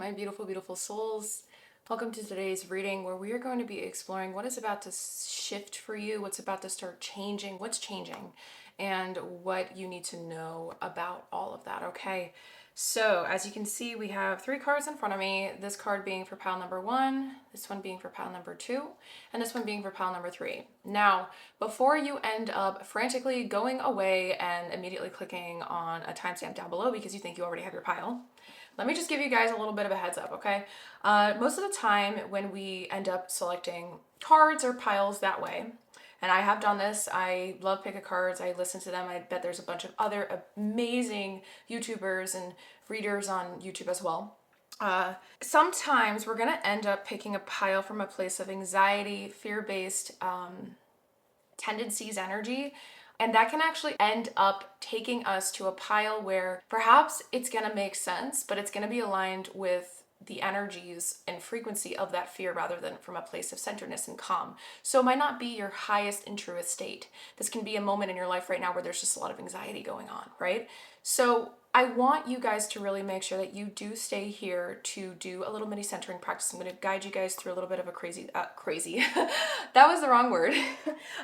my beautiful, beautiful souls. Welcome to today's reading where we are going to be exploring what is about to shift for you, what's about to start changing, what's changing, and what you need to know about all of that, okay? So, as you can see, we have 3 cards in front of me, this card being for pile number 1, this one being for pile number 2, and this one being for pile number 3. Now, before you end up frantically going away and immediately clicking on a timestamp down below because you think you already have your pile, let me just give you guys a little bit of a heads up, okay? Most of the time when we end up selecting cards or piles that way, and I have done this, I love pick a cards, I listen to them, I bet there's a bunch of other amazing YouTubers and readers on YouTube as well. Sometimes we're gonna end up picking a pile from a place of anxiety, fear-based tendencies, energy, and that can actually end up taking us to a pile where perhaps it's going to make sense, but it's going to be aligned with the energies and frequency of that fear rather than from a place of centeredness and calm. So it might not be your highest and truest state. This can be a moment in your life right now where there's just a lot of anxiety going on, right? So I want you guys to really make sure that you do stay here to do a little mini centering practice. I'm going to guide you guys through a little bit of a crazy, that was the wrong word,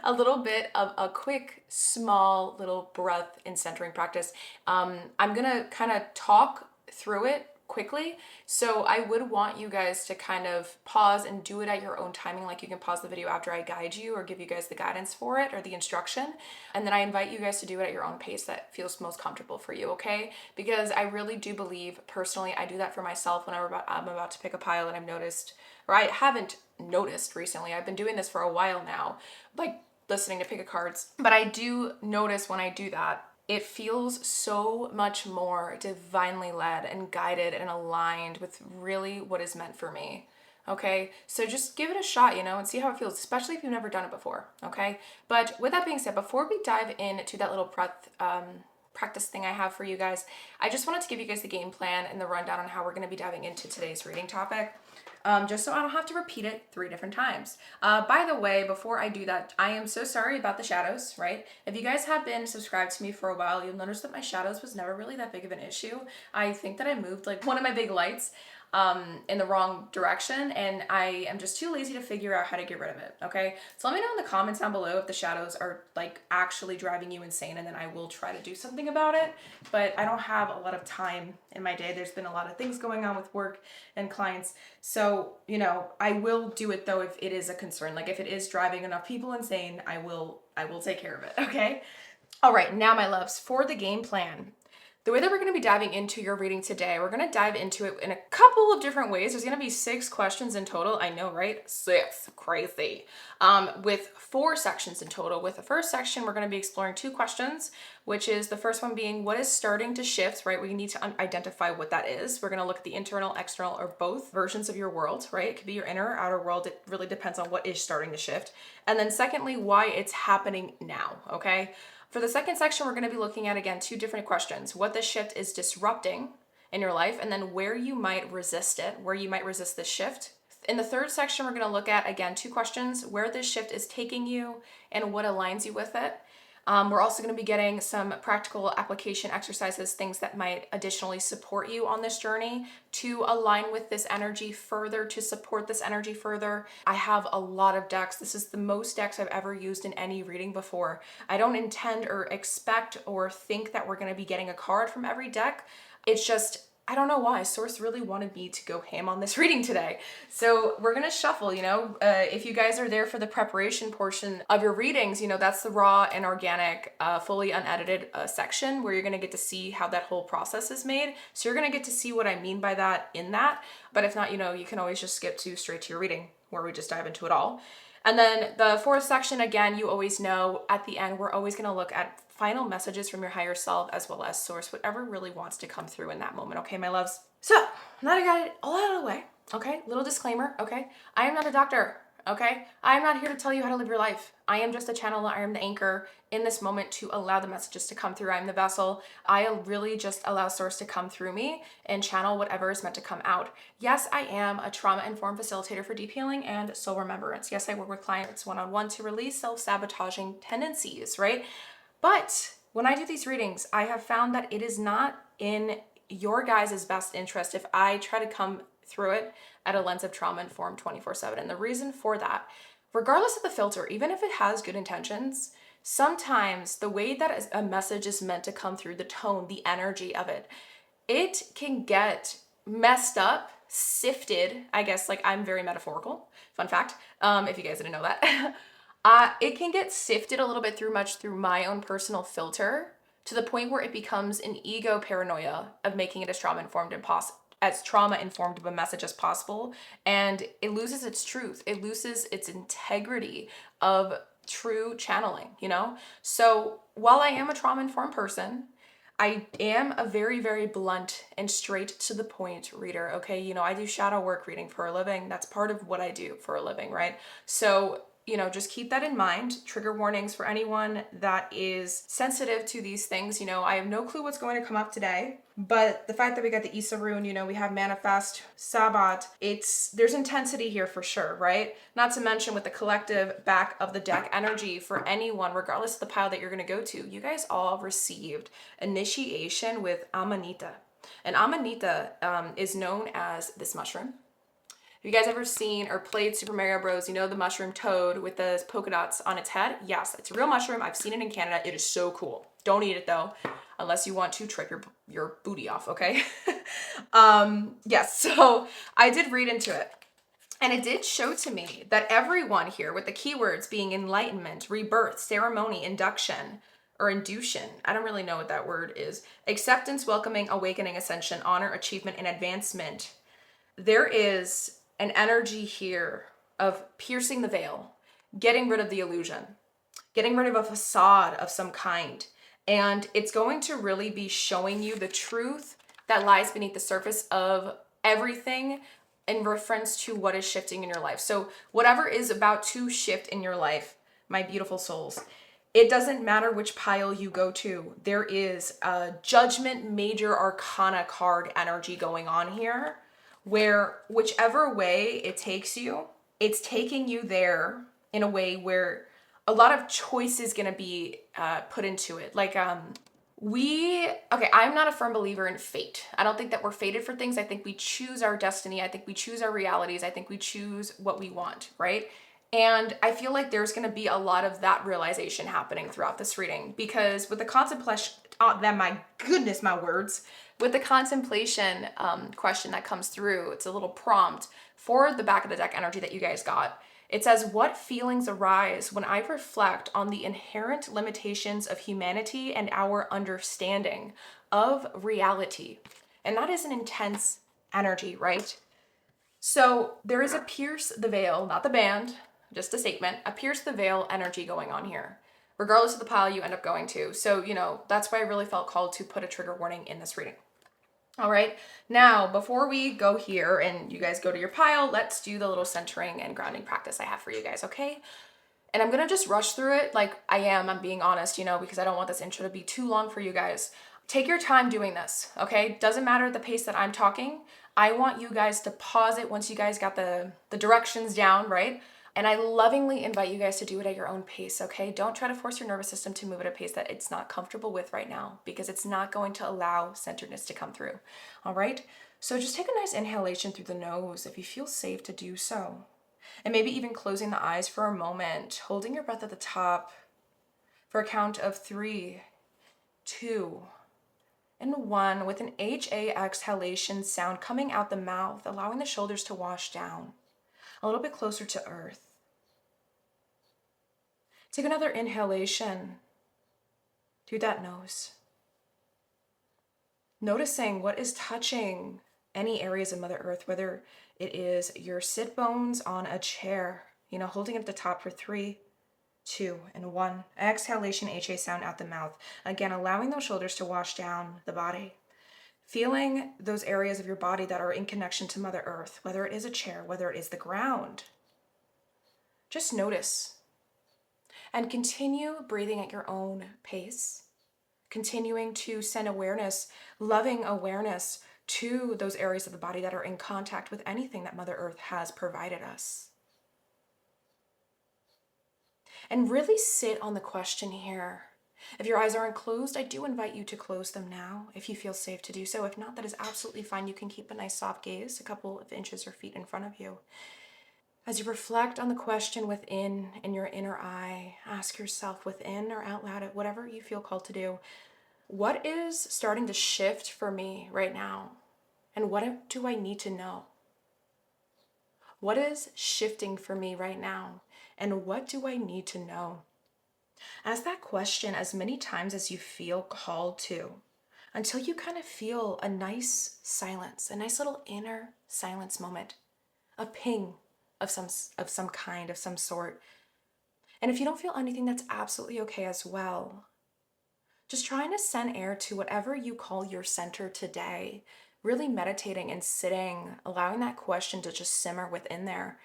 a little bit of a quick, small little breath and centering practice. I'm going to kind of talk through it quickly. So I would want you guys to kind of pause and do it at your own timing. Like you can pause the video after I guide you or give you guys the guidance for it or the instruction. And then I invite you guys to do it at your own pace that feels most comfortable for you, okay? Because I really do believe, personally, I do that for myself whenever I'm about to pick a pile and I've noticed, or I haven't noticed recently, I've been doing this for a while now, like listening to pick a cards. But I do notice when I do that, it feels so much more divinely led and guided and aligned with really what is meant for me. Okay, so just give it a shot, and see how it feels, especially if you've never done it before. Okay, but with that being said, before we dive into that little practice thing I have for you guys, I just wanted to give you guys the game plan and the rundown on how we're going to be diving into today's reading topic. Just so I don't have to repeat it 3 different times. By the way, before I do that, I am so sorry about the shadows, right? If you guys have been subscribed to me for a while, you'll notice that my shadows was never really that big of an issue. I think that I moved like one of my big lights in the wrong direction, and I am just too lazy to figure out how to get rid of it, okay? So let me know in the comments down below if the shadows are like actually driving you insane, and then I will try to do something about it. But I don't have a lot of time in my day. There's been a lot of things going on with work and clients. So, I will do it though if it is a concern. Like if it is driving enough people insane, I will take care of it, okay? All right, now my loves, for the game plan. The way that we're going to be diving into your reading today, we're going to dive into it in a couple of different ways. There's going to be 6 questions in total. I know, right? 6. Crazy. With 4 sections in total. With the first section, we're going to be exploring 2 questions, which is the first one being what is starting to shift, right? We need to identify what that is. We're going to look at the internal, external, or both versions of your world, right? It could be your inner or outer world. It really depends on what is starting to shift. And then secondly, why it's happening now, okay? For the second section, we're going to be looking at, again, 2 different questions. What the shift is disrupting in your life, and then where you might resist it, where you might resist this shift. In the third section, we're going to look at, again, 2 questions, where this shift is taking you and what aligns you with it. We're also going to be getting some practical application exercises, things that might additionally support you on this journey to align with this energy further, to support this energy further. I have a lot of decks. This is the most decks I've ever used in any reading before. I don't intend or expect or think that we're going to be getting a card from every deck. It's just, I don't know why, Source really wanted me to go ham on this reading today. So we're gonna shuffle, if you guys are there for the preparation portion of your readings, that's the raw and organic, fully unedited section where you're gonna get to see how that whole process is made. So you're gonna get to see what I mean by that in that. But if not, you can always just skip straight to your reading where we just dive into it all. And then the 4th section, again, you always know at the end, we're always gonna look at final messages from your higher self as well as Source, whatever really wants to come through in that moment, okay, my loves? So, now that I got it all out of the way, okay, little disclaimer, okay, I am not a doctor, okay? I am not here to tell you how to live your life. I am just a channel, I am the anchor in this moment to allow the messages to come through. I'm the vessel. I really just allow Source to come through me and channel whatever is meant to come out. Yes, I am a trauma-informed facilitator for deep healing and soul remembrance. Yes, I work with clients one-on-one to release self-sabotaging tendencies, right? But when I do these readings, I have found that it is not in your guys' best interest if I try to come through it at a lens of trauma informed 24/7. And the reason for that, regardless of the filter, even if it has good intentions, sometimes the way that a message is meant to come through, the tone, the energy of it, it can get messed up, sifted. I guess, like, I'm very metaphorical. Fun fact, if you guys didn't know that. It can get sifted a little bit through my own personal filter to the point where it becomes an ego paranoia of making it as trauma informed of a message as possible, and it loses its truth. It loses its integrity of true channeling, you know? So while I am a trauma informed person, I am a very, very blunt and straight to the point reader, okay? You know, I do shadow work reading for a living. That's part of what I do for a living, right? So, you know, just keep that in mind. Trigger warnings for anyone that is sensitive to these things. You know, I have no clue what's going to come up today, but the fact that we got the Issa rune, you know, we have Manifest, Sabbat, there's intensity here for sure, right? Not to mention with the collective back of the deck energy for anyone, regardless of the pile that you're going to go to, you guys all received initiation with Amanita. And Amanita is known as this mushroom. Have you guys ever seen or played Super Mario Bros? You know the mushroom toad with the polka dots on its head? Yes, it's a real mushroom. I've seen it in Canada. It is so cool. Don't eat it though, unless you want to trip your booty off, okay? Yes, so I did read into it. And it did show to me that everyone here, with the keywords being enlightenment, rebirth, ceremony, induction, or induction, I don't really know what that word is, acceptance, welcoming, awakening, ascension, honor, achievement, and advancement, there is an energy here of piercing the veil, getting rid of the illusion, getting rid of a facade of some kind. And it's going to really be showing you the truth that lies beneath the surface of everything in reference to what is shifting in your life. So whatever is about to shift in your life, my beautiful souls, it doesn't matter which pile you go to. There is a judgment major arcana card energy going on here, where whichever way it takes you, it's taking you there in a way where a lot of choice is going to be put into it. Like, I'm not a firm believer in fate. I don't think that we're fated for things. I think we choose our destiny. I think we choose our realities. I think we choose what we want, right? And I feel like there's going to be a lot of that realization happening throughout this reading, because with the contemplation, my goodness, my words, with the contemplation question that comes through, it's a little prompt for the back of the deck energy that you guys got. It says, what feelings arise when I reflect on the inherent limitations of humanity and our understanding of reality? And that is an intense energy, right? So there is a pierce the veil, not the band, just a statement, a pierce the veil energy going on here, regardless of the pile you end up going to. So, you know, that's why I really felt called to put a trigger warning in this reading. All right, now before we go here and you guys go to your pile, let's do the little centering and grounding practice I have for you guys, okay? And I'm gonna just rush through it like I'm being honest, you know, because I don't want this intro to be too long for you guys. Take your time doing this, okay? Doesn't matter the pace that I'm talking. I want you guys to pause it once you guys got the directions down, right? And I lovingly invite you guys to do it at your own pace, okay? Don't try to force your nervous system to move at a pace that it's not comfortable with right now, because it's not going to allow centeredness to come through, all right? So just take a nice inhalation through the nose if you feel safe to do so. And maybe even closing the eyes for a moment, holding your breath at the top for a count of 3, 2, and 1, with an HA exhalation sound coming out the mouth, allowing the shoulders to wash down a little bit closer to earth. Take another inhalation through that nose. Noticing what is touching any areas of Mother Earth, whether it is your sit bones on a chair, you know, holding it at the top for 3, 2, and 1. Exhalation, HA sound out the mouth. Again, allowing those shoulders to wash down the body. Feeling those areas of your body that are in connection to Mother Earth, whether it is a chair, whether it is the ground. Just notice. And continue breathing at your own pace. Continuing to send awareness, loving awareness to those areas of the body that are in contact with anything that Mother Earth has provided us. And really sit on the question here. If your eyes aren't closed, I do invite you to close them now if you feel safe to do so. If not, that is absolutely fine. You can keep a nice soft gaze a couple of inches or feet in front of you. As you reflect on the question within in your inner eye, ask yourself within or out loud, whatever you feel called to do, what is starting to shift for me right now? And what do I need to know? What is shifting for me right now? And what do I need to know? Ask that question as many times as you feel called to, until you kind of feel a nice silence, a nice little inner silence moment, a ping of some kind, of some sort. And if you don't feel anything, that's absolutely okay as well. Just trying to send air to whatever you call your center today, really meditating and sitting, allowing that question to just simmer within there,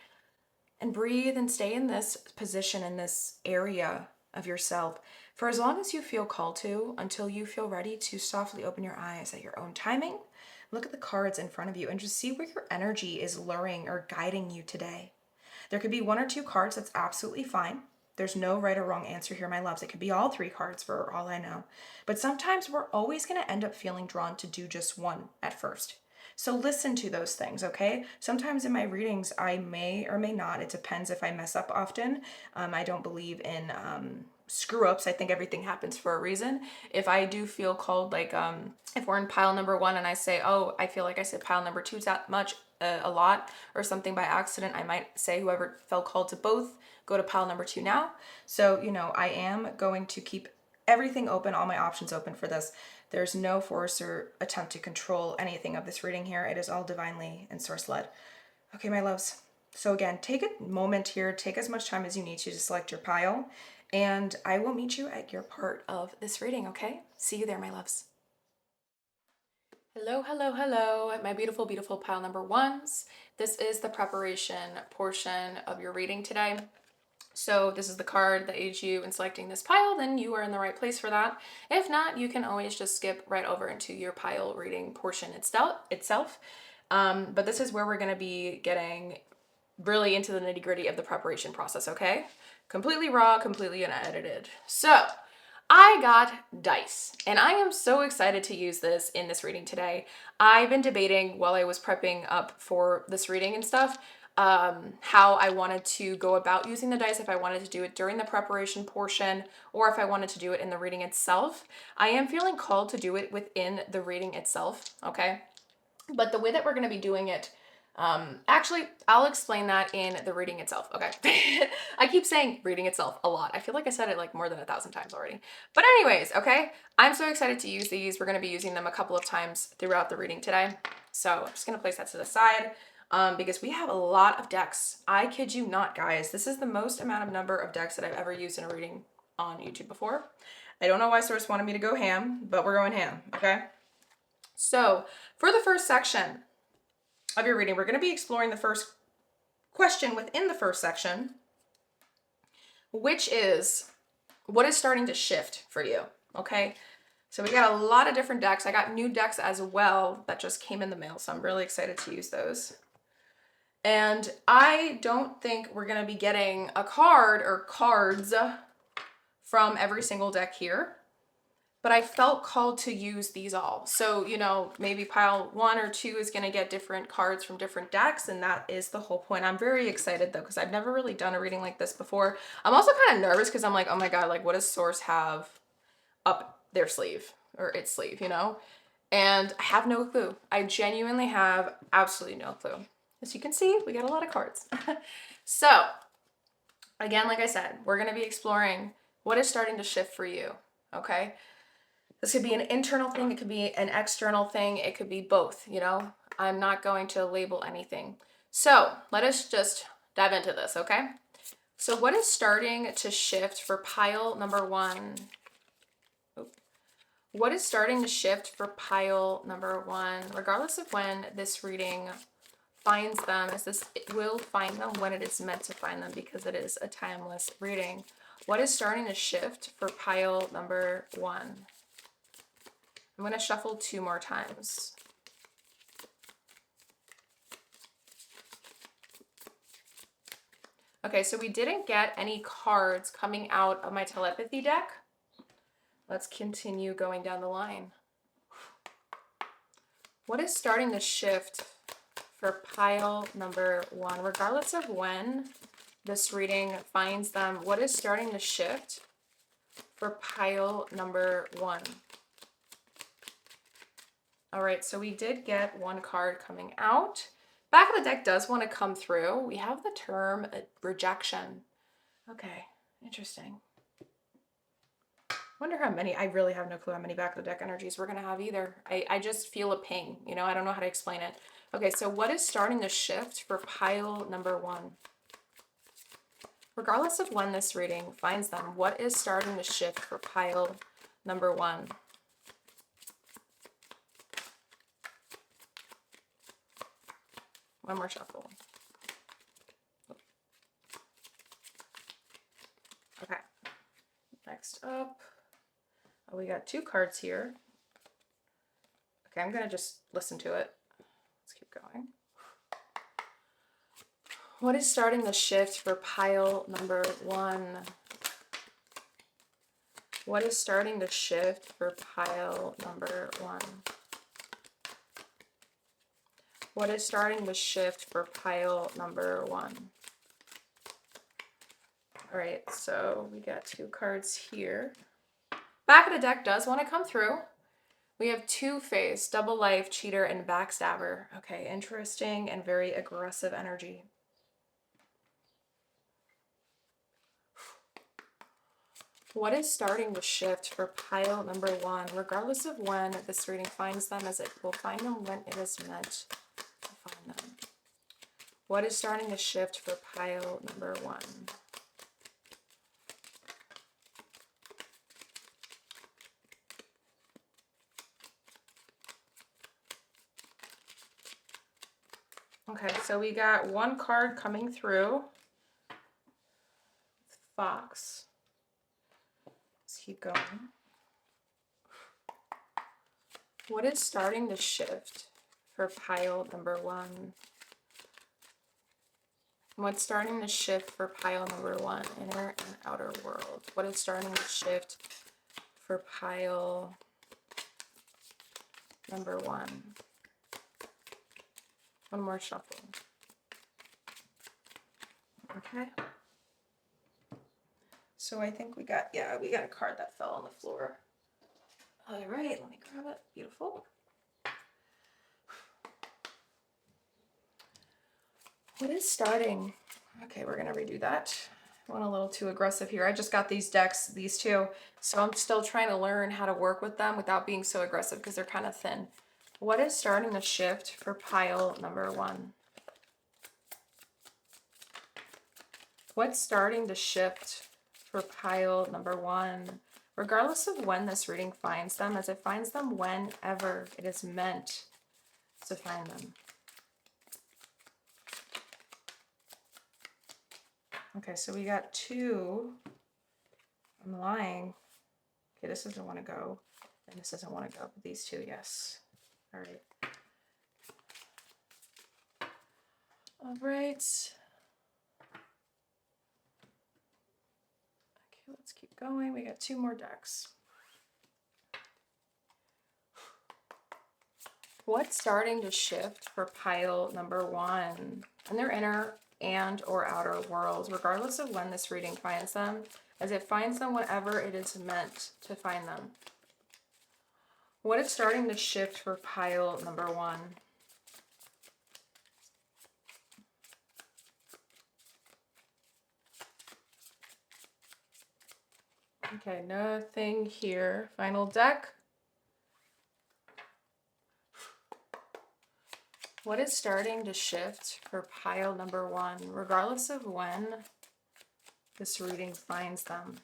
and breathe and stay in this position, in this area of yourself for as long as you feel called to, until you feel ready to softly open your eyes at your own timing. Look at the cards in front of you and just see where your energy is luring or guiding you today. There could be one or two cards, that's absolutely fine. There's no right or wrong answer here, my loves. It could be all three cards for all I know. But sometimes we're always going to end up feeling drawn to do just one at first. So listen to those things, okay? Sometimes in my readings, I may or may not. It depends if I mess up often. I don't believe in screw ups. I think everything happens for a reason. If I do feel called, like if we're in pile number one and I say, oh, I feel like I said pile number two that much, a lot, or something by accident, I might say whoever felt called to both, go to pile number two now. So, I am going to keep everything open, all my options open for this. There's no force or attempt to control anything of this reading here. It is all divinely and source led. Okay, my loves. So again, take a moment here, take as much time as you need to select your pile, and I will meet you at your part of this reading, okay? See you there, my loves. Hello, hello, hello, my beautiful, beautiful pile number ones. This is the preparation portion of your reading today. So this is the card that aids you in selecting this pile, then you are in the right place for that. If not, you can always just skip right over into your pile reading portion itself. But this is where we're gonna be getting really into the nitty-gritty of the preparation process, okay? Completely raw, completely unedited. So I got dice, and I am so excited to use this in this reading today. I've been debating while I was prepping up for this reading and stuff, how I wanted to go about using the dice, if I wanted to do it during the preparation portion or if I wanted to do it in the reading itself. I am feeling called to do it within the reading itself, okay? But the way that we're going to be doing it, actually, I'll explain that in the reading itself. Okay. I keep saying reading itself a lot. I feel like I said it like more than 1,000 times already. But anyways, okay. I'm so excited to use these. We're going to be using them a couple of times throughout the reading today. So I'm just going to place that to the side, because we have a lot of decks. I kid you not, guys. This is the most amount of number of decks that I've ever used in a reading on YouTube before. I don't know why Source wanted me to go ham, but we're going ham. Okay. So for the first section of your reading, we're going to be exploring the first question within the first section, which is, what is starting to shift for you? Okay. So we got a lot of different decks. I got new decks as well that just came in the mail, so I'm really excited to use those. And I don't think we're going to be getting a card or cards from every single deck here, but I felt called to use these all. So, maybe pile one or two is going to get different cards from different decks, and that is the whole point. I'm very excited though, because I've never really done a reading like this before. I'm also kind of nervous because I'm like, oh my God, like what does Source have up their sleeve or its sleeve, And I have no clue. I genuinely have absolutely no clue. As you can see, we got a lot of cards. So, again, like I said, we're going to be exploring what is starting to shift for you, okay? This could be an internal thing, it could be an external thing, it could be both, I'm not going to label anything. So let us just dive into this, okay? So what is starting to shift for pile number one? What is starting to shift for pile number one, regardless of when this reading finds them, it will find them when it is meant to find them, because it is a timeless reading. What is starting to shift for pile number one? I'm going to shuffle 2 more times. Okay, so we didn't get any cards coming out of my telepathy deck. Let's continue going down the line. What is starting to shift for pile number 1, regardless of when this reading finds them? What is starting to shift for pile number 1? All right, so we did get one card coming out. Back of the deck does want to come through. We have the term rejection. Okay, interesting. Wonder how many, I really have no clue how many back of the deck energies we're going to have either. I just feel a ping, you know, I don't know how to explain it. Okay, so what is starting to shift for pile number 1? Regardless of when this reading finds them, what is starting to shift for pile number 1? One more shuffle. Okay, next up, oh, we got 2 cards here. Okay, I'm going to just listen to it. Let's keep going. What is starting the shift for pile number 1? What is starting to shift for pile number 1? What is starting to shift for pile number 1? All right, so we got 2 cards here. Back of the deck does want to come through. We have Two-Face, Double Life, Cheater, and Backstabber. Okay, interesting and very aggressive energy. What is starting to shift for pile number 1, regardless of when this reading finds them, as it will find them when it is meant to find them? What is starting to shift for pile number 1? Okay, so we got 1 card coming through. Fox. Let's keep going. What is starting to shift for pile number 1? What's starting to shift for pile number 1? Inner and outer world. What is starting to shift for pile number 1? One more shuffle. Okay. So I think we got a card that fell on the floor. All right, let me grab it. Beautiful. What is starting? Okay, we're gonna redo that. I went a little too aggressive here. I just got these decks, these 2, so I'm still trying to learn how to work with them without being so aggressive because they're kind of thin. What is starting to shift for pile number 1? What's starting to shift for pile number 1? Regardless of when this reading finds them, as it finds them whenever it is meant to find them. Okay, so we got 2. I'm lying. Okay, this doesn't want to go, and this doesn't want to go, but these 2, yes. All right. All right. Okay, let's keep going. We got 2 more decks. What's starting to shift for pile number 1 in their inner and or outer worlds, regardless of when this reading finds them, as it finds them whenever it is meant to find them? What is starting to shift for pile number 1? Okay, nothing here. Final deck. What is starting to shift for pile number 1, regardless of when this reading finds them?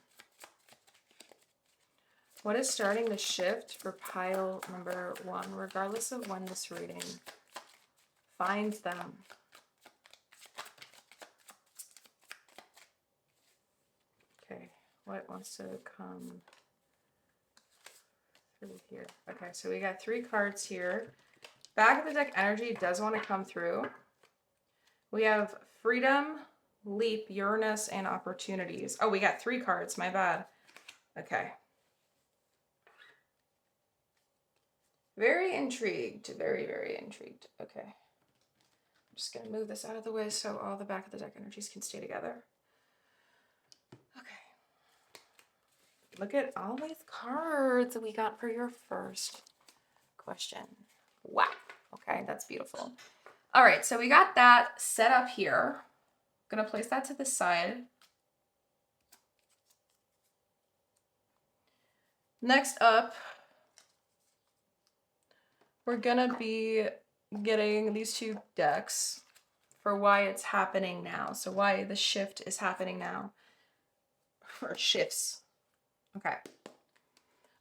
What is starting to shift for pile number 1, regardless of when this reading finds them? Okay, what wants to come through here? Okay, so we got 3 cards here. Back of the deck energy does want to come through. We have freedom, leap, Uranus, and opportunities. Oh, we got 3 cards. My bad. Okay. Very intrigued. Very, very intrigued. Okay. I'm just going to move this out of the way so all the back of the deck energies can stay together. Okay. Look at all these cards we got for your first question. Wow. Okay, that's beautiful. All right, so we got that set up here. I'm going to place that to the side. Next up, we're gonna be getting these two decks for why it's happening now. So why the shift is happening now. Or shifts. Okay.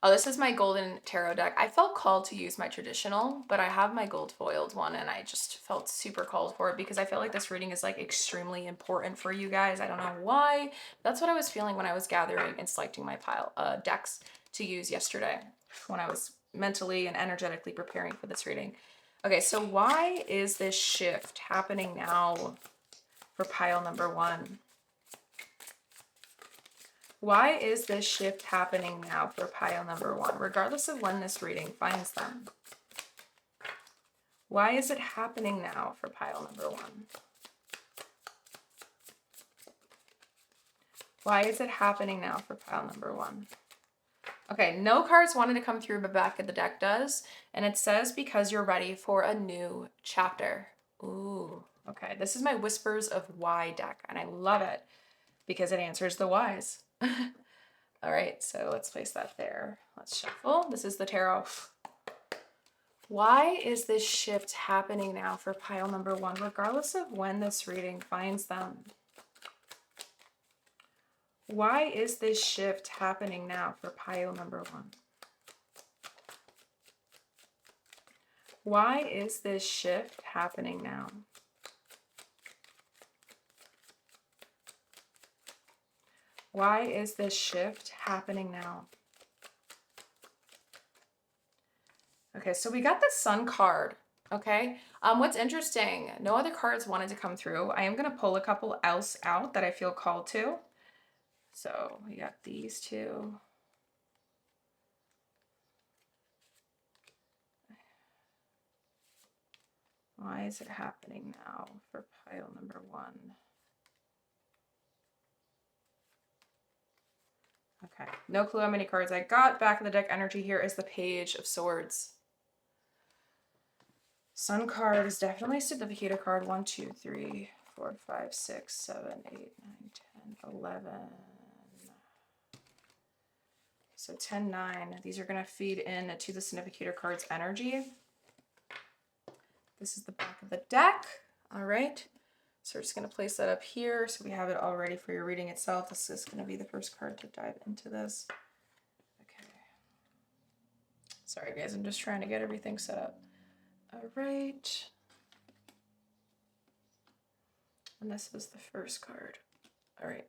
Oh, this is my golden tarot deck. I felt called to use my traditional, but I have my gold foiled one and I just felt super called for it because I feel like this reading is like extremely important for you guys. I don't know why. That's what I was feeling when I was gathering and selecting my pile decks to use yesterday when I was mentally and energetically preparing for this reading. Okay, so why is this shift happening now for pile number one? Why is this shift happening now for pile number one, regardless of when this reading finds them? Why is it happening now for pile number one? Why is it happening now for pile number one? Okay, no cards wanted to come through, but back of the deck does. And it says, because you're ready for a new chapter. Ooh, okay. This is my Whispers of Why deck, and I love it because it answers the whys. All right, so let's place that there. Let's shuffle. This is the tarot. Why is this shift happening now for pile number one, regardless of when this reading finds them? Why is this shift happening now for pile number one? Why is this shift happening now? Why is this shift happening now? Okay, so we got the Sun card, okay? What's interesting, no other cards wanted to come through. I am going to pull a couple else out that I feel called to. So we got these two. Why is it happening now for pile number one? Okay, no clue how many cards I got. Back of the deck energy here is the Page of Swords. Sun card is definitely a significator card. 1, 2, 3, 4, 5, 6, 7, 8, 9, 10, 11. So 10, 9. These are going to feed in to the significator card's energy. This is the back of the deck. All right. So we're just going to place that up here so we have it all ready for your reading itself. This is going to be the first card to dive into this. Okay. Sorry, guys. I'm just trying to get everything set up. All right. And this was the first card. All right.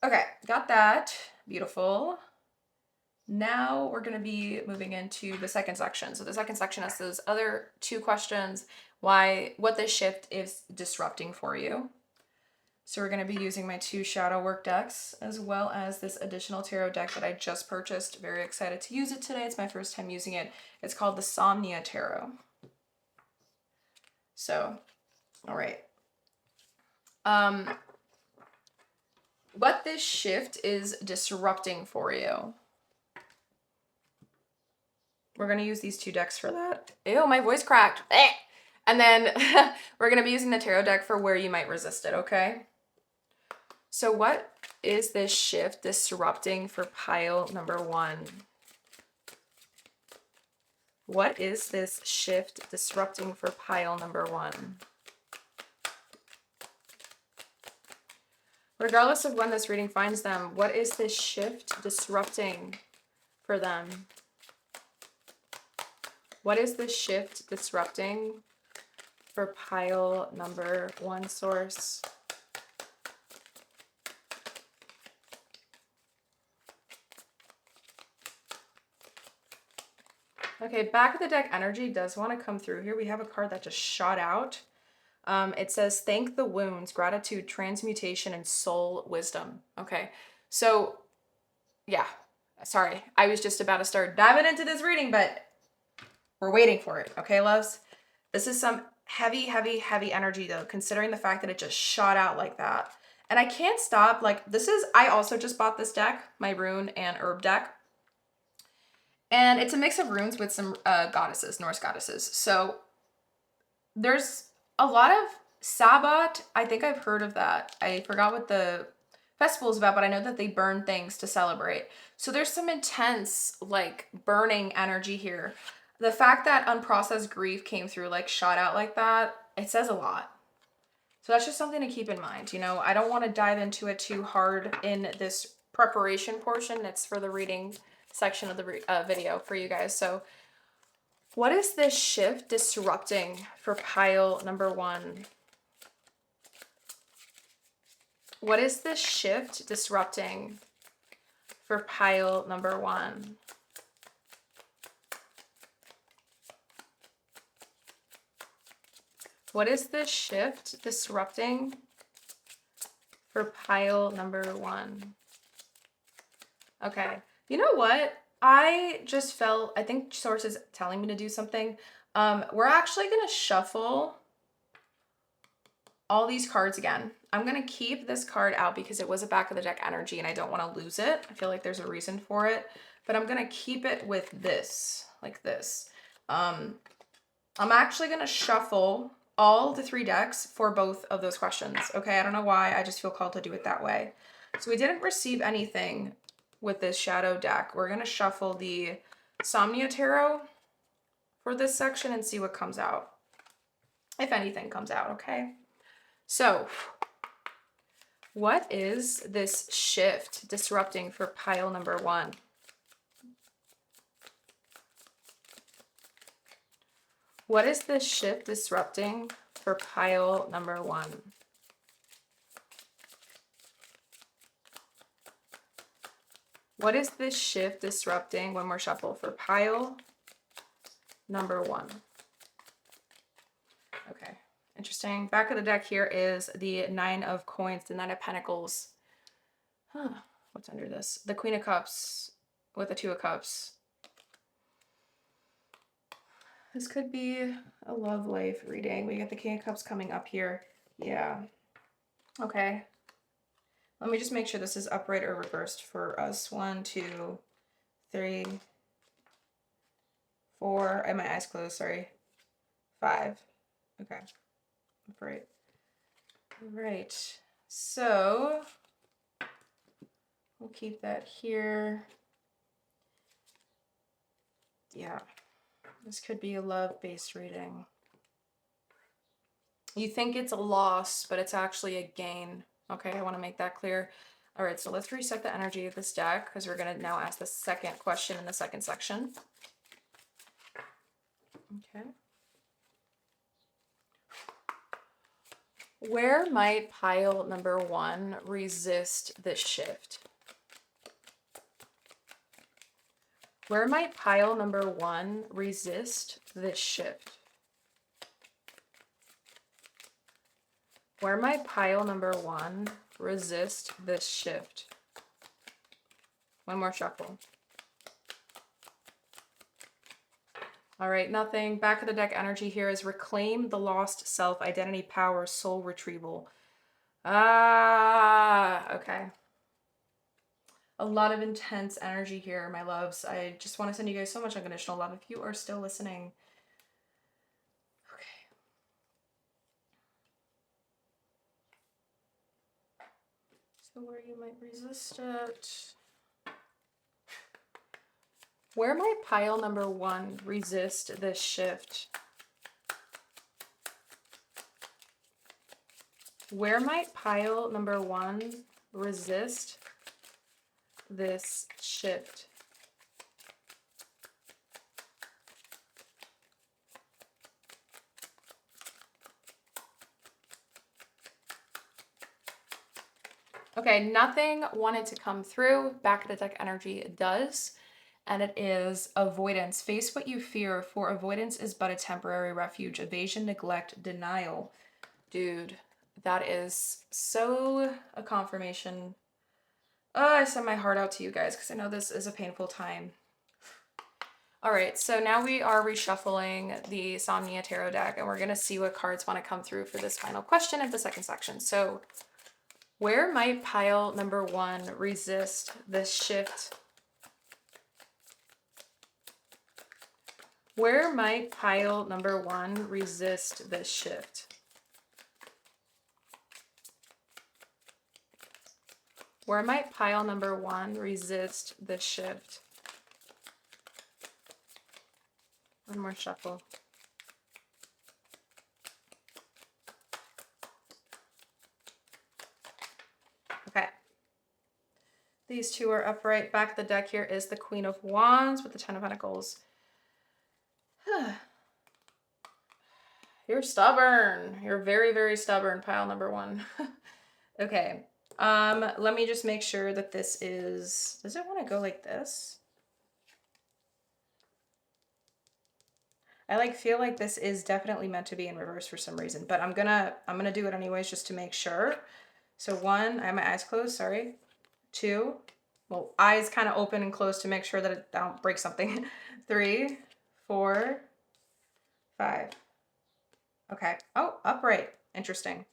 Okay, got that. Beautiful. Now we're going to be moving into the second section. So the second section has those other two questions. What this shift is disrupting for you. So we're going to be using my two shadow work decks as well as this additional tarot deck that I just purchased. Very excited to use it today. It's my first time using it. It's called the Somnia Tarot. So, all right. What this shift is disrupting for you. We're going to use these two decks for that. Ew, my voice cracked. And then we're going to be using the tarot deck for where you might resist it, okay? So what is this shift disrupting for pile number one? What is this shift disrupting for pile number one? Regardless of when this reading finds them, what is this shift disrupting for them? What is this shift disrupting for pile number one, source? Okay, back of the deck energy does want to come through here. We have a card that just shot out. It says, thank the wounds, gratitude, transmutation, and soul wisdom. Okay, so yeah, sorry. I was just about to start diving into this reading, but We're waiting for it. Okay, loves? This is some heavy, heavy, heavy energy though, considering the fact that it just shot out like that. And I can't stop. Like, this is, I also just bought this deck, my rune and herb deck. And it's a mix of runes with some goddesses, Norse goddesses. So there's a lot of Sabbat. I think I've heard of that. I forgot what the festival is about, but I know that they burn things to celebrate. So there's some intense, like, burning energy here. The fact that unprocessed grief came through, like, shot out like that, it says a lot. So that's just something to keep in mind. You know, I don't want to dive into it too hard in this preparation portion. It's for the reading section of the video for you guys. So what is this shift disrupting for pile number 1? What is this shift disrupting for pile number 1? What is this shift disrupting for pile number 1? Okay. You know what? I just felt, I think Source is telling me to do something. We're actually going to shuffle all these cards again. I'm going to keep this card out because it was a back of the deck energy and I don't want to lose it. I feel like there's a reason for it, but I'm going to keep it with this, like this. I'm actually going to shuffle all the 3 decks for both of those questions. Okay. I don't know why. I just feel called to do it that way. So we didn't receive anything with this shadow deck. We're going to shuffle the Somnia Tarot for this section and see what comes out. If anything comes out. Okay. So what is this shift disrupting for pile number 1? What is this shift disrupting for pile number 1? What is this shift disrupting when we're shuffle for pile number 1? Okay, interesting. Back of the deck here is the 9 of coins, the 9 of pentacles. Huh, what's under this? The Queen of Cups with the 2 of Cups. This could be a love life reading. We get the King of Cups coming up here. Yeah. Okay. Let me just make sure this is upright or reversed for us. 1, 2, 3, 4. I have my eyes closed, sorry. 5. Okay. Upright. All right. So we'll keep that here. Yeah. This could be a love-based reading. You think it's a loss, but it's actually a gain. Okay, I want to make that clear. All right, so let's reset the energy of this deck because we're going to now ask the second question in the second section. Okay. Where might pile number 1 resist this shift? Where might pile number 1 resist this shift? Where might pile number 1 resist this shift? One more shuffle. All right, nothing. Back of the deck energy here is reclaim the lost self, identity, power, soul retrieval. Okay. A lot of intense energy here, my loves. I just want to send you guys so much unconditional love if you are still listening. Okay. So where you might resist it. Where might pile number 1 resist this shift? Where might pile number 1 resist this shift? Okay, nothing wanted to come through. Back of the deck energy does. And it is avoidance. Face what you fear, for avoidance is but a temporary refuge. Evasion, neglect, denial. Dude, that is so a confirmation. I send my heart out to you guys because I know this is a painful time. All right, so now we are reshuffling the Somnia Tarot deck, and we're going to see what cards want to come through for this final question of the second section. So, where might pile number 1 resist this shift? Where might pile number 1 resist this shift? Where might pile number 1 resist this shift? One more shuffle. Okay. These two are upright. Back of the deck here is the Queen of Wands with the Ten of Pentacles. You're stubborn. You're very, very stubborn, pile number 1. Okay. Let me just make sure that this is, does it want to go like this? I feel like this is definitely meant to be in reverse for some reason, but I'm gonna do it anyways just to make sure. So 1, I have my eyes closed, sorry. 2, well, eyes kind of open and closed to make sure that I don't break something. 3, 4, 5. Okay. Oh, upright. Interesting.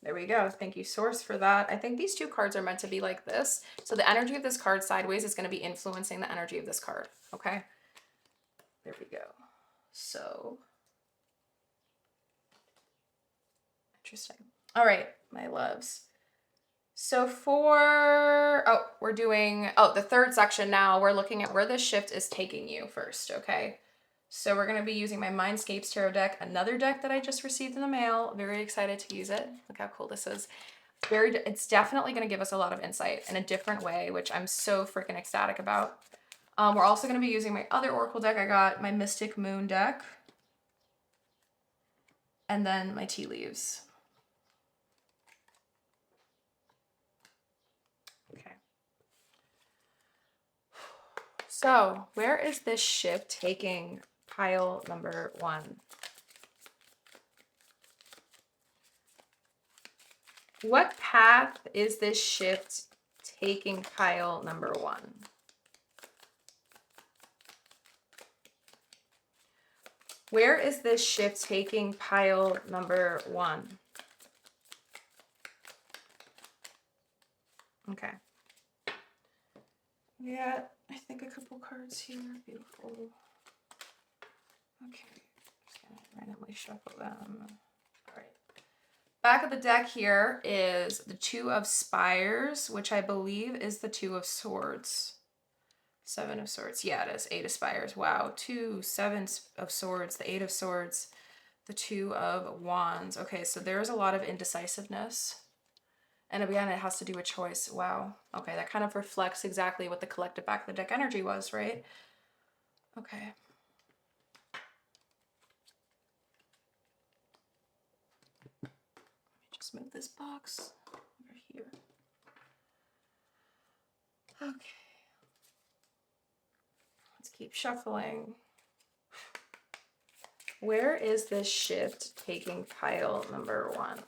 There we go. Thank you, Source, for that. I think these two cards are meant to be like this. So the energy of this card sideways is going to be influencing the energy of this card. Okay. There we go. So interesting. All right, my loves. So we're doing, the third section now. We're looking at where this shift is taking you first, okay? So we're going to be using my Mindscapes Tarot deck, another deck that I just received in the mail. Very excited to use it. Look how cool this is. It's definitely going to give us a lot of insight in a different way, which I'm so freaking ecstatic about. We're also going to be using my other Oracle deck. I got my Mystic Moon deck. And then my Tea Leaves. Okay. So, where is this shift taking pile number 1? What path is this shift taking pile number 1? Where is this shift taking pile number 1? Okay. Yeah, I think a couple cards here. Beautiful. Okay. Just gonna randomly shuffle them. All right. Back of the deck here is the Two of Spires, which I believe is the Two of Swords. 7 of Swords. Yeah, it is. 8 of Spires. Wow. 2, 7 of Swords, the 8 of Swords, the 2 of Wands. Okay, so there's a lot of indecisiveness. And again, it has to do with choice. Wow. Okay, that kind of reflects exactly what the collective back of the deck energy was, right? Okay. Let me just move this box over here. Okay. Let's keep shuffling. Where is this shift taking pile number 1?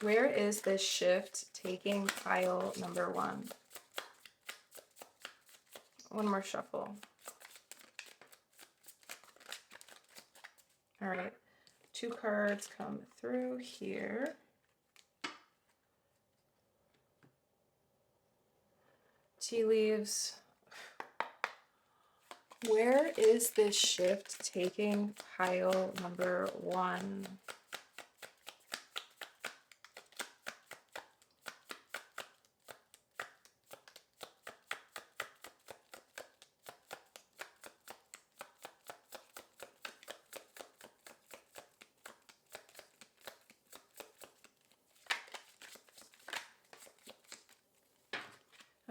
Where is this shift taking pile number 1? One more shuffle. All right. 2 cards come through here. Tea Leaves. Where is this shift taking pile number 1?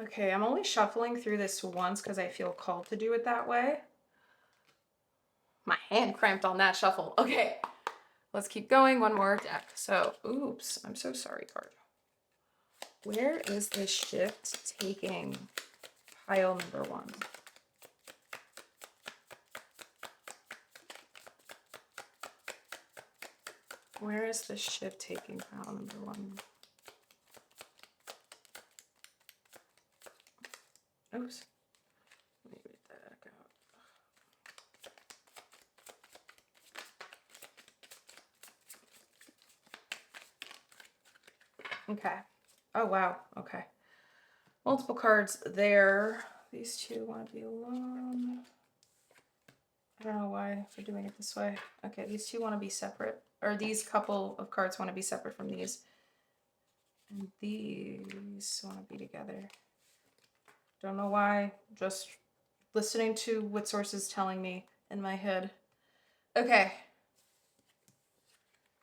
Okay, I'm only shuffling through this once because I feel called to do it that way. My hand cramped on that shuffle. Okay, let's keep going. One more deck. So, oops, I'm so sorry, card. Where is this shift taking pile number 1? Where is this shift taking pile number 1? Oops. Let me read that out. Okay. Oh, wow. Okay. Multiple cards there. These two want to be alone. I don't know why they're doing it this way. Okay, these two want to be separate. Or these couple of cards want to be separate from these. And these want to be together. Don't know why. Just listening to what source is telling me in my head. Okay.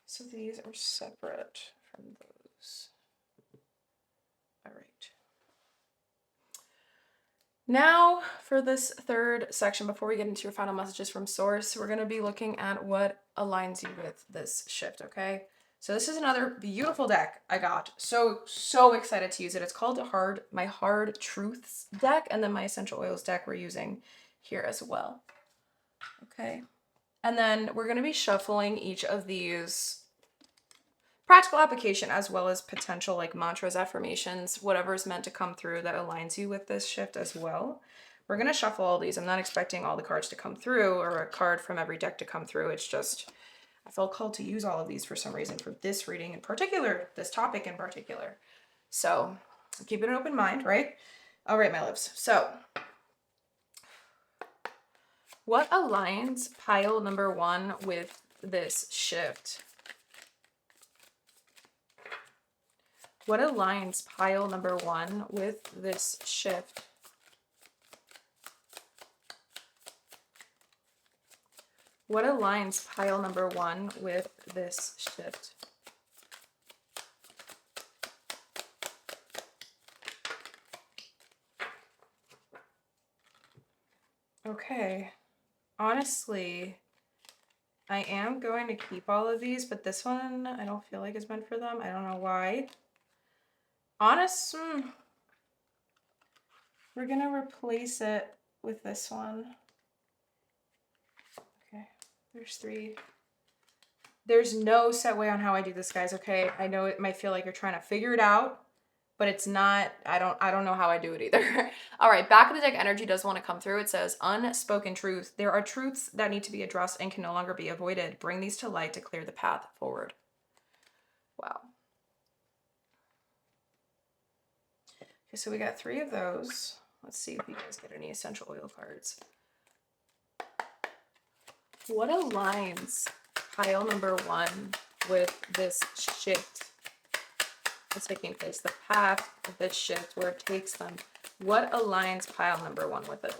So these are separate from those. All right. Now for this third section, before we get into your final messages from source, we're going to be looking at what aligns you with this shift, okay? So this is another beautiful deck I got. So excited to use it. It's called my Hard Truths deck, and then my Essential Oils deck we're using here as well. Okay. And then we're going to be shuffling each of these practical application as well as potential like mantras, affirmations, whatever is meant to come through that aligns you with this shift as well. We're going to shuffle all these. I'm not expecting all the cards to come through or a card from every deck to come through. It's just I felt called to use all of these for some reason for this reading in particular, this topic in particular. So keep an open mind, right? All right, my loves. So what aligns pile number 1 with this shift? What aligns pile number 1 with this shift? What aligns pile number 1 with this shift? Okay. Honestly, I am going to keep all of these, but this one I don't feel like is meant for them. I don't know why. We're going to replace it with this one. Okay, there's 3. There's no set way on how I do this, guys, okay? I know it might feel like you're trying to figure it out, but it's not. I don't know how I do it either. All right, back of the deck energy does want to come through. It says, unspoken truth. There are truths that need to be addressed and can no longer be avoided. Bring these to light to clear the path forward. Wow. Okay, so we got 3 of those. Let's see if you guys get any essential oil cards. What aligns pile number 1 with this shift that's taking place? The path of this shift, where it takes them. What aligns pile number 1 with it?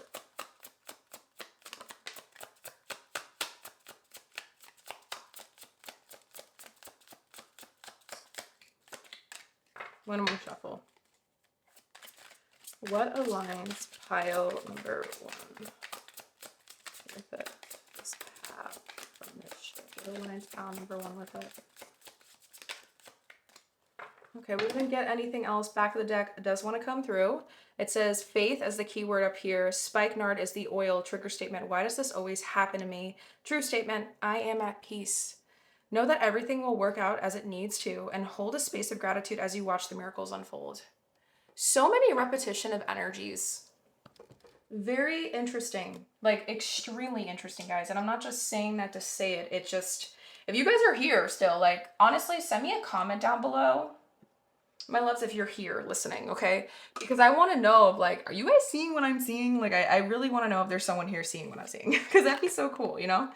One more shuffle. What aligns pile number 1 with it? This path from this shift. What aligns pile number 1 with it? Okay, we didn't get anything else. Back of the deck does want to come through. It says faith as the key word up here. Spikenard is the oil. Trigger statement. Why does this always happen to me? True statement. I am at peace. Know that everything will work out as it needs to, and hold a space of gratitude as you watch the miracles unfold. So many repetition of energies. Very interesting. Like, extremely interesting, guys. And I'm not just saying that to say it. It just, if you guys are here still, like, honestly, send me a comment down below, my loves, if you're here listening, okay? Because I want to know, of like, are you guys seeing what I'm seeing? Like, I really want to know if there's someone here seeing what I'm seeing, because that'd be so cool, you know?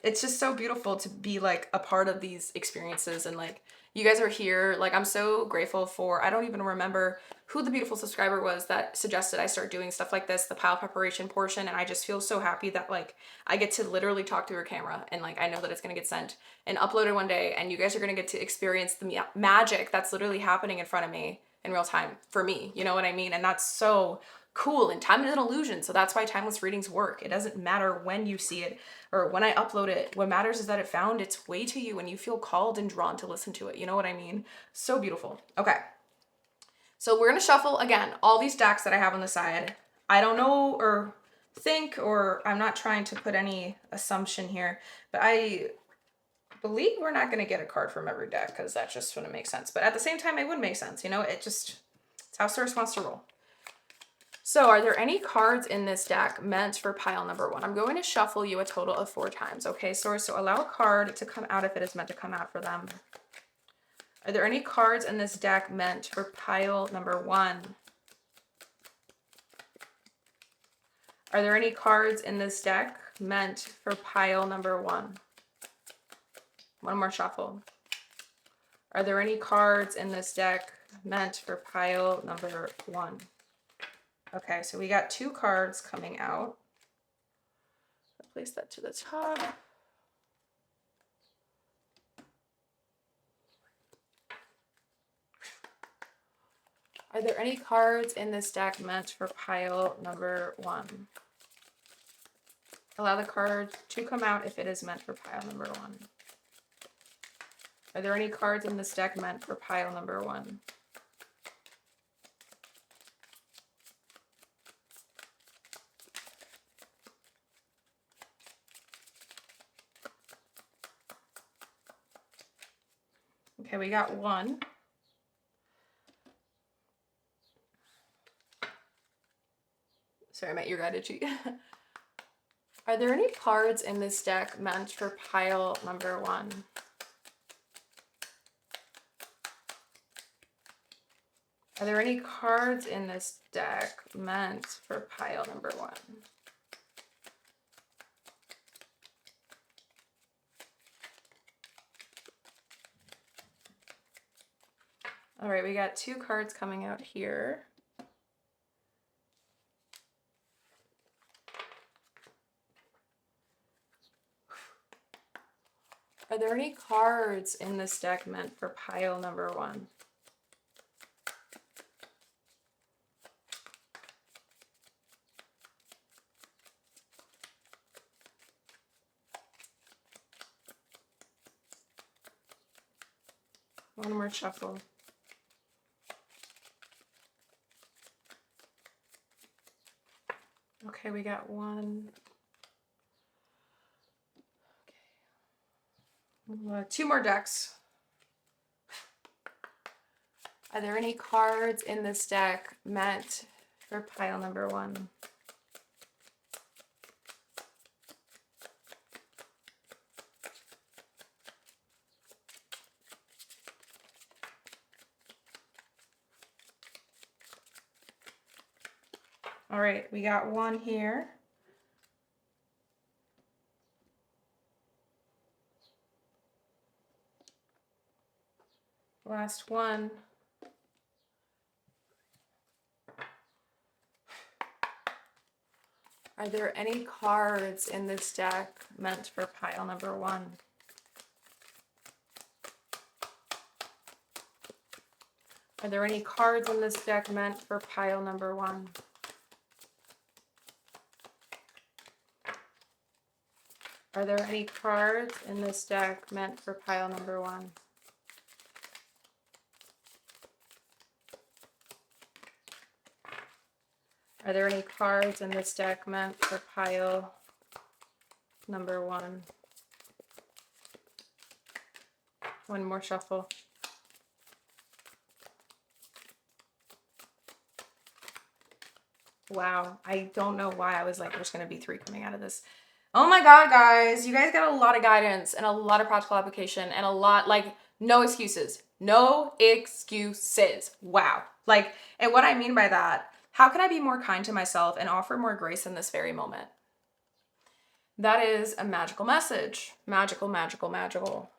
It's just so beautiful to be like a part of these experiences, and like, you guys are here. Like, I'm so grateful for, I don't even remember who the beautiful subscriber was that suggested I start doing stuff like this, the pile preparation portion. And I just feel so happy that like I get to literally talk through a camera, and like I know that it's going to get sent and uploaded one day, and you guys are going to get to experience the magic that's literally happening in front of me in real time for me. You know what I mean? And that's so cool. And time is an illusion. So that's why timeless readings work. It doesn't matter when you see it or when I upload it. What matters is that it found its way to you and you feel called and drawn to listen to it. You know what I mean? So beautiful. Okay. So we're going to shuffle again, all these decks that I have on the side. I don't know or think, or I'm not trying to put any assumption here, but I believe we're not going to get a card from every deck, because that just wouldn't make sense. But at the same time, it would make sense. You know, it's how Source wants to roll. So are there any cards in this deck meant for pile number one? I'm going to shuffle you a total of 4 times, okay, Source? So allow a card to come out if it is meant to come out for them. Are there any cards in this deck meant for pile number one? Are there any cards in this deck meant for pile number one? One more shuffle. Are there any cards in this deck meant for pile number one? Okay, so we got 2 cards coming out. I'll place that to the top. Are there any cards in this deck meant for pile number one? Allow the card to come out if it is meant for pile number one. Are there any cards in this deck meant for pile number one? Okay, we got 1. Sorry, I'm at your guided sheet. Are there any cards in this deck meant for pile number one? Are there any cards in this deck meant for pile number one? All right, we got 2 cards coming out here. Are there any cards in this deck meant for pile number one? One more shuffle. Okay, we got 1. Okay. 2 more decks. Are there any cards in this deck meant for pile number one? All right, we got 1 here. Last one. Are there any cards in this deck meant for pile number one? Are there any cards in this deck meant for pile number one? Are there any cards in this deck meant for pile number one? Are there any cards in this deck meant for pile number one? One more shuffle. Wow, I don't know why I was like, there's going to be 3 coming out of this. Oh my God, guys, you guys got a lot of guidance and a lot of practical application and a lot, like, no excuses. No excuses. Wow. Like, and what I mean by that, how can I be more kind to myself and offer more grace in this very moment? That is a magical message. Magical, magical, magical.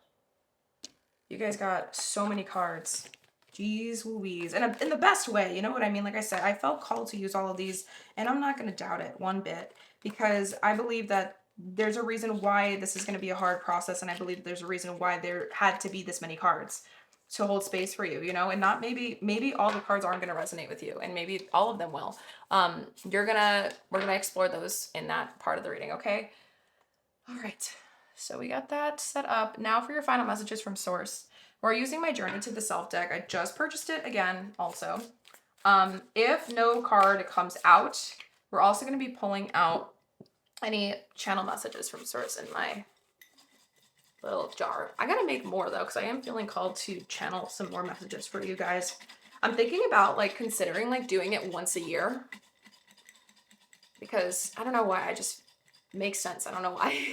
You guys got so many cards. Jeez Louise. And in the best way, you know what I mean? Like I said, I felt called to use all of these, and I'm not going to doubt it one bit, because I believe that there's a reason why this is going to be a hard process, and I believe there's a reason why there had to be this many cards to hold space for you, you know, and not maybe all the cards aren't going to resonate with you, and maybe all of them will. We're gonna explore those in that part of the reading, okay? All right, so we got that set up. Now for your final messages from Source. We're using my Journey to the Self deck. I just purchased it again also. If no card comes out, we're also going to be pulling out any channel messages from Source in my little jar. I gotta make more though, because I am feeling called to channel some more messages for you guys. I'm thinking about like considering like doing it once a year. because I don't know why, I just makes sense. I don't know why.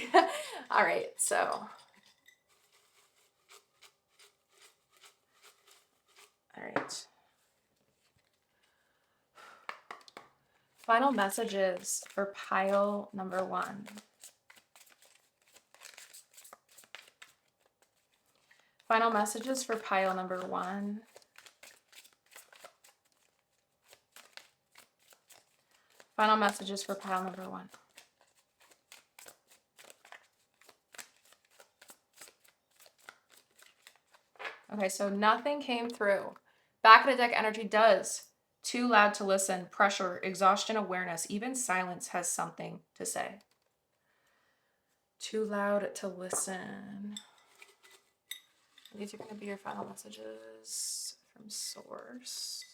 All right, so all right. Final messages for pile number 1. Final messages for pile number 1. Final messages for pile number 1. Okay, so nothing came through. Back of the deck energy does. Too loud to listen, pressure, exhaustion, awareness, even silence has something to say. Too loud to listen. These are going to be your final messages from Source.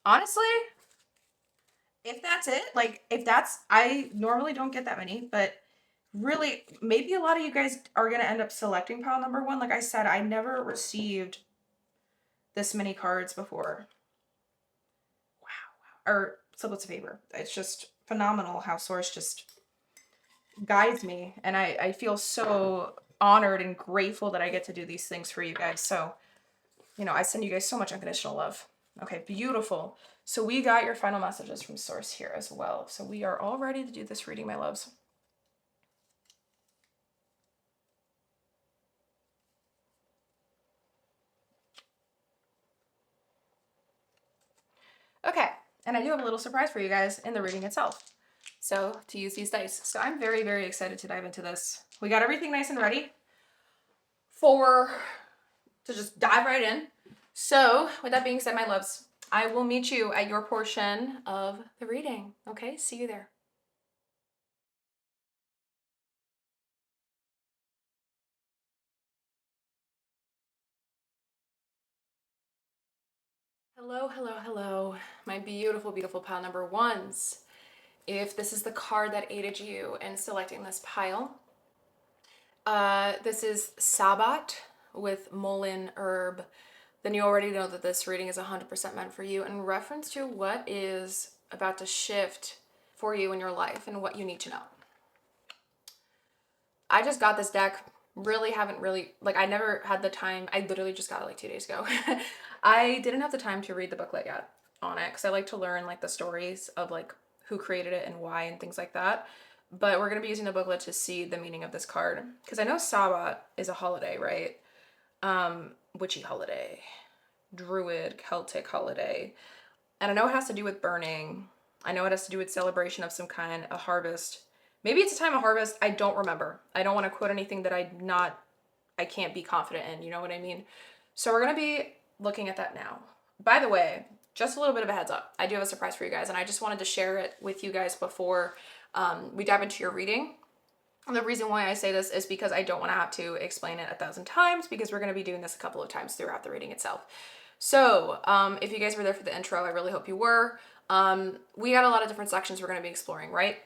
Honestly, if that's it, like if that's, I normally don't get that many, but really, maybe a lot of you guys are going to end up selecting pile number 1. Like I said, I never received this many cards before. Wow. Or Sliplets of Favor. It's just phenomenal how Source just guides me. And I feel so honored and grateful that I get to do these things for you guys. So, you know, I send you guys so much unconditional love. Okay, beautiful. So we got your final messages from Source here as well. So we are all ready to do this reading, my loves. Okay, and I do have a little surprise for you guys in the reading itself. So to use these dice. So I'm very, very excited to dive into this. We got everything nice and ready to just dive right in. So with that being said, my loves, I will meet you at your portion of the reading. Okay, see you there. Hello, hello, hello, my beautiful, beautiful pile number 1s. If this is the card that aided you in selecting this pile, this is Sabbat with Mullein Herb. Then you already know that this reading is 100% meant for you in reference to what is about to shift for you in your life and what you need to know. I just got this deck. Really haven't really, like, I never had the time. I literally just got it like 2 days ago. I didn't have the time to read the booklet yet on it because I like to learn like the stories of like who created it and why and things like that. But we're going to be using the booklet to see the meaning of this card because I know Sabbath is a holiday, right? Witchy holiday, Druid, Celtic holiday. And I know it has to do with burning. I know it has to do with celebration of some kind, a harvest. Maybe it's a time of harvest. I don't remember. I don't want to quote anything that I can't be confident in. You know what I mean? So we're going to be looking at that now. By the way, just a little bit of a heads up. I do have a surprise for you guys, and I just wanted to share it with you guys before we dive into your reading. And the reason why I say this is because I don't want to have to explain it 1,000 times because we're going to be doing this a couple of times throughout the reading itself. So if you guys were there for the intro, I really hope you were. We got a lot of different sections we're going to be exploring, right?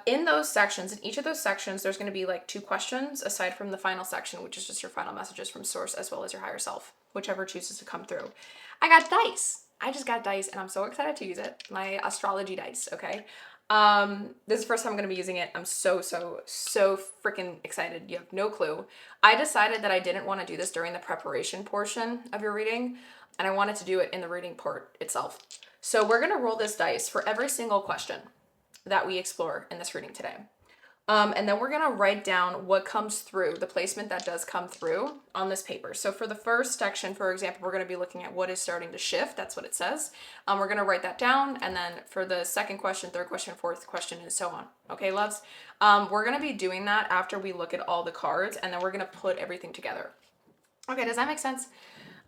In those sections, in each of those sections, there's going to be like 2 questions aside from the final section, which is just your final messages from Source as well as your higher self, whichever chooses to come through. I got dice. I just got dice and I'm so excited to use it. My astrology dice, okay? This is the first time I'm going to be using it. I'm so freaking excited. You have no clue. I decided that I didn't want to do this during the preparation portion of your reading, and I wanted to do it in the reading part itself. So we're going to roll this dice for every single question that we explore in this reading today. And then we're going to write down what comes through, the placement that does come through on this paper. So for the first section, for example, we're going to be looking at what is starting to shift. That's what it says. We're going to write that down. And then for the second question, third question, fourth question, and so on. Okay, loves? We're going to be doing that after we look at all the cards, and then we're going to put everything together. Okay, does that make sense?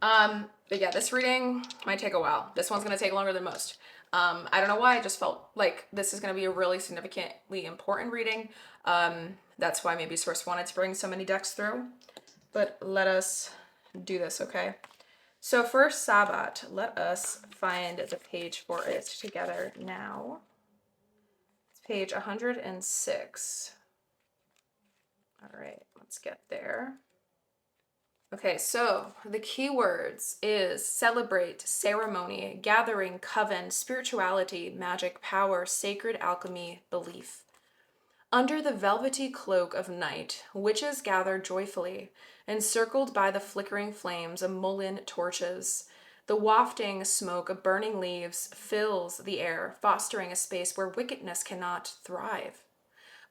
But yeah, this reading might take a while. This one's going to take longer than most. I don't know why, I just felt like this is going to be a really significantly important reading. That's why maybe Source wanted to bring so many decks through. But let us do this, okay? So for Sabbat, let us find the page for it together now. It's page 106. All right, let's get there. Okay, so the keywords is celebrate, ceremony, gathering, coven, spirituality, magic, power, sacred alchemy, belief. Under the velvety cloak of night, witches gather joyfully, encircled by the flickering flames of mullein torches. The wafting smoke of burning leaves fills the air, fostering a space where wickedness cannot thrive.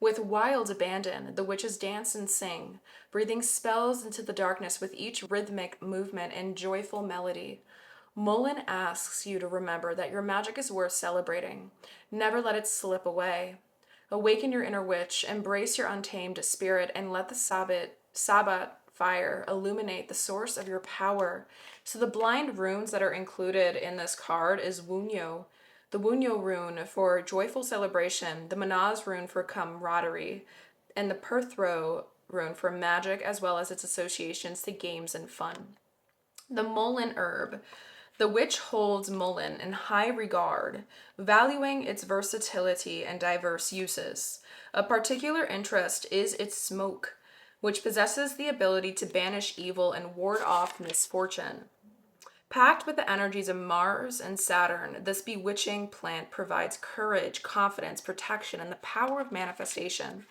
With wild abandon, the witches dance and sing, breathing spells into the darkness with each rhythmic movement and joyful melody. Mullen asks you to remember that your magic is worth celebrating. Never let it slip away. Awaken your inner witch, embrace your untamed spirit, and let the Sabbat fire illuminate the source of your power. So the blind runes that are included in this card is Wunyo, the Wunyo rune for joyful celebration, the Manaz rune for camaraderie, and the Perthro rune for magic as well as its associations to games and fun. The mullein herb. The witch holds mullein in high regard, valuing its versatility and diverse uses. A particular interest is its smoke, which possesses the ability to banish evil and ward off misfortune. Packed with the energies of Mars and Saturn, this bewitching plant provides courage, confidence, protection, and the power of manifestation.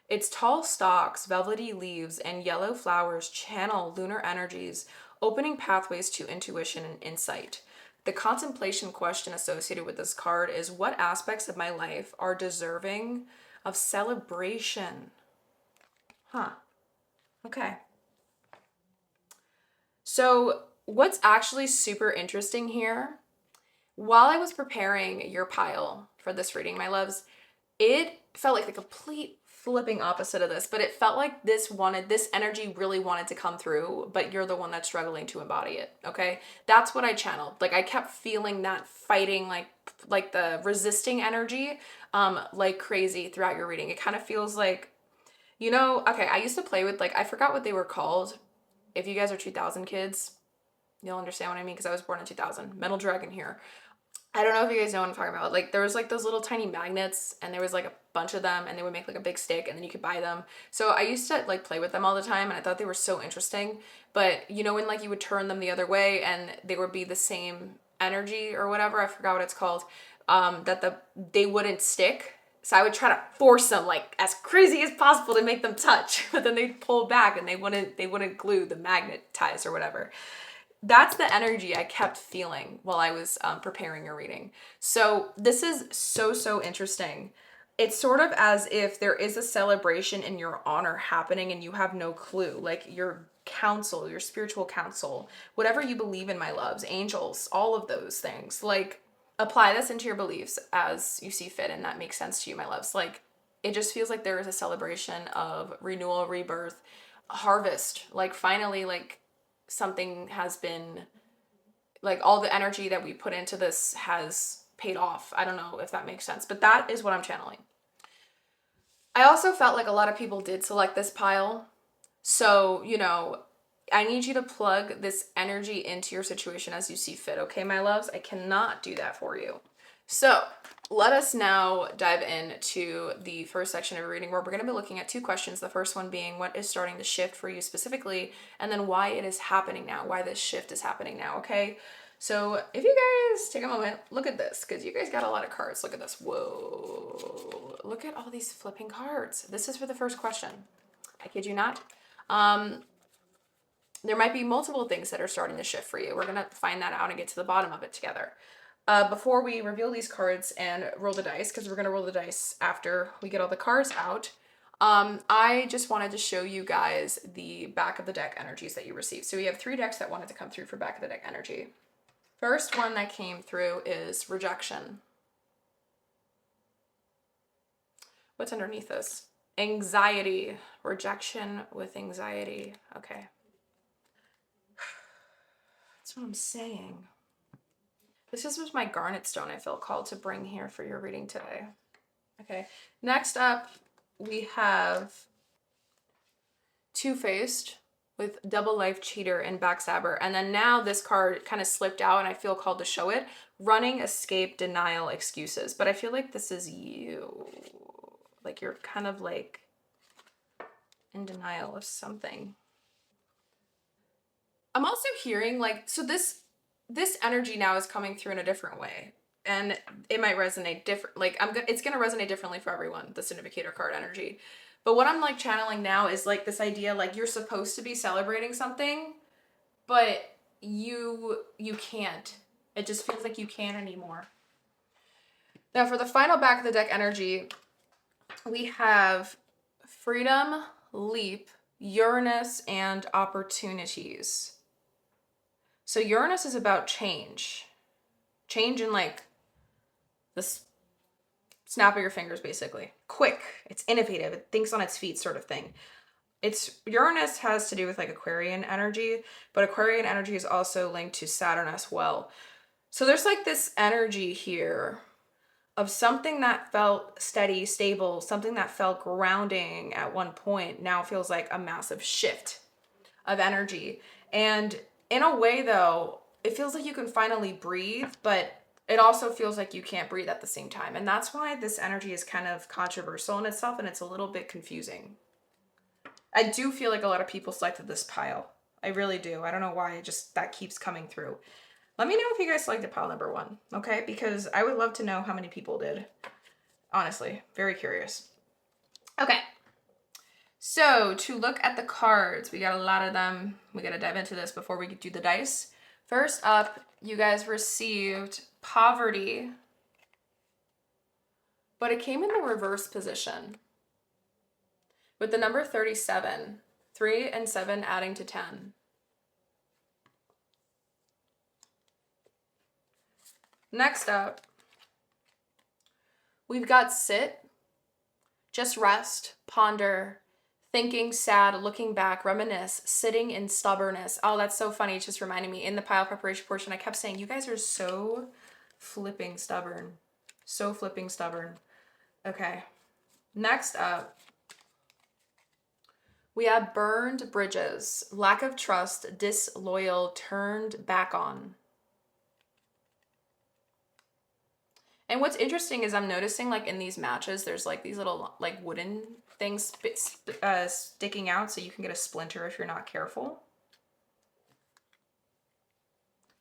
Its tall stalks, velvety leaves, and yellow flowers channel lunar energies, opening pathways to intuition and insight. The contemplation question associated with this card is what aspects of my life are deserving of celebration? Huh. Okay. So, what's actually super interesting here, while I was preparing your pile for this reading, my loves, it felt like the complete flipping opposite of this, but it felt like this energy really wanted to come through, but you're the one that's struggling to embody it. Okay. That's what I channeled. Like I kept feeling that fighting, like the resisting energy, like crazy throughout your reading. It kind of feels like, okay, I used to play with, like, I forgot what they were called. If you guys are 2000 kids, you'll understand what I mean because I was born in 2000. Metal Dragon here. I don't know if you guys know what I'm talking about. Like there was like those little tiny magnets and there was like a bunch of them and they would make like a big stick and then you could buy them. So I used to like play with them all the time and I thought they were so interesting. But when like you would turn them the other way and they would be the same energy or whatever, I forgot what it's called, they wouldn't stick. So I would try to force them like as crazy as possible to make them touch, but then they'd pull back and they wouldn't glue the magnet ties or whatever. That's the energy I kept feeling while I was preparing your reading. So this is so interesting. It's sort of as if there is a celebration in your honor happening and you have no clue. Like your counsel, your spiritual counsel, whatever you believe in, my loves, angels, all of those things. Like apply this into your beliefs as you see fit and that makes sense to you, my loves. Like it just feels like there is a celebration of renewal, rebirth, harvest. Like finally, like something has been, like all the energy that we put into this has paid off. I don't know if that makes sense, but that is what I'm channeling. I also felt like a lot of people did select this pile. So, I need you to plug this energy into your situation as you see fit, okay, my loves? I cannot do that for you. So, let us now dive into the first section of your reading where we're going to be looking at two questions. The first one being what is starting to shift for you specifically, and then why it is happening now, why this shift is happening now, okay? So if you guys take a moment, look at this, because you guys got a lot of cards. Look at this. Whoa. Look at all these flipping cards. This is for the first question. I kid you not. There might be multiple things that are starting to shift for you. We're going to find that out and get to the bottom of it together. Before we reveal these cards and roll the dice, because we're going to roll the dice after we get all the cards out, I just wanted to show you guys the back of the deck energies that you received. So we have 3 decks that wanted to come through for back of the deck energy. First one that came through is rejection. What's underneath this? Anxiety. Rejection with anxiety. Okay. That's what I'm saying. This is just my garnet stone I feel called to bring here for your reading today. Okay. Next up, we have Two-Faced with Double Life Cheater and Backstabber. And then now this card kind of slipped out and I feel called to show it. Running, Escape, Denial, Excuses. But I feel like this is you. Like you're kind of like in denial of something. I'm also hearing like, so this energy now is coming through in a different way, and it might resonate different. Like it's gonna resonate differently for everyone. The Significator card energy, but what I'm like channeling now is like this idea like you're supposed to be celebrating something, but you can't. It just feels like you can't anymore. Now for the final back of the deck energy, we have freedom, leap, Uranus, and opportunities. So Uranus is about change. Change in like the snap of your fingers, basically. Quick. It's innovative. It thinks on its feet, sort of thing. It's Uranus has to do with like Aquarian energy, but Aquarian energy is also linked to Saturn as well. So there's like this energy here of something that felt steady, stable, something that felt grounding at one point now feels like a massive shift of energy. And in a way, though, it feels like you can finally breathe, but it also feels like you can't breathe at the same time. And that's why this energy is kind of controversial in itself, and it's a little bit confusing. I do feel like a lot of people selected this pile. I really do. I don't know why, that keeps coming through. Let me know if you guys selected pile number 1, okay? Because I would love to know how many people did. Honestly, very curious. Okay. So to look at the cards, we got a lot of them. We got to dive into this before we do the dice. First up, you guys received poverty, but it came in the reverse position with the number 37, 3 and 7 adding to 10. Next up, we've got sit, just rest, ponder, thinking, sad, looking back, reminisce, sitting in stubbornness. Oh, that's so funny. It just reminded me in the pile preparation portion, I kept saying, you guys are so flipping stubborn. So flipping stubborn. Okay. Next up, we have burned bridges, lack of trust, disloyal, turned back on. And what's interesting is I'm noticing like in these matches, there's like these little like wooden things sticking out so you can get a splinter if you're not careful.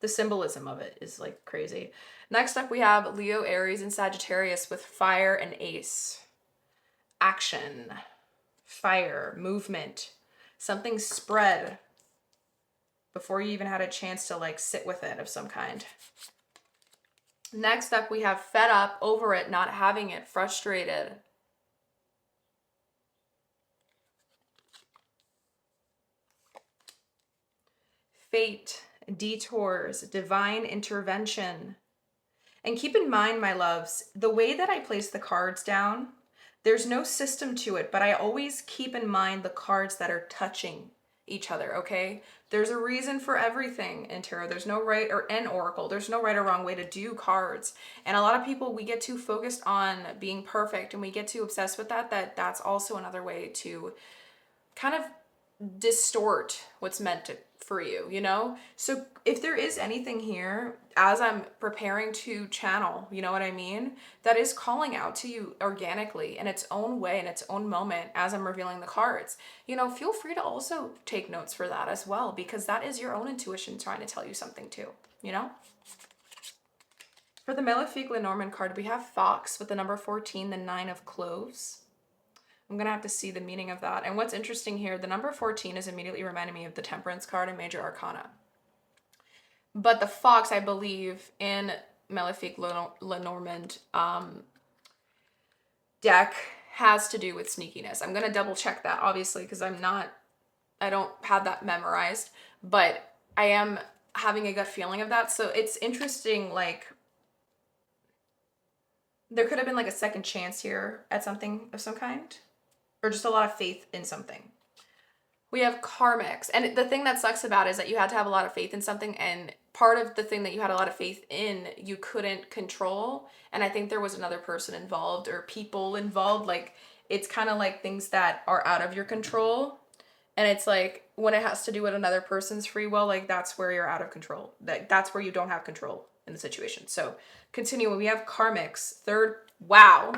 The symbolism of it is like crazy. Next up, we have Leo, Aries, and Sagittarius with fire and ace. Action, fire, movement, something spread before you even had a chance to like sit with it of some kind. Next up, we have fed up, over it, not having it, frustrated. Fate, detours, divine intervention. And keep in mind, my loves, the way that I place the cards down, there's no system to it, but I always keep in mind the cards that are touching each other, okay? There's a reason for everything in tarot. There's no right or an oracle. There's no right or wrong way to do cards. And a lot of people, we get too focused on being perfect and we get too obsessed with that's also another way to kind of distort what's meant for you, you know? So if there is anything here, as I'm preparing to channel, you know what I mean? That is calling out to you organically in its own way, in its own moment, as I'm revealing the cards, you know, feel free to also take notes for that as well, because that is your own intuition trying to tell you something too, you know? For the Malefic Lenormand card, we have Fox with the number 14, the 9 of Cloves. I'm going to have to see the meaning of that. And what's interesting here, the number 14 is immediately reminding me of the Temperance card in Major Arcana. But the fox, I believe, in Malefic Lenormand deck has to do with sneakiness. I'm going to double check that, obviously, because I don't have that memorized. But I am having a gut feeling of that. So it's interesting, like, there could have been like a second chance here at something of some kind. Or just a lot of faith in something. We have karmics. And the thing that sucks about it is that you had to have a lot of faith in something, and part of the thing that you had a lot of faith in, you couldn't control. And I think there was another person involved or people involved. Like, it's kind of like things that are out of your control. And it's like, when it has to do with another person's free will, like that's where you're out of control. That's where you don't have control in the situation. So continuing, we have karmics. Third, wow.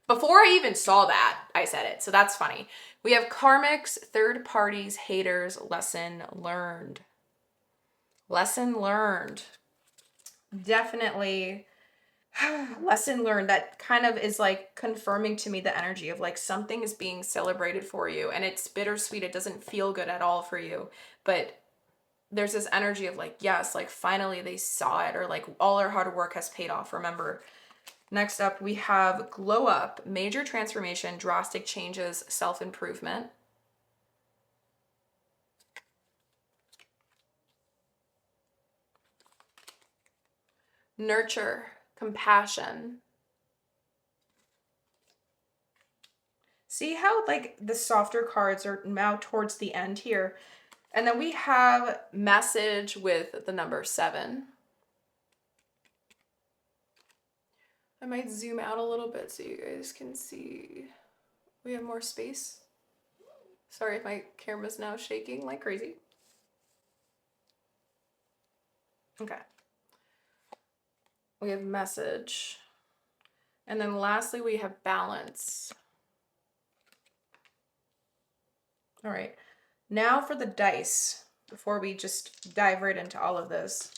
Before I even saw that, I said it. So that's funny. We have karmics, third parties, haters, lesson learned. Lesson learned. Definitely lesson learned. That kind of is like confirming to me the energy of like something is being celebrated for you, and it's bittersweet. It doesn't feel good at all for you, but there's this energy of like, yes, like finally they saw it, or like all our hard work has paid off. Remember, next up we have glow up, major transformation, drastic changes, self-improvement. Nurture, compassion. See how like the softer cards are now towards the end here. And then we have message with the number 7. I might zoom out a little bit so you guys can see. We have more space. Sorry if my camera's now shaking like crazy. Okay. We have message. And then lastly, we have balance. All right. Now for the dice, before we just dive right into all of this.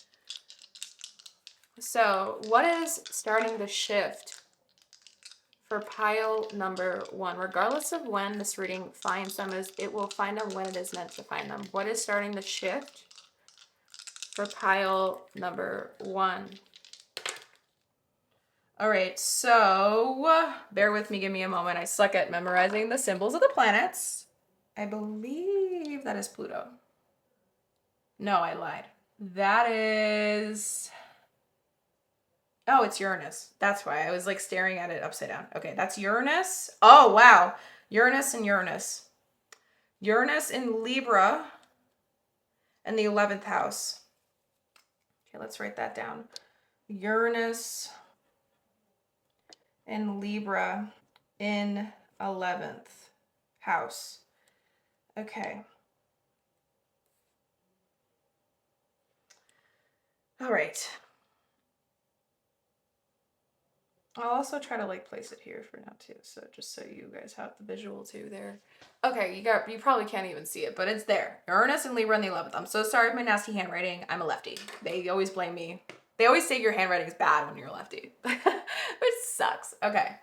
So, what is starting to shift for pile number 1? Regardless of when this reading finds them, it will find them when it is meant to find them. What is starting to shift for pile number 1? All right, so bear with me, give me a moment. I suck at memorizing the symbols of the planets. I believe that is Pluto. No, I lied. That is... Oh, it's Uranus. That's why I was like staring at it upside down. Okay, that's Uranus. Oh, wow. Uranus and Uranus. Uranus in Libra in the 11th house. Okay, let's write that down. Uranus in Libra in 11th house. Okay. All right. I'll also try to like place it here for now too, so just so you guys have the visual too there. Okay, you probably can't even see it, but it's there. Uranus and Libra in the 11th. I'm so sorry for my nasty handwriting. I'm a lefty. They always blame me. They always say your handwriting is bad when you're a lefty, which sucks. Okay.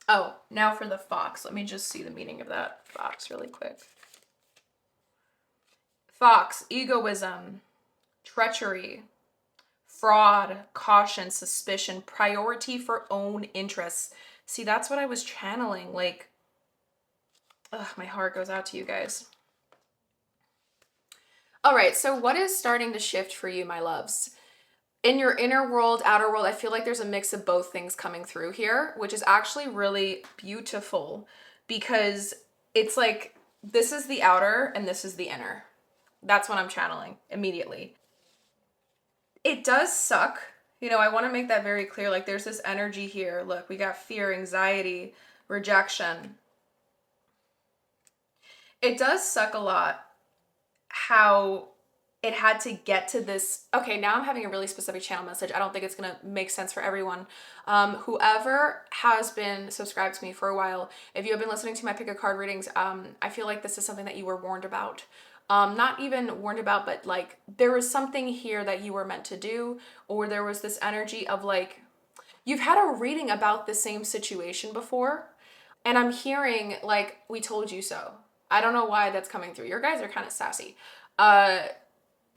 Oh, now for the fox. Let me just see the meaning of that fox really quick. Fox, egoism, treachery, fraud, caution, suspicion, priority for own interests. See, that's what I was channeling. Like, ugh, my heart goes out to you guys. All right, so what is starting to shift for you, my loves? In your inner world, outer world, I feel like there's a mix of both things coming through here, which is actually really beautiful because it's like this is the outer and this is the inner. That's what I'm channeling immediately. It does suck. You know, I want to make that very clear. Like, there's this energy here. Look, we got fear, anxiety, rejection. It does suck a lot how it had to get to this. Okay, now I'm having a really specific channel message. I don't think it's going to make sense for everyone. Whoever has been subscribed to me for a while, if you have been listening to my pick a card readings, I feel like this is something that you were warned about. Not even warned about, but like there was something here that you were meant to do, or there was this energy of like, you've had a reading about the same situation before, and I'm hearing like, we told you so. I don't know why that's coming through. Your guys are kind of sassy.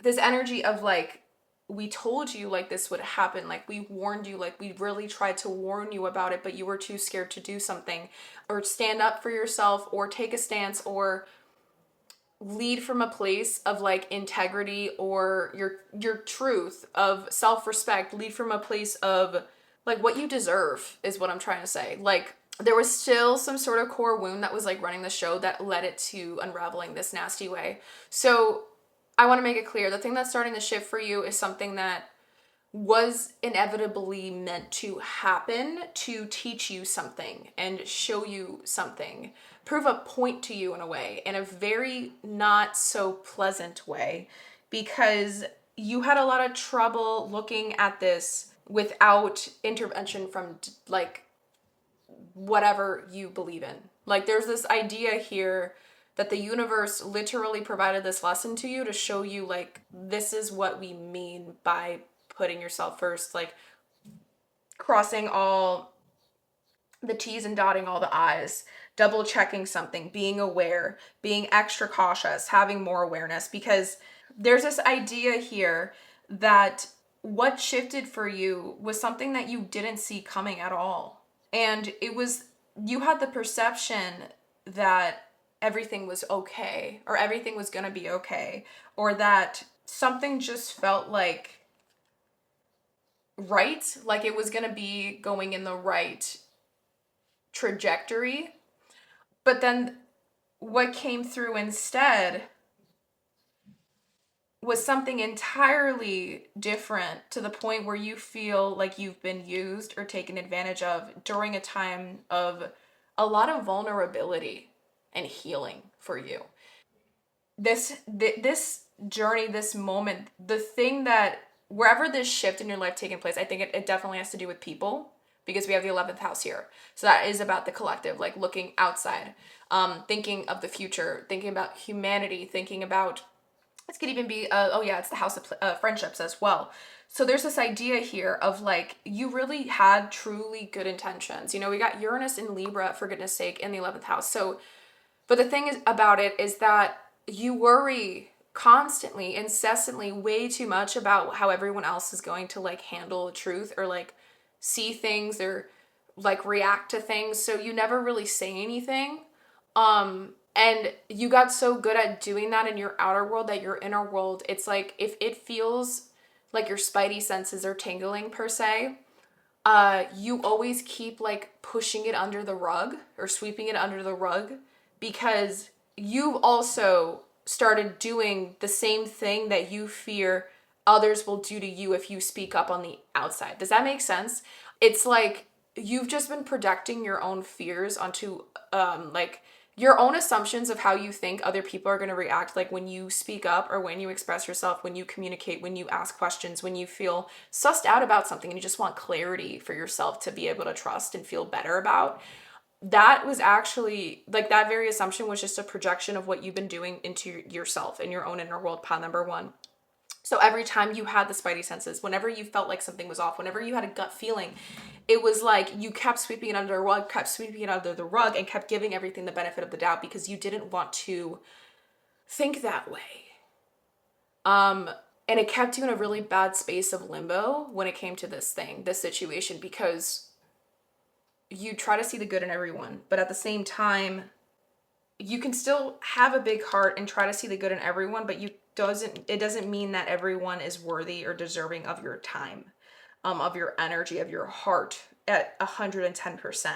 This energy of like, we told you like this would happen, like we warned you, like we really tried to warn you about it, but you were too scared to do something or stand up for yourself or take a stance or lead from a place of like integrity or your truth of self-respect. Lead from a place of like what you deserve is what I'm trying to say. Like there was still some sort of core wound that was like running the show that led it to unraveling this nasty way. So I want to make it clear, the thing that's starting to shift for you is something that was inevitably meant to happen to teach you something and show you something, prove a point to you in a way, in a very not so pleasant way, because you had a lot of trouble looking at this without intervention from like whatever you believe in. Like there's this idea here that the universe literally provided this lesson to you to show you, like, this is what we mean by putting yourself first, like crossing all the T's and dotting all the I's, double checking something, being aware, being extra cautious, having more awareness, because there's this idea here that what shifted for you was something that you didn't see coming at all. And it was, you had the perception that everything was okay, or everything was going to be okay, or that something just felt right, like it was going to be going in the right trajectory. But then what came through instead was something entirely different, to the point where you feel like you've been used or taken advantage of during a time of a lot of vulnerability and healing for you. This journey, this moment, the thing that, wherever this shift in your life taking place, I think it definitely has to do with people, because we have the 11th house here. So that is about the collective, like looking outside, thinking of the future, thinking about humanity, thinking about, this could even be, it's the house of friendships as well. So there's this idea here of like, you really had truly good intentions. You know, we got Uranus in Libra, for goodness sake, in the 11th house. So, but the thing is about it is that you worry constantly, incessantly, way too much about how everyone else is going to like handle the truth, or like see things, or like react to things. So you never really say anything. And you got so good at doing that in your outer world that your inner world, it's like, if it feels like your spidey senses are tingling per se, you always keep like pushing it under the rug, or sweeping it under the rug, because you've also started doing the same thing that you fear others will do to you if you speak up on the outside. Does that make sense? It's like you've just been projecting your own fears onto like your own assumptions of how you think other people are going to react, like when you speak up, or when you express yourself, when you communicate, when you ask questions, when you feel sussed out about something and you just want clarity for yourself to be able to trust and feel better about. That was actually, like, that very assumption was just a projection of what you've been doing into yourself and your own inner world, pile number one. So every time you had the spidey senses, whenever you felt like something was off, whenever you had a gut feeling, it was like you kept sweeping it under the rug, kept sweeping it under the rug, and kept giving everything the benefit of the doubt, because you didn't want to think that way. And it kept you in a really bad space of limbo when it came to this thing, this situation, because you try to see the good in everyone, but at the same time, you can still have a big heart and try to see the good in everyone, but it doesn't mean that everyone is worthy or deserving of your time, of your energy, of your heart at 110%.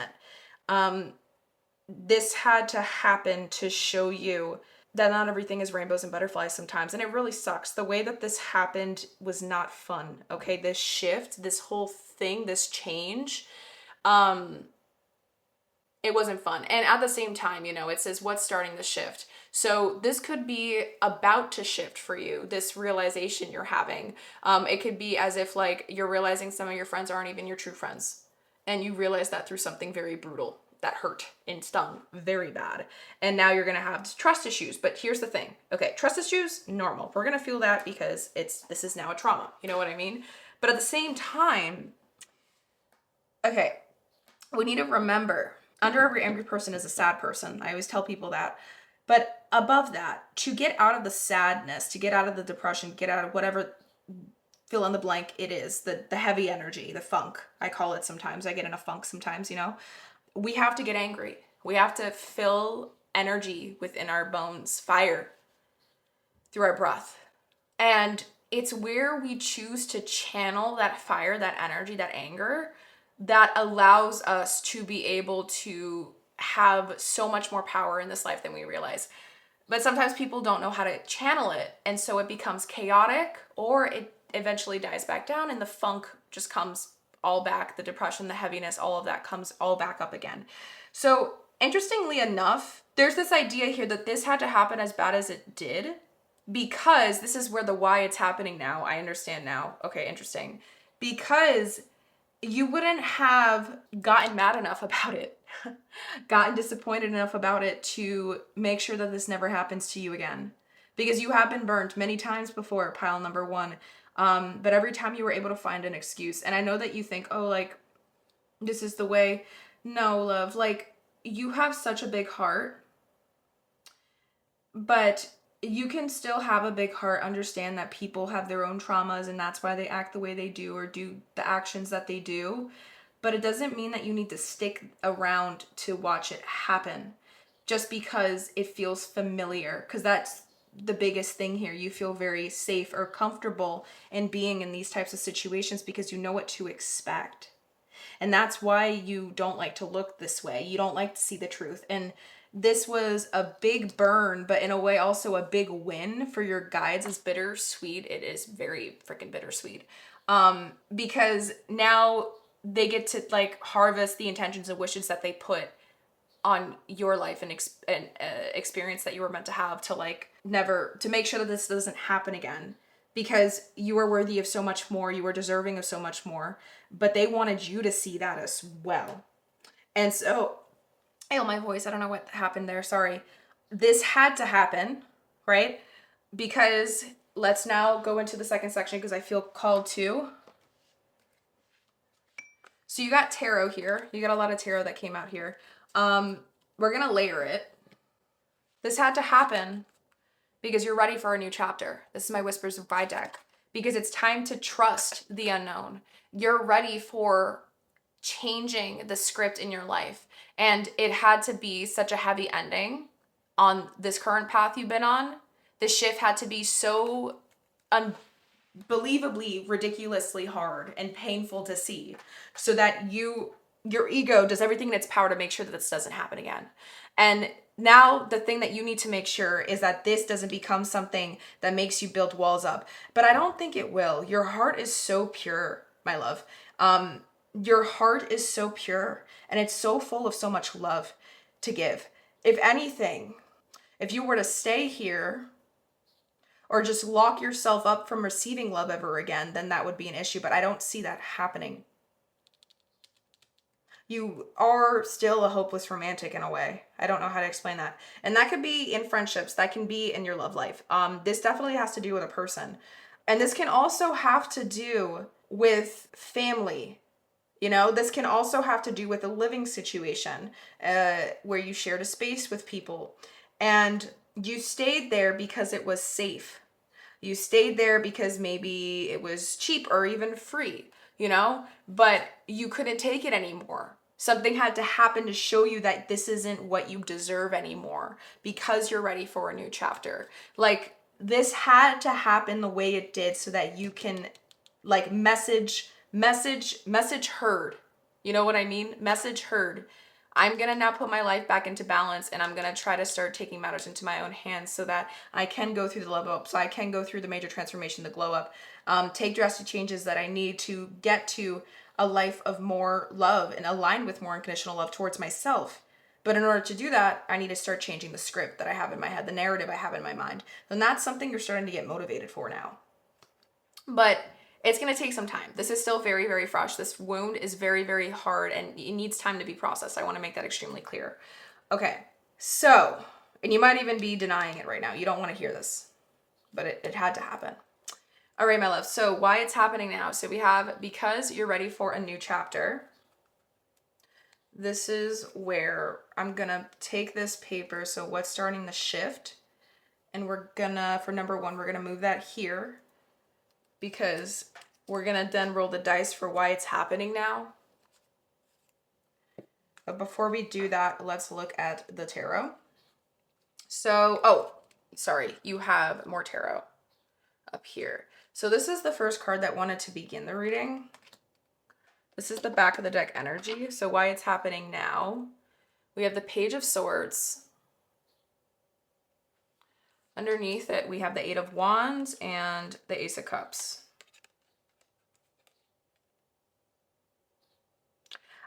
This had to happen to show you that not everything is rainbows and butterflies sometimes. And it really sucks. The way that this happened was not fun. Okay. This shift, this whole thing, this change, it wasn't fun. And at the same time, you know, it says what's starting the shift. So this could be about to shift for you, this realization you're having. It could be as if like you're realizing some of your friends aren't even your true friends. And you realize that through something very brutal that hurt and stung very bad. And now you're going to have trust issues. But here's the thing. Okay, trust issues, normal. We're going to feel that because this is now a trauma. You know what I mean? But at the same time, okay, we need to remember, under every angry person is a sad person. I always tell people that. But above that, to get out of the sadness, to get out of the depression, get out of whatever fill in the blank it is, the heavy energy, the funk, I call it sometimes. I get in a funk sometimes, you know. We have to get angry. We have to fill energy within our bones, fire, through our breath. And it's where we choose to channel that fire, that energy, that anger, that allows us to be able to have so much more power in this life than we realize. But sometimes people don't know how to channel it, and so it becomes chaotic, or it eventually dies back down and the funk just comes all back, the depression, the heaviness, all of that comes all back up again. So interestingly enough, there's this idea here that this had to happen as bad as it did, because this is where the why it's happening now. I understand now. Okay, interesting. Because you wouldn't have gotten mad enough about it gotten disappointed enough about it to make sure that this never happens to you again. Because you have been burned many times before, pile number one. But every time you were able to find an excuse. And I know that you think, oh, like, this is the way. No, love. Like, you have such a big heart. But you can still have a big heart, understand that people have their own traumas and that's why they act the way they do or do the actions that they do. But it doesn't mean that you need to stick around to watch it happen just because it feels familiar. Because that's the biggest thing here. You feel very safe or comfortable in being in these types of situations because you know what to expect. And that's why you don't like to look this way. You don't like to see the truth. And this was a big burn, but in a way also a big win for your guides. It's bittersweet. It is very freaking bittersweet. Because now they get to like harvest the intentions and wishes that they put on your life and experience that you were meant to have to like never, to make sure that this doesn't happen again, because you were worthy of so much more, you were deserving of so much more, but they wanted you to see that as well. And so, oh, my voice, I don't know what happened there, sorry. This had to happen, right? Because let's now go into the second section because I feel called to. So you got tarot here. You got a lot of tarot that came out here. We're going to layer it. This had to happen because you're ready for a new chapter. This is my Whispers of Vi deck. Because it's time to trust the unknown. You're ready for changing the script in your life. And it had to be such a heavy ending on this current path you've been on. The shift had to be so unbelievably, ridiculously hard and painful to see so that your ego does everything in its power to make sure that this doesn't happen again. And now the thing that you need to make sure is that this doesn't become something that makes you build walls up. But I don't think it will. Your heart is so pure, my love. Your heart is so pure and it's so full of so much love to give. If anything, if you were to stay here or just lock yourself up from receiving love ever again, then that would be an issue. But I don't see that happening. You are still a hopeless romantic in a way. I don't know how to explain that. And that could be in friendships. That can be in your love life. This definitely has to do with a person. And this can also have to do with family. You know, this can also have to do with a living situation where you shared a space with people. And you stayed there because it was safe. You stayed there because maybe it was cheap or even free, you know, but you couldn't take it anymore. Something had to happen to show you that this isn't what you deserve anymore because you're ready for a new chapter. Like, this had to happen the way it did so that you can like message heard. You know what I mean? Message heard. I'm going to now put my life back into balance and I'm going to try to start taking matters into my own hands so that I can go through the level up, so I can go through the major transformation, the glow up, take drastic changes that I need to get to a life of more love and align with more unconditional love towards myself. But in order to do that, I need to start changing the script that I have in my head, the narrative I have in my mind. And that's something you're starting to get motivated for now. But it's going to take some time. This is still very, very fresh. This wound is very, very hard and it needs time to be processed. I want to make that extremely clear. Okay, so, and you might even be denying it right now. You don't want to hear this, but it had to happen. All right, my love. So why it's happening now. So we have, because you're ready for a new chapter. This is where I'm going to take this paper. So what's starting the shift? And we're going to, for number one, we're going to move that here, because we're going to then roll the dice for why it's happening now. But before we do that, let's look at the tarot. So, oh, sorry, you have more tarot up here. So this is the first card that wanted to begin the reading. This is the back of the deck energy. So why it's happening now. We have the Page of Swords. Underneath it, we have the Eight of Wands and the Ace of Cups.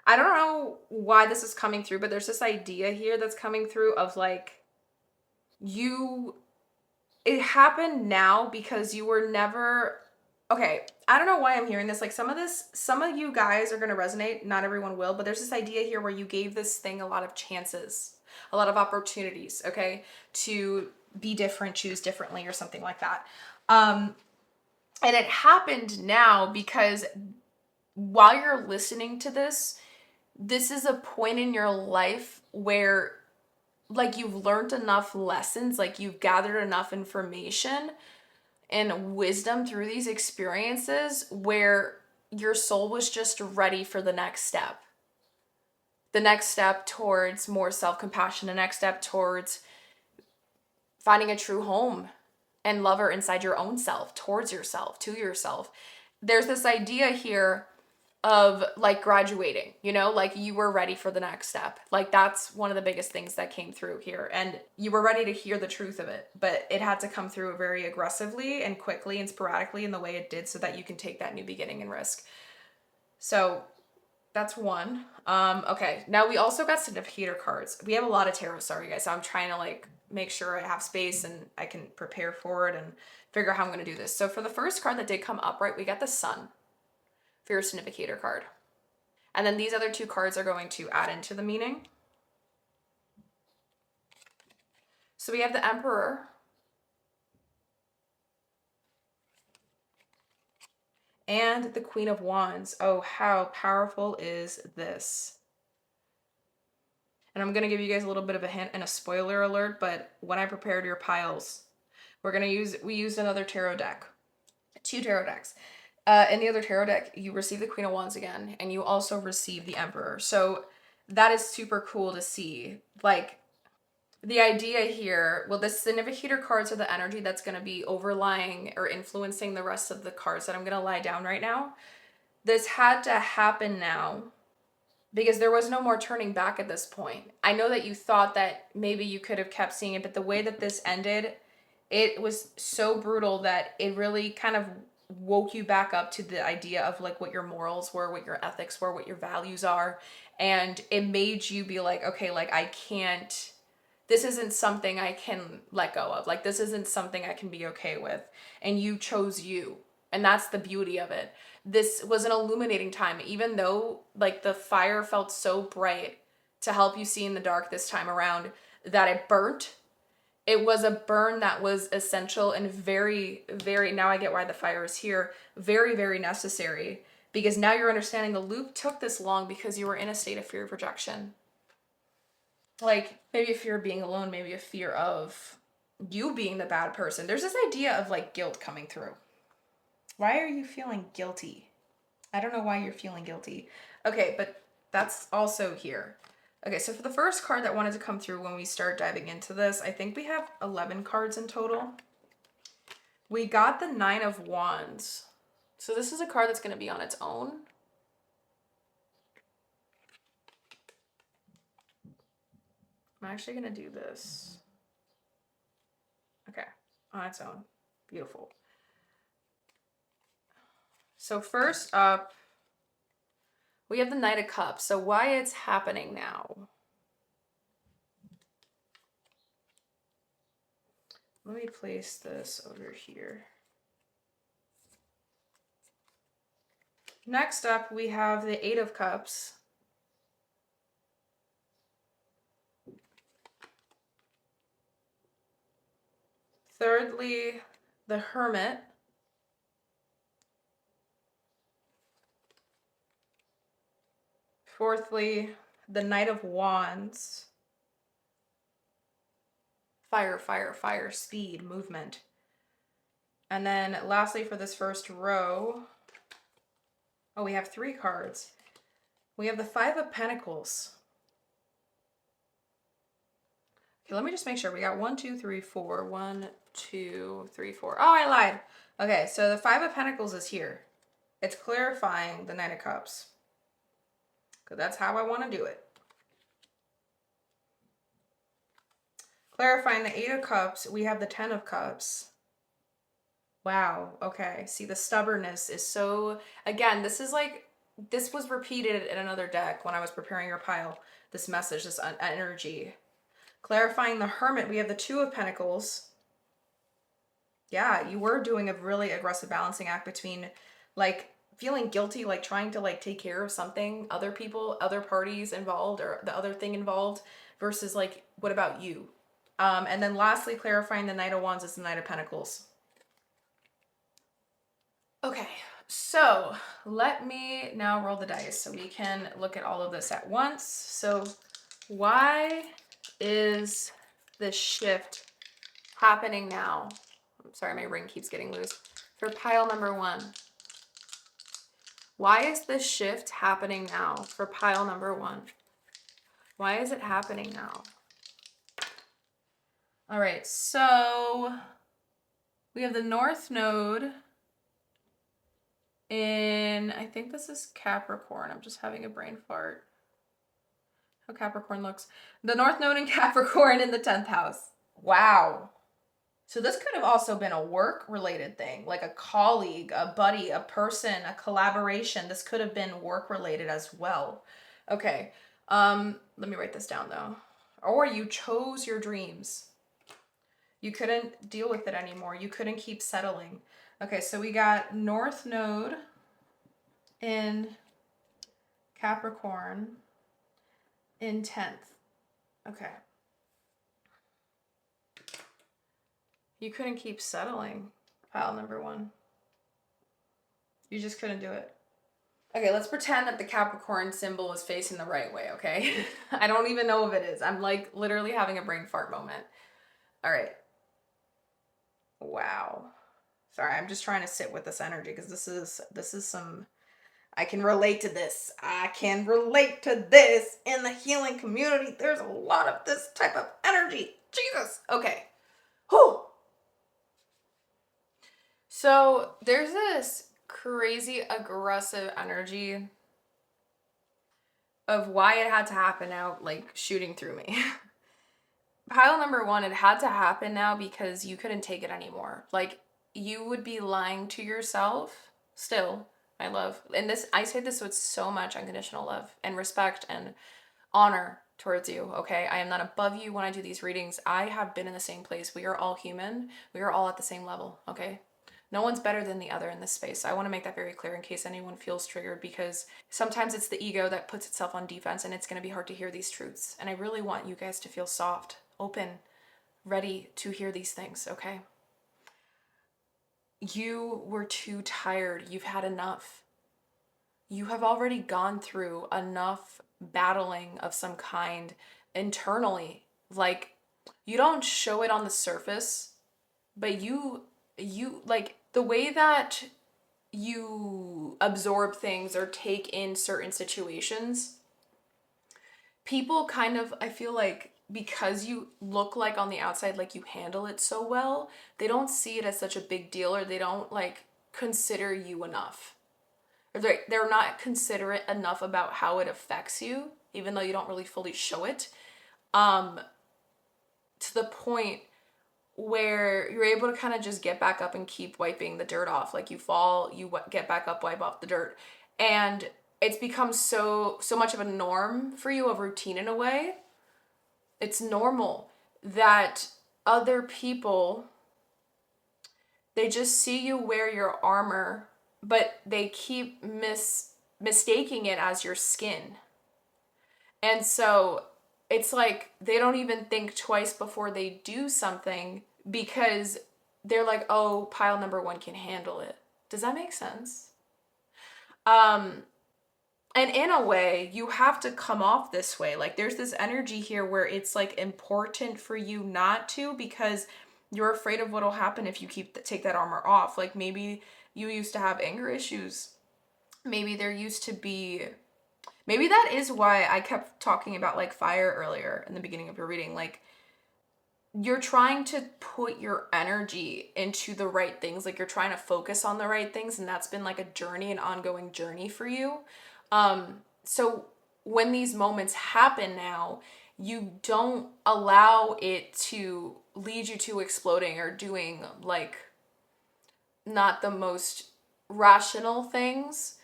I don't know why this is coming through, but there's this idea here that's coming through of like, it happened now because you were never okay, I don't know why I'm hearing this. Like some of you guys are going to resonate. Not everyone will, but there's this idea here where you gave this thing a lot of chances, a lot of opportunities, okay, to be different, choose differently, or something like that. And it happened now because while you're listening to this, this is a point in your life where like you've learned enough lessons, like you've gathered enough information and wisdom through these experiences where your soul was just ready for the next step. The next step towards more self compassion, the next step towards finding a true home and lover inside your own self, towards yourself, to yourself. There's this idea here of like graduating, you know, like you were ready for the next step. Like that's one of the biggest things that came through here. And you were ready to hear the truth of it, but it had to come through very aggressively and quickly and sporadically in the way it did so that you can take that new beginning and risk. So that's one. Okay, now we also got significator cards. We have a lot of tarot, sorry guys. So I'm trying to like make sure I have space and I can prepare for it and figure out how I'm going to do this. So for the first card that did come up, right, we got the Sun for your significator card. And then these other two cards are going to add into the meaning. So we have the Emperor and the Queen of Wands. Oh, how powerful is this? And I'm going to give you guys a little bit of a hint and a spoiler alert, but when I prepared your piles, we used another tarot deck, two tarot decks. In the other tarot deck, you receive the Queen of Wands again, and you also receive the Emperor. So that is super cool to see. Like, the idea here, well, the significator cards are the energy that's going to be overlying or influencing the rest of the cards that I'm going to lie down right now. This had to happen now because there was no more turning back at this point. I know that you thought that maybe you could have kept seeing it, but the way that this ended, it was so brutal that it really kind of woke you back up to the idea of like what your morals were, what your ethics were, what your values are. And it made you be like, okay, like I can't, this isn't something I can let go of. Like this isn't something I can be okay with. And you chose you. And that's the beauty of it. This was an illuminating time, even though like the fire felt so bright to help you see in the dark this time around that it burnt. It was a burn that was essential and very, very, now I get why the fire is here, very, very necessary. Because now you're understanding the loop took this long because you were in a state of fear projection. Like maybe a fear of being alone, maybe a fear of you being the bad person. There's this idea of like guilt coming through. Why are you feeling guilty? I don't know why you're feeling guilty. Okay, but that's also here. Okay, so for the first card that wanted to come through when we start diving into this, I think we have 11 cards in total. We got the Nine of Wands. So this is a card that's going to be on its own. I'm actually going to do this. Okay, on its own. Beautiful. So first up, we have the Knight of Cups. So why it's happening now? Let me place this over here. Next up, we have the Eight of Cups. Thirdly, the Hermit. Fourthly, the Knight of Wands. Fire, fire, fire, speed, movement. And then lastly, for this first row, oh, we have 3 cards. We have the Five of Pentacles. Okay, let me just make sure. We got 1, 2, 3, 4. 1, 2, 3, 4. Oh, I lied. Okay, so the Five of Pentacles is here. It's clarifying the Knight of Cups. Because that's how I want to do it. Clarifying the Eight of Cups, we have the Ten of Cups. Wow, okay. See, the stubbornness is so... Again, this is like... This was repeated in another deck when I was preparing your pile. This message, this energy. Clarifying the Hermit, we have the Two of Pentacles. Yeah, you were doing a really aggressive balancing act between like feeling guilty, like trying to like take care of something, other people, other parties involved, or the other thing involved, versus like, what about you? And then lastly, clarifying the Knight of Wands is the Knight of Pentacles. Okay, so let me now roll the dice so we can look at all of this at once. So, why is this shift happening now? I'm sorry, my ring keeps getting loose. For pile number one, why is this shift happening now for pile number one? Why is it happening now? All right, so we have the North Node in, I think this is Capricorn. I'm just having a brain fart. How Capricorn looks. The North Node in Capricorn in the 10th house. Wow. So this could have also been a work related thing, like a colleague, a buddy, a person, a collaboration. This could have been work related as well. Okay. Let me write this down though. Or you chose your dreams. You couldn't deal with it anymore. You couldn't keep settling. Okay, so we got North Node in Capricorn in 10th. Okay. You couldn't keep settling, pile number one. You just couldn't do it. Okay, let's pretend that the Capricorn symbol is facing the right way, okay? I don't even know if it is. I'm like literally having a brain fart moment. All right. Wow. Sorry, I'm just trying to sit with this energy because this is some, I can relate to this. I can relate to this in the healing community. There's a lot of this type of energy. Jesus. Okay. Whew. So there's this crazy aggressive energy of why it had to happen now, like shooting through me. Pile number one, it had to happen now because you couldn't take it anymore. Like, you would be lying to yourself still, my love. And this, I say this with so much unconditional love and respect and honor towards you, okay? I am not above you when I do these readings. I have been in the same place. We are all human. We are all at the same level, okay? No one's better than the other in this space. I want to make that very clear in case anyone feels triggered, because sometimes it's the ego that puts itself on defense and it's going to be hard to hear these truths. And I really want you guys to feel soft, open, ready to hear these things, okay? You were too tired. You've had enough. You have already gone through enough battling of some kind internally. Like, you don't show it on the surface, but you like the way that you absorb things or take in certain situations, people kind of, I feel like, because you look like on the outside like you handle it so well, they don't see it as such a big deal, or they don't like consider you enough, or they're not considerate enough about how it affects you, even though you don't really fully show it, um to the point where you're able to kind of just get back up and keep wiping the dirt off. Like, you fall, you get back up, wipe off the dirt. And it's become so much of a norm for you, a routine in a way. It's normal that other people, they just see you wear your armor, but they keep mistaking it as your skin. And so it's like they don't even think twice before they do something, because they're like, oh, pile number one can handle it. Does that make sense? Um, and in a way, you have to come off this way. Like, there's this energy here where it's like important for you not to, because you're afraid of what'll happen if you take that armor off. Like, maybe you used to have anger issues. Maybe there used to be, maybe that is why I kept talking about like fire earlier in the beginning of your reading. Like, you're trying to put your energy into the right things. Like, you're trying to focus on the right things, and that's been like a journey, an ongoing journey for you. So when these moments happen now, you don't allow it to lead you to exploding or doing like not the most rational things,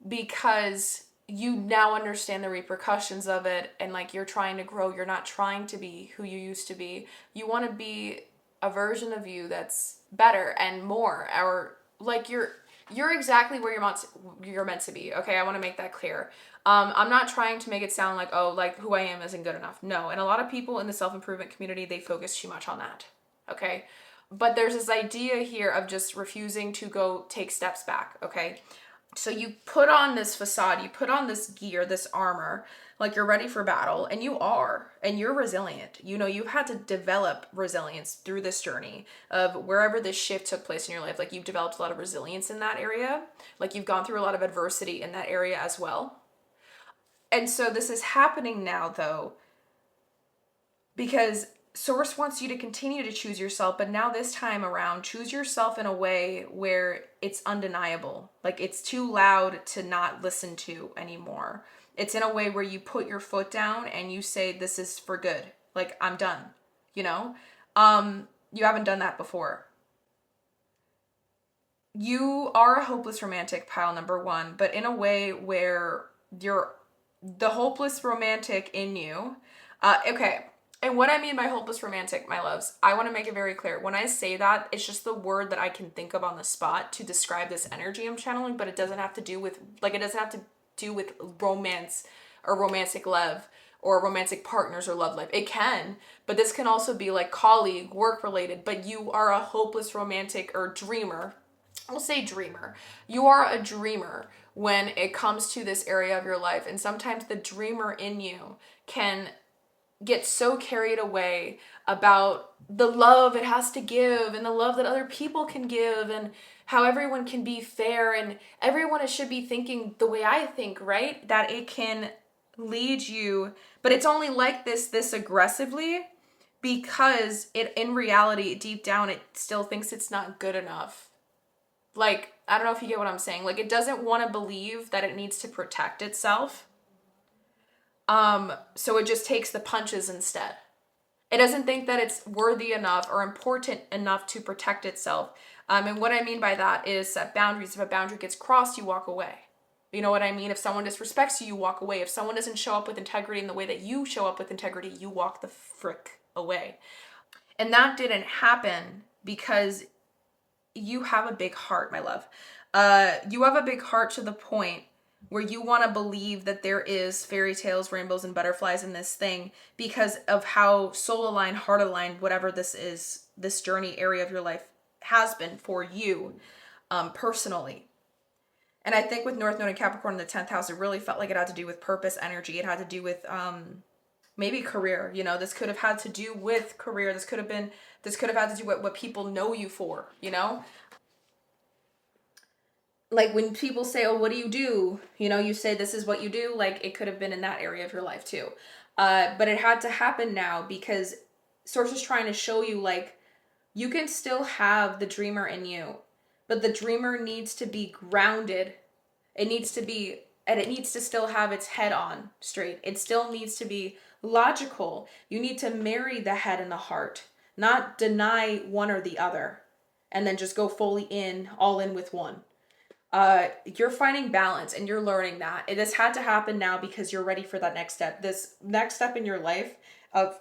because you now understand the repercussions of it, and like, you're trying to grow. You're not trying to be who you used to be. You want to be a version of you that's better and more, or like you're exactly where you're meant to be. Okay, I want to make that clear. I'm not trying to make it sound like, oh, like who I am isn't good enough. No, and a lot of people in the self-improvement community, they focus too much on that. Okay, but there's this idea here of just refusing to go take steps back. Okay, so you put on this facade, you put on this gear, this armor, like you're ready for battle, and you are, and you're resilient. You know, you've had to develop resilience through this journey of wherever this shift took place in your life. Like you've developed a lot of resilience in that area. Like you've gone through a lot of adversity in that area as well. And so this is happening now, though, because Source wants you to continue to choose yourself, but now this time around, choose yourself in a way where it's undeniable. Like it's too loud to not listen to anymore. It's in a way where you put your foot down and you say, this is for good. Like I'm done, you know? You haven't done that before. You are a hopeless romantic, pile number one, but in a way where you're the hopeless romantic in you. Okay. And what I mean by hopeless romantic, my loves, I want to make it very clear. When I say that, it's just the word that I can think of on the spot to describe this energy I'm channeling, but it doesn't have to do with, like, it doesn't have to do with romance or romantic love or romantic partners or love life. It can, but this can also be like colleague, work related, but you are a hopeless romantic or dreamer. We'll say dreamer. You are a dreamer when it comes to this area of your life. And sometimes the dreamer in you can get so carried away about the love it has to give and the love that other people can give and how everyone can be fair and everyone should be thinking the way I think, right? That it can lead you, but it's only like this aggressively because it in reality deep down it still thinks it's not good enough. Like, I don't know if you get what I'm saying. Like, it doesn't want to believe that it needs to protect itself. So it just takes the punches instead. It doesn't think that it's worthy enough or important enough to protect itself. And what I mean by that is set boundaries. If a boundary gets crossed, you walk away. You know what I mean? If someone disrespects you, you walk away. If someone doesn't show up with integrity in the way that you show up with integrity, you walk the frick away. And that didn't happen because you have a big heart, my love. You have a big heart to the point where you want to believe that there is fairy tales, rainbows, and butterflies in this thing because of how soul aligned, heart aligned, whatever this is, this journey area of your life has been for you personally. And I think with North Node and Capricorn in the 10th house, it really felt like it had to do with purpose, energy. It had to do with maybe career. You know, this could have had to do with career. This could have had to do with what people know you for, you know? Like when people say, oh, what do? You know, you say this is what you do. Like it could have been in that area of your life too. But it had to happen now because Source is trying to show you like you can still have the dreamer in you, but the dreamer needs to be grounded. It needs to be, and it needs to still have its head on straight. It still needs to be logical. You need to marry the head and the heart, not deny one or the other, and then just go fully in, all in with one. You're finding balance and you're learning that. This had to happen now because you're ready for that next step. This next step in your life of,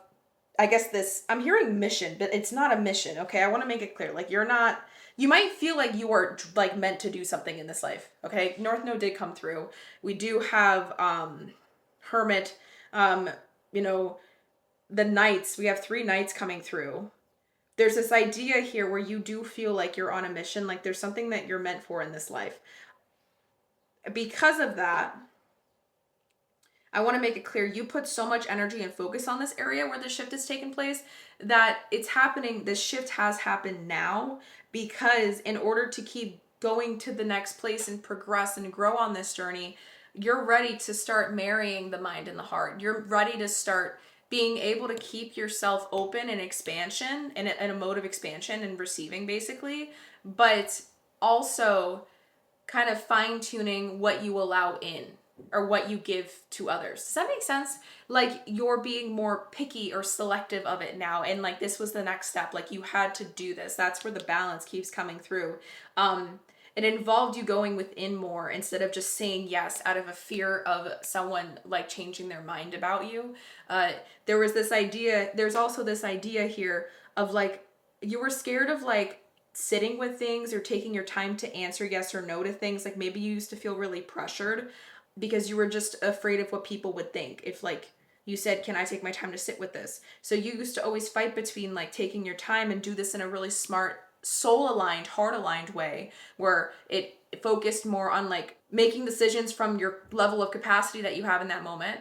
I guess this, I'm hearing mission, but it's not a mission, okay? I want to make it clear. Like you're not, you might feel like you are like meant to do something in this life, okay? North Node did come through. We do have Hermit, you know, the Knights. We have 3 Knights coming through. There's this idea here where you do feel like you're on a mission, like there's something that you're meant for in this life. Because of that, I want to make it clear you put so much energy and focus on this area where the shift has taken place that it's happening. This shift has happened now because in order to keep going to the next place and progress and grow on this journey, you're ready to start marrying the mind and the heart. You're ready to start being able to keep yourself open and expansion and a mode of expansion and receiving basically, but also kind of fine tuning what you allow in or what you give to others. Does that make sense? Like you're being more picky or selective of it now. And like this was the next step. Like you had to do this. That's where the balance keeps coming through. It involved you going within more instead of just saying yes out of a fear of someone like changing their mind about you. There was this idea, there's also this idea here of like you were scared of like sitting with things or taking your time to answer yes or no to things. Like maybe you used to feel really pressured because you were just afraid of what people would think if like you said, can I take my time to sit with this? So you used to always fight between like taking your time and do this in a really smart, soul aligned, heart aligned way where it focused more on like making decisions from your level of capacity that you have in that moment,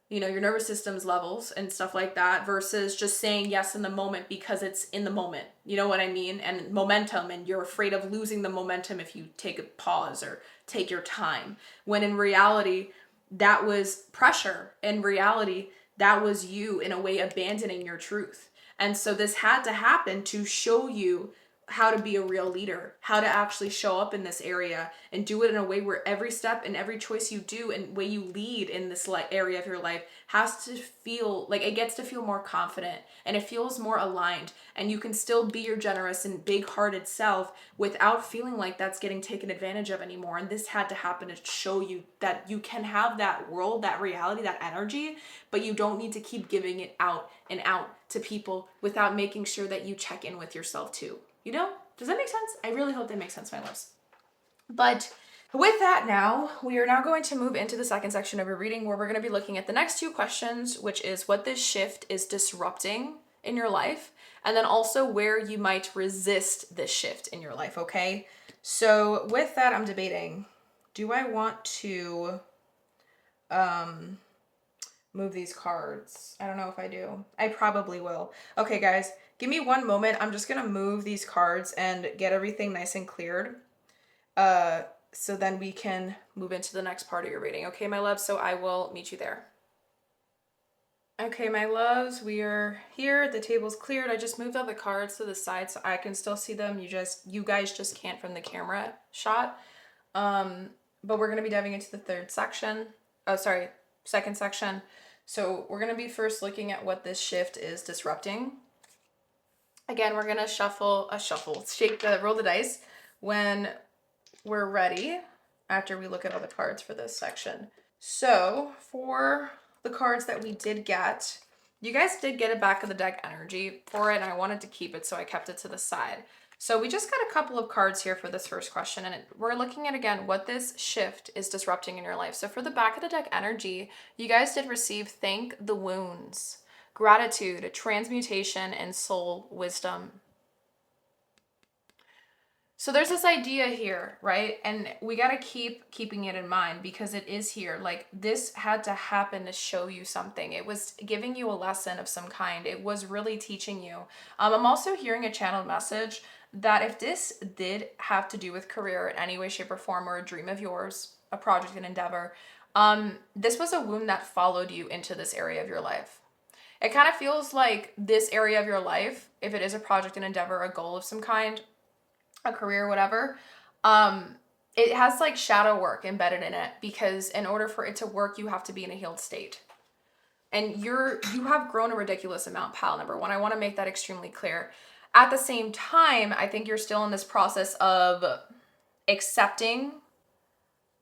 you know, your nervous system's levels and stuff like that, versus just saying yes in the moment because it's in the moment. You know what I mean? And momentum, and you're afraid of losing the momentum if you take a pause or take your time. When in reality, that was pressure. In reality, that was you in a way abandoning your truth. And so this had to happen to show you how to be a real leader, how to actually show up in this area and do it in a way where every step and every choice you do and way you lead in this area of your life has to feel like it gets to feel more confident and it feels more aligned, and you can still be your generous and big-hearted self without feeling like that's getting taken advantage of anymore. And this had to happen to show you that you can have that world, that reality, that energy, but you don't need to keep giving it out and out to people without making sure that you check in with yourself too. You know? Does that make sense? I really hope that makes sense, my loves. But with that now, we are now going to move into the second section of your reading where we're going to be looking at the next two questions, which is what this shift is disrupting in your life, and then also where you might resist this shift in your life, okay? So with that, I'm debating, do I want to move these cards? I don't know if I do. I probably will. Okay, guys, give me one moment. I'm just gonna move these cards and get everything nice and cleared. So then we can move into the next part of your reading. Okay, my loves, so I will meet you there. Okay, my loves, we are here. The table's cleared. I just moved all the cards to the side so I can still see them. You guys just can't from the camera shot. But we're gonna be diving into the second section. So we're gonna be first looking at what this shift is disrupting. Again, we're gonna roll the dice when we're ready after we look at all the cards for this section. So for the cards that we did get, you guys did get a back of the deck energy for it, and I wanted to keep it, so I kept it to the side. So we just got a couple of cards here for this first question, and we're looking at, again, what this shift is disrupting in your life. So for the back of the deck energy, you guys did receive Thank the Wounds, Gratitude, Transmutation, and Soul Wisdom. So there's this idea here, right? And we got to keep keeping it in mind because it is here. Like this had to happen to show you something. It was giving you a lesson of some kind. It was really teaching you. I'm also hearing a channeled message that if this did have to do with career in any way, shape, or form, or a dream of yours, a project, an endeavor, this was a wound that followed you into this area of your life. It kind of feels like this area of your life, if it is a project, an endeavor, a goal of some kind, a career, whatever, it has like shadow work embedded in it because in order for it to work, you have to be in a healed state. And you have grown a ridiculous amount, pal, number one. I want to make that extremely clear. At the same time, I think you're still in this process of accepting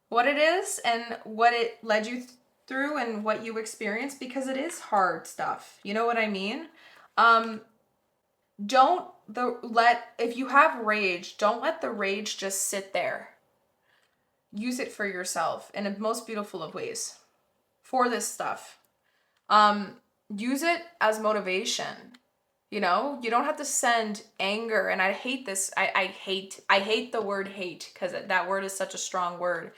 what it is and what it led you through and what you experienced, because it is hard stuff. You know what I mean? If you have rage, don't let the rage just sit there. Use it for yourself in the most beautiful of ways for this stuff. Use it as motivation. You know, you don't have to send anger. And I hate this. I hate the word hate because that word is such a strong word.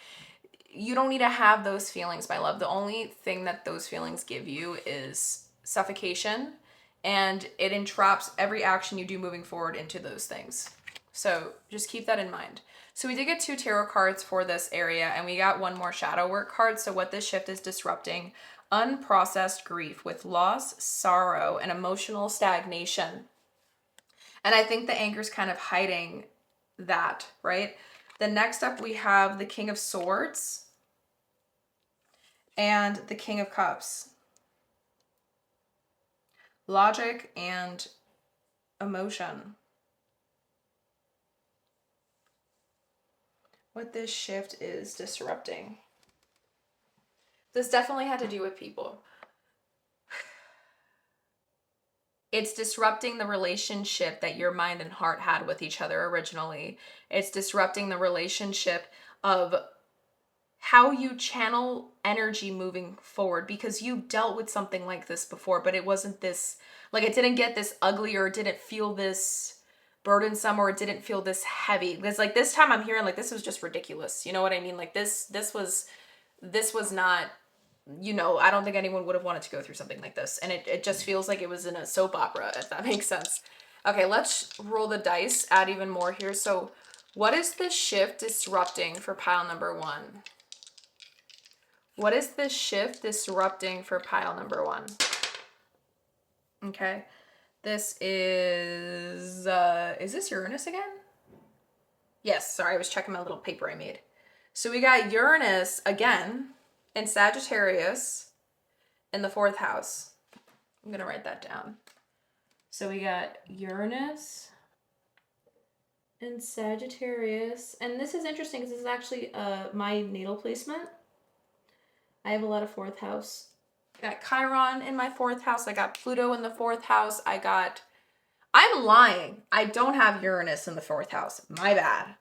You don't need to have those feelings, my love. The only thing that those feelings give you is suffocation, and it entraps every action you do moving forward into those things. So just keep that in mind. So we did get 2 tarot cards for this area, and we got 1 more shadow work card. So what this shift is disrupting: unprocessed grief with loss, sorrow, and emotional stagnation. And I think the anchor's kind of hiding that, right? The next up we have the King of Swords and the King of Cups. Logic and emotion. What this shift is disrupting. This definitely had to do with people. It's disrupting the relationship that your mind and heart had with each other originally. It's disrupting the relationship of how you channel energy moving forward, because you dealt with something like this before, but it wasn't this, like, it didn't get this ugly, or it didn't feel this burdensome, or it didn't feel this heavy. Because like this time I'm hearing like this was just ridiculous. You know what I mean? Like this was not, I don't think anyone would have wanted to go through something like this. And it just feels like it was in a soap opera, if that makes sense. Okay, let's roll the dice, add even more here. So what is this shift disrupting for pile number one? What is this shift disrupting for pile number one? Okay, this is this Uranus again? Yes, sorry, I was checking my little paper I made. So we got Uranus again in Sagittarius in the fourth house. I'm gonna write that down. So we got Uranus in Sagittarius, and this is interesting because this is actually my natal placement. I have a lot of fourth house. I got Chiron in my fourth house. I got Pluto in the fourth house. I'm lying. I don't have Uranus in the fourth house. My bad.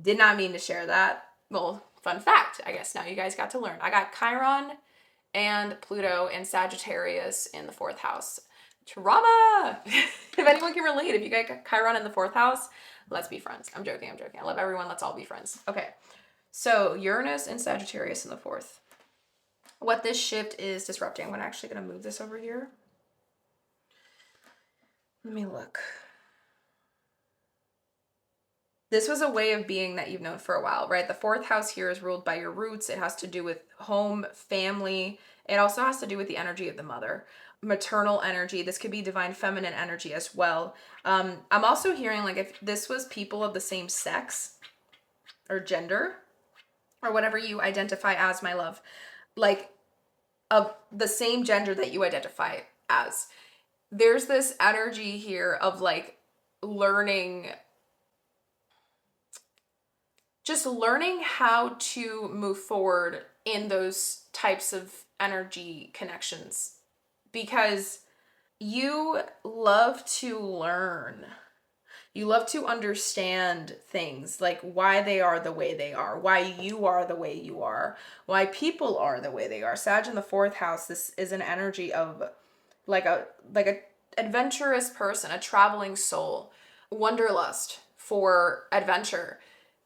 Did not mean to share that. Well, fun fact, I guess now you guys got to learn. I got Chiron and Pluto and Sagittarius in the fourth house. Trauma! If anyone can relate, if you got Chiron in the fourth house, let's be friends. I'm joking. I love everyone. Let's all be friends. Okay. So Uranus and Sagittarius in the fourth. What this shift is disrupting, I'm actually going to move this over here. Let me look. This was a way of being that you've known for a while, right? The fourth house here is ruled by your roots. It has to do with home, family. It also has to do with the energy of the mother, maternal energy. This could be divine feminine energy as well. I'm also hearing like if this was people of the same sex or gender or whatever you identify as, my love, like of the same gender that you identify as, there's this energy here of like learning how to move forward in those types of energy connections, because you love to learn. You love to understand things, like why they are the way they are, why you are the way you are, why people are the way they are. Sag in the fourth house, this is an energy of like a adventurous person, a traveling soul, wanderlust for adventure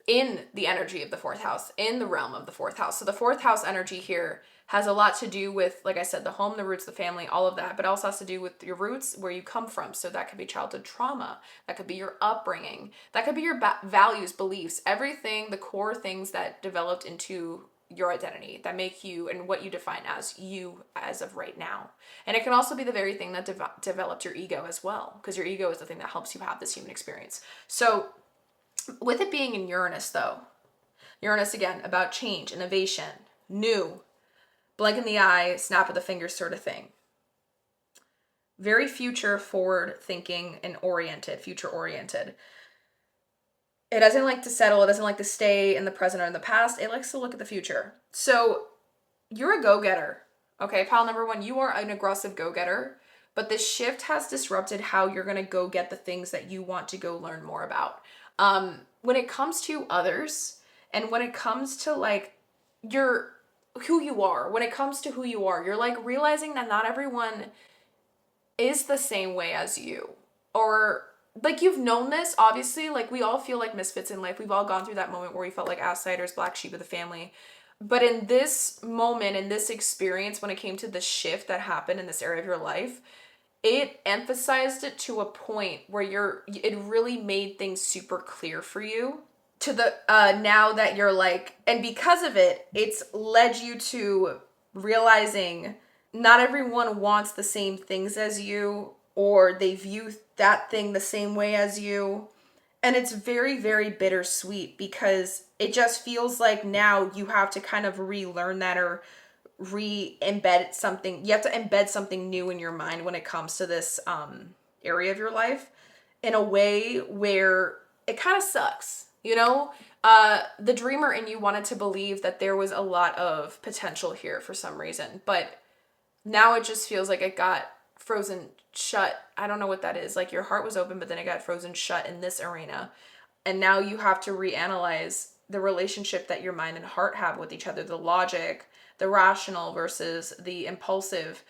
in the energy of the fourth house, in the realm of the fourth house. So the fourth house energy here has a lot to do with, like I said, the home, the roots, the family, all of that, but also has to do with your roots, where you come from. So that could be childhood trauma. That could be your upbringing. That could be your values, beliefs, everything, the core things that developed into your identity that make you and what you define as you as of right now. And it can also be the very thing that developed your ego as well, because your ego is the thing that helps you have this human experience. So with it being in Uranus though, Uranus again, about change, innovation, new, blink in the eye, snap of the fingers sort of thing. Very future forward thinking and future oriented. It doesn't like to settle. It doesn't like to stay in the present or in the past. It likes to look at the future. So you're a go-getter. Okay, pile number one, you are an aggressive go-getter, but this shift has disrupted how you're going to go get the things that you want to go learn more about. When it comes to others, and when it comes to like who you are, you're like realizing that not everyone is the same way as you, or like you've known this, obviously, like we all feel like misfits in life. We've all gone through that moment where we felt like outsiders, black sheep of the family. But in this moment, in this experience, when it came to the shift that happened in this area of your life, it emphasized it to a point where it really made things super clear for you to the now that you're like, and because of it, it's led you to realizing not everyone wants the same things as you, or they view that thing the same way as you. And it's very, very bittersweet, because it just feels like now you have to kind of relearn that, or re-embed something. You have to embed something new in your mind when it comes to this area of your life, in a way where it kind of sucks, the dreamer in you wanted to believe that there was a lot of potential here for some reason, but now it just feels like it got frozen shut. I don't know what that is. Like your heart was open, but then it got frozen shut in this arena. And now you have to reanalyze the relationship that your mind and heart have with each other, the logic, the rational versus the impulsive,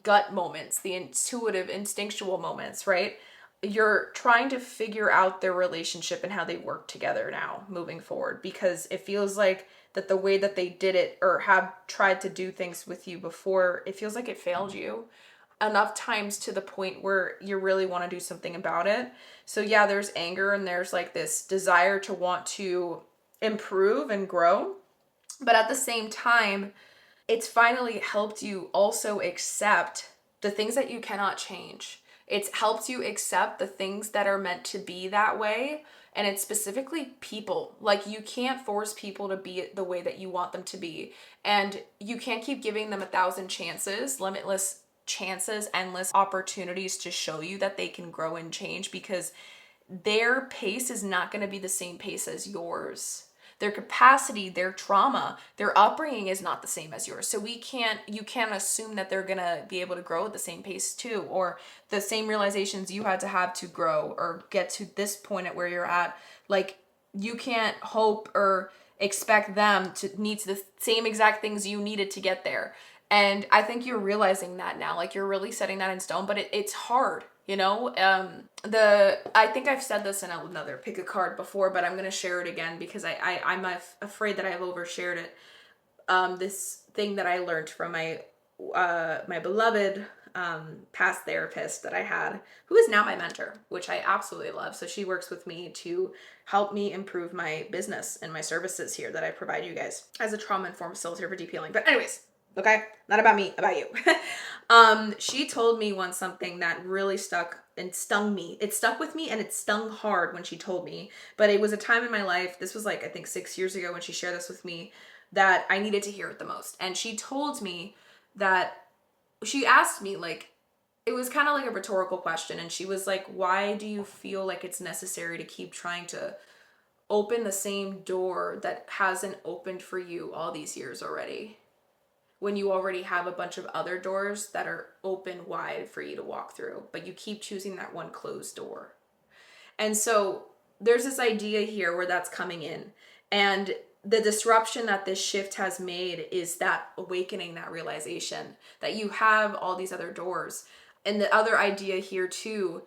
gut moments, the intuitive, instinctual moments, right? You're trying to figure out their relationship and how they work together now moving forward, because it feels like that the way that they did it or have tried to do things with you before, it feels like it failed you enough times to the point where you really want to do something about it. So yeah, there's anger and there's like this desire to want to improve and grow. But at the same time, it's finally helped you also accept the things that you cannot change. It's helped you accept the things that are meant to be that way. And it's specifically people. Like, you can't force people to be the way that you want them to be. And you can't keep giving them 1,000 chances, limitless chances, endless opportunities to show you that they can grow and change, because their pace is not going to be the same pace as yours. Their capacity, their trauma, their upbringing is not the same as yours. So you can't assume that they're going to be able to grow at the same pace too, or the same realizations you had to have to grow or get to this point at where you're at. Like, you can't hope or expect them to need the same exact things you needed to get there. And I think you're realizing that now. Like, you're really setting that in stone, but it's hard, you know? I think I've said this in another pick a card before, but I'm going to share it again because I'm afraid that I've overshared it. This thing that I learned from my beloved past therapist that I had, who is now my mentor, which I absolutely love. So she works with me to help me improve my business and my services here that I provide you guys as a trauma-informed facilitator for deep healing. But anyways, okay, not about me, about you. She told me once something that really stuck and stung me. It stuck with me and it stung hard when she told me. But it was a time in my life, this was like I think 6 years ago when she shared this with me, that I needed to hear it the most. And she told me that, she asked me, like, it was kind of like a rhetorical question, and she was like, why do you feel like it's necessary to keep trying to open the same door that hasn't opened for you all these years already, when you already have a bunch of other doors that are open wide for you to walk through, but you keep choosing that one closed door? And so there's this idea here where that's coming in. And the disruption that this shift has made is that awakening, that realization that you have all these other doors. And the other idea here too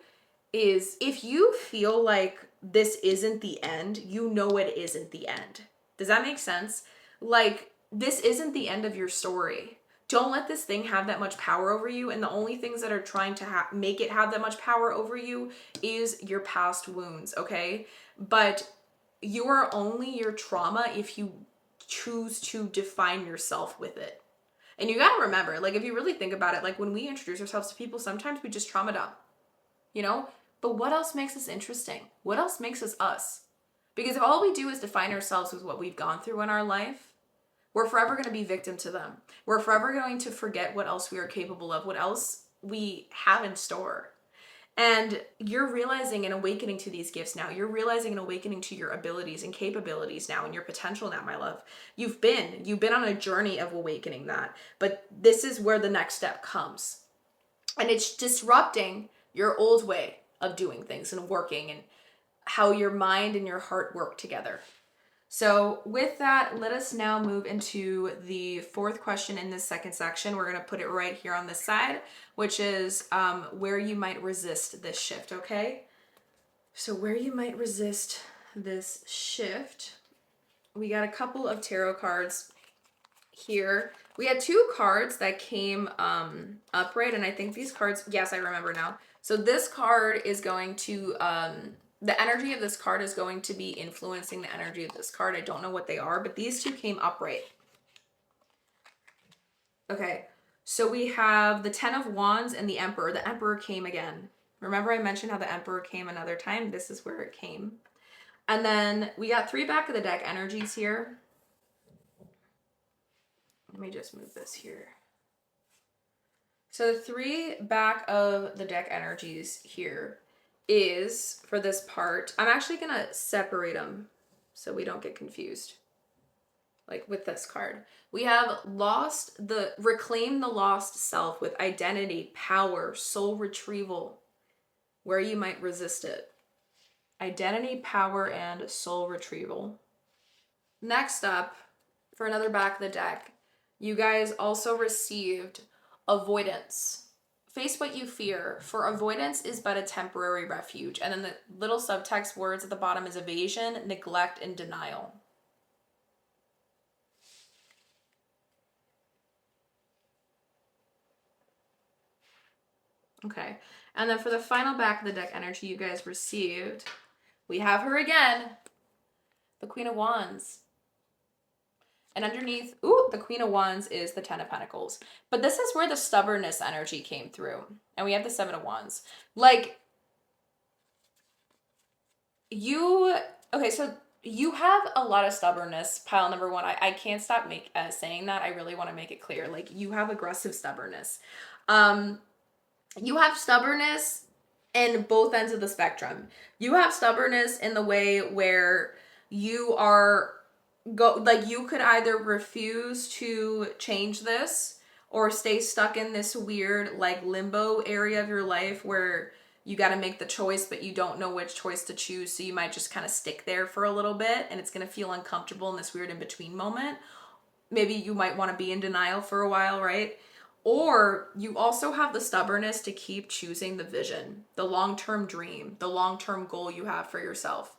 is, if you feel like this isn't the end, you know it isn't the end. Does that make sense? Like, this isn't the end of your story. Don't let this thing have that much power over you. And the only things that are trying to make it have that much power over you is your past wounds, okay? But you are only your trauma if you choose to define yourself with it. And you gotta remember, like, if you really think about it, like, when we introduce ourselves to people, sometimes we just trauma dump, you know? But what else makes us interesting? What else makes us us? Because if all we do is define ourselves with what we've gone through in our life, we're forever going to be victim to them. We're forever going to forget what else we are capable of, what else we have in store. And you're realizing and awakening to these gifts now. You're realizing and awakening to your abilities and capabilities now and your potential now, my love. You've been on a journey of awakening that. But this is where the next step comes. And it's disrupting your old way of doing things and working, and how your mind and your heart work together. So with that, let us now move into the fourth question in this second section. We're going to put it right here on this side, which is where you might resist this shift, okay? So where you might resist this shift, we got a couple of tarot cards here. We had two cards that came upright, and I think these cards, yes, I remember now. So this card is going to, the energy of this card is going to be influencing the energy of this card. I don't know what they are, but these two came upright. Okay, so we have the Ten of Wands and the Emperor. The Emperor came again. Remember I mentioned how the Emperor came another time? This is where it came. And then we got three back of the deck energies here. Let me just move this here. So the three back of the deck energies here is, for this part, I'm actually going to separate them so we don't get confused. like with this card. We have reclaim the lost self with identity, power, soul retrieval, where you might resist it. Identity, power, and soul retrieval. Next up, for another back of the deck, you guys also received avoidance. Face what you fear, for avoidance is but a temporary refuge. And then the little subtext words at the bottom is evasion, neglect, and denial. Okay. And then for the final back of the deck energy you guys received, we have her again, the Queen of Wands. And underneath, the Queen of Wands is the Ten of Pentacles. But this is where the stubbornness energy came through. And we have the Seven of Wands. Like, okay, so you have a lot of stubbornness, pile number one. I can't stop saying that. I really want to make it clear. Like, you have aggressive stubbornness. You have stubbornness in both ends of the spectrum. You have stubbornness in the way where you are you could either refuse to change this or stay stuck in this weird like limbo area of your life where you got to make the choice but you don't know which choice to choose, so you might just kind of stick there for a little bit and it's going to feel uncomfortable in this weird in between moment. Maybe you might want to be in denial for a while, right? Or you also have the stubbornness to keep choosing the vision, the long-term dream, the long-term goal you have for yourself.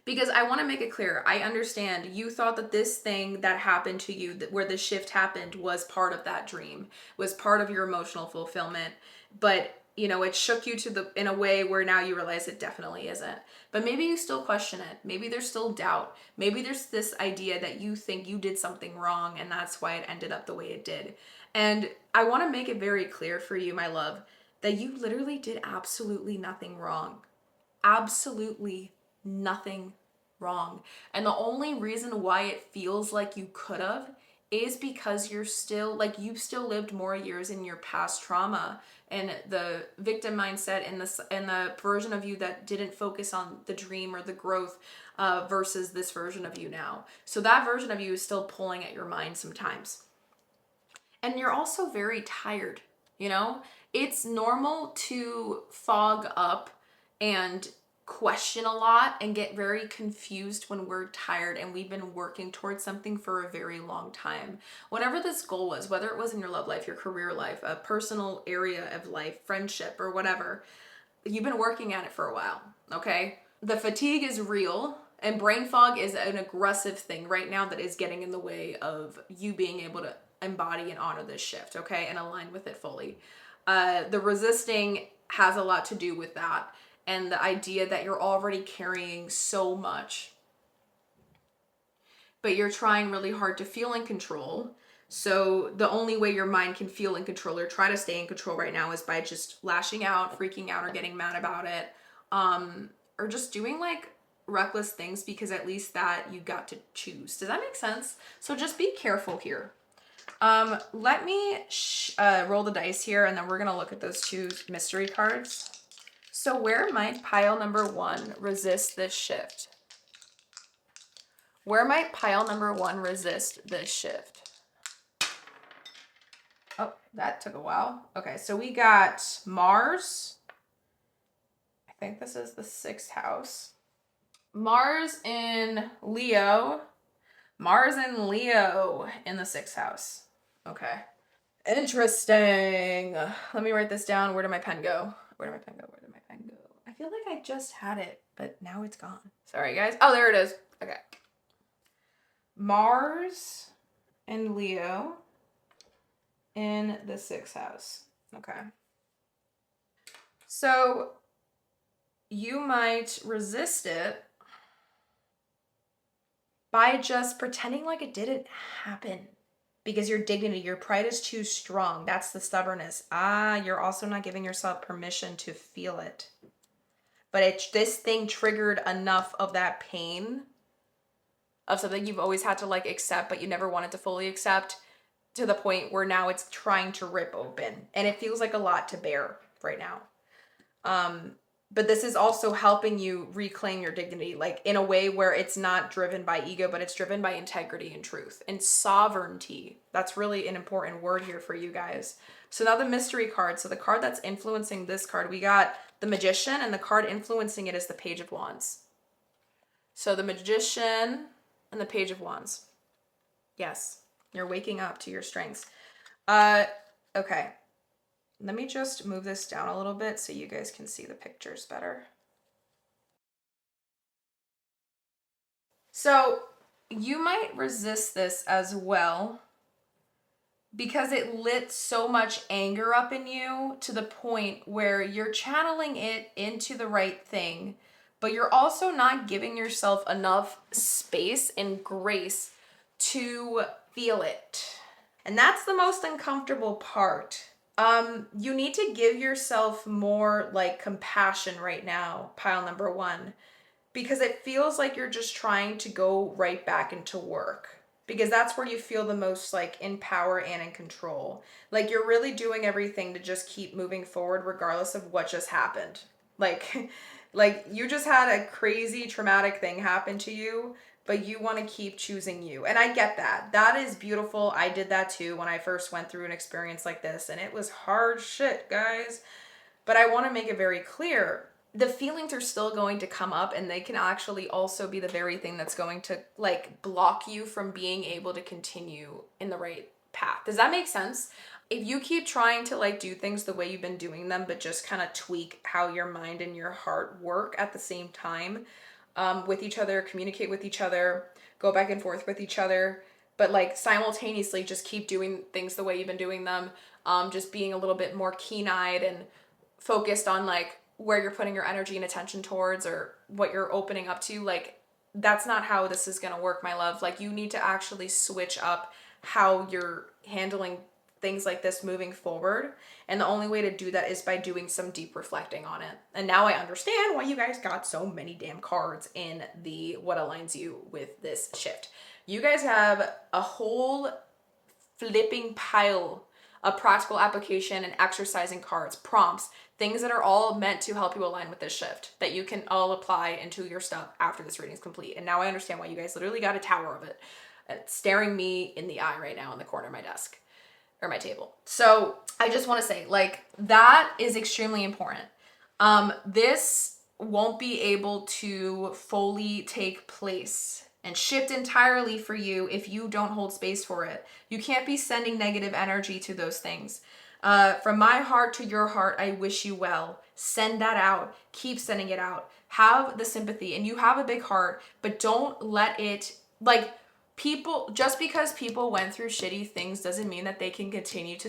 Because I want to make it clear, I understand you thought that this thing that happened to you, where the shift happened, was part of that dream, was part of your emotional fulfillment. But, it shook you in a way where now you realize it definitely isn't. But maybe you still question it. Maybe there's still doubt. Maybe there's this idea that you think you did something wrong and that's why it ended up the way it did. And I want to make it very clear for you, my love, that you literally did absolutely nothing wrong. Absolutely nothing wrong. And the only reason why it feels like you could have is because you've still lived more years in your past trauma and the victim mindset and the version of you that didn't focus on the dream or the growth versus this version of you now. So that version of you is still pulling at your mind sometimes. And you're also very tired, It's normal to fog up and question a lot and get very confused when we're tired and we've been working towards something for a very long time. Whatever this goal was, whether it was in your love life, your career life, a personal area of life, friendship, or whatever, you've been working at it for a while, okay? The fatigue is real, and brain fog is an aggressive thing right now that is getting in the way of you being able to embody and honor this shift, okay, and align with it fully. The resisting has a lot to do with that, and the idea that you're already carrying so much, but you're trying really hard to feel in control. So the only way your mind can feel in control or try to stay in control right now is by just lashing out, freaking out, or getting mad about it, or just doing like reckless things because at least that you got to choose. Does that make sense? So just be careful here. Let me roll the dice here, and then we're gonna look at those two mystery cards. So where might pile number one resist this shift? Where might pile number one resist this shift? Oh, that took a while. Okay, so we got Mars. I think this is the 6th house. Mars in Leo. Mars in Leo in the 6th house. Okay. Interesting. Let me write this down. Where did my pen go? Where did my pen go? Where did my pen go? I feel like I just had it, but now it's gone. Sorry, guys. Oh, there it is. Okay. Mars and Leo in the 6th house. Okay. So you might resist it by just pretending like it didn't happen because your dignity, your pride is too strong. That's the stubbornness. You're also not giving yourself permission to feel it. But this thing triggered enough of that pain of something you've always had to like accept, but you never wanted to fully accept, to the point where now it's trying to rip open. And it feels like a lot to bear right now. but this is also helping you reclaim your dignity, like in a way where it's not driven by ego, but it's driven by integrity and truth and sovereignty. That's really an important word here for you guys. So now the mystery card. So the card that's influencing this card, we got the Magician, and the card influencing it is the Page of Wands. So the Magician and the Page of Wands. Yes, you're waking up to your strengths. Okay. Let me just move this down a little bit so you guys can see the pictures better. So you might resist this as well because it lit so much anger up in you to the point where you're channeling it into the right thing, but you're also not giving yourself enough space and grace to feel it. And that's the most uncomfortable part. You need to give yourself more like compassion right now, pile number one, because it feels like you're just trying to go right back into work, because that's where you feel the most like in power and in control. Like you're really doing everything to just keep moving forward regardless of what just happened. Like like you just had a crazy traumatic thing happen to you, but you want to keep choosing you. And I get that. That is beautiful. I did that too when I first went through an experience like this, and it was hard shit, guys. But I want to make it very clear, the feelings are still going to come up, and they can actually also be the very thing that's going to like block you from being able to continue in the right path. Does that make sense? If you keep trying to like do things the way you've been doing them, but just kind of tweak how your mind and your heart work at the same time, with each other, communicate with each other, go back and forth with each other, but like simultaneously just keep doing things the way you've been doing them, just being a little bit more keen-eyed and focused on like where you're putting your energy and attention towards or what you're opening up to, like that's not how this is going to work, my love. Like you need to actually switch up how you're handling things like this moving forward, and the only way to do that is by doing some deep reflecting on it. And now I understand why you guys got so many damn cards in the what aligns you with this shift. You guys have a whole flipping pile of practical application and exercising cards, prompts, things that are all meant to help you align with this shift that you can all apply into your stuff after this reading is complete. And now I understand why you guys literally got a tower of it staring me in the eye right now in the corner of my desk or my table. So I just want to say, like, that is extremely important. This won't be able to fully take place and shift entirely for you if you don't hold space for it. You can't be sending negative energy to those things. From my heart to your heart, I wish you well. Send that out. Keep sending it out. Have the sympathy, and you have a big heart, but don't let it, like, people, just because people went through shitty things doesn't mean that they can continue to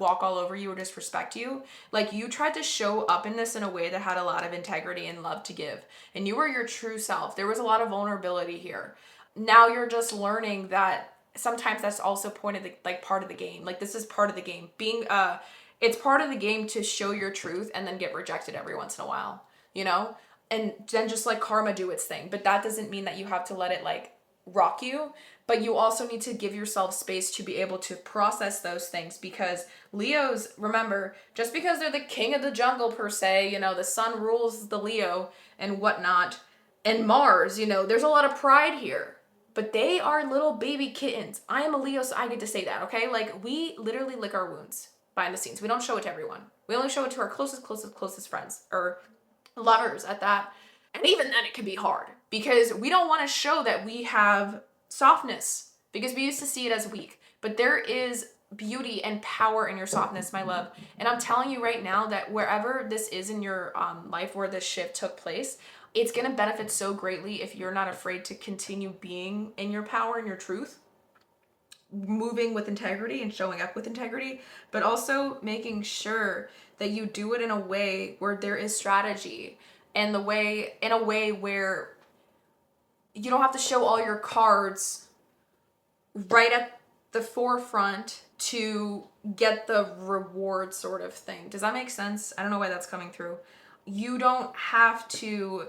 walk all over you or disrespect you. Like, you tried to show up in this in a way that had a lot of integrity and love to give, and you were your true self. There was a lot of vulnerability here. Now you're just learning that sometimes that's also part of the game. Like, this is part of the game. It's part of the game to show your truth and then get rejected every once in a while, you know? And then just like karma do its thing. But that doesn't mean that you have to let it like rock you, but you also need to give yourself space to be able to process those things, because Leos, remember, just because they're the king of the jungle per se, you know, the sun rules the Leo and whatnot, and Mars, you know, there's a lot of pride here, but they are little baby kittens. I am a Leo, so I get to say that, okay? Like, we literally lick our wounds behind the scenes. We don't show it to everyone. We only show it to our closest friends, or lovers at that. And even then, it can be hard because we don't want to show that we have softness, because we used to see it as weak. But there is beauty and power in your softness, my love. And I'm telling you right now that wherever this is in your life where this shift took place, it's going to benefit so greatly if you're not afraid to continue being in your power and your truth, moving with integrity and showing up with integrity, but also making sure that you do it in a way where there is strategy, and in a way where you don't have to show all your cards right at the forefront to get the reward sort of thing. Does that make sense? I don't know why that's coming through. You don't have to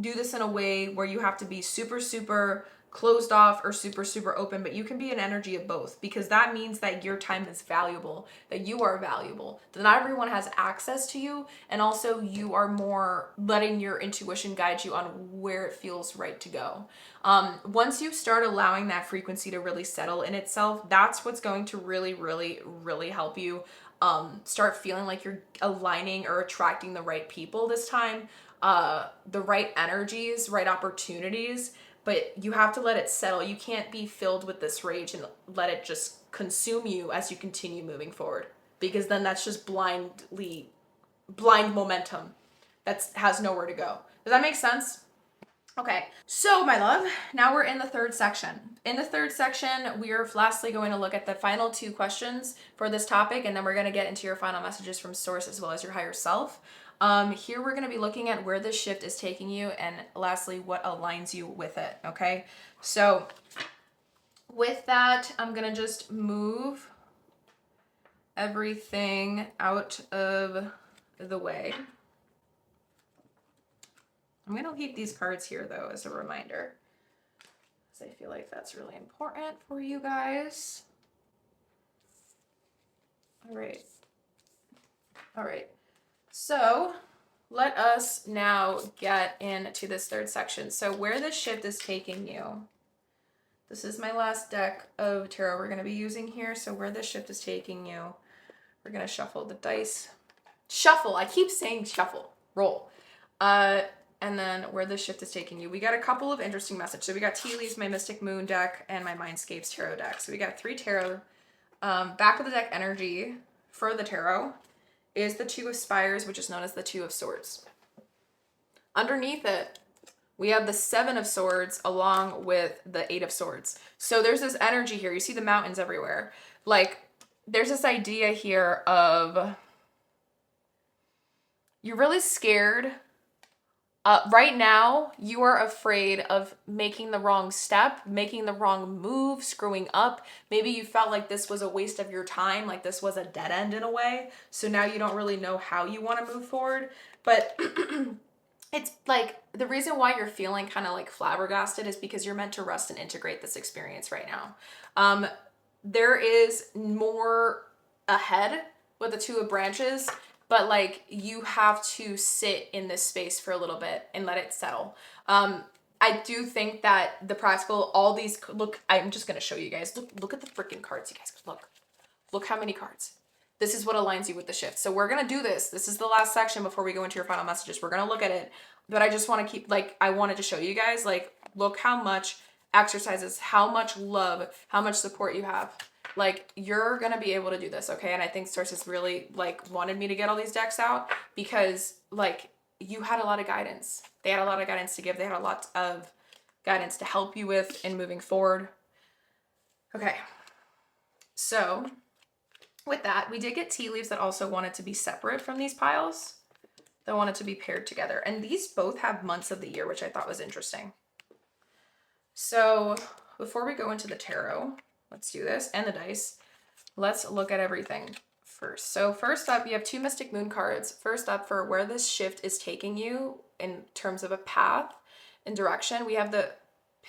do this in a way where you have to be super, super closed off or super, super open, but you can be an energy of both, because that means that your time is valuable, that you are valuable, that not everyone has access to you, and also you are more letting your intuition guide you on where it feels right to go. Once you start allowing that frequency to really settle in itself, that's what's going to really, really, really help you start feeling like you're aligning or attracting the right people this time, the right energies, right opportunities. But you have to let it settle. You can't be filled with this rage and let it just consume you as you continue moving forward, because then that's just blind momentum that has nowhere to go. Does that make sense? Okay, so my love, now we're in the third section. In the third section, we are lastly going to look at the final 2 questions for this topic, and then we're going to get into your final messages from source as well as your higher self. Here we're going to be looking at where this shift is taking you, and lastly, what aligns you with it, okay? So with that, I'm going to just move everything out of the way. I'm going to keep these cards here, though, as a reminder, because I feel like that's really important for you guys. All right. All right. So let us now get into this third section. So where this shift is taking you, this is my last deck of tarot we're going to be using here. So where this shift is taking you, we're going to shuffle the dice. Shuffle. I keep saying shuffle. Roll. And then where this shift is taking you, we got a couple of interesting messages. So we got Tea Leaves, my Mystic Moon deck, and my Mindscapes tarot deck. So we got 3 tarot. Back of the deck energy for the tarot is the 2 of Spires, which is known as the 2 of Swords. Underneath it, we have the 7 of Swords along with the 8 of Swords. So there's this energy here. You see the mountains everywhere. Like, there's this idea here of you're really scared. Right now, you are afraid of making the wrong step, making the wrong move, screwing up. Maybe you felt like this was a waste of your time, like this was a dead end in a way. So now you don't really know how you want to move forward. But it's like the reason why you're feeling kind of like flabbergasted is because you're meant to rest and integrate this experience right now. There is more ahead with the 2 of Branches, but like you have to sit in this space for a little bit and let it settle. I do think that the practical, all these, look, I'm just going to show you guys. Look at the freaking cards, you guys. Look how many cards. This is what aligns you with the shift. So we're going to do this. This is the last section before we go into your final messages. We're going to look at it, but I just want to keep, like, I wanted to show you guys, like, look how much exercises, how much love, how much support you have. Like, you're going to be able to do this, okay? And I think Source has really, like, wanted me to get all these decks out because, like, you had a lot of guidance. They had a lot of guidance to give. They had a lot of guidance to help you with in moving forward. Okay. So with that, we did get tea leaves that also wanted to be separate from these piles. They wanted to be paired together. And these both have months of the year, which I thought was interesting. So before we go into the tarot, let's do this, and the dice. Let's look at everything first. So first up, you have 2 Mystic Moon cards. First up, for where this shift is taking you in terms of a path and direction, we have the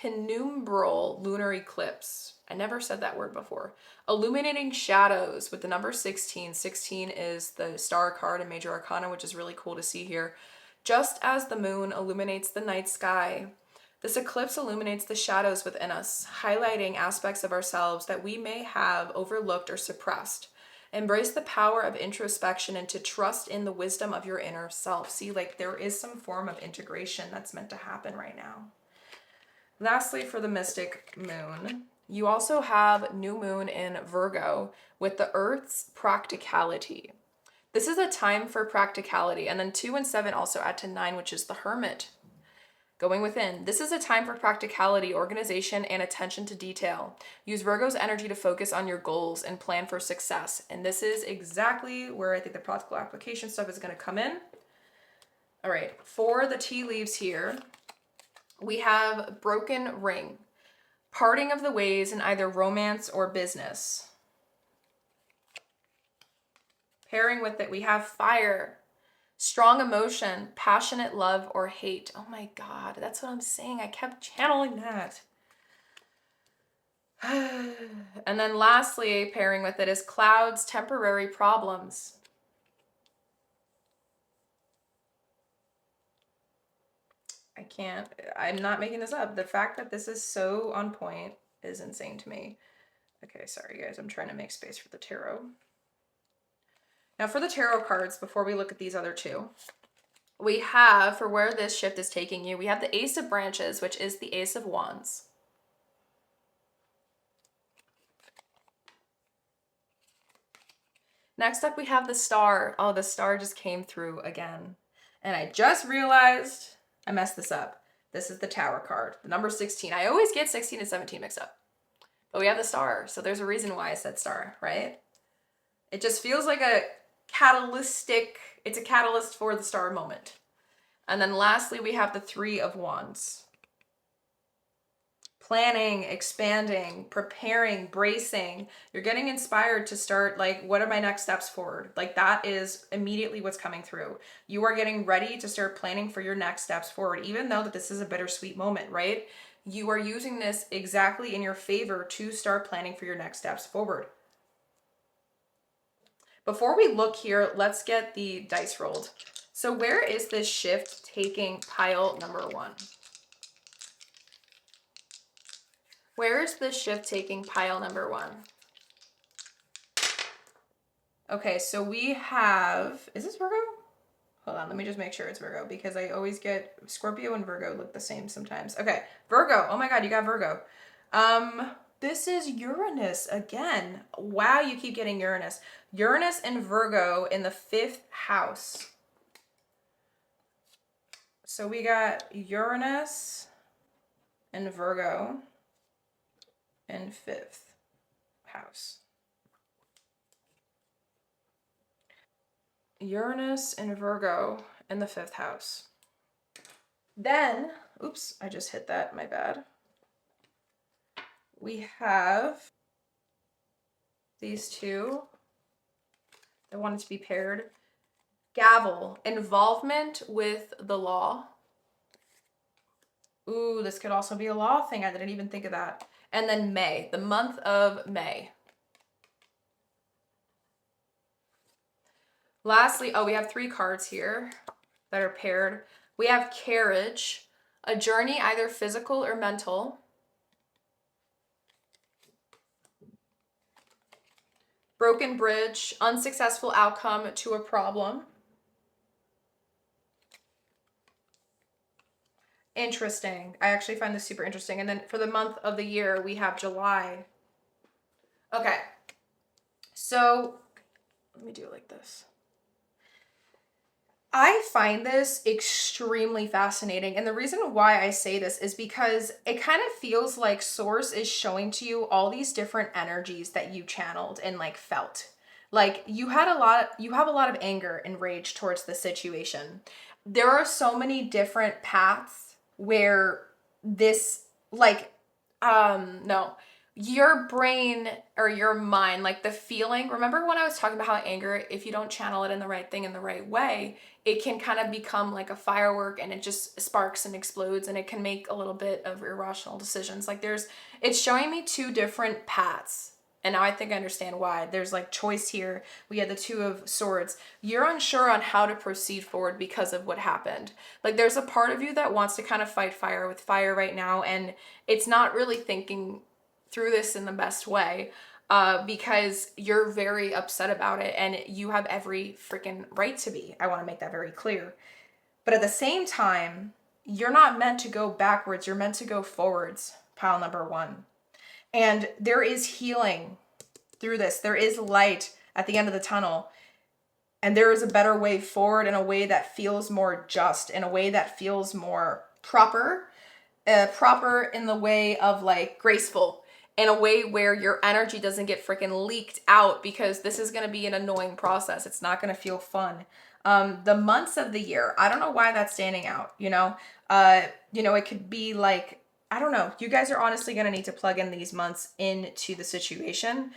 penumbral lunar eclipse. I never said that word before. Illuminating shadows with the number 16. 16 is the star card in Major Arcana, which is really cool to see here. Just as the moon illuminates the night sky, this eclipse illuminates the shadows within us, highlighting aspects of ourselves that we may have overlooked or suppressed. Embrace the power of introspection and to trust in the wisdom of your inner self. See, like, there is some form of integration that's meant to happen right now. Lastly, for the Mystic Moon, you also have new moon in Virgo with the Earth's practicality. This is a time for practicality. And then 2 and 7 also add to 9, which is the Hermit. Going within. This is a time for practicality, organization, and attention to detail. Use Virgo's energy to focus on your goals and plan for success. And this is exactly where I think the practical application stuff is going to come in. All right, for the tea leaves here, we have broken ring, parting of the ways in either romance or business. Pairing with it, we have fire, strong emotion, passionate love or hate. Oh my God, that's what I'm saying. I kept channeling that. And then lastly, pairing with it is clouds, temporary problems. I'm not making this up. The fact that this is so on point is insane to me. Okay, sorry guys, I'm trying to make space for the tarot. Now for the tarot cards, before we look at these other two, we have, for where this shift is taking you, we have the Ace of Branches, which is the Ace of Wands. Next up, we have the Star. Oh, the Star just came through again. And I just realized I messed this up. This is the Tower card, the number 16. I always get 16 and 17 mixed up. But we have the Star, so there's a reason why I said Star, right? It just feels like it's a catalyst for the Star moment. And then lastly, we have the Three of Wands. Planning, expanding, preparing, bracing. You're getting inspired to start, like, what are my next steps forward? Like, that is immediately what's coming through. You are getting ready to start planning for your next steps forward, even though that this is a bittersweet moment, right? You are using this exactly in your favor to start planning for your next steps forward. Before we look here, let's get the dice rolled. So where is this shift taking pile number 1? Where is this shift taking pile number 1? Okay, so we have, is this Virgo? Hold on, let me just make sure it's Virgo because I always get Scorpio and Virgo look the same sometimes. Okay, Virgo. Oh my God, you got Virgo. This is Uranus again. Wow, you keep getting Uranus. Uranus and Virgo in the 5th house. So we got Uranus and Virgo in 5th house. Uranus and Virgo in the 5th house. Then, oops, I just hit that, my bad. We have these two that wanted to be paired. Gavel, involvement with the law. Ooh, this could also be a law thing. I didn't even think of that. And then May, the month of May. Lastly, oh, we have 3 cards here that are paired. We have carriage, a journey either physical or mental. Broken bridge, unsuccessful outcome to a problem. Interesting. I actually find this super interesting. And then for the month of the year, we have July. Okay. So let me do it like this. I find this extremely fascinating. And the reason why I say this is because it kind of feels like Source is showing to you all these different energies that you channeled and like felt. Like you have a lot of anger and rage towards the situation. There are so many different paths where this like no, your brain or your mind, like the feeling, remember when I was talking about how anger, if you don't channel it in the right thing in the right way, it can kind of become like a firework and it just sparks and explodes and it can make a little bit of irrational decisions. Like it's showing me 2 different paths. And now I think I understand why. There's like choice here. We had the 2 of Swords. You're unsure on how to proceed forward because of what happened. Like there's a part of you that wants to kind of fight fire with fire right now. And it's not really thinking through this in the best way because you're very upset about it and you have every freaking right to be. I want to make that very clear. But at the same time, you're not meant to go backwards. You're meant to go forwards, pile number 1. And there is healing through this. There is light at the end of the tunnel. And there is a better way forward in a way that feels more just, in a way that feels more proper in the way of like graceful, in a way where your energy doesn't get freaking leaked out because this is going to be an annoying process. It's not going to feel fun. The months of the year, I don't know why that's standing out, it could be like, I don't know. You guys are honestly going to need to plug in these months into the situation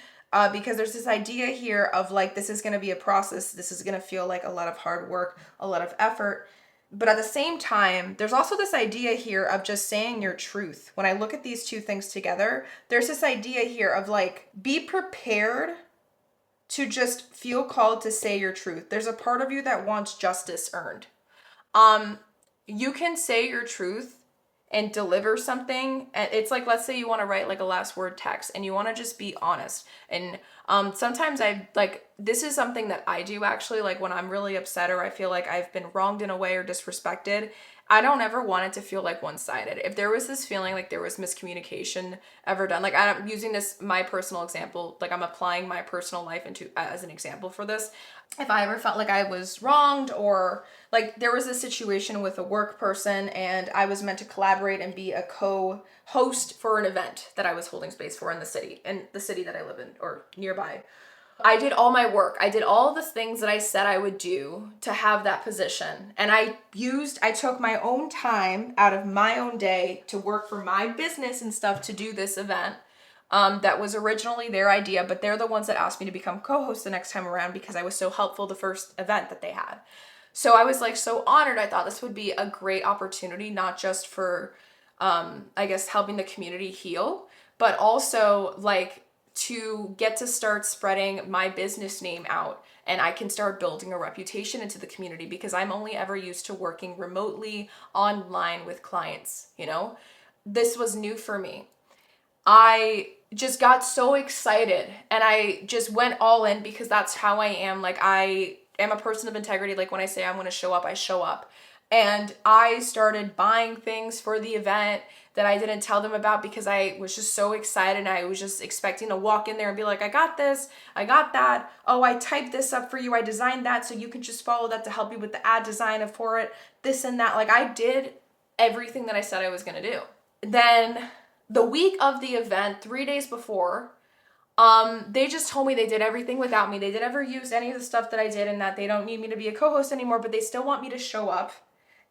because there's this idea here of like, this is going to be a process. This is going to feel like a lot of hard work, a lot of effort. But at the same time, there's also this idea here of just saying your truth. When I look at these two things together, there's this idea here of like, be prepared to just feel called to say your truth. There's a part of you that wants justice earned. Um, you can say your truth and deliver something. And it's like, let's say you want to write like a last word text and you want to just be honest. And sometimes I like, this is something that I do actually, like when I'm really upset or I feel like I've been wronged in a way or disrespected, I don't ever want it to feel like one-sided. If there was this feeling like there was miscommunication ever done, like I'm using this, my personal example, like I'm applying my personal life into as an example for this. If I ever felt like I was wronged or like there was a situation with a work person and I was meant to collaborate and be a co-host for an event that I was holding space for in the city that I live in or nearby. I did all my work. I did all the things that I said I would do to have that position. And I took my own time out of my own day to work for my business and stuff to do this event. That was originally their idea, but they're the ones that asked me to become co-host the next time around because I was so helpful the first event that they had. So I was like so honored. I thought this would be a great opportunity, not just for, I guess, helping the community heal, but also like to get to start spreading my business name out and I can start building a reputation into the community because I'm only ever used to working remotely online with clients, you know? This was new for me. I just got so excited and I just went all in because that's how I am. Like I am a person of integrity. Like when I say I'm going to show up, I show up. And I started buying things for the event that I didn't tell them about because I was just so excited and I was just expecting to walk in there and be like, I got this, I got that. Oh, I typed this up for you. I designed that so you can just follow that to help you with the ad design for it, this and that. Like I did everything that I said I was going to do. Then the week of the event, 3 days before, they just told me they did everything without me. They didn't ever use any of the stuff that I did and that they don't need me to be a co-host anymore, but they still want me to show up.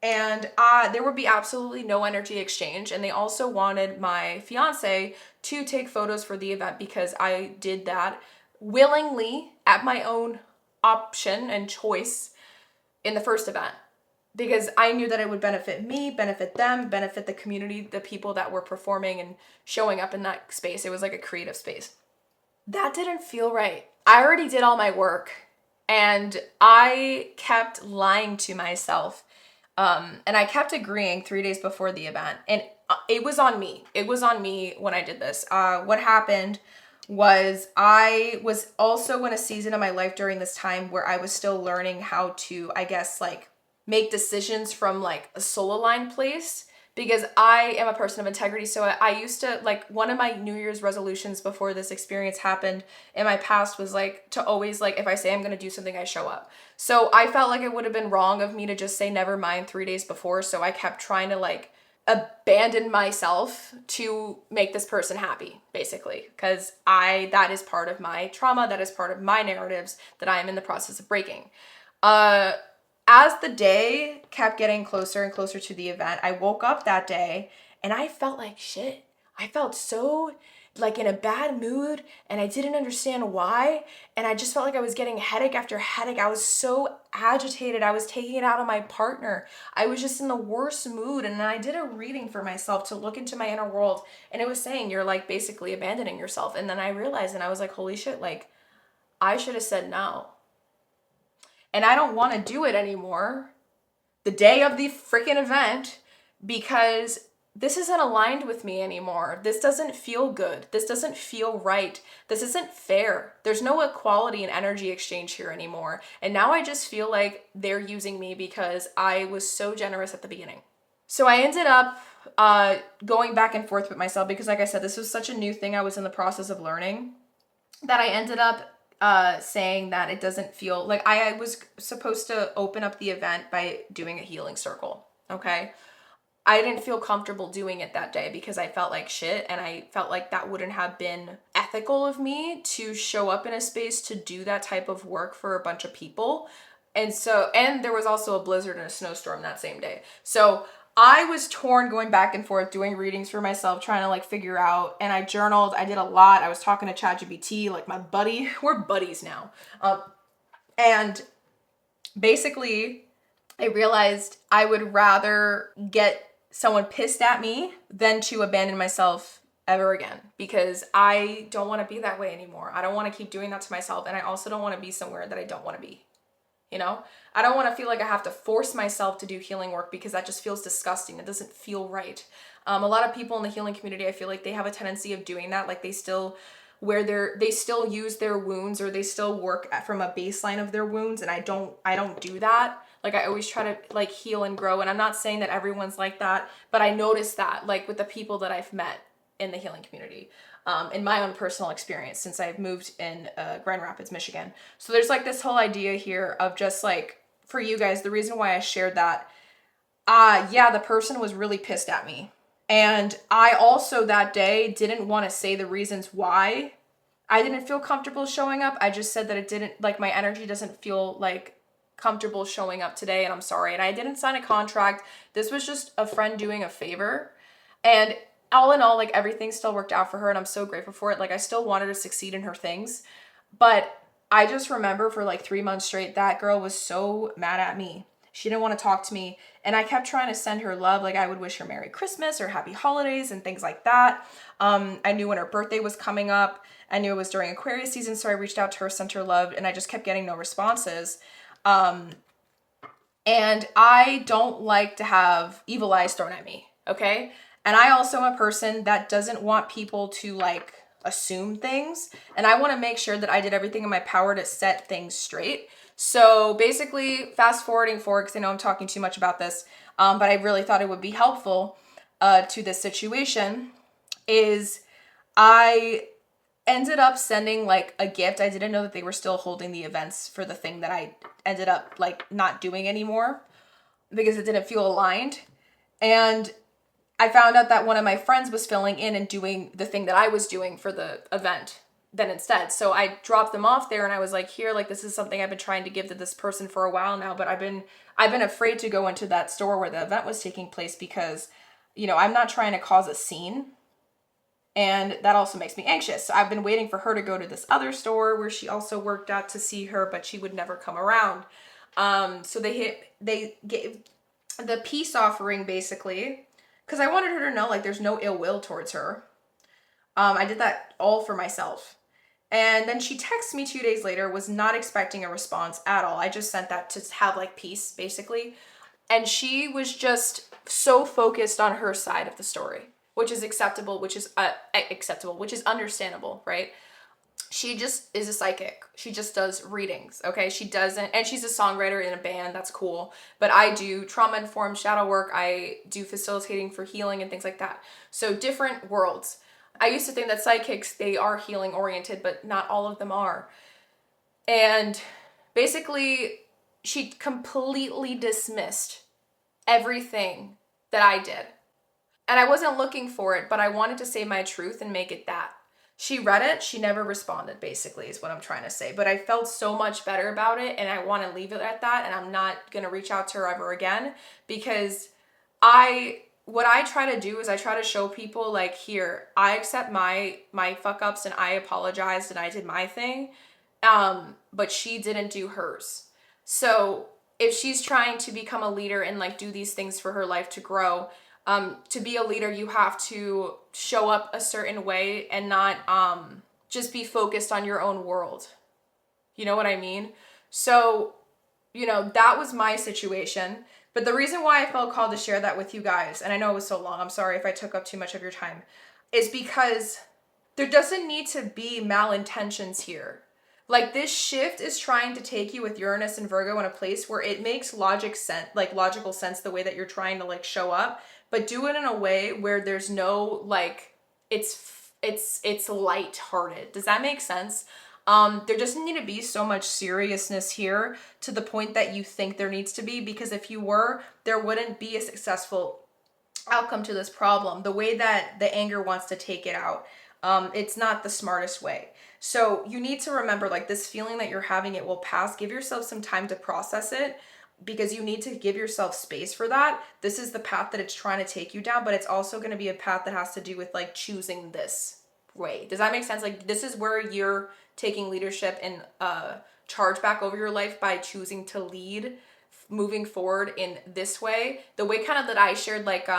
And there would be absolutely no energy exchange. And they also wanted my fiance to take photos for the event because I did that willingly at my own option and choice in the first event because I knew that it would benefit me, benefit them, benefit the community, the people that were performing and showing up in that space. It was like a creative space. That didn't feel right. I already did all my work and I kept lying to myself. And I kept agreeing 3 days before the event. And it was on me. It was on me when I did this. What happened was I was also in a season of my life during this time where I was still learning how to, I guess, like make decisions from like a soul aligned place because I am a person of integrity. So I used to, like, one of my New Year's resolutions before this experience happened in my past was like to always, like, if I say I'm going to do something, I show up. So I felt like it would have been wrong of me to just say never mind 3 days before. So I kept trying to like abandon myself to make this person happy, basically, because that is part of my trauma. That is part of my narratives that I am in the process of breaking. As the day kept getting closer and closer to the event, I woke up that day and I felt like shit. I felt so like in a bad mood and I didn't understand why. And I just felt like I was getting headache after headache. I was so agitated. I was taking it out on my partner. I was just in the worst mood. And then I did a reading for myself to look into my inner world. And it was saying, you're like basically abandoning yourself. And then I realized and I was like, holy shit, like I should have said no. And I don't want to do it anymore the day of the freaking event because this isn't aligned with me anymore. This doesn't feel good. This doesn't feel right. This isn't fair. There's no equality and energy exchange here anymore. And now I just feel like they're using me because I was so generous at the beginning. So I ended up going back and forth with myself because, like I said, this was such a new thing I was in the process of learning that I ended up saying that it doesn't feel like I was supposed to open up the event by doing a healing circle. Okay. I didn't feel comfortable doing it that day because I felt like shit and I felt like that wouldn't have been ethical of me to show up in a space to do that type of work for a bunch of people. And there was also a blizzard and a snowstorm that same day. So I was torn going back and forth doing readings for myself, trying to like figure out, and I journaled, I did a lot. I was talking to ChatGPT, like my buddy, we're buddies now. And basically I realized I would rather get someone pissed at me than to abandon myself ever again, because I don't want to be that way anymore. I don't want to keep doing that to myself, and I also don't want to be somewhere that I don't want to be. You know, I don't want to feel like I have to force myself to do healing work, because that just feels disgusting. It doesn't feel right. A lot of people in the healing community, I feel like they have a tendency of doing that. Like they still they still use their wounds, or they still work from a baseline of their wounds. And I don't do that. Like I always try to like heal and grow. And I'm not saying that everyone's like that, but I noticed that like with the people that I've met in the healing community, in my own personal experience since I've moved in Grand Rapids, Michigan. So there's like this whole idea here of just like, for you guys, the reason why I shared that, yeah, the person was really pissed at me. And I also that day didn't want to say the reasons why I didn't feel comfortable showing up. I just said that it didn't, like, my energy doesn't feel like comfortable showing up today, and I'm sorry. And I didn't sign a contract. This was just a friend doing a favor. And all in all, like, everything still worked out for her, and I'm so grateful for it. Like, I still wanted to succeed in her things. But I just remember for like 3 months straight, that girl was so mad at me. She didn't want to talk to me. And I kept trying to send her love. Like I would wish her Merry Christmas or Happy Holidays and things like that. I knew when her birthday was coming up. I knew it was during Aquarius season. So I reached out to her, sent her love, and I just kept getting no responses. And I don't like to have evil eyes thrown at me. Okay. And I also am a person that doesn't want people to like assume things. And I want to make sure that I did everything in my power to set things straight. So basically, fast forwarding forward, because I know I'm talking too much about this, but I really thought it would be helpful to this situation, is I ended up sending like a gift. I didn't know that they were still holding the events for the thing that I ended up like not doing anymore because it didn't feel aligned. And I found out that one of my friends was filling in and doing the thing that I was doing for the event then instead. So I dropped them off there and I was like, here, like this is something I've been trying to give to this person for a while now, but I've been afraid to go into that store where the event was taking place because, you know, I'm not trying to cause a scene. And that also makes me anxious. So I've been waiting for her to go to this other store where she also worked at to see her, but she would never come around. So they gave the peace offering basically, because I wanted her to know like there's no ill will towards her. I did that all for myself. And then she texted me 2 days later, was not expecting a response at all. I just sent that to have like peace, basically. And she was just so focused on her side of the story, which is acceptable, which is understandable, right? She just is a psychic. She just does readings, okay? She doesn't, and she's a songwriter in a band, that's cool. But I do trauma-informed shadow work. I do facilitating for healing and things like that. So different worlds. I used to think that psychics, they are healing oriented, but not all of them are. And basically, she completely dismissed everything that I did. And I wasn't looking for it, but I wanted to say my truth and make it that. She read it, she never responded, basically, is what I'm trying to say. But I felt so much better about it, and I want to leave it at that, and I'm not going to reach out to her ever again, because what I try to do is I try to show people, like, here, I accept my fuck ups, and I apologized, and I did my thing, but she didn't do hers. So if she's trying to become a leader and, like, do these things for her life to grow, to be a leader, you have to show up a certain way and not just be focused on your own world. You know what I mean? So, you know, that was my situation. But the reason why I felt called to share that with you guys, and I know it was so long, I'm sorry if I took up too much of your time, is because there doesn't need to be malintentions here. Like, this shift is trying to take you with Uranus and Virgo in a place where it makes logical sense the way that you're trying to like show up, but do it in a way where there's no like it's lighthearted. Does that make sense? There doesn't need to be so much seriousness here to the point that you think there needs to be, because if you were, there wouldn't be a successful outcome to this problem. The way that the anger wants to take it out, it's not the smartest way. So you need to remember, like, this feeling that you're having, it will pass. Give yourself some time to process it, because you need to give yourself space for that. This is the path that it's trying to take you down, but it's also going to be a path that has to do with like choosing this way. Does that make sense? Like, this is where you're taking leadership and charge back over your life by choosing to lead moving forward in this way, the way kind of that I shared, like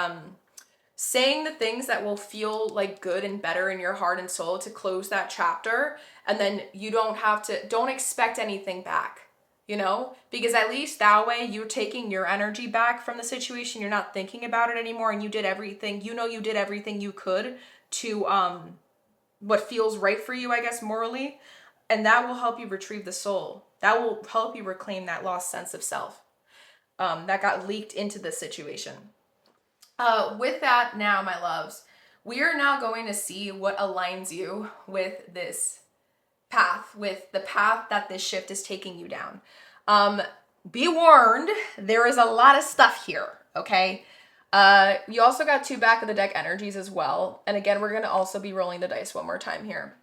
saying the things that will feel like good and better in your heart and soul to close that chapter, and then you don't expect anything back, you know, because at least that way you're taking your energy back from the situation. You're not thinking about it anymore, and you did everything, you know, you did everything you could to what feels right for you, I guess, morally, and that will help you retrieve the soul. That will help you reclaim that lost sense of self that got leaked into this situation. With that, now, my loves, we are now going to see what aligns you with this path, with the path that this shift is taking you down. Be warned, there is a lot of stuff here, okay? You also got 2 back of the deck energies as well. And again, we're going to also be rolling the dice one more time here.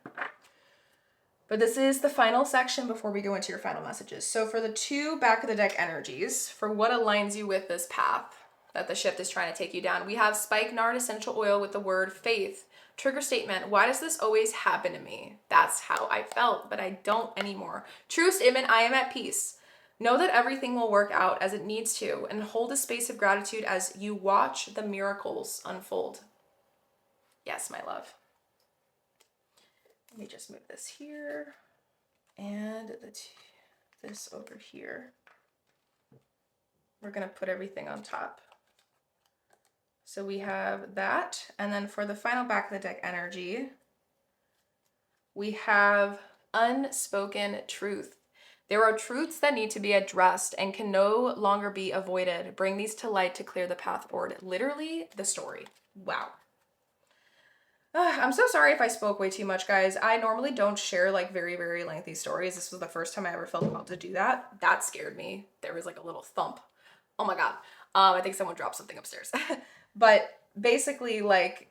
But this is the final section before we go into your final messages. So for the 2 back of the deck energies, for what aligns you with this path that the shift is trying to take you down, we have spikenard essential oil with the word faith. Trigger statement: why does this always happen to me? That's how I felt, but I don't anymore. True statement: I am at peace. Know that everything will work out as it needs to, and hold a space of gratitude as you watch the miracles unfold. Yes, my love. Let me just move this here and this over here. We're going to put everything on top. So we have that. And then for the final back of the deck energy, we have unspoken truth. There are truths that need to be addressed and can no longer be avoided. Bring these to light to clear the path forward. Literally the story. Wow. I'm so sorry if I spoke way too much, guys. I normally don't share like very, very lengthy stories. This was the first time I ever felt called to do that. That scared me. There was like a little thump. Oh my God. I think someone dropped something upstairs. But basically, like,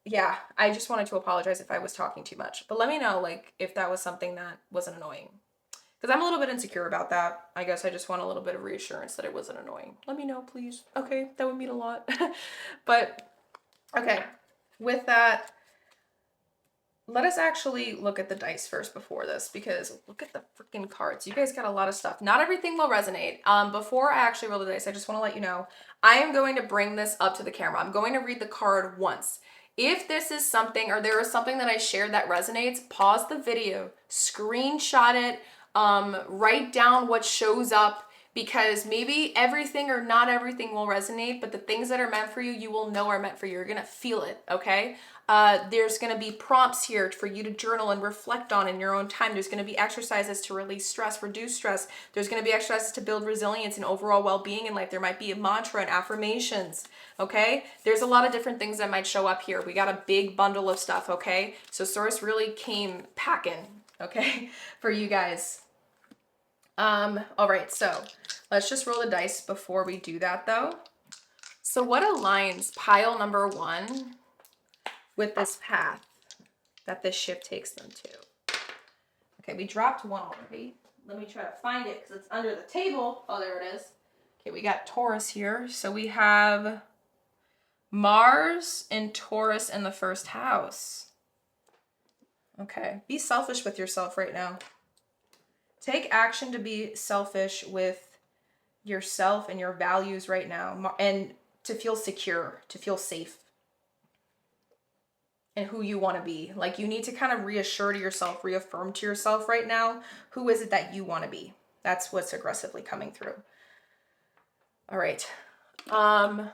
yeah, I just wanted to apologize if I was talking too much. But let me know, like, if that was something that wasn't annoying. Because I'm a little bit insecure about that. I guess I just want a little bit of reassurance that it wasn't annoying. Let me know, please. Okay, that would mean a lot. But, okay, with that, let us actually look at the dice first before this, because look at the freaking cards. You guys got a lot of stuff. Not everything will resonate. Before I actually roll the dice, I just want to let you know, I am going to bring this up to the camera. I'm going to read the card once. If this is something, or there is something that I shared that resonates, pause the video, screenshot it, write down what shows up, because maybe everything or not everything will resonate, but the things that are meant for you, you will know are meant for you. You're going to feel it, okay? There's going to be prompts here for you to journal and reflect on in your own time. There's going to be exercises to release stress, reduce stress. There's going to be exercises to build resilience and overall well-being in life. There might be a mantra and affirmations, okay? There's a lot of different things that might show up here. We got a big bundle of stuff, okay? So Source really came packing, okay, for you guys. All right, so let's just roll the dice before we do that though. So what aligns pile number 1 with this path that this shift takes them to? Okay, we dropped 1 already. Let me try to find it because it's under the table. Oh, there it is. Okay, we got Taurus here. So we have Mars and Taurus in the first house. Okay, be selfish with yourself right now. Take action to be selfish with yourself and your values right now, and to feel secure, to feel safe in who you want to be. Like, you need to kind of reassure to yourself, reaffirm to yourself right now, who is it that you want to be? That's what's aggressively coming through. All right. All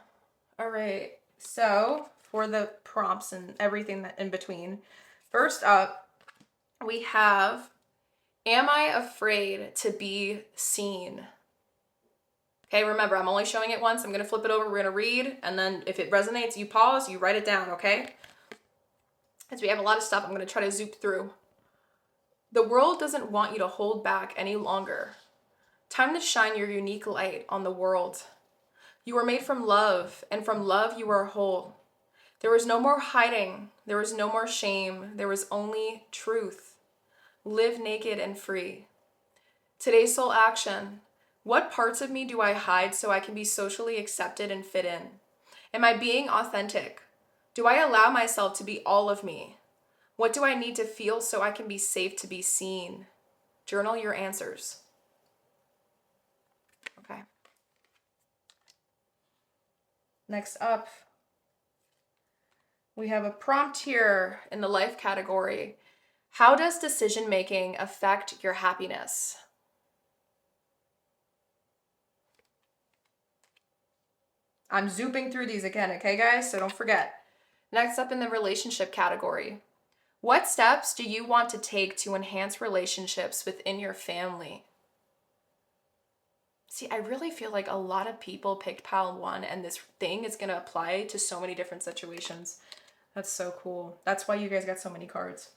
right. So for the prompts and everything that in between, first up, we have, am I afraid to be seen? Okay, remember, I'm only showing it once. I'm going to flip it over. We're going to read. And then if it resonates, you pause, you write it down, okay? As we have a lot of stuff, I'm going to try to zoom through. The world doesn't want you to hold back any longer. Time to shine your unique light on the world. You were made from love, and from love you are whole. There was no more hiding. There was no more shame. There was only truth. Live naked and free. Today's soul action. What parts of me do I hide so I can be socially accepted and fit in? Am I being authentic? Do I allow myself to be all of me? What do I need to feel so I can be safe to be seen? Journal your answers. Okay. Next up, we have a prompt here. In the life category, how does decision making affect your happiness? I'm zooping through these again, okay, guys? So don't forget. Next up, in the relationship category, what steps do you want to take to enhance relationships within your family? See, I really feel like a lot of people picked pile 1, and this thing is going to apply to so many different situations. That's so cool. That's why you guys got so many cards.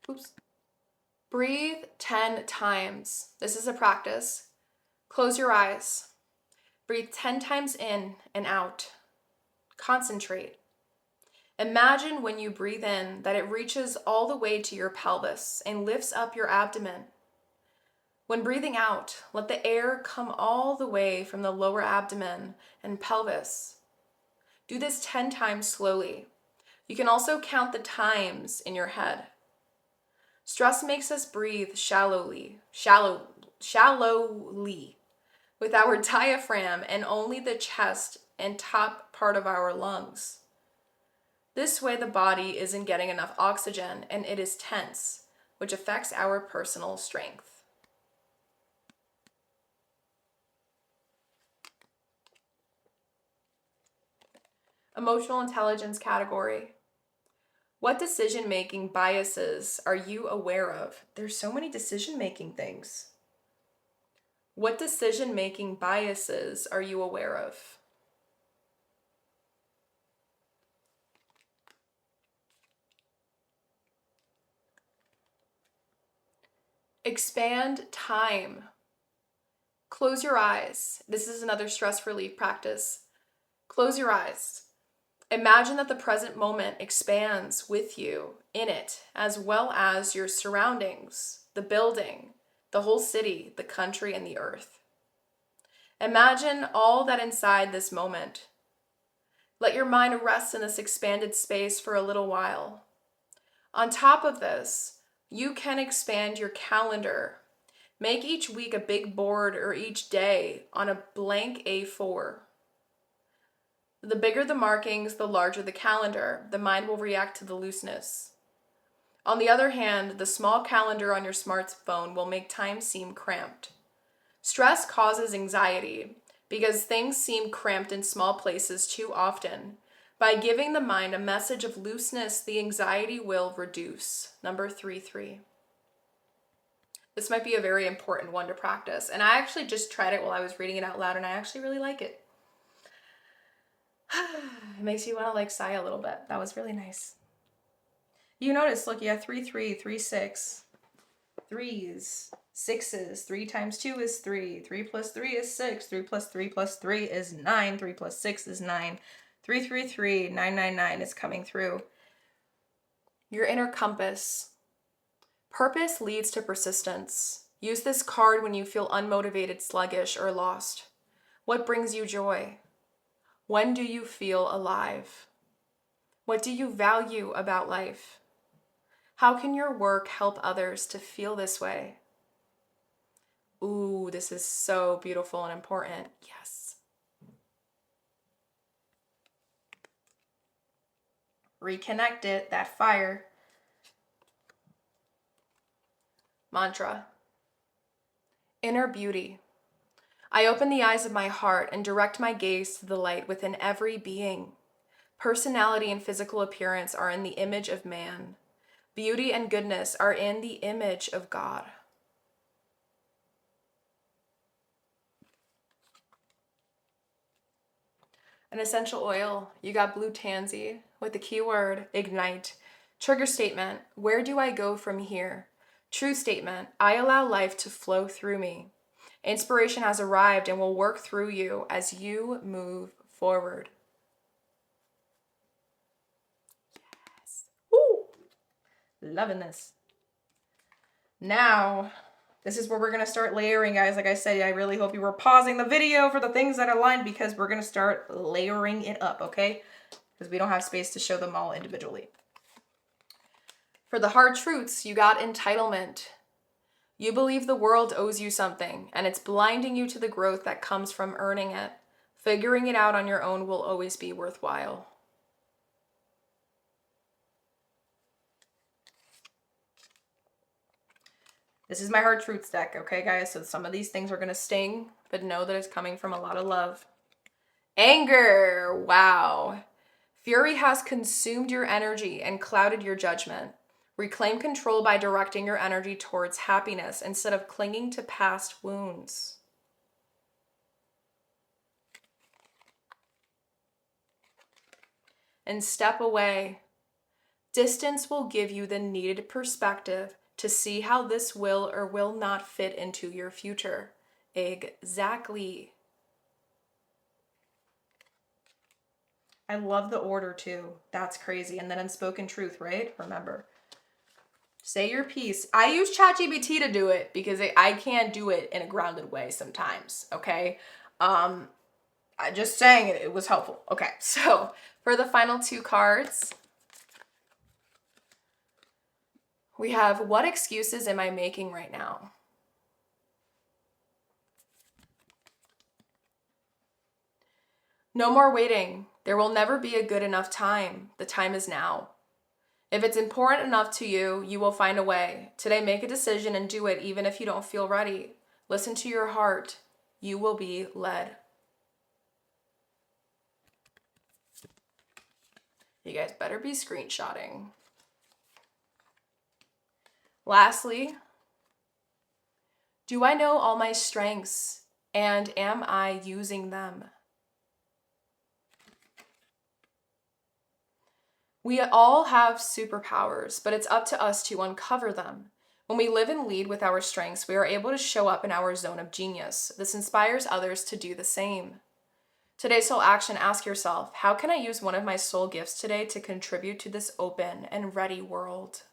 Oops. Breathe 10 times. This is a practice. Close your eyes. Breathe 10 times in and out. Concentrate. Imagine when you breathe in that it reaches all the way to your pelvis and lifts up your abdomen. When breathing out, let the air come all the way from the lower abdomen and pelvis. Do this 10 times slowly. You can also count the times in your head. Stress makes us breathe shallowly, with our diaphragm and only the chest and top part of our lungs. This way the body isn't getting enough oxygen and it is tense, which affects our personal strength. Emotional intelligence category. What decision-making biases are you aware of? There's so many decision-making things. What decision-making biases are you aware of? Expand time. Close your eyes. This is another stress relief practice. Close your eyes. Imagine that the present moment expands with you in it, as well as your surroundings, the building, the whole city, the country, and the earth. Imagine all that inside this moment. Let your mind rest in this expanded space for a little while. On top of this, you can expand your calendar. Make each week a big board or each day on a blank A4. The bigger the markings, the larger the calendar. The mind will react to the looseness. On the other hand, the small calendar on your smartphone will make time seem cramped. Stress causes anxiety because things seem cramped in small places too often. By giving the mind a message of looseness, the anxiety will reduce. Number 3-3. This might be a very important one to practice. And I actually just tried it while I was reading it out loud, and I actually really like it. It makes you want to like sigh a little bit. That was really nice. You notice, look, yeah, 3-3, 3-6. Threes, sixes. 3 times 2 is 3. 3 plus 3 is 6. 3 plus 3 plus 3 is 9. 3 plus 6 is 9. 3-3-3, 9-9-9 is coming through. Your inner compass. Purpose leads to persistence. Use this card when you feel unmotivated, sluggish, or lost. What brings you joy? When do you feel alive? What do you value about life? How can your work help others to feel this way? Ooh, this is so beautiful and important. Yes. Reconnect it, that fire. Mantra. Inner beauty. I open the eyes of my heart and direct my gaze to the light within every being. Personality and physical appearance are in the image of man. Beauty and goodness are in the image of God. An essential oil, you got blue tansy with the keyword ignite. Trigger statement, where do I go from here? True statement, I allow life to flow through me. Inspiration has arrived and will work through you as you move forward. Yes. Woo! Loving this. Now, this is where we're going to start layering, guys. Like I said, I really hope you were pausing the video for the things that align because we're going to start layering it up, okay? Because we don't have space to show them all individually. For the hard truths, you got entitlement. You believe the world owes you something, and it's blinding you to the growth that comes from earning it. Figuring it out on your own will always be worthwhile. This is my hard truths deck, okay, guys? So some of these things are going to sting, but know that it's coming from a lot of love. Anger. Wow. Fury has consumed your energy and clouded your judgment. Reclaim control by directing your energy towards happiness instead of clinging to past wounds. And step away. Distance will give you the needed perspective to see how this will or will not fit into your future. Exactly. I love the order too. That's crazy. And then unspoken truth, right? Remember. Say your piece. I use ChatGPT to do it because I can't do it in a grounded way sometimes, okay? I just saying it was helpful. Okay. So, for the final two cards, we have, what excuses am I making right now? No more waiting. There will never be a good enough time. The time is now. If it's important enough to you, you will find a way. Today, make a decision and do it even if you don't feel ready. Listen to your heart. You will be led. You guys better be screenshotting. Lastly, do I know all my strengths and am I using them? We all have superpowers, but it's up to us to uncover them. When we live and lead with our strengths, we are able to show up in our zone of genius. This inspires others to do the same. Today's soul action, ask yourself, how can I use one of my soul gifts today to contribute to this open and ready world?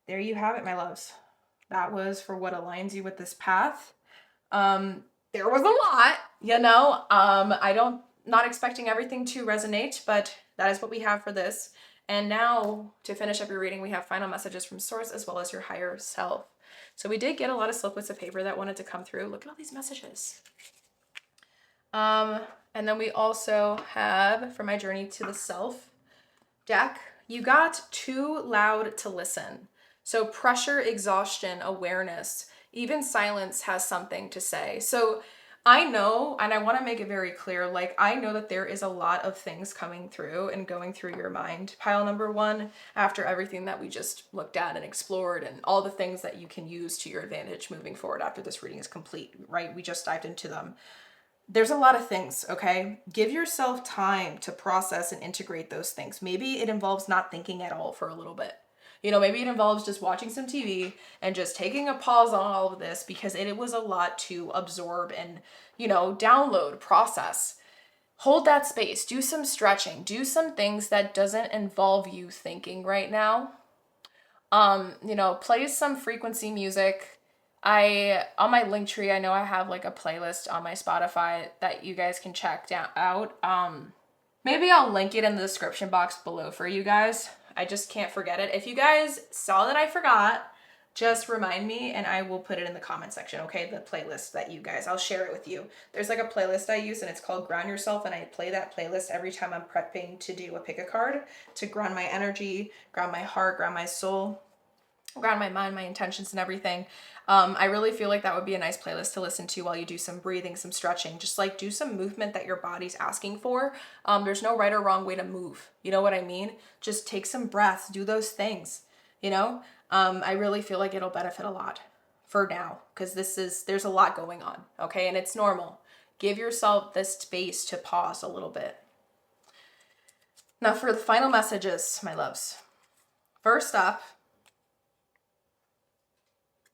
There you have it, my loves. That was for what aligns you with this path. There was a lot, I don't, not expecting everything to resonate, but that is what we have for this. And now to finish up your reading, we have final messages from source as well as your higher self. So we did get a lot of sliplets of paper that wanted to come through. Look at all these messages. And then we also have, for my journey to the self deck, you got too loud to listen. So pressure, exhaustion, awareness, even silence has something to say. So I know, and I want to make it very clear, like I know that there is a lot of things coming through and going through your mind. Pile number one, after everything that we just looked at and explored and all the things that you can use to your advantage moving forward after this reading is complete, right? We just dived into them. There's a lot of things, okay? Give yourself time to process and integrate those things. Maybe it involves not thinking at all for a little bit. Maybe it involves just watching some TV and just taking a pause on all of this because it was a lot to absorb and, download, process. Hold that space, do some stretching, do some things that doesn't involve you thinking right now. Play some frequency music. On my link tree, I know I have like a playlist on my Spotify that you guys can check out. Maybe I'll link it in the description box below for you guys. I just can't forget it. If you guys saw that I forgot, just remind me and I will put it in the comment section, okay? The playlist that you guys, I'll share it with you. There's like a playlist I use and it's called Ground Yourself, and I play that playlist every time I'm prepping to do a pick a card to ground my energy, ground my heart, ground my soul, ground my mind, my intentions and everything. I really feel like that would be a nice playlist to listen to while you do some breathing, some stretching, just like do some movement that your body's asking for. There's no right or wrong way to move. You know what I mean? Just take some breaths, do those things, I really feel like it'll benefit a lot for now because there's a lot going on, okay? And it's normal. Give yourself this space to pause a little bit. Now for the final messages, my loves. First up,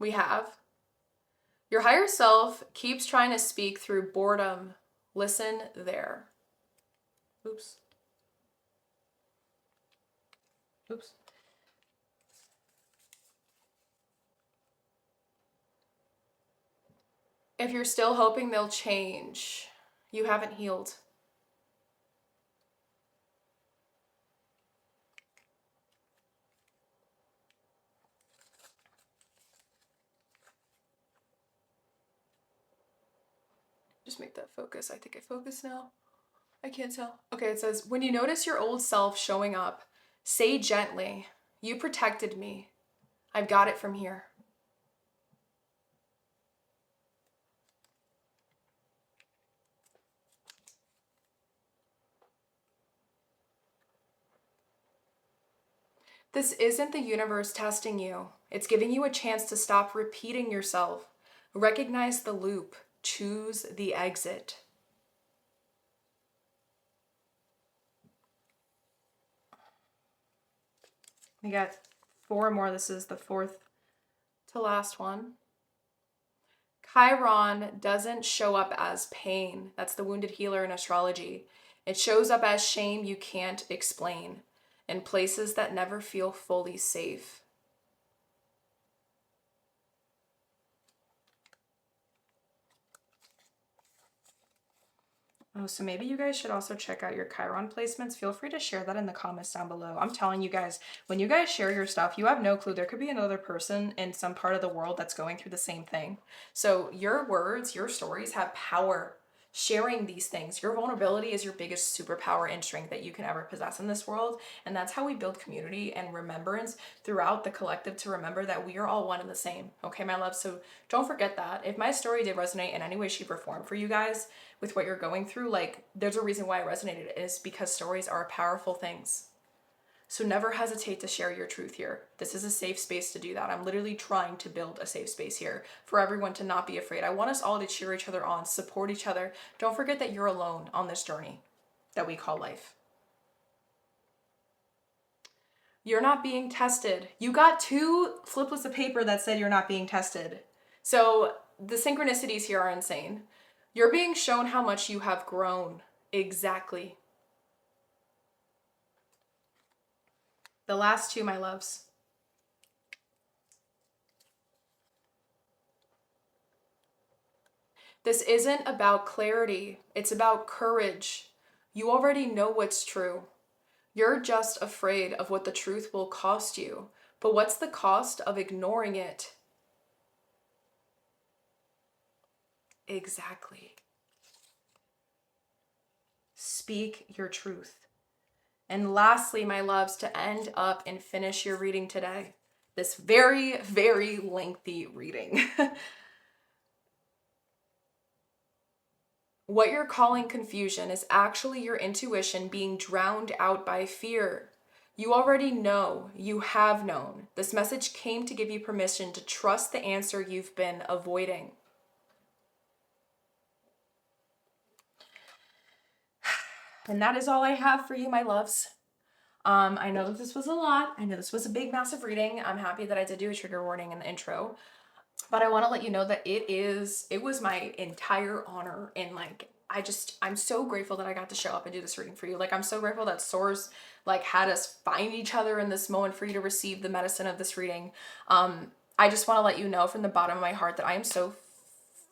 we have, your higher self keeps trying to speak through boredom. Listen there. Oops. If you're still hoping they'll change, you haven't healed. just make that focus. I think I focus now. I can't tell. Okay, it says, when you notice your old self showing up, say gently, you protected me. I've got it from here. This isn't the universe testing you. It's giving you a chance to stop repeating yourself. Recognize the loop. Choose the exit. We got 4 more. This is the 4th to last one. Chiron doesn't show up as pain. That's the wounded healer in astrology. It shows up as shame you can't explain in places that never feel fully safe. Oh, so maybe you guys should also check out your Chiron placements. Feel free to share that in the comments down below. I'm telling you guys, when you guys share your stuff, you have no clue. There could be another person in some part of the world that's going through the same thing. So your words, your stories have power. Sharing these things, your vulnerability is your biggest superpower and strength that you can ever possess in this world. And that's how we build community and remembrance throughout the collective, to remember that we are all one and the same. Okay, my love? So don't forget that. If my story did resonate in any way, shape, or form for you guys with what you're going through, like, there's a reason why it resonated. It is because stories are powerful things. So never hesitate to share your truth here. This is a safe space to do that. I'm literally trying to build a safe space here for everyone to not be afraid. I want us all to cheer each other on, support each other. Don't forget that you're alone on this journey that we call life. You're not being tested. You got 2 slips of paper that said you're not being tested. So the synchronicities here are insane. You're being shown how much you have grown. Exactly. The last 2, my loves. This isn't about clarity. It's about courage. You already know what's true. You're just afraid of what the truth will cost you. But what's the cost of ignoring it? Exactly. Speak your truth. And lastly, my loves, to end up and finish your reading today, this very, very lengthy reading. What you're calling confusion is actually your intuition being drowned out by fear. You already know, you have known. This message came to give you permission to trust the answer you've been avoiding. And that is all I have for you, my loves. I know that this was a lot. I know this was a big, massive reading. I'm happy that I did do a trigger warning in the intro. But I want to let you know that it was my entire honor, and like I'm so grateful that I got to show up and do this reading for you. Like, I'm so grateful that Source like had us find each other in this moment for you to receive the medicine of this reading. I just want to let you know from the bottom of my heart that I am so,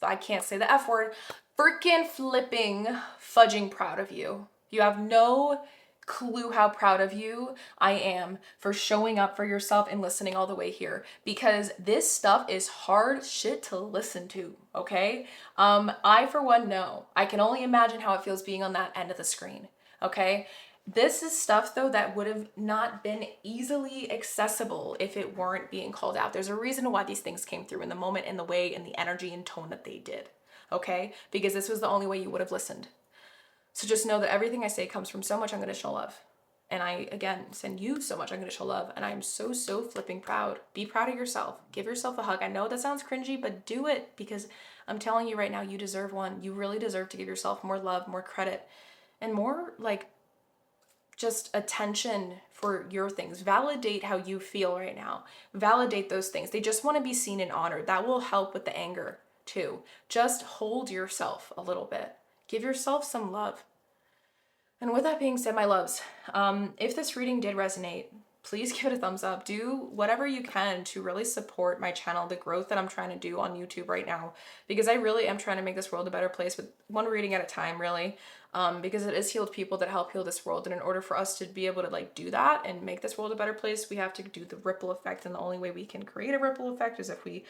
I can't say the F word, freaking flipping fudging proud of you. You have no clue how proud of you I am for showing up for yourself and listening all the way here, because this stuff is hard shit to listen to, okay? I for one know. I can only imagine how it feels being on that end of the screen, okay? This is stuff though that would have not been easily accessible if it weren't being called out. There's a reason why these things came through in the moment, in the way, in the energy and tone that they did, okay? Because this was the only way you would have listened. So just know that everything I say comes from so much unconditional love. And I, again, send you so much unconditional love. And I'm so, so flipping proud. Be proud of yourself. Give yourself a hug. I know that sounds cringy, but do it, because I'm telling you right now, you deserve one. You really deserve to give yourself more love, more credit, and more like just attention for your things. Validate how you feel right now. Validate those things. They just want to be seen and honored. That will help with the anger too. Just hold yourself a little bit. Give yourself some love. And with that being said, my loves, if this reading did resonate, please give it a thumbs up. Do whatever you can to really support my channel, the growth that I'm trying to do on YouTube right now, because I really am trying to make this world a better place with one reading at a time, really, because it is healed people that help heal this world. And in order for us to be able to like do that and make this world a better place, we have to do the ripple effect. And the only way we can create a ripple effect is if we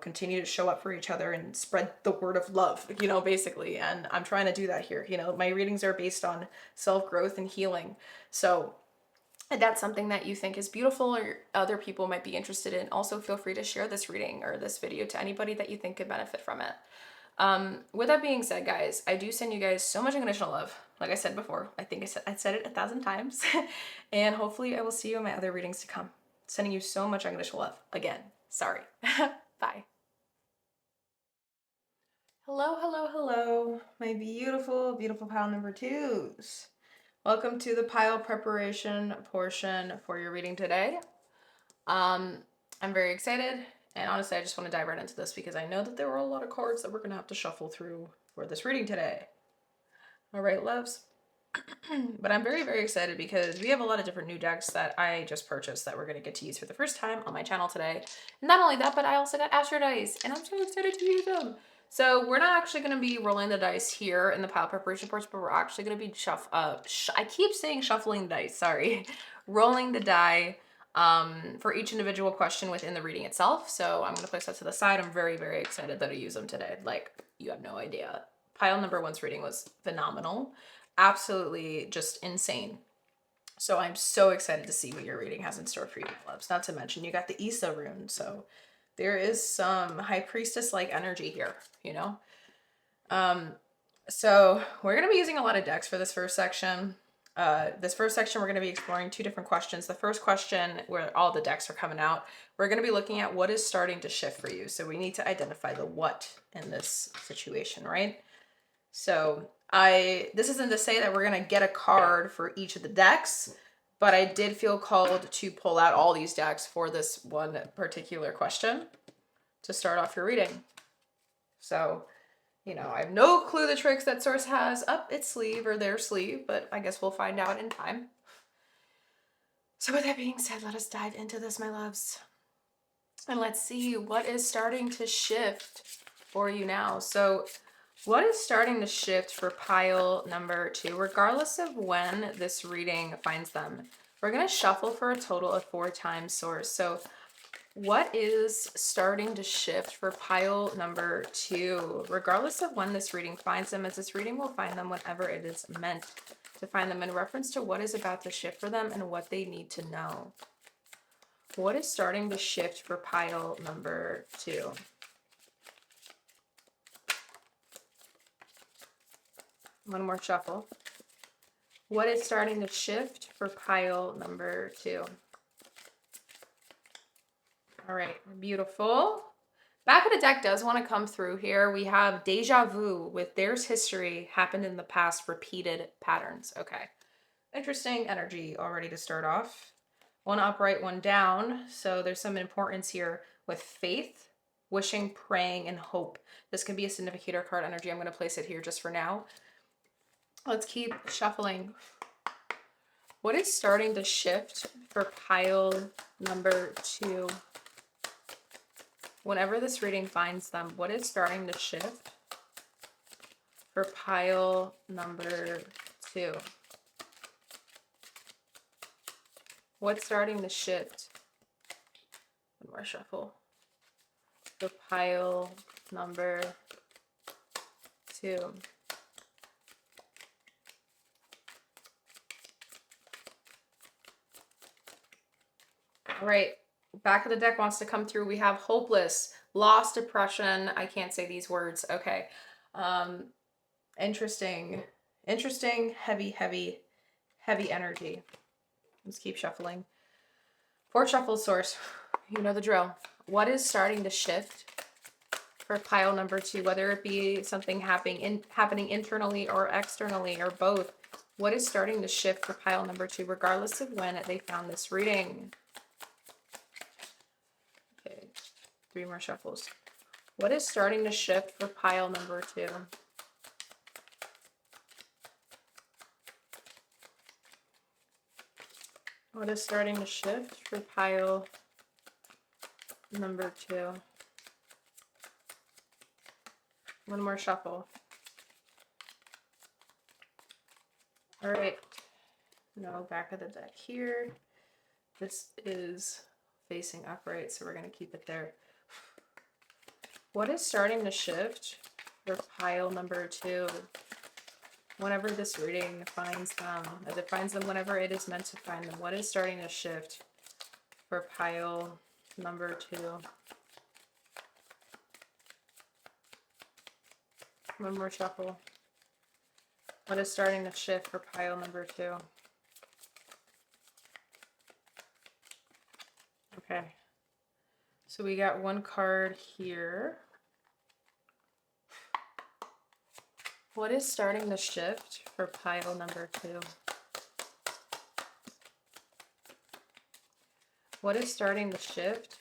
continue to show up for each other and spread the word of love, basically. And I'm trying to do that here. My readings are based on self-growth and healing. So if that's something that you think is beautiful or other people might be interested in, also feel free to share this reading or this video to anybody that you think could benefit from it. With that being said, guys, I do send you guys so much unconditional love. Like I said before, I think I said it 1,000 times. And hopefully I will see you in my other readings to come. Sending you so much unconditional love. Again, sorry. Bye. Hello, hello, hello, my beautiful, beautiful pile number twos. Welcome to the pile preparation portion for your reading today. I'm very excited, and honestly, I just want to dive right into this because I know that there were a lot of cards that we're going to have to shuffle through for this reading today. All right, loves. But I'm very, very excited because we have a lot of different new decks that I just purchased that we're going to get to use for the first time on my channel today. Not only that, but I also got Astro Dice, and I'm so excited to use them. So we're not actually going to be rolling the dice here in the pile preparation portion, but we're actually going to be I keep saying shuffling dice, sorry. Rolling the die for each individual question within the reading itself. So I'm going to place that to the side. I'm very, very excited that I use them today. Like, you have no idea. Pile number one's reading was phenomenal. Absolutely just insane. So I'm so excited to see what your reading has in store for you, loves. Not to mention you got the Issa rune, so there is some high priestess like energy here, So we're going to be using a lot of decks for this first section. We're going to be exploring two different questions. The first question, where all the decks are coming out, we're going to be looking at what is starting to shift for you. So we need to identify the what in this situation, right? So this isn't to say that we're going to get a card for each of the decks, but I did feel called to pull out all these decks for this one particular question to start off your reading. So, I have no clue the tricks that Source has up its sleeve or their sleeve, but I guess we'll find out in time. So with that being said, let us dive into this, my loves. And let's see what is starting to shift for you now. So what is starting to shift for pile number two, regardless of when this reading finds them? We're going to shuffle for a total of 4 times, Source. So what is starting to shift for pile number two, regardless of when this reading finds them, as this reading will find them whenever it is meant to find them in reference to what is about to shift for them and what they need to know. What is starting to shift for pile number two? One more shuffle. What is starting to shift for pile number two? All right, beautiful. Back of the deck does want to come through here. We have deja vu with there's history, happened in the past, repeated patterns. Okay, interesting energy already to start off. One upright, one down. So there's some importance here with faith, wishing, praying, and hope. This can be a significator card energy. I'm going to place it here just for now. Let's keep shuffling. What is starting to shift for pile number two? Whenever this reading finds them, what is starting to shift for pile number two? What's starting to shift? One more shuffle. For pile number two. All right, back of the deck wants to come through. We have hopeless, lost, depression. I can't say these words. Okay. Interesting, heavy, heavy, heavy energy. Let's keep shuffling. 4 shuffles, Source. You know the drill. What is starting to shift for pile number two, whether it be something happening internally or externally or both? What is starting to shift for pile number two, regardless of when they found this reading? Okay, 3 more shuffles. What is starting to shift for pile number two? What is starting to shift for pile number two? One more shuffle. All right. No, back of the deck here. This is facing upright, so we're going to keep it there. What is starting to shift for pile number 2? Whenever this reading finds them, as it finds them whenever it is meant to find them, what is starting to shift for pile number 2? One more shuffle. What is starting to shift for pile number 2? Okay. So we got one card here. What is starting to shift for pile number 2? What is starting to shift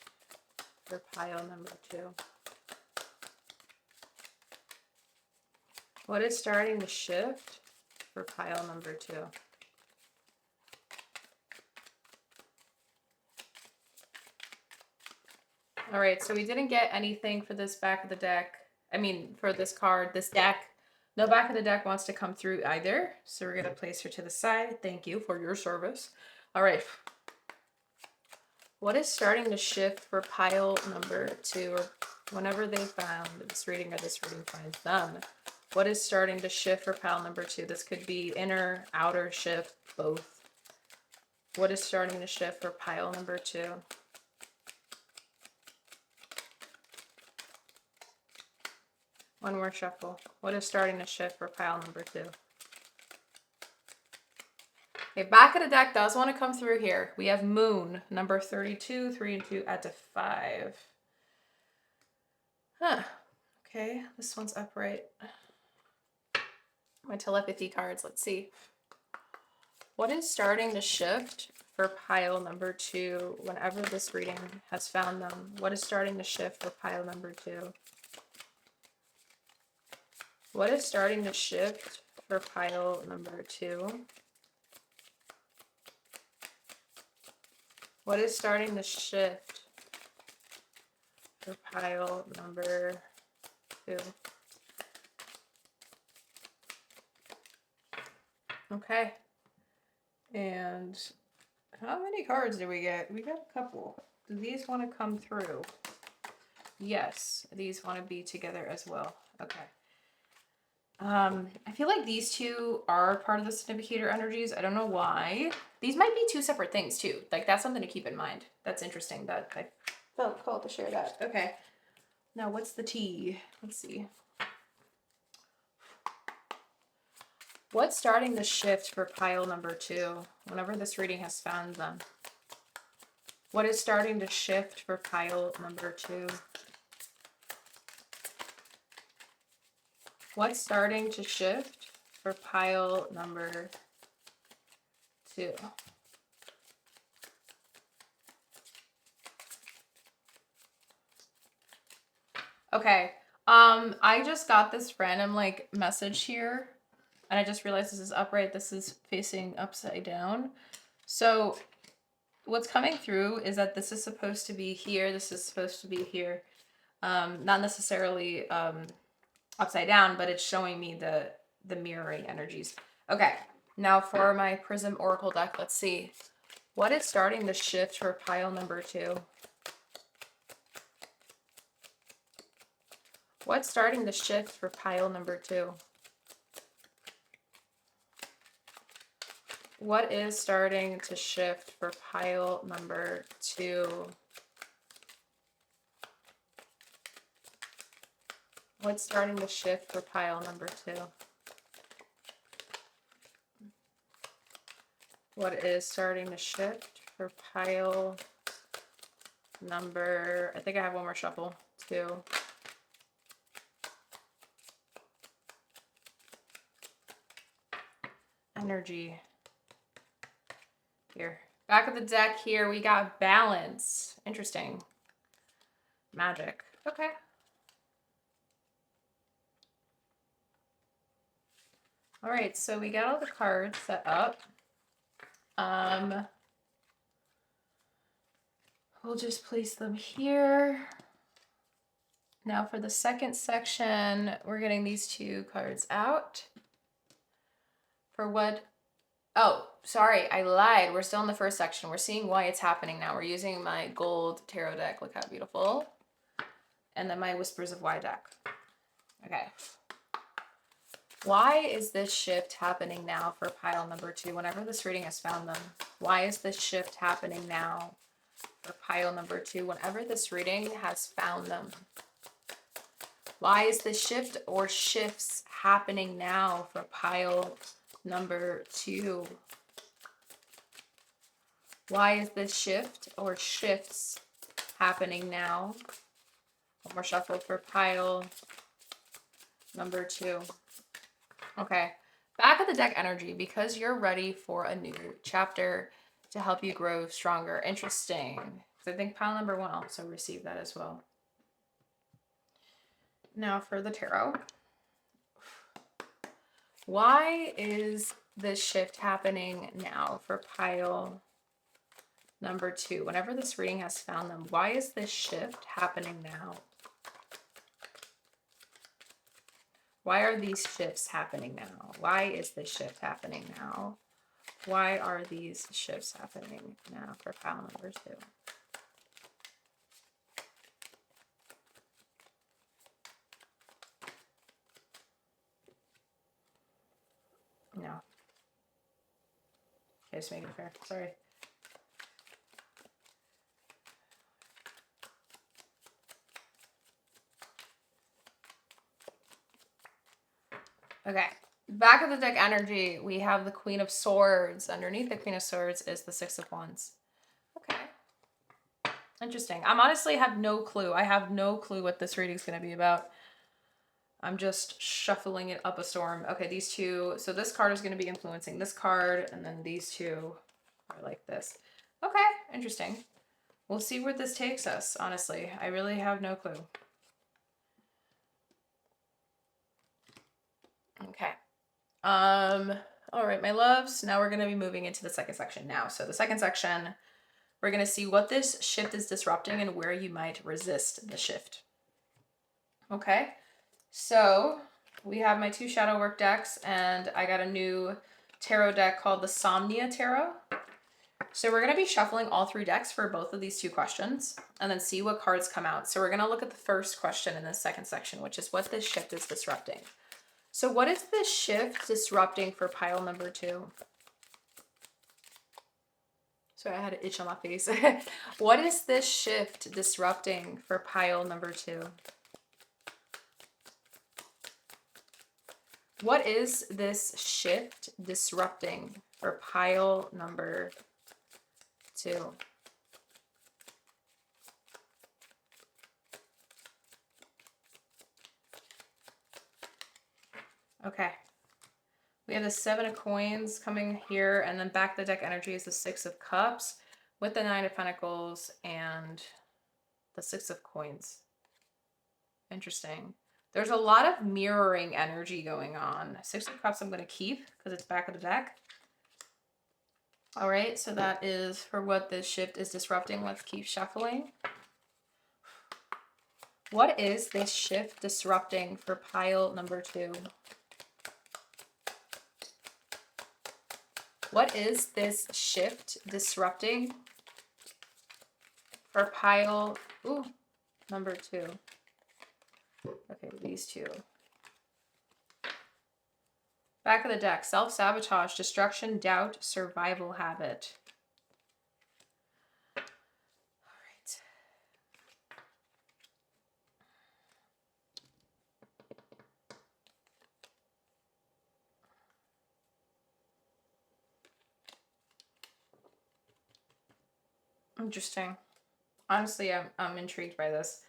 for pile number 2? What is starting to shift for pile number 2? All right, so we didn't get anything for this back of the deck. I mean, for this card, this deck. No back of the deck wants to come through either. So we're going to place her to the side. Thank you for your service. All right. What is starting to shift for pile number 2, or whenever they found this reading or this reading finds them? What is starting to shift for pile number 2? This could be inner, outer shift, both. What is starting to shift for pile number 2? One more shuffle. What is starting to shift for pile number 2? Okay, back of the deck does want to come through here. We have Moon, number 32, 3 and 2, add to 5. Huh. Okay, this one's upright. My telepathy cards, let's see. What is starting to shift for pile number 2 whenever this reading has found them? What is starting to shift for pile number 2? What is starting to shift for pile number 2? What is starting to shift for pile number 2? Okay. And how many cards do we get? We got a couple. Do these want to come through? Yes, these want to be together as well. Okay. I feel like these two are part of the significator energies. I don't know why. These might be two separate things too. Like that's something to keep in mind. That's interesting that I felt called to share that. Okay. Now what's the T? Let's see. What's starting to shift for pile number 2 whenever this reading has found them? What is starting to shift for pile number 2? What's starting to shift for pile number 2? Okay. I just got this random like message here, and I just realized this is upright. This is facing upside down. So what's coming through is that this is supposed to be here. This is supposed to be here. Not necessarily upside down, but it's showing me the mirroring energies. Okay, now for my Prism Oracle deck, let's see. What is starting to shift for pile number 2? What's starting to shift for pile number 2? What is starting to shift for pile number 2? What's starting to shift for pile number 2? What is starting to shift for pile number, I think I have one more shuffle, 2. Energy. Here. Back of the deck here, we got balance. Interesting. Magic. Okay. All right, so we got all the cards set up. We'll just place them here. Now for the second section, we're getting these two cards out. For what? Oh, sorry, I lied. We're still in the first section. We're seeing why it's happening now. We're using my gold tarot deck. Look how beautiful. and then my Whispers of Why deck. Okay. Why is this shift happening now for pile number 2? Whenever this reading has found them, why is this shift happening now for pile number 2? Whenever this reading has found them, why is this shift or shifts happening now for pile number 2? Why is this shift or shifts happening now? One more shuffle for pile number 2. Okay, back of the deck energy, because you're ready for a new chapter to help you grow stronger. Interesting. So I think pile number 1 also received that as well. Now for the tarot. Why is this shift happening now for pile number 2? Whenever this reading has found them, why is this shift happening now? Why are these shifts happening now? Why is this shift happening now? Why are these shifts happening now for pile number 2? No. Okay, just make it fair. Sorry. Okay. Back of the deck energy, we have the Queen of Swords. Underneath the Queen of Swords is the Six of Wands. Okay. Interesting. I'm honestly have no clue. I have no clue what this reading is going to be about. I'm just shuffling it up a storm. Okay, these two. So this card is going to be influencing this card, and then these two are like this. Okay, interesting. We'll see where this takes us, honestly. I really have no clue. Okay. All right, my loves. Now we're going to be moving into the second section now. So the second section, we're going to see what this shift is disrupting and where you might resist the shift. Okay. So we have my 2 shadow work decks, and I got a new tarot deck called the Somnia Tarot. So we're going to be shuffling all 3 decks for both of these 2 questions and then see what cards come out. So we're going to look at the first question in the second section, which is what this shift is disrupting. So what is this shift disrupting for pile number 2? Sorry, I had an itch on my face. What is this shift disrupting for pile number 2? What is this shift disrupting for pile number 2? Okay. We have the 7 of Coins coming here, and then back the deck energy is the 6 of Cups with the 9 of Pentacles and the 6 of Coins. Interesting. There's a lot of mirroring energy going on. 6 of Cups I'm going to keep because it's back of the deck. All right, so that is for what this shift is disrupting. Let's keep shuffling. What is this shift disrupting for pile number 2? What is this shift disrupting for pile number 2? Okay, these 2. Back of the deck, self-sabotage, destruction, doubt, survival habit. All right. Interesting. Honestly, I'm intrigued by this.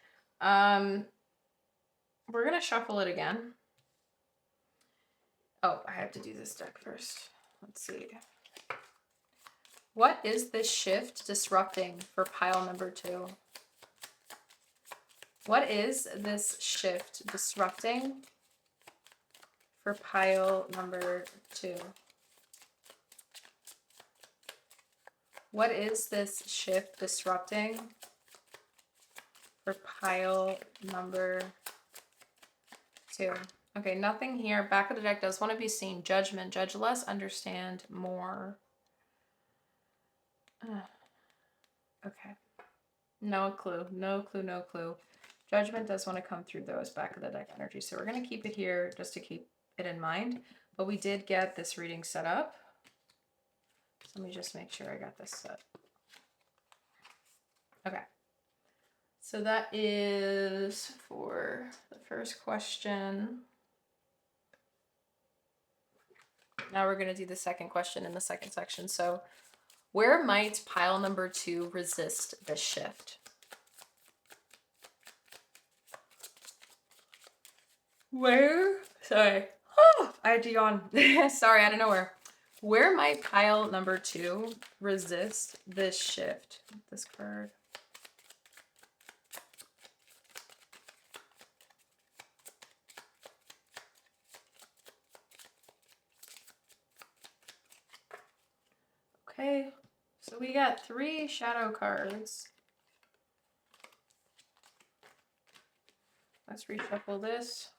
We're gonna shuffle it again. Oh, I have to do this deck first. Let's see. What is this shift disrupting for pile number 2? What is this shift disrupting for pile number 2? What is this shift disrupting for pile number 2? Okay, nothing here. Back of the deck does want to be seen. Judgment. Judge less, understand more. Okay. No clue. No clue, no clue. Judgment does want to come through those back of the deck energy. So we're going to keep it here just to keep it in mind. But we did get this reading set up. So let me just make sure I got this set. Okay. So that is for the first question. Now we're going to do the second question in the second section. So where might pile number 2 resist this shift? Where? Sorry. Oh, I had to yawn. Sorry, out of nowhere. Where might pile number 2 resist this shift? This card. Okay, so we got 3 shadow cards. Let's reshuffle this.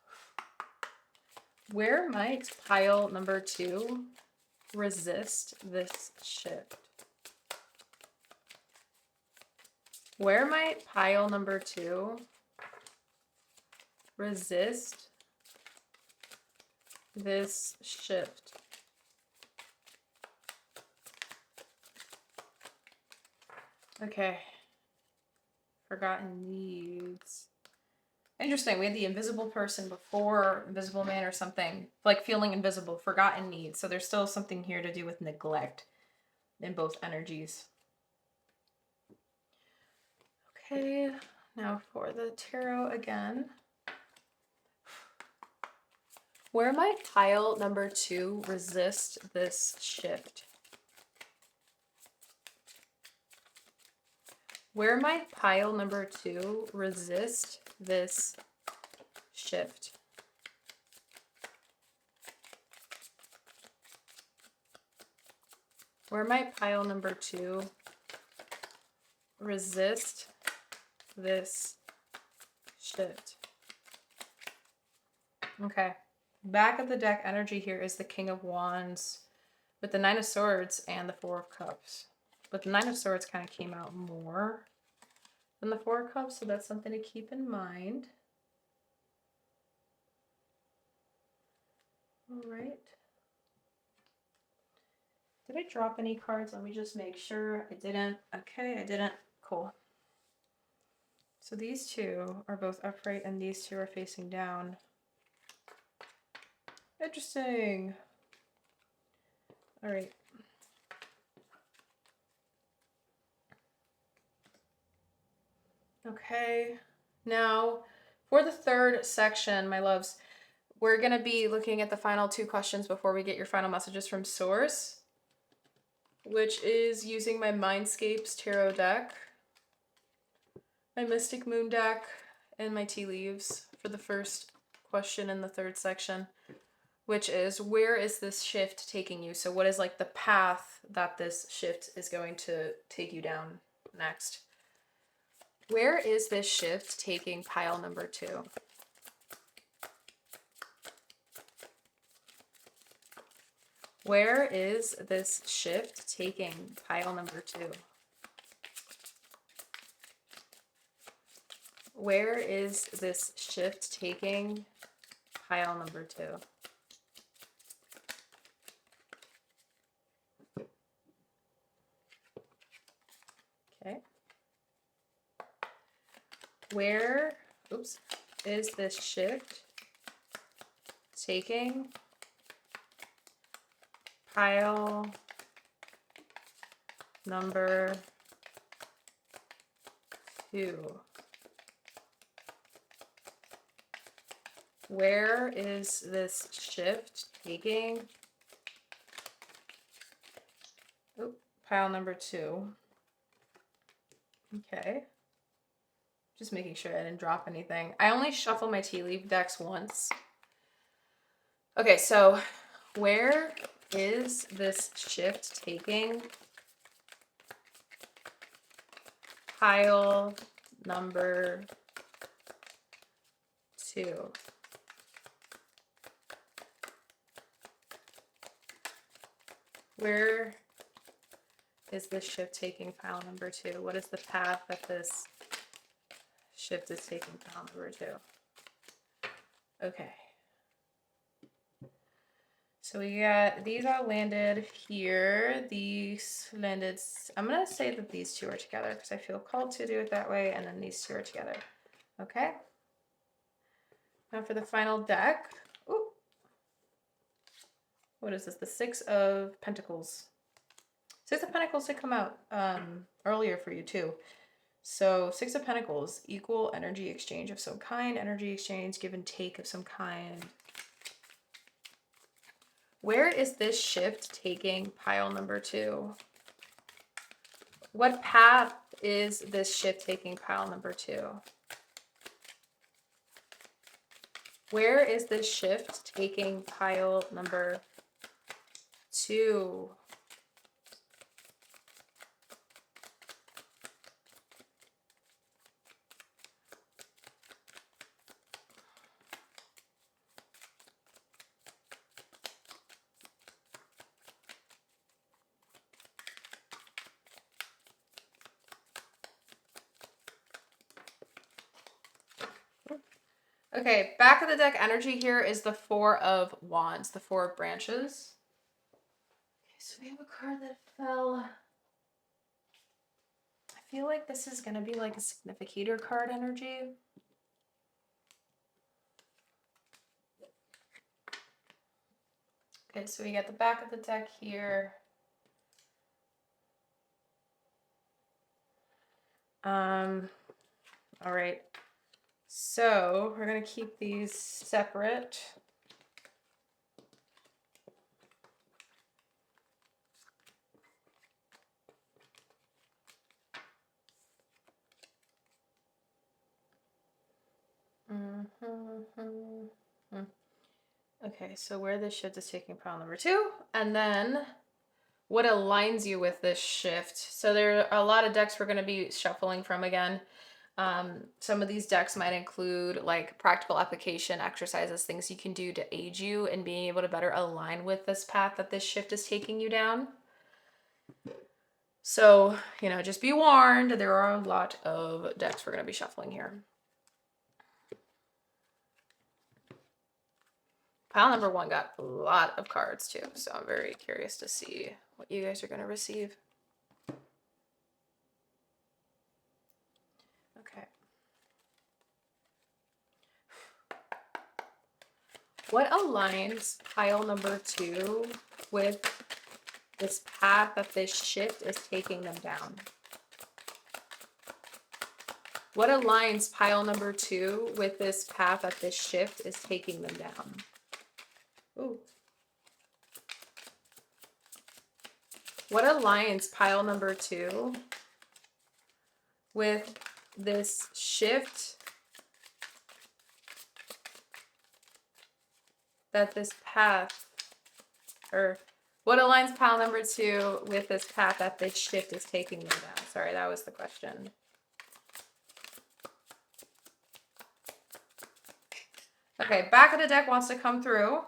Where might pile number 2 resist this shift? Where might pile number 2 resist this shift? Okay. Forgotten needs. Interesting. We had the invisible person before, invisible man or something. Like feeling invisible, forgotten needs. So there's still something here to do with neglect in both energies. Okay, now for the tarot again. Where might pile number 2 resist this shift? Where might pile number 2 resist this shift? Where might pile number 2 resist this shift? Okay. Back of the deck energy here is the King of Wands with the 9 of Swords and the 4 of Cups. But the 9 of Swords kind of came out more than the 4 of Cups, so that's something to keep in mind. All right. Did I drop any cards? Let me just make sure I didn't. Okay, I didn't. Cool. So these 2 are both upright and these 2 are facing down. Interesting. All right. Okay. Now, for the third section, my loves, we're going to be looking at the final 2 questions before we get your final messages from Source, which is using my Mindscapes Tarot deck, my Mystic Moon deck, and my Tea Leaves for the first question in the third section, which is, where is this shift taking you? So what is like the path that this shift is going to take you down next? Where is this shift taking pile number 2? Where is this shift taking pile number 2? Where is this shift taking pile number 2? Okay. Where, is this shift taking pile number 2? Where is this shift taking pile number 2? Okay. Just making sure I didn't drop anything. I only shuffle my tea leaf decks once. Okay, so where is this shift taking pile number 2? Where is this shift taking pile number 2? What is the path that this shift is taking pile number 2. Okay. So we got, these all landed here. These landed, I'm going to say that these two are together because I feel called to do it that way. And then these two are together. Okay. Now for the final deck. Ooh. What is this? The Six of Pentacles. Six of Pentacles did come out earlier for you too. So Six of Pentacles, equal energy exchange of some kind, energy exchange, give and take of some kind. Where is this shift taking pile number 2? What path is this shift taking pile number 2? Where is this shift taking pile number 2? Okay, back of the deck energy here is the Four of Wands, the Four of Branches. Okay, so we have a card that fell. I feel like this is going to be like a significator card energy. Okay, so we got the back of the deck here. All right. So we're going to keep these separate. Okay, so where this shift is taking pile number 2, and then what aligns you with this shift. So there are a lot of decks we're going to be shuffling from again. Some of these decks might include like practical application exercises, things you can do to aid you in being able to better align with this path that this shift is taking you down. So, you know, just be warned, there are a lot of decks we're going to be shuffling here. Pile number 1 got a lot of cards too, so I'm very curious to see what you guys are going to receive. Okay. What aligns pile number 2 with this path that this shift is taking them down? What aligns pile number 2 with this path that this shift is taking them down? Ooh. What aligns pile number 2 with this shift that this path, or what aligns pile number 2 with this path that this shift is taking them down? Sorry, that was the question. Okay, back of the deck wants to come through.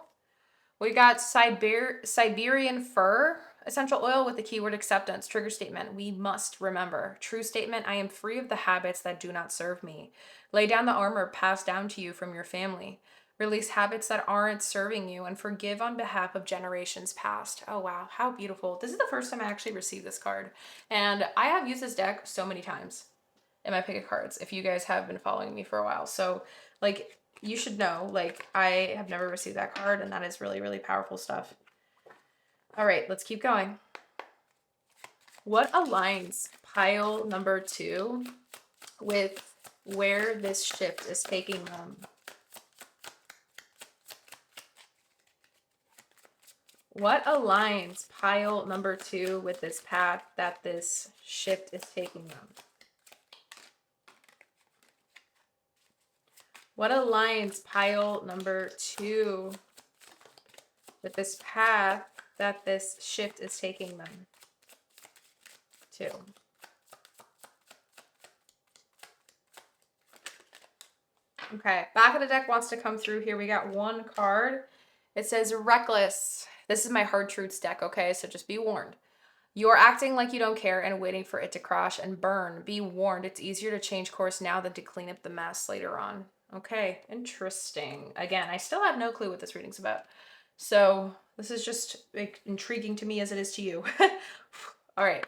We got Siberian fir essential oil with the keyword acceptance. Trigger statement: we must remember. True statement: I am free of the habits that do not serve me. Lay down the armor passed down to you from your family. Release habits that aren't serving you and forgive on behalf of generations past. Oh wow, how beautiful. This is the first time I actually received this card. And I have used this deck so many times in my pick of cards, if you guys have been following me for a while. So like, you should know, like, I have never received that card, and that is really, really powerful stuff. All right, let's keep going. What aligns pile number 2 with where this shift is taking them? What aligns pile number 2 with this path that this shift is taking them? What aligns pile number 2 with this path that this shift is taking them to? Okay, back of the deck wants to come through here. We got one card. It says reckless. This is my hard truths deck, okay? So just be warned. You're acting like you don't care and waiting for it to crash and burn. Be warned, it's easier to change course now than to clean up the mess later on. Okay, interesting. Again, I still have no clue what this reading's about. So this is just like, intriguing to me as it is to you. All right.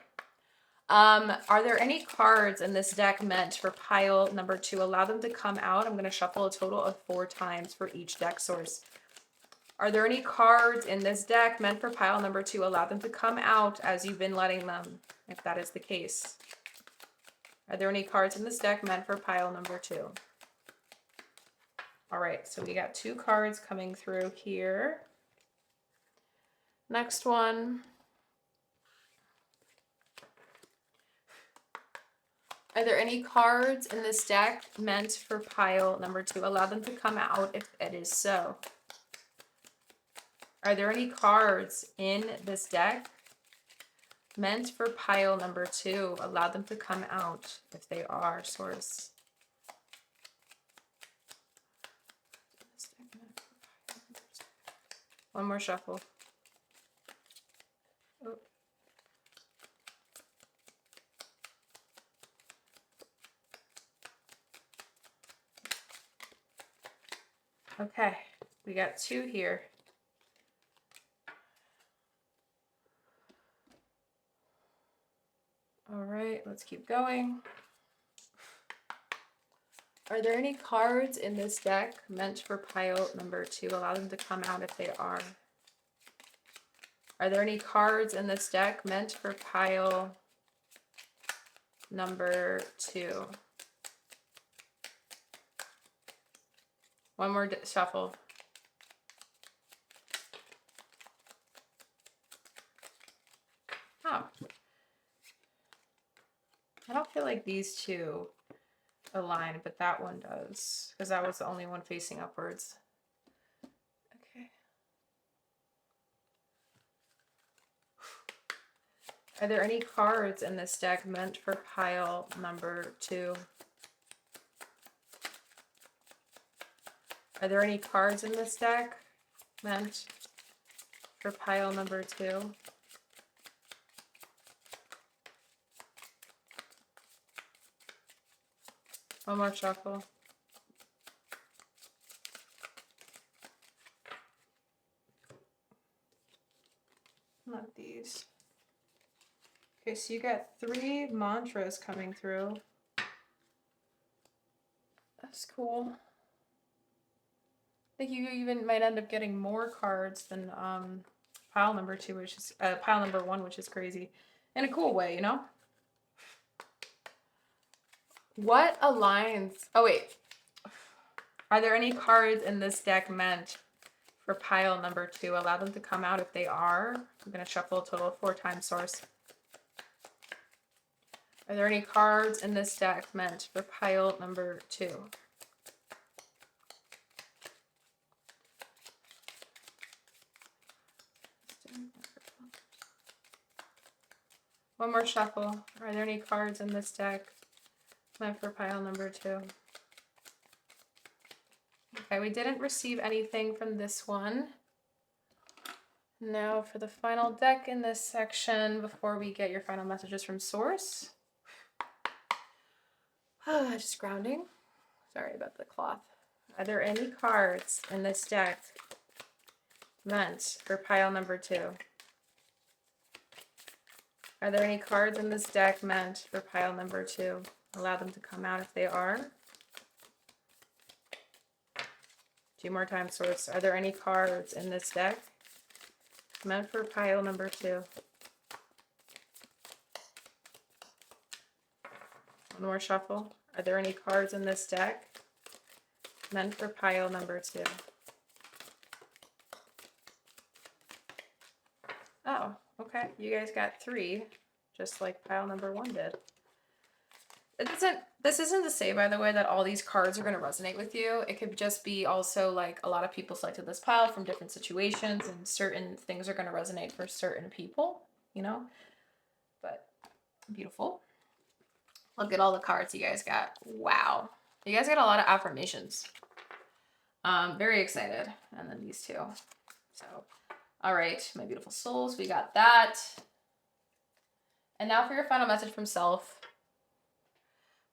Are there any cards in this deck meant for pile number 2? Allow them to come out. I'm going to shuffle a total of 4 times for each deck source. Are there any cards in this deck meant for pile number 2? Allow them to come out as you've been letting them, if that is the case. Are there any cards in this deck meant for pile number 2? All right, so we got 2 cards coming through here. Next one. Are there any cards in this deck meant for pile number 2? Allow them to come out if it is so. Are there any cards in this deck meant for pile number 2? Allow them to come out if they are, source. One more shuffle. Oh. Okay, we got 2 here. All right, let's keep going. Are there any cards in this deck meant for pile number 2? Allow them to come out if they are. Are there any cards in this deck meant for pile number 2? One more shuffle. Oh. I don't feel like these 2 align, but that one does, because that was the only one facing upwards. Okay. Are there any cards in this deck meant for pile number 2? Are there any cards in this deck meant for pile number 2? One more shuffle. Not these. Okay, so you got 3 mantras coming through. That's cool. I think you even might end up getting more cards than pile number 2, which is pile number 1, which is crazy. In a cool way, you know? What aligns? Oh, wait. Are there any cards in this deck meant for pile number 2? Allow them to come out if they are. I'm going to shuffle a total of 4 times, source. Are there any cards in this deck meant for pile number 2? One more shuffle. Are there any cards in this deck meant for pile number 2? Okay, we didn't receive anything from this one. Now for the final deck in this section, before we get your final messages from source. Just grounding. Sorry about the cloth. Are there any cards in this deck meant for pile number 2? Are there any cards in this deck meant for pile number 2? Allow them to come out if they are. 2 more times, source. Are there any cards in this deck meant for pile number 2? One more shuffle. Are there any cards in this deck meant for pile number 2? Oh, okay. You guys got 3, just like pile number 1 did. This isn't to say, by the way, that all these cards are going to resonate with you. It could just be also like a lot of people selected this pile from different situations, and certain things are going to resonate for certain people, you know? But beautiful. Look at all the cards you guys got. Wow. You guys got a lot of affirmations. Very excited. And then these 2. So, all right, my beautiful souls, we got that. And now for your final message from self.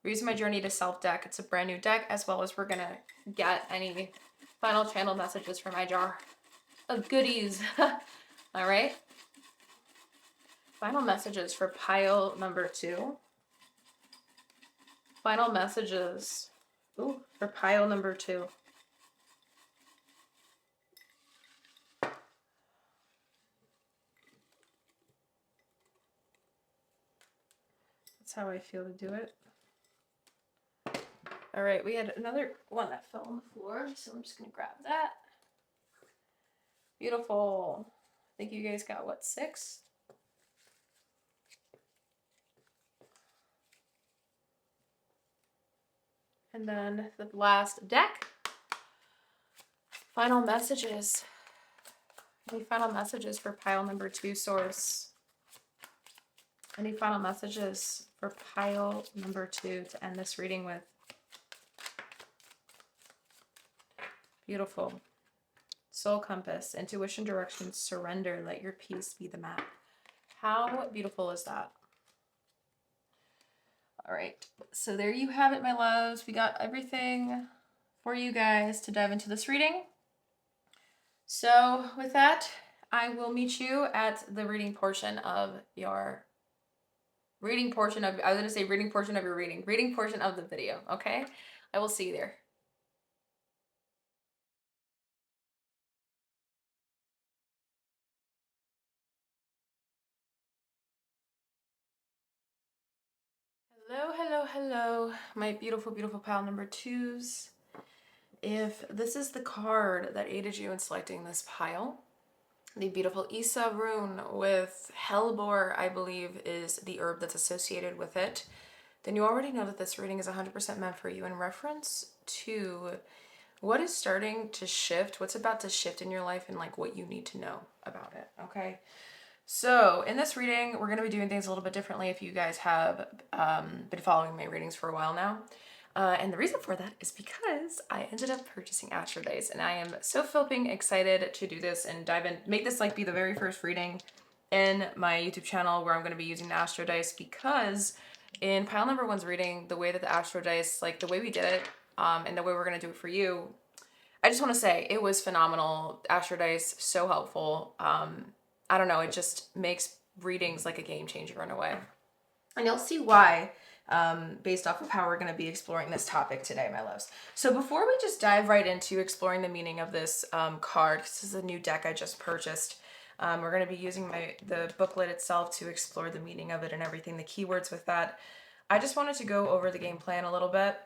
We're using my Journey to Self deck. It's a brand new deck, as well as we're gonna get any final channel messages from my jar of goodies. All right. Final messages for pile number 2. Final messages for pile number 2. That's how I feel to do it. All right, we had another one that fell on the floor, so I'm just gonna grab that. Beautiful. I think you guys got what, 6? And then the last deck. Final messages. Any final messages for pile number 2, source? Any final messages for pile number 2 to end this reading with? Beautiful. Soul compass, intuition, direction, surrender, let your peace be the map. How beautiful is that? All right, so there you have it, my loves. We got everything for you guys to dive into this reading. So with that, I will meet you at the reading portion of your reading portion of, I was going to say reading portion of your reading portion of the video, okay? I will see you there. Hello, hello, hello, my beautiful, beautiful pile number 2s. If this is the card that aided you in selecting this pile, the beautiful Isa rune with hellebore, I believe, is the herb that's associated with it, then you already know that this reading is 100% meant for you in reference to what is starting to shift, what's about to shift in your life, and like what you need to know about it, okay? So in this reading, we're going to be doing things a little bit differently if you guys have been following my readings for a while now. And the reason for that is because I ended up purchasing Astro Dice, and I am so flipping excited to do this and dive in, make this like be the very first reading in my YouTube channel where I'm going to be using the Astro Dice, because in pile number 1's reading, the way that the Astro Dice, like the way we did it, and the way we're going to do it for you, I just want to say it was phenomenal. Astro Dice, so helpful. I don't know, it just makes readings like a game changer in a way. And you'll see why based off of how we're going to be exploring this topic today, my loves. So before we just dive right into exploring the meaning of this card, because this is a new deck I just purchased, we're going to be using the booklet itself to explore the meaning of it and everything, the keywords with that. I just wanted to go over the game plan a little bit.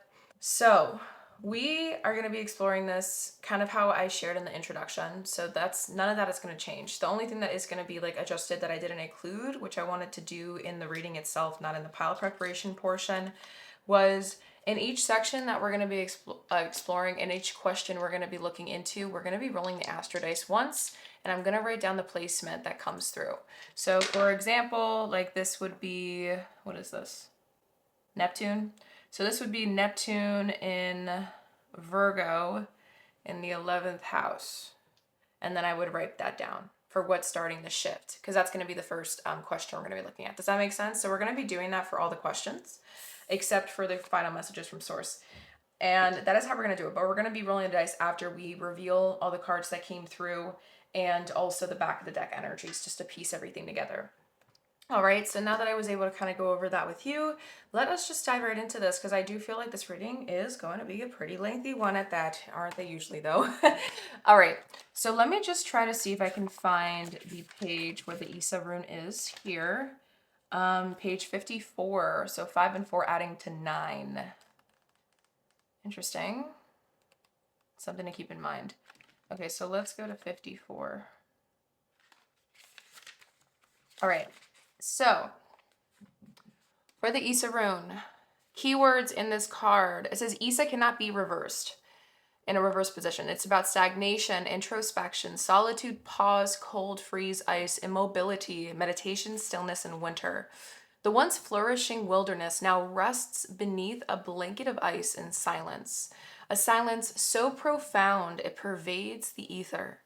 So we are going to be exploring this kind of how I shared in the introduction. So that's none of that is going to change. The only thing that is going to be like adjusted that I didn't include, which I wanted to do in the reading itself, not in the pile preparation portion, was in each section that we're going to be exploring, in each question we're going to be looking into, we're going to be rolling the Astro Dice once, and I'm going to write down the placement that comes through. So for example, like this would be, what is this? Neptune. So this would be Neptune in Virgo in the 11th house. And then I would write that down for what's starting the shift, because that's going to be the first question we're going to be looking at. Does that make sense? So we're going to be doing that for all the questions, except for the final messages from source. And that is how we're going to do it. But we're going to be rolling the dice after we reveal all the cards that came through, and also the back of the deck energies, just to piece everything together. All right, so now that I was able to kind of go over that with you, let us just dive right into this, because I do feel like this reading is going to be a pretty lengthy one at that. Aren't they usually, though? All right, so let me just try to see if I can find the page where the Isa rune is here. Page 54, so 5 and 4 adding to 9. Interesting. Something to keep in mind. Okay, so let's go to 54. All right. So, for the Isa rune, keywords in this card, it says Isa cannot be reversed in a reverse position. It's about stagnation, introspection, solitude, pause, cold, freeze, ice, immobility, meditation, stillness, and winter. The once flourishing wilderness now rests beneath a blanket of ice and silence, a silence so profound it pervades the ether.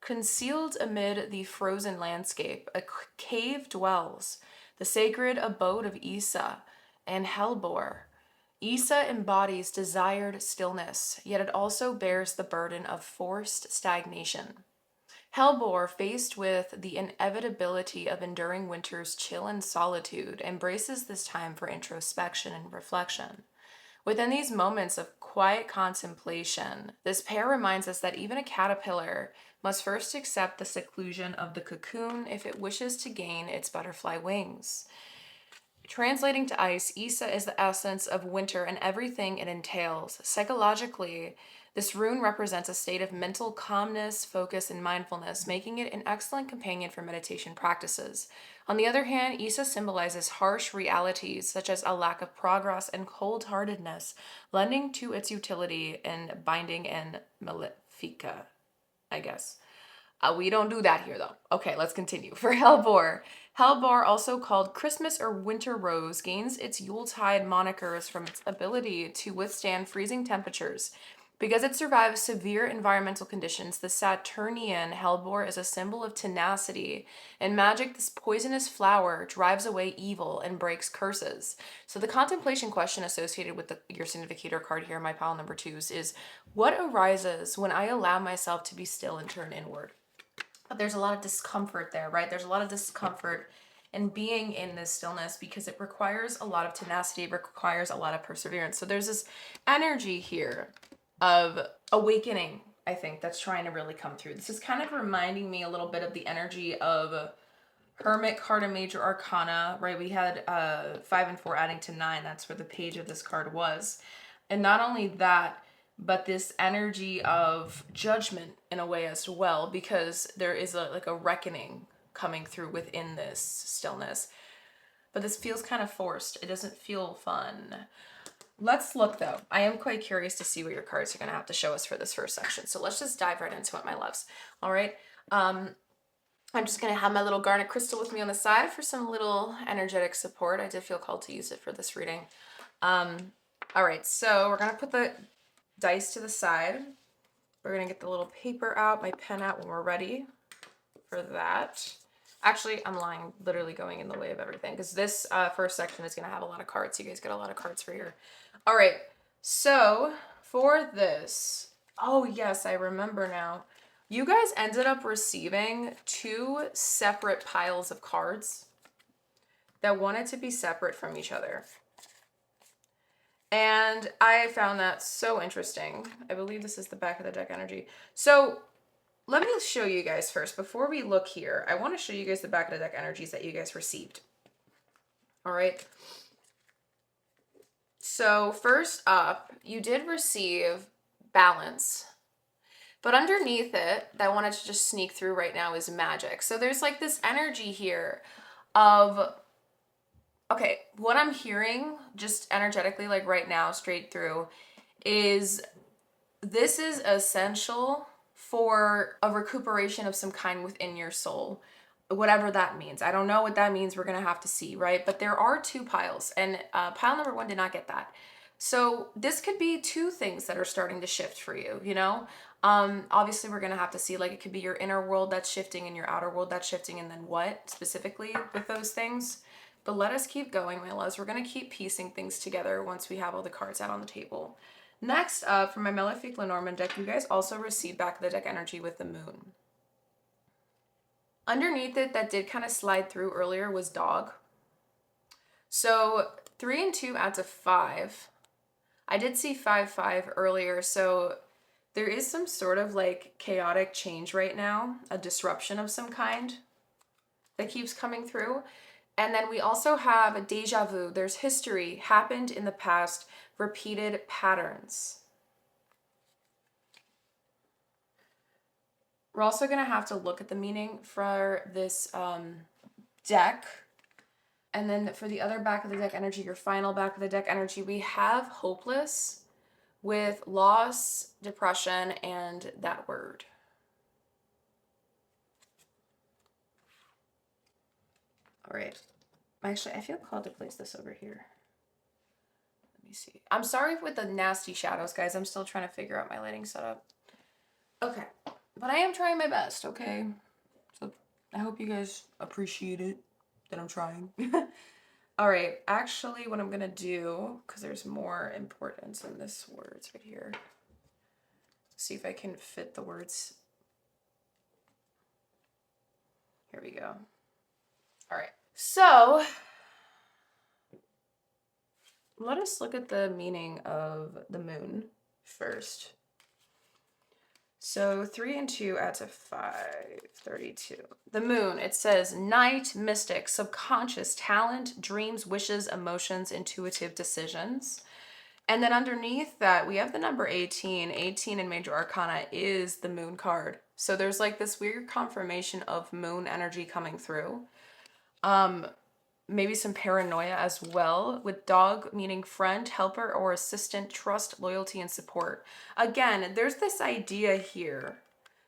Concealed amid the frozen landscape, a cave dwells, the sacred abode of Isa, and Helbor. Isa embodies desired stillness, yet it also bears the burden of forced stagnation. Helbor, faced with the inevitability of enduring winter's chill and solitude, embraces this time for introspection and reflection. Within these moments of quiet contemplation, this pair reminds us that even a caterpillar must first accept the seclusion of the cocoon if it wishes to gain its butterfly wings. Translating to ice, Isa is the essence of winter and everything it entails. Psychologically, this rune represents a state of mental calmness, focus, and mindfulness, making it an excellent companion for meditation practices. On the other hand, Isa symbolizes harsh realities such as a lack of progress and cold heartedness, lending to its utility in binding and malefica, I guess. We don't do that here though. Okay, let's continue. For Hellbore, Hellbore, also called Christmas or Winter Rose, gains its Yuletide monikers from its ability to withstand freezing temperatures. Because it survives severe environmental conditions, the Saturnian Hellbore is a symbol of tenacity. In magic, this poisonous flower drives away evil and breaks curses. So the contemplation question associated with your significator card here, my pile number twos, is what arises when I allow myself to be still and turn inward? But there's a lot of discomfort there, right? There's a lot of discomfort in being in this stillness because it requires a lot of tenacity, it requires a lot of perseverance. So there's this energy here of awakening, I think, that's trying to really come through. This is kind of reminding me a little bit of the energy of Hermit card of Major Arcana, right? We had 5 and 4 adding to 9. That's where the page of this card was. And not only that, but this energy of judgment in a way as well, because there is a reckoning coming through within this stillness. But this feels kind of forced. It doesn't feel fun. Let's look though. I am quite curious to see what your cards are going to have to show us for this first section. So let's just dive right into it, my loves. All right. I'm just going to have my little garnet crystal with me on the side for some little energetic support. I did feel called to use it for this reading. All right, so we're going to put the dice to the side. We're going to get the little paper out, my pen out when we're ready for that. Actually, I'm lying, literally going in the way of everything because this first section is going to have a lot of cards. You guys get a lot of cards for here. All right, so for this, oh yes, I remember now. You guys ended up receiving 2 separate piles of cards that wanted to be separate from each other. And I found that so interesting. I believe this is the back of the deck energy. So let me show you guys first. Before we look here, I want to show you guys the back of the deck energies that you guys received. All right. So first up, you did receive balance. But underneath it, that I wanted to just sneak through right now is magic. So there's like this energy here of, okay, what I'm hearing just energetically, like right now, straight through, is this is essential for a recuperation of some kind within your soul, whatever that means. I don't know what that means. We're going to have to see, right? But there are 2 piles, and pile number 1 did not get that. So this could be 2 things that are starting to shift for you, you know? Obviously we're going to have to see, like, it could be your inner world that's shifting and your outer world that's shifting, and then what specifically with those things. But let us keep going, my loves. We're going to keep piecing things together once we have all the cards out on the table. Next up, for my Malefic Lenormand deck, you guys also received back the deck energy with the moon. Underneath it, that did kind of slide through earlier, was dog. So 3 and 2 adds a 5. I did see 5-5 earlier, so there is some sort of like chaotic change right now, a disruption of some kind that keeps coming through. And then we also have a deja vu. There's history, happened in the past, repeated patterns. We're also going to have to look at the meaning for this deck. And then for the other back of the deck energy, your final back of the deck energy, we have hopeless with loss, depression, and that word. All right. Actually, I feel called to place this over here. Let me see. I'm sorry with the nasty shadows, guys. I'm still trying to figure out my lighting setup. Okay. But I am trying my best, okay? So I hope you guys appreciate it. that I'm trying. All right, actually what I'm gonna do, because there's more importance in this words right here. See if I can fit the words. Here we go. All right, so let us look at the meaning of the moon first. So 3 and 2 add to 5, 32. The moon, it says night, mystic, subconscious, talent, dreams, wishes, emotions, intuitive decisions. And then underneath that, we have the number 18. 18 in Major Arcana is the moon card. So there's like this weird confirmation of moon energy coming through. Maybe some paranoia as well, with dog meaning friend, helper, or assistant, trust, loyalty, and support. Again, there's this idea here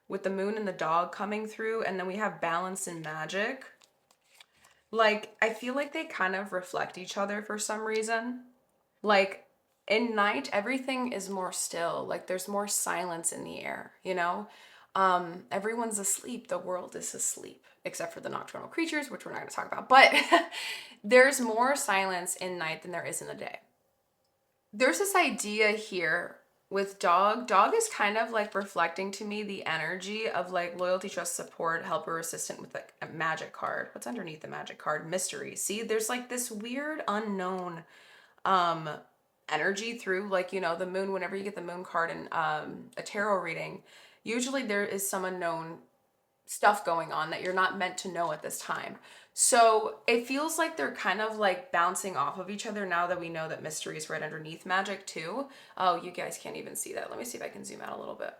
with the moon and the dog coming through, and then we have balance and magic. Like, I feel like they kind of reflect each other for some reason. Like, in night, everything is more still. Like, there's more silence in the air, you know? Everyone's asleep. The world is asleep, except for the nocturnal creatures, which we're not going to talk about. But there's more silence in night than there is in the day. There's this idea here with dog. Dog is kind of like reflecting to me the energy of like loyalty, trust, support, helper, assistant with like a magic card. What's underneath the magic card? Mystery. See, there's like this weird unknown energy through, like, you know, the moon. Whenever you get the moon card in a tarot reading, usually there is some unknown stuff going on that you're not meant to know at this time. So it feels like they're kind of like bouncing off of each other now that we know that mystery is right underneath magic too. Oh, you guys can't even see that. Let me see if I can zoom out a little bit.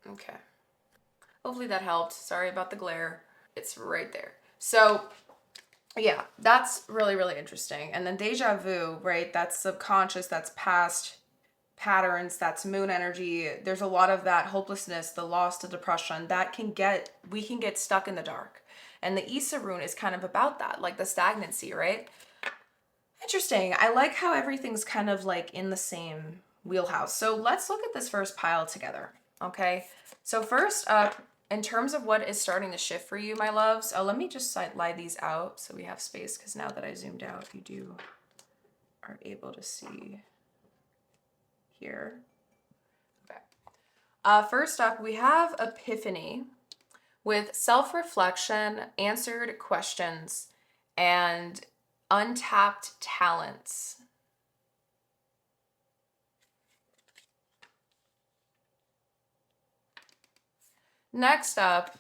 Okay. Hopefully that helped. Sorry about the glare. It's right there. So yeah, that's really, really interesting. And then deja vu, right? That's subconscious, that's past patterns, that's moon energy. There's a lot of that hopelessness, the loss, the depression that we can get stuck in the dark. And the Issa rune is kind of about that, like the stagnancy, right? Interesting. I like how everything's kind of like in the same wheelhouse. So let's look at this first pile together, okay? So first up, in terms of what is starting to shift for you, my loves, let me just lie these out so we have space, because now that I zoomed out, you are able to see here. Okay. First up, we have Epiphany with self-reflection, answered questions, and untapped talents. Next up,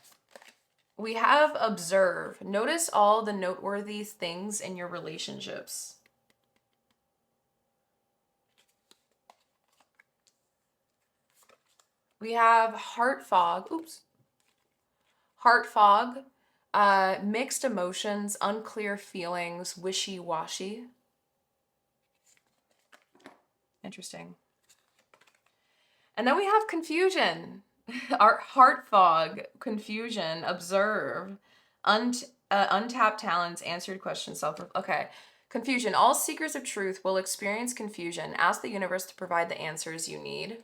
we have observe. Notice all the noteworthy things in your relationships. We have heart fog. Oops. Heart fog, mixed emotions, unclear feelings, wishy-washy. Interesting. And then we have confusion. Our heart fog, confusion, observe, untapped talents, answered questions, okay. Confusion. All seekers of truth will experience confusion. Ask the universe to provide the answers you need.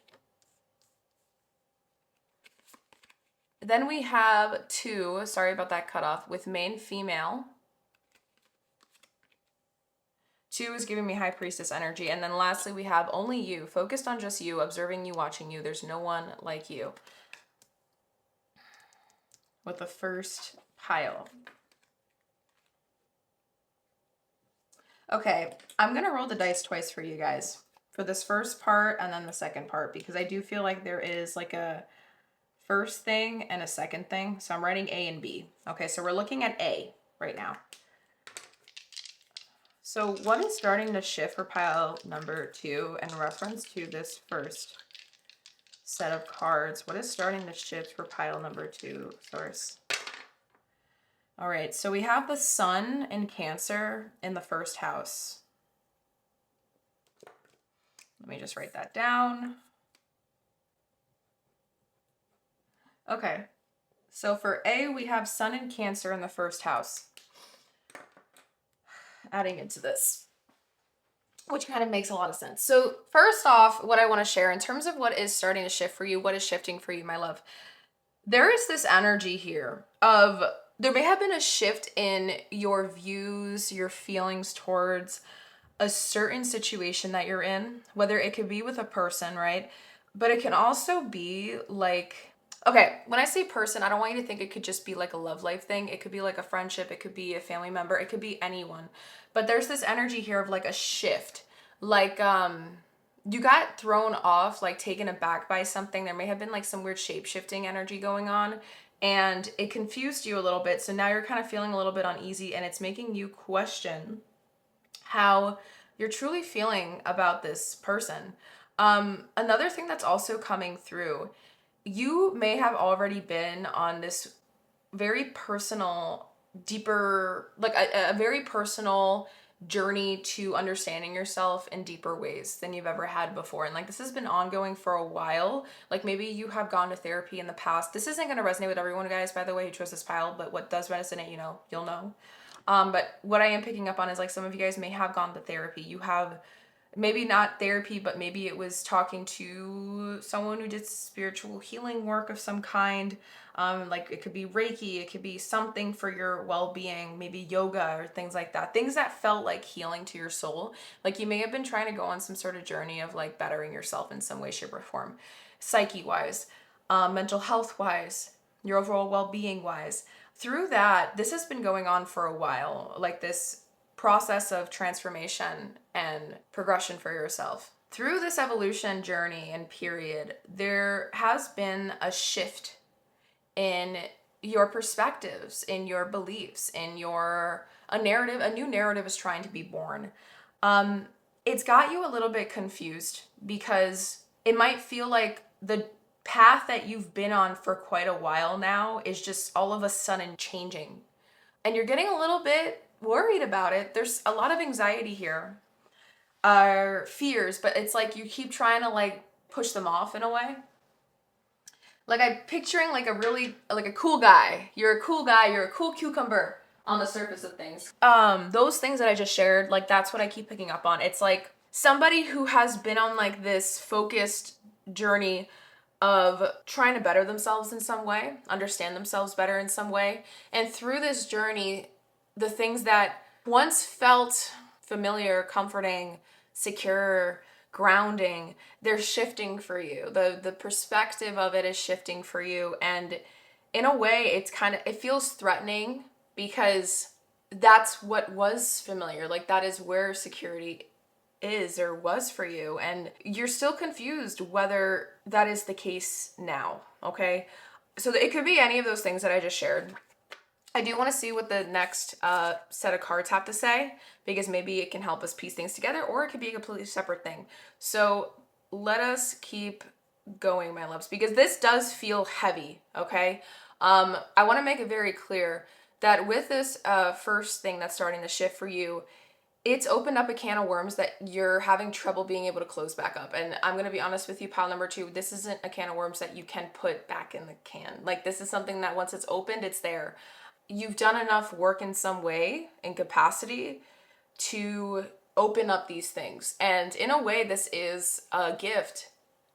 Then we have 2, sorry about that cutoff, with main female. 2 is giving me high priestess energy. And then lastly, we have only you, focused on just you, observing you, watching you. There's no one like you. With the first pile. Okay, I'm gonna roll the dice twice for you guys. For this first part and then the second part, because I do feel like there is like a first thing and a second thing. So I'm writing A and B. Okay, so we're looking at A right now. So what is starting to shift for pile number 2 in reference to this first set of cards? What is starting to shift for pile number 2, source? All right, so we have the sun in Cancer in the first house. Let me just write that down. Okay, so for A, we have sun in Cancer in the first house. Adding into this, which kind of makes a lot of sense. So first off, what I want to share in terms of what is starting to shift for you, what is shifting for you, my love, there is this energy here of there may have been a shift in your views, your feelings towards a certain situation that you're in, whether it could be with a person, right? But it can also be like, okay, when I say person, I don't want you to think it could just be like a love life thing. It could be like a friendship, it could be a family member, it could be anyone. But there's this energy here of like a shift. Like, you got thrown off, like taken aback by something. There may have been like some weird shape shifting energy going on, and it confused you a little bit. So now you're kind of feeling a little bit uneasy, and it's making you question how you're truly feeling about this person. Another thing that's also coming through, you may have already been on this very personal, deeper, like a very personal journey to understanding yourself in deeper ways than you've ever had before. And like this has been ongoing for a while. Like maybe you have gone to therapy in the past. This isn't going to resonate with everyone, guys, by the way, who chose this pile, but what does resonate, you'll know. But what I am picking up on is like some of you guys may have gone to therapy. You have maybe not therapy, but maybe it was talking to someone who did spiritual healing work of some kind. Like it could be Reiki, it could be something for your well-being, maybe yoga or things like that. Things that felt like healing to your soul. Like you may have been trying to go on some sort of journey of like bettering yourself in some way, shape, or form, psyche-wise, mental health-wise, your overall well-being wise. Through that, this has been going on for a while, like this process of transformation and progression for yourself. Through this evolution journey and period, there has been a shift in your perspectives, in your beliefs, in your a new narrative is trying to be born. Um, it's got you a little bit confused because it might feel like the path that you've been on for quite a while now is just all of a sudden changing. And you're getting a little bit worried about it. There's a lot of anxiety here, fears, but it's like you keep trying to like push them off in a way. Like I'm picturing like a really like a cool guy. You're a cool guy, you're a cool cucumber on the surface of things. Those things that I just shared, like that's what I keep picking up on. It's like somebody who has been on like this focused journey of trying to better themselves in some way, understand themselves better in some way. And through this journey, the things that once felt familiar, comforting, secure, grounding, they're shifting for you. The perspective of it is shifting for you, and in a way it feels threatening because that's what was familiar. Like that is where security is or was for you, and you're still confused whether that is the case now. Okay, so it could be any of those things that I just shared. I do want to see what the next set of cards have to say, because maybe it can help us piece things together, or it could be a completely separate thing. So let us keep going, my loves, because this does feel heavy. Okay, I want to make it very clear that with this first thing that's starting to shift for you, it's opened up a can of worms that you're having trouble being able to close back up. And I'm going to be honest with you, pile number two, this isn't a can of worms that you can put back in the can. Like this is something that once it's opened, it's there. You've done enough work in some way and capacity to open up these things. And in a way, this is a gift,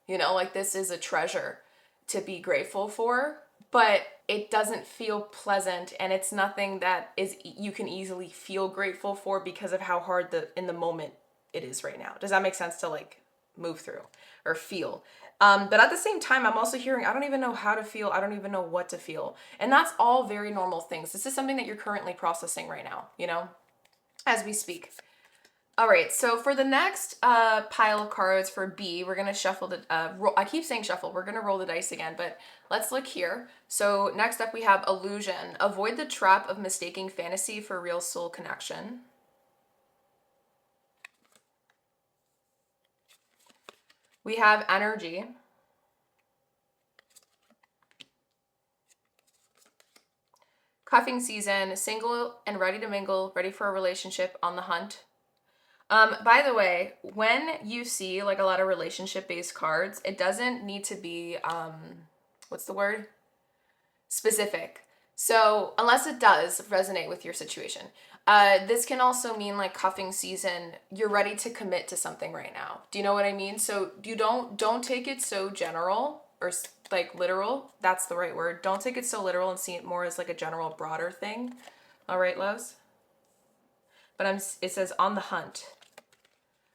like this is a treasure to be grateful for, but it doesn't feel pleasant, and it's nothing that is you can easily feel grateful for because of how hard in the moment it is right now. Does that make sense to like move through or feel? But at the same time, I'm also hearing, I don't even know how to feel. I don't even know what to feel. And that's all very normal things. This is something that you're currently processing right now, as we speak. All right, so for the next pile of cards for B, we're going to shuffle the, I keep saying shuffle, we're going to roll the dice again, but let's look here. So next up we have illusion. Avoid the trap of mistaking fantasy for real soul connection. We have energy. Cuffing season, single and ready to mingle, ready for a relationship, on the hunt. By the way, when you see like a lot of relationship-based cards, it doesn't need to be, what's the word? Specific. So unless it does resonate with your situation, this can also mean like cuffing season. You're ready to commit to something right now. Do you know what I mean? So you don't take it so general, or like literal. That's the right word. Don't take it so literal and see it more as like a general broader thing. All right, loves. But it says on the hunt.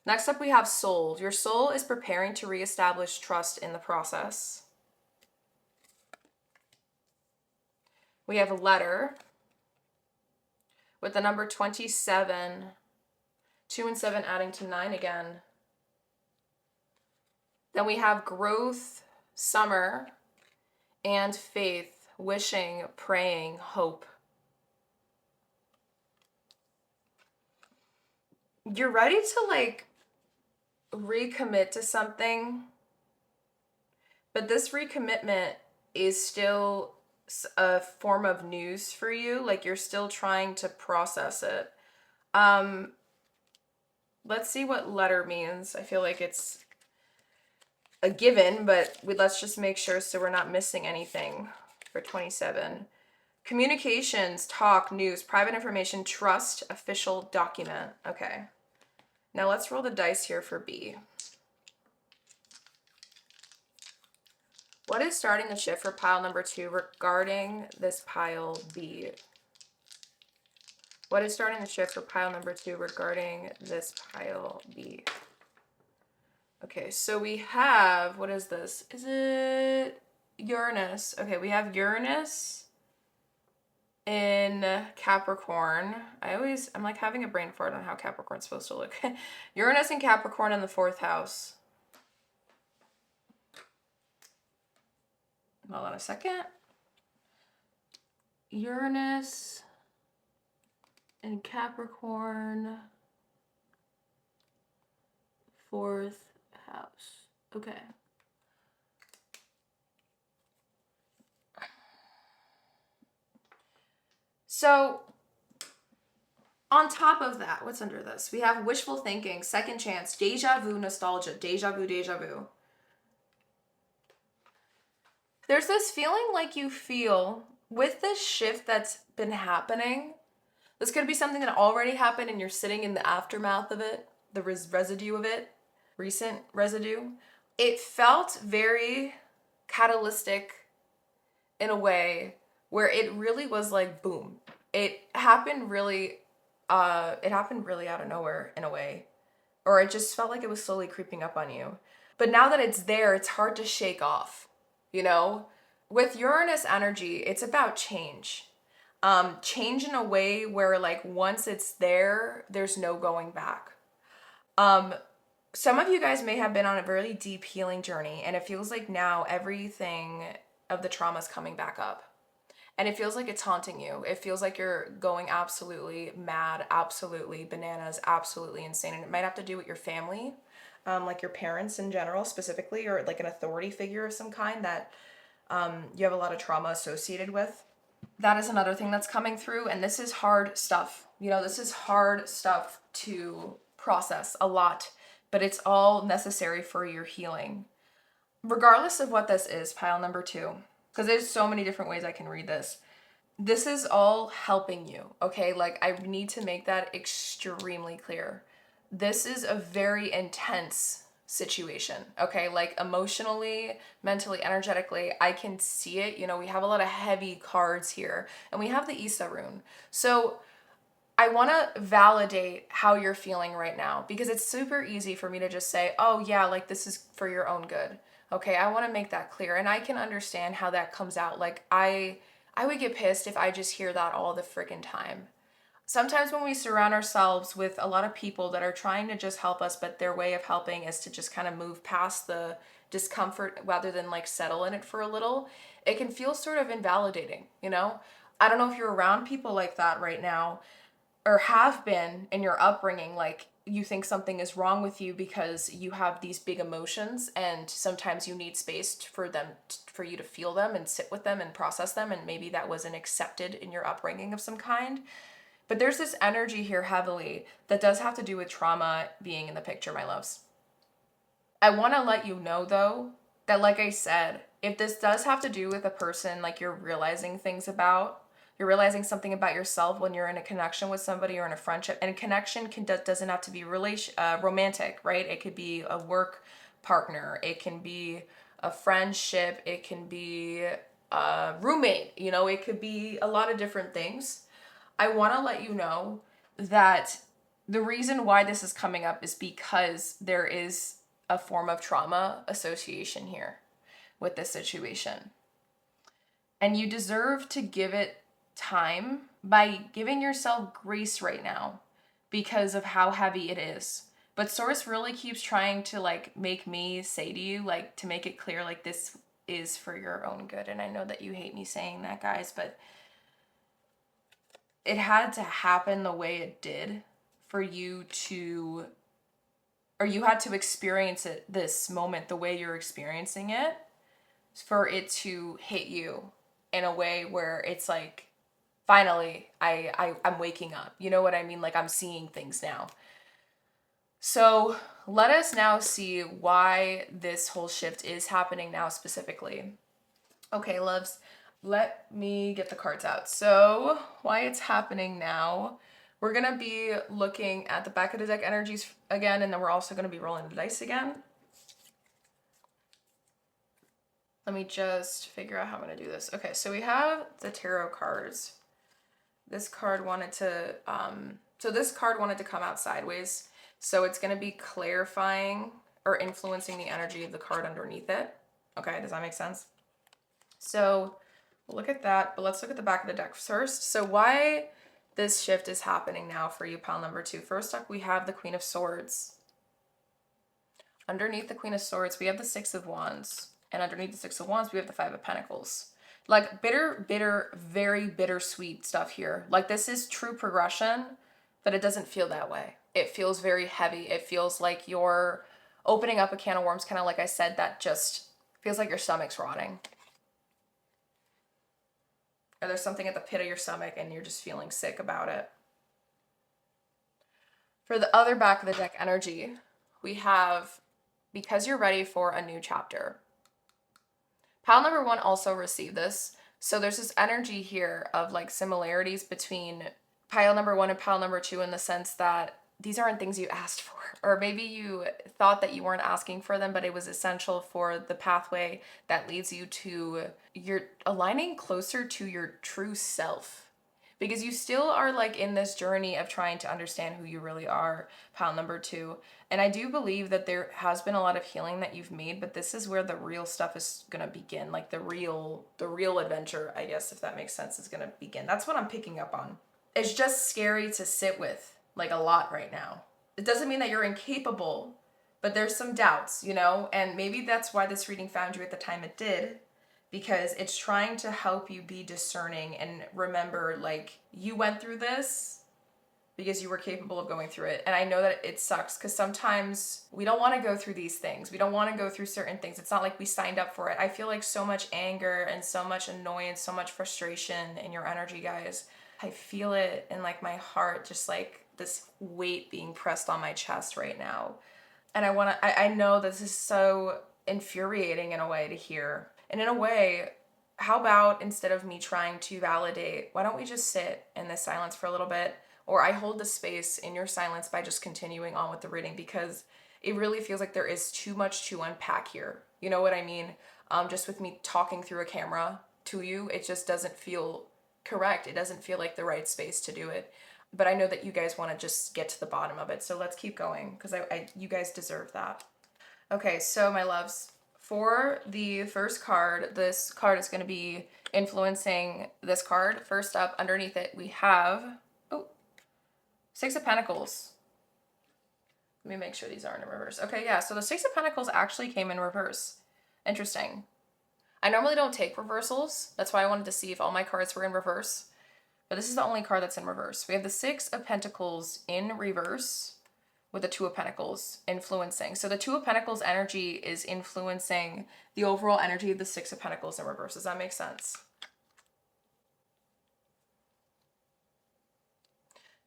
Next up we have soul. Your soul is preparing to reestablish trust in the process. We have a letter with the number 27, 2 and 7 adding to 9 again. Then we have growth, summer, and faith, wishing, praying, hope. You're ready to like recommit to something, but this recommitment is still a form of news for you. Like you're still trying to process it. Let's see what letter means. I feel like it's a given, but let's just make sure so we're not missing anything for 27. Communications, talk, news, private information, trust, official document. Okay. Now let's roll the dice here for B. What is starting the shift for pile number 2 regarding this pile B? What is starting the shift for pile number 2 regarding this pile B? Okay, so we have, what is this? Is it Uranus? Okay, we have Uranus in Capricorn. I'm like having a brain fart on how Capricorn's supposed to look. Uranus in Capricorn in the 4th house. Hold on a second. Uranus in Capricorn, 4th house. Okay. So, on top of that, what's under this? We have wishful thinking, second chance, deja vu, nostalgia, deja vu, deja vu. There's this feeling like you feel with this shift that's been happening. This could be something that already happened and you're sitting in the aftermath of it, the residue of it, recent residue. It felt very catalytic in a way where it really was like boom. It happened really out of nowhere in a way. Or it just felt like it was slowly creeping up on you. But now that it's there, it's hard to shake off, you know? With Uranus energy, it's about change. Change in a way where like once it's there, there's no going back. Some of you guys may have been on a really deep healing journey, and it feels like now everything of the trauma is coming back up. And it feels like it's haunting you. It feels like you're going absolutely mad, absolutely bananas, absolutely insane. And it might have to do with your family, like your parents in general specifically, or like an authority figure of some kind that you have a lot of trauma associated with. That is another thing that's coming through. And this is hard stuff. You know, this is hard stuff to process a lot, but it's all necessary for your healing. Regardless of what this is, pile number 2, because there's so many different ways I can read this. This is all helping you, okay? Like, I need to make that extremely clear. This is a very intense situation, okay? Like, emotionally, mentally, energetically, I can see it. You know, we have a lot of heavy cards here, and we have the Isa rune. So, I want to validate how you're feeling right now because it's super easy for me to just say, oh, yeah, like, this is for your own good. Okay, I want to make that clear, and I can understand how that comes out. Like, I would get pissed if I just hear that all the friggin' time. Sometimes when we surround ourselves with a lot of people that are trying to just help us, but their way of helping is to just kind of move past the discomfort rather than like settle in it for a little, it can feel sort of invalidating, you know? I don't know if you're around people like that right now or have been in your upbringing, like you think something is wrong with you because you have these big emotions and sometimes you need space for you to feel them and sit with them and process them, and maybe that wasn't accepted in your upbringing of some kind. But there's this energy here heavily that does have to do with trauma being in the picture, my loves. I want to let you know though that, like I said, if this does have to do with a person like you're realizing things about, you're realizing something about yourself when you're in a connection with somebody or in a friendship, and connection doesn't have to be romantic, right? It could be a work partner. It can be a friendship, it can be a roommate, you know, it could be a lot of different things. I want to let you know that the reason why this is coming up is because there is a form of trauma association here with this situation. And you deserve to give it time by giving yourself grace right now because of how heavy it is. But Source really keeps trying to like make me say to you, like to make it clear, like this is for your own good. And I know that you hate me saying that, guys, but it had to happen the way it did for you to, or you had to experience it, this moment the way you're experiencing it, for it to hit you in a way where it's like, finally I'm waking up, you know what I mean, like I'm seeing things now. So let us now see why this whole shift is happening now specifically. Okay, loves, let me get the cards out. So why it's happening now, we're gonna be looking at the back of the deck energies again, and then we're also gonna be rolling the dice again. Let me just figure out how I'm gonna do this. Okay, so we have the tarot cards. This card wanted to, this card wanted to come out sideways. So it's gonna be clarifying or influencing the energy of the card underneath it. Okay, does that make sense? So we'll look at that, but let's look at the back of the deck first. So why this shift is happening now for you, pile number 2. First up, we have the Queen of Swords. Underneath the Queen of Swords, we have the Six of Wands. And underneath the Six of Wands, we have the Five of Pentacles. Like bitter, very bittersweet stuff here. Like this is true progression, but it doesn't feel that way. It feels very heavy. It feels like you're opening up a can of worms, kind of like I said, that just feels like your stomach's rotting. Or there's something at the pit of your stomach and you're just feeling sick about it. For the other back of the deck energy, we have, because you're ready for a new chapter. Pile number 1 also received this. So there's this energy here of like similarities between pile number 1 and pile number 2 in the sense that these aren't things you asked for. Or maybe you thought that you weren't asking for them, but it was essential for the pathway that leads you to, you're aligning closer to your true self. Because you still are like in this journey of trying to understand who you really are, pile number 2. And I do believe that there has been a lot of healing that you've made, but this is where the real stuff is going to begin. Like the real adventure, I guess, if that makes sense, is going to begin. That's what I'm picking up on. It's just scary to sit with, like, a lot right now. It doesn't mean that you're incapable, but there's some doubts, you know? And maybe that's why this reading found you at the time it did, because it's trying to help you be discerning and remember, like, you went through this because you were capable of going through it. And I know that it sucks because sometimes we don't want to go through these things. We don't want to go through certain things. It's not like we signed up for it. I feel like so much anger and so much annoyance, so much frustration in your energy, guys. I feel it in like my heart, just like this weight being pressed on my chest right now. And I know this is so infuriating in a way to hear. And in a way, how about instead of me trying to validate, why don't we just sit in this silence for a little bit? Or I hold the space in your silence by just continuing on with the reading, because it really feels like there is too much to unpack here. You know what I mean? Just with me talking through a camera to you, it just doesn't feel correct. It doesn't feel like the right space to do it. But I know that you guys want to just get to the bottom of it. So let's keep going because you guys deserve that. Okay, so my loves, for the first card, this card is going to be influencing this card. First up, underneath it, we have, Six of Pentacles. Let me make sure these aren't in reverse. Okay, yeah, so the Six of Pentacles actually came in reverse. Interesting. I normally don't take reversals. That's why I wanted to see if all my cards were in reverse. But this is the only card that's in reverse. We have the Six of Pentacles in reverse with the Two of Pentacles influencing. So the Two of Pentacles energy is influencing the overall energy of the Six of Pentacles in reverse. Does that make sense?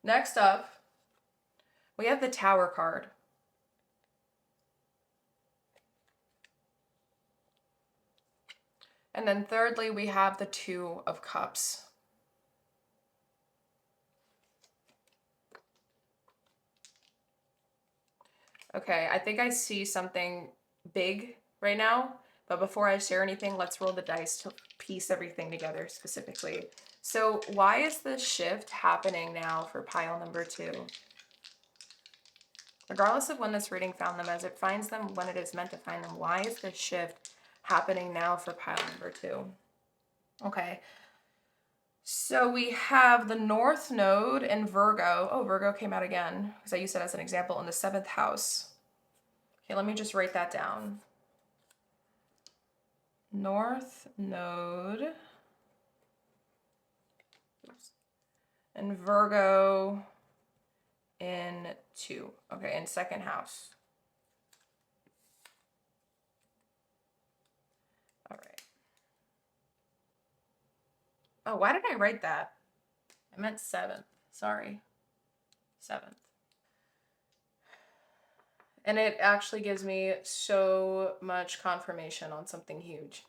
Next up, we have the Tower card. And then thirdly, we have the Two of Cups. Okay, I think I see something big right now, But before I share anything, let's roll the dice to piece everything together specifically. So why is this shift happening now for pile number 2? Regardless of when this reading found them, as it finds them when it is meant to find them, why is this shift happening now for pile number 2? Okay. So we have the North Node in Virgo. Oh, Virgo came out again because I used it as an example in the 7th house. Okay, let me just write that down. North Node and Virgo in 2. Okay, in 2nd house. All right. Oh, why did I write that? I meant 7th. Sorry. 7th. And it actually gives me so much confirmation on something huge.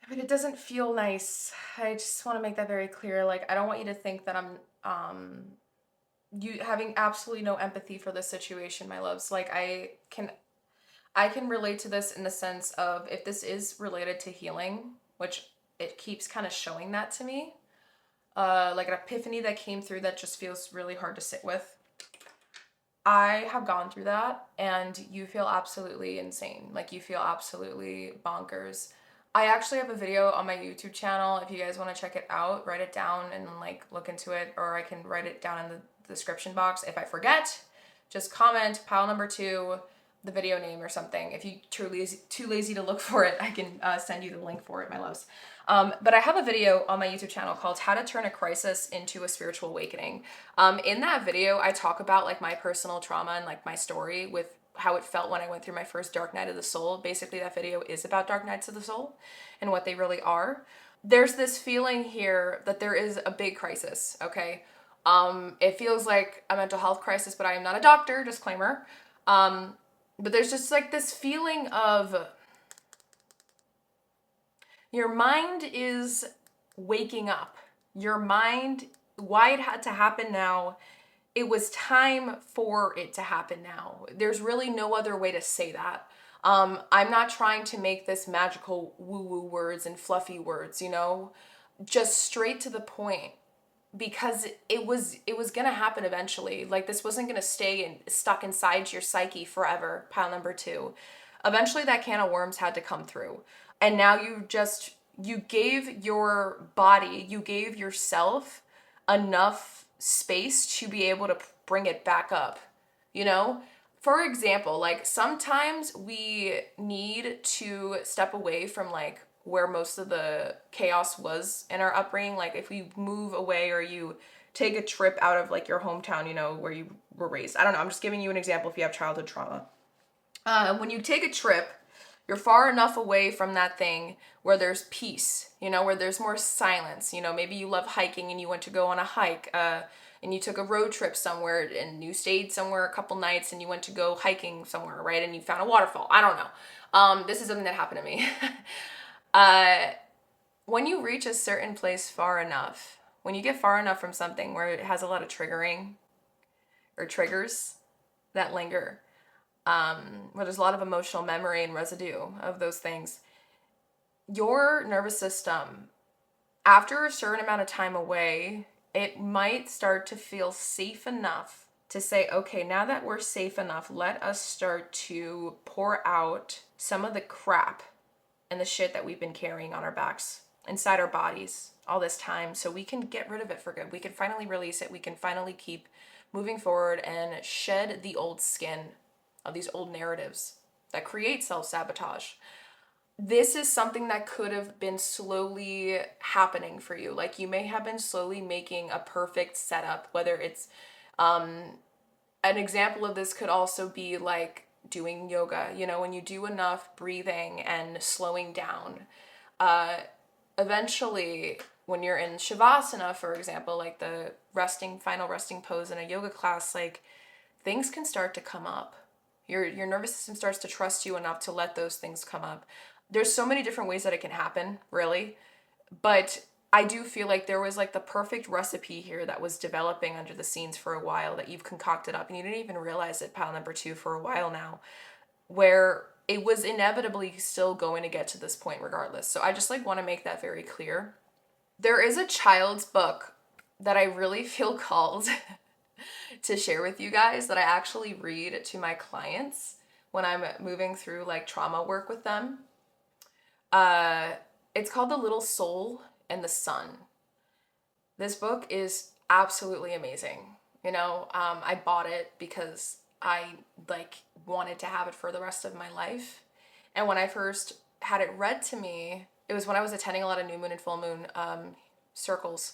But it doesn't feel nice. I just want to make that very clear. Like, I don't want you to think that I'm you having absolutely no empathy for this situation, my loves. Like, I can relate to this in the sense of if this is related to healing, which it keeps kind of showing that to me. Like an epiphany that came through that just feels really hard to sit with. I have gone through that, and you feel absolutely insane. Like, you feel absolutely bonkers. I actually have a video on my YouTube channel. If you guys want to check it out, write it down and like look into it, or I can write it down in the description box. If I forget, just comment pile number 2, the video name or something. If you too lazy to look for it, I can send you the link for it, my loves. But I have a video on my YouTube channel called How to Turn a Crisis into a Spiritual Awakening. In that video, I talk about like my personal trauma and like my story with how it felt when I went through my first dark night of the soul. Basically, that video is about dark nights of the soul and what they really are. There's this feeling here that there is a big crisis, okay? It feels like a mental health crisis, but I am not a doctor, disclaimer. But there's just like this feeling of your mind is waking up. Your mind, why it had to happen now, it was time for it to happen now. There's really no other way to say that. I'm not trying to make this magical woo-woo words and fluffy words, just straight to the point, because it was gonna happen eventually. Like, this wasn't gonna stay stuck inside your psyche forever. Pile number 2. Eventually that can of worms had to come through. And now you gave your body, you gave yourself enough space to be able to bring it back up, you know? For example, like sometimes we need to step away from like where most of the chaos was in our upbringing. Like if we move away or you take a trip out of like your hometown, where you were raised. I don't know, I'm just giving you an example if you have childhood trauma. When you take a trip, you're far enough away from that thing where there's peace, where there's more silence. Maybe you love hiking and you went to go on a hike, and you took a road trip somewhere and you stayed somewhere a couple nights and you went to go hiking somewhere, right? And you found a waterfall. I don't know. This is something that happened to me. When you reach a certain place far enough, when you get far enough from something where it has a lot of triggering or triggers that linger, where there's a lot of emotional memory and residue of those things, your nervous system, after a certain amount of time away, it might start to feel safe enough to say, okay, now that we're safe enough, let us start to pour out some of the crap and the shit that we've been carrying on our backs, inside our bodies all this time, so we can get rid of it for good. We can finally release it. We can finally keep moving forward and shed the old skin of these old narratives that create self-sabotage. This is something that could have been slowly happening for you. Like, you may have been slowly making a perfect setup, whether it's an example of this could also be like doing yoga. When you do enough breathing and slowing down, eventually when you're in shavasana, for example, like the final resting pose in a yoga class, like things can start to come up. Your nervous system starts to trust you enough to let those things come up. There's so many different ways that it can happen, really. But I do feel like there was like the perfect recipe here that was developing under the scenes for a while that you've concocted up, and you didn't even realize it, pile number 2, for a while now, where it was inevitably still going to get to this point regardless. So I just like want to make that very clear. There is a child's book that I really feel called to share with you guys that I actually read to my clients when I'm moving through like trauma work with them. Uh, it's called The Little Soul and the Sun. This book is absolutely amazing. I bought it because I like wanted to have it for the rest of my life. And when I first had it read to me, it was when I was attending a lot of new moon and full moon circles.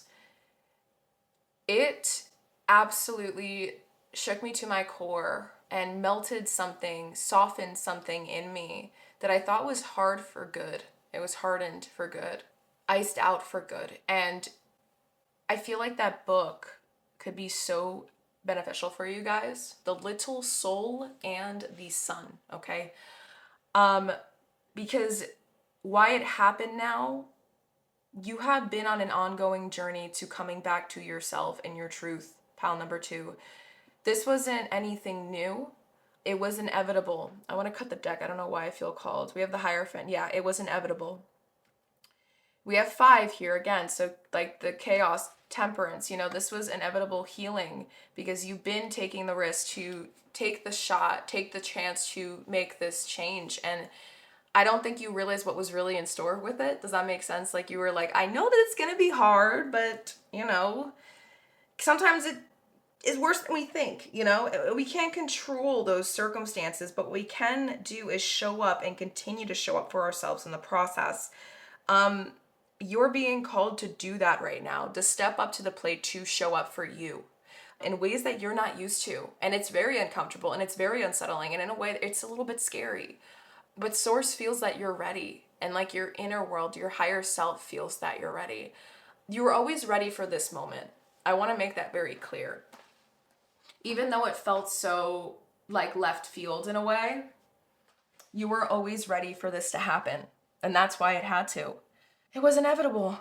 It absolutely shook me to my core and melted something, softened something in me that I thought was hard for good. It was hardened for good, iced out for good. And I feel like that book could be so beneficial for you guys. The Little Soul and the Sun, okay? Um, because why it happened now, you have been on an ongoing journey to coming back to yourself and your truth, pile number two. This wasn't anything new. It was inevitable. I want to cut the deck. I don't know why I feel called. We have the Hierophant. Yeah, it was inevitable. We have 5 here again. So like the chaos, temperance, this was inevitable healing because you've been taking the risk to take the shot, take the chance to make this change. And I don't think you realized what was really in store with it. Does that make sense? Like you were like, I know that it's going to be hard, but sometimes it is worse than we think. We can't control those circumstances, but what we can do is show up and continue to show up for ourselves in the process. You're being called to do that right now, to step up to the plate, to show up for you in ways that you're not used to. And it's very uncomfortable and it's very unsettling. And in a way, it's a little bit scary. But Source feels that you're ready. And like your inner world, your higher self feels that you're ready. You were always ready for this moment. I want to make that very clear. Even though it felt so like left field in a way, you were always ready for this to happen. And that's why it had to. It was inevitable.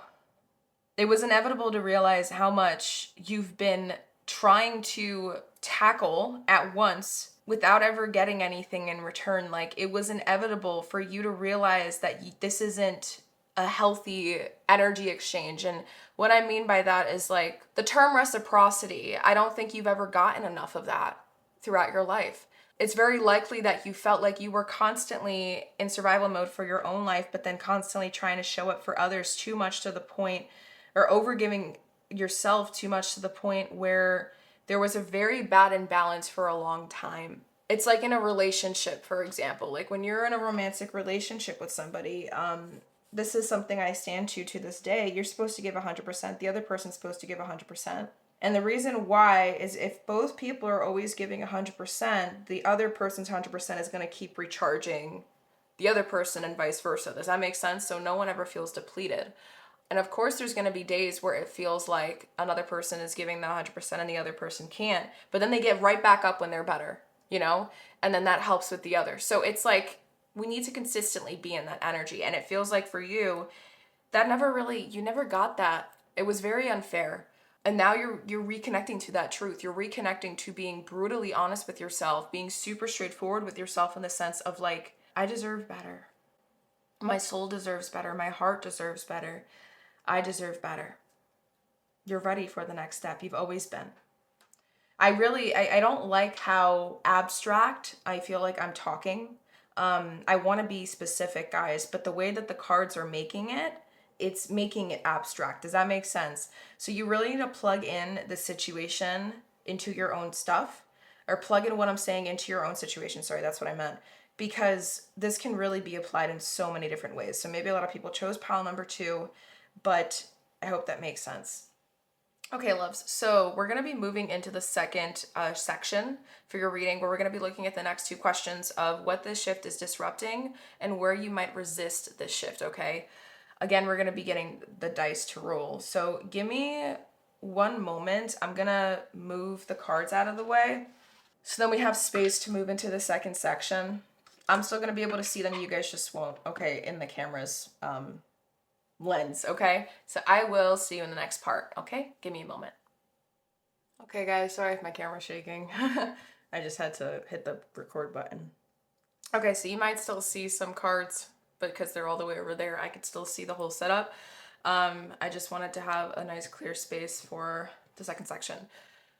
It was inevitable to realize how much you've been trying to tackle at once without ever getting anything in return. Like it was inevitable for you to realize that this isn't a healthy energy exchange. And what I mean by that is like the term reciprocity. I don't think you've ever gotten enough of that throughout your life. It's very likely that you felt like you were constantly in survival mode for your own life, but then constantly trying to show up for others too much to the point, or overgiving yourself too much to the point where there was a very bad imbalance for a long time. It's like in a relationship, for example, like when you're in a romantic relationship with somebody, this is something I stand to this day. You're supposed to give 100%. The other person's supposed to give 100%. And the reason why is if both people are always giving 100%, the other person's 100% is going to keep recharging the other person and vice versa. Does that make sense? So no one ever feels depleted. And of course, there's going to be days where it feels like another person is giving the 100% and the other person can't. But then they get right back up when they're better, And then that helps with the other. So it's like we need to consistently be in that energy. And it feels like for you, you never got that. It was very unfair. And now you're reconnecting to that truth. You're reconnecting to being brutally honest with yourself, being super straightforward with yourself in the sense of like, I deserve better. My soul deserves better. My heart deserves better. I deserve better. You're ready for the next step. You've always been. I don't like how abstract I feel like I'm talking. I want to be specific, guys, but the way that the cards are making it, it's making it abstract. Does that make sense? So you really need to plug in the situation into your own stuff, or plug in what I'm saying into your own situation. Sorry, that's what I meant. Because this can really be applied in so many different ways. So maybe a lot of people chose pile number 2, but I hope that makes sense. Okay, loves. So we're going to be moving into the second section for your reading, where we're going to be looking at the next 2 questions of what this shift is disrupting and where you might resist this shift, okay? Again, we're going to be getting the dice to roll. So give me one moment. I'm going to move the cards out of the way. So then we have space to move into the second section. I'm still going to be able to see them. You guys just won't, okay, in the camera's lens, okay? So I will see you in the next part, okay? Give me a moment. Okay, guys, sorry if my camera's shaking. I just had to hit the record button. Okay, so you might still see some cards, but because they're all the way over there, I could still see the whole setup. I just wanted to have a nice clear space for the second section.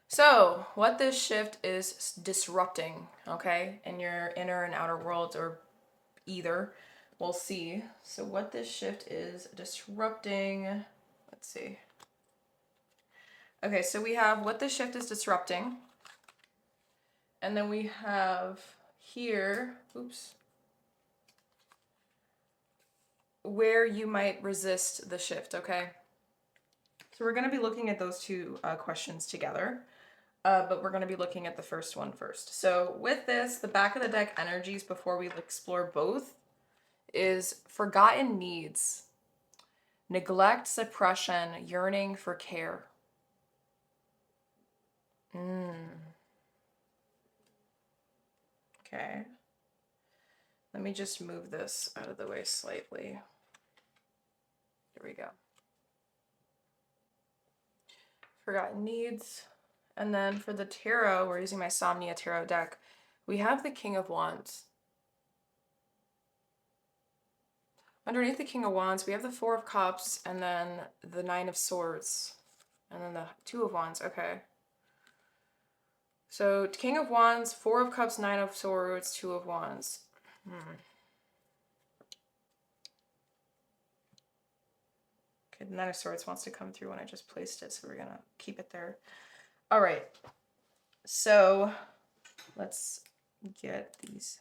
So, what this shift is disrupting, okay, in your inner and outer worlds, or either, we'll see. So, what this shift is disrupting, let's see. Okay, so we have what this shift is disrupting, and then we have here, oops, where you might resist the shift, okay? So we're going to be looking at those two questions together, but we're going to be looking at the first one first. So with this, the back of the deck energies before we explore both is forgotten needs, neglect, suppression, yearning for care. Okay. Let me just move this out of the way slightly. Here we go. Forgotten needs. And then for the tarot, we're using my Somnia Tarot deck. We have the King of Wands. Underneath the King of Wands, we have the Four of Cups and then the Nine of Swords. And then the Two of Wands. Okay. So King of Wands, Four of Cups, Nine of Swords, Two of Wands. Okay, the Nine of Swords wants to come through when I just placed it, so we're going to keep it there. All right. So let's get these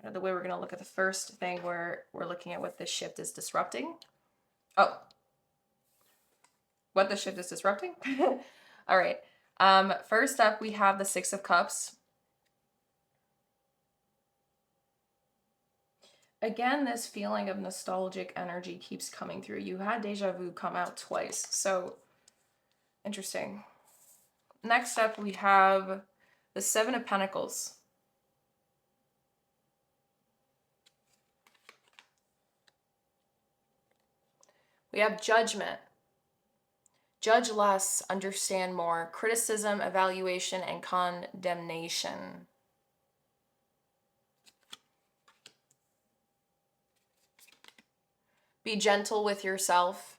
out of the way. We're going to look at the first thing where we're looking at what this shift is disrupting. Oh, what the shift is disrupting? All right. First up, we have the Six of Cups. Again, this feeling of nostalgic energy keeps coming through. You had deja vu come out twice, so interesting. Next up, we have the Seven of Pentacles. We have Judgment. Judge less, understand more. Criticism, evaluation, and condemnation. Be gentle with yourself.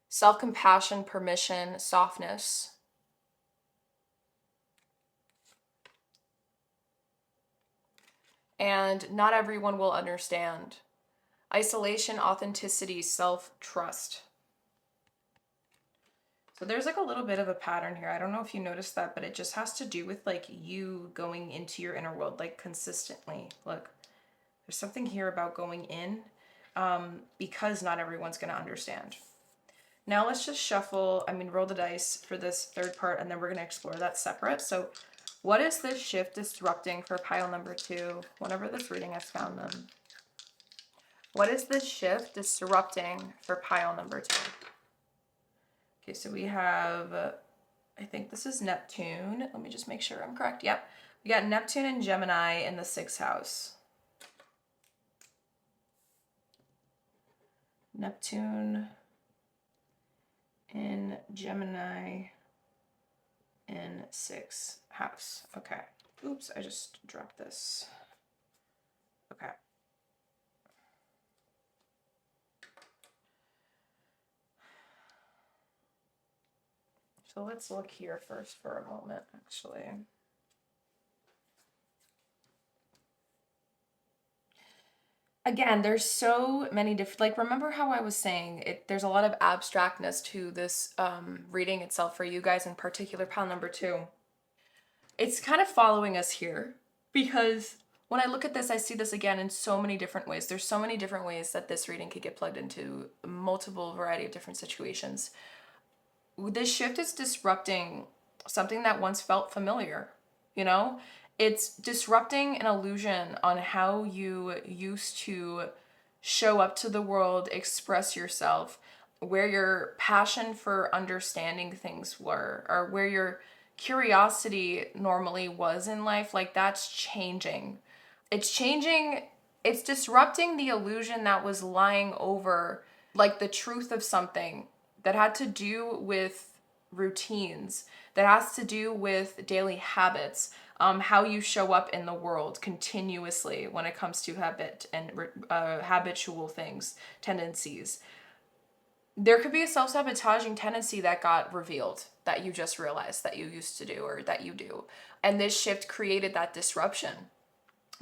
Self-compassion, permission, softness. And not everyone will understand. Isolation, authenticity, self-trust. So there's like a little bit of a pattern here. I don't know if you noticed that, but it just has to do with like you going into your inner world, like consistently. Look, there's something here about going in because not everyone's going to understand. Now let's just roll the dice for this third part, and then we're going to explore that separate. So what is this shift disrupting for pile number 2? Whenever this reading has found them. What is this shift disrupting for pile number 2? Okay, so we have, I think this is Neptune. Let me just make sure I'm correct. Yep. We got Neptune and Gemini in the 6th house. Neptune in Gemini in 6th house. Okay. Oops, I just dropped this. Okay. So let's look here first for a moment, actually. Again, there's so many different, like, remember how I was saying there's a lot of abstractness to this reading itself for you guys, in particular pile number 2. It's kind of following us here because when I look at this, I see this again in so many different ways. There's so many different ways that this reading could get plugged into multiple variety of different situations. This shift is disrupting something that once felt familiar, you know? It's disrupting an illusion on how you used to show up to the world, express yourself, where your passion for understanding things were, or where your curiosity normally was in life. Like, that's changing. It's changing, it's disrupting the illusion that was lying over, like, the truth of something that had to do with routines, that has to do with daily habits, how you show up in the world continuously when it comes to habit and habitual things, tendencies. There could be a self-sabotaging tendency that got revealed that you just realized that you used to do or that you do. And this shift created that disruption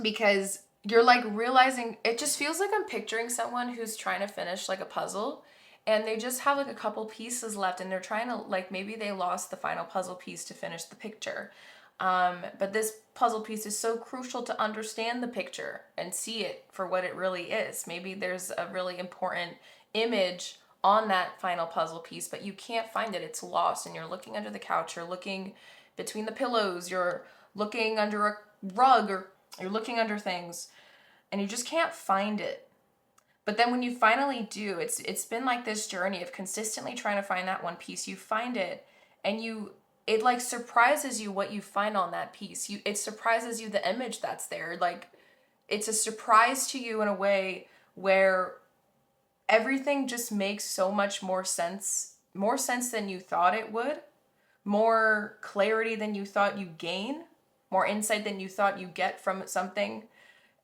because you're like realizing, it just feels like I'm picturing someone who's trying to finish like a puzzle and they just have like a couple pieces left and they're trying to, like, maybe they lost the final puzzle piece to finish the picture. But this puzzle piece is so crucial to understand the picture and see it for what it really is. Maybe there's a really important image on that final puzzle piece, but you can't find it. It's lost, and you're looking under the couch, you're looking between the pillows, you're looking under a rug, or you're looking under things, and you just can't find it. But then when you finally do, it's been like this journey of consistently trying to find that one piece. You find it, and it like surprises you what you find on that piece. It surprises you the image that's there. Like, it's a surprise to you in a way where everything just makes so much more sense than you thought it would, more clarity than you thought you gain, more insight than you thought you get from something.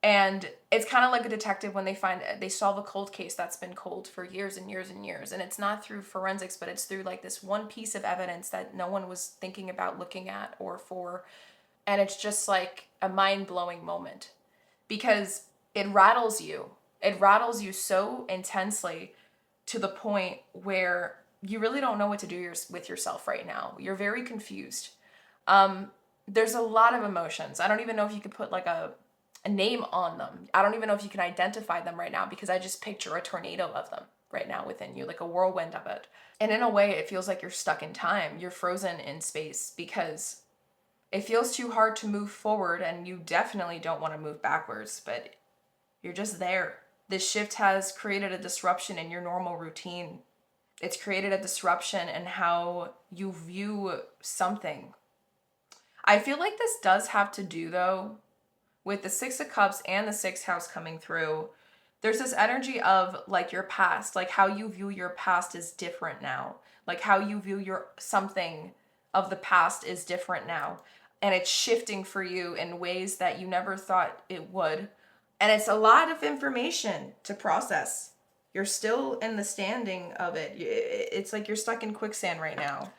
And it's kind of like a detective when they solve a cold case that's been cold for years and years and years, and it's not through forensics, but it's through like this one piece of evidence that no one was thinking about looking at or for. And it's just like a mind-blowing moment because it rattles you so intensely to the point where you really don't know what to do with yourself right now. You're very confused. There's a lot of emotions. I don't even know if you could put like a name on them. I don't even know if you can identify them right now because I just picture a tornado of them right now within you, like a whirlwind of it. And in a way, it feels like you're stuck in time. You're frozen in space because it feels too hard to move forward, and you definitely don't want to move backwards, but you're just there. This shift has created a disruption in your normal routine. It's created a disruption in how you view something. I feel like this does have to do, though, with the Six of Cups and the Sixth House coming through. There's this energy of like your past, like how you view your past is different now. Like how you view your something of the past is different now. And it's shifting for you in ways that you never thought it would. And it's a lot of information to process. You're still in the standing of it. It's like you're stuck in quicksand right now.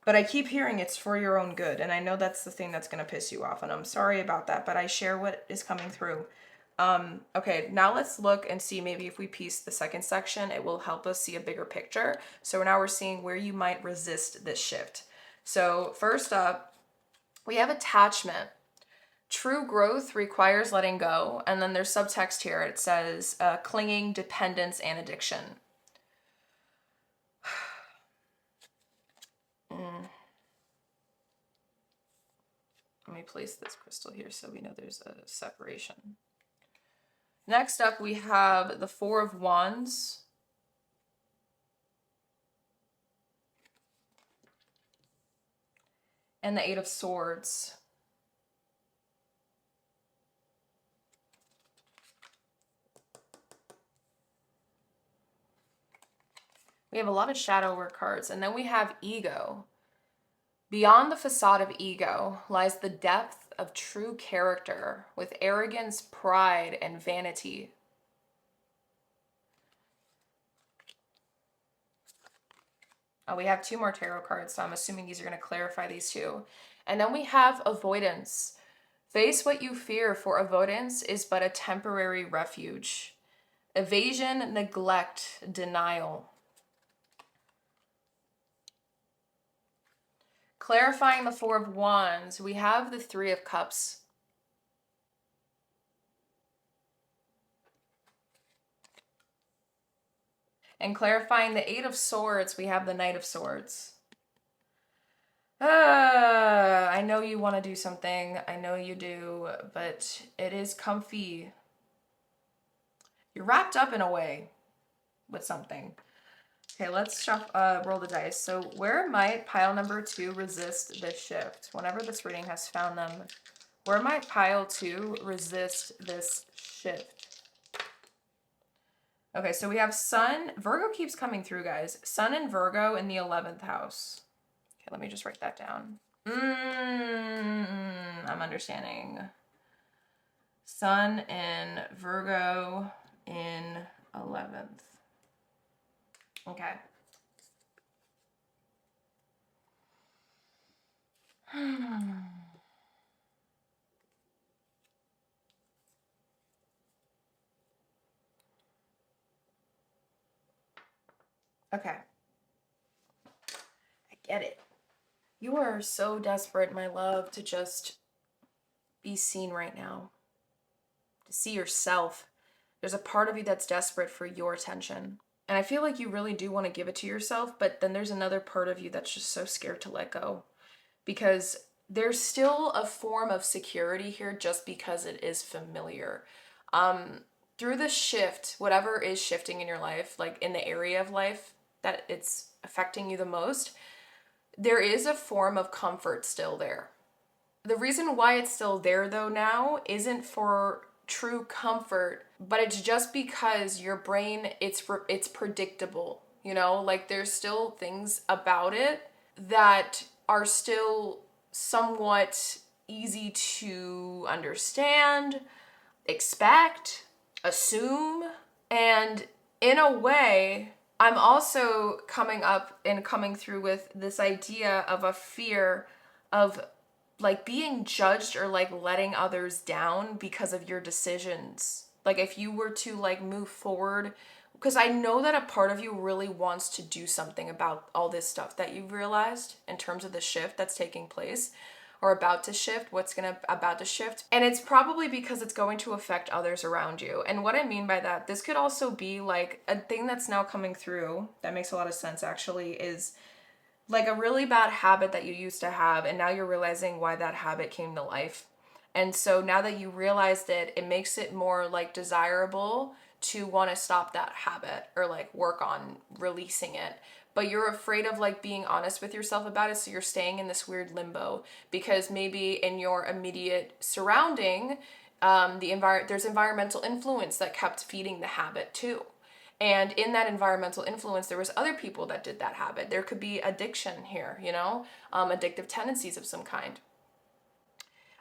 But I keep hearing it's for your own good. And I know that's the thing that's going to piss you off. And I'm sorry about that, but I share what is coming through. Okay, now let's look and see maybe if we piece the second section, it will help us see a bigger picture. So now we're seeing where you might resist this shift. So first up, we have attachment. True growth requires letting go. And then there's subtext here. It says clinging, dependence, and addiction. Let me place this crystal here so we know there's a separation. Next up, we have the Four of Wands. And the Eight of Swords. We have a lot of shadow work cards. And then we have ego. Beyond the facade of ego lies the depth of true character with arrogance, pride, and vanity. We have two more tarot cards, so I'm assuming these are going to clarify these two. And then we have avoidance. Face what you fear, for avoidance is but a temporary refuge. Evasion, neglect, denial. Clarifying the Four of Wands, we have the Three of Cups. And clarifying the Eight of Swords, we have the Knight of Swords. I know you want to do something. I know you do, but it is comfy. You're wrapped up in a way with something. Okay, let's roll the dice. So where might pile number 2 resist this shift? Whenever this reading has found them, where might pile 2 resist this shift? Okay, so we have Sun. Virgo keeps coming through, guys. Sun and Virgo in the 11th house. Okay, let me just write that down. I'm understanding. Sun in Virgo in 11th. Okay. Okay. I get it. You are so desperate, my love, to just be seen right now, to see yourself. There's a part of you that's desperate for your attention. And I feel like you really do want to give it to yourself, but then there's another part of you that's just so scared to let go because there's still a form of security here just because it is familiar. Um, Through this shift, whatever is shifting in your life, like in the area of life that it's affecting you the most, there is a form of comfort still there. The reason why it's still there though now isn't for true comfort, but it's just because your brain it's predictable. You know, like there's still things about it that are still somewhat easy to understand, expect, assume, and in a way, I'm also coming up and coming through with this idea of a fear of like being judged or like letting others down because of your decisions. Like if you were to like move forward, because I know that a part of you really wants to do something about all this stuff that you've realized in terms of the shift that's taking place or about to shift, about to shift. And it's probably because it's going to affect others around you. And what I mean by that, this could also be like a thing that's now coming through that makes a lot of sense actually is like a really bad habit that you used to have and now you're realizing why that habit came to life. And so now that you realized it, it makes it more like desirable to want to stop that habit or like work on releasing it. But you're afraid of like being honest with yourself about it, so you're staying in this weird limbo because maybe in your immediate surrounding, there's environmental influence that kept feeding the habit too. And in that environmental influence, there was other people that did that habit. There could be addiction here, you know, addictive tendencies of some kind.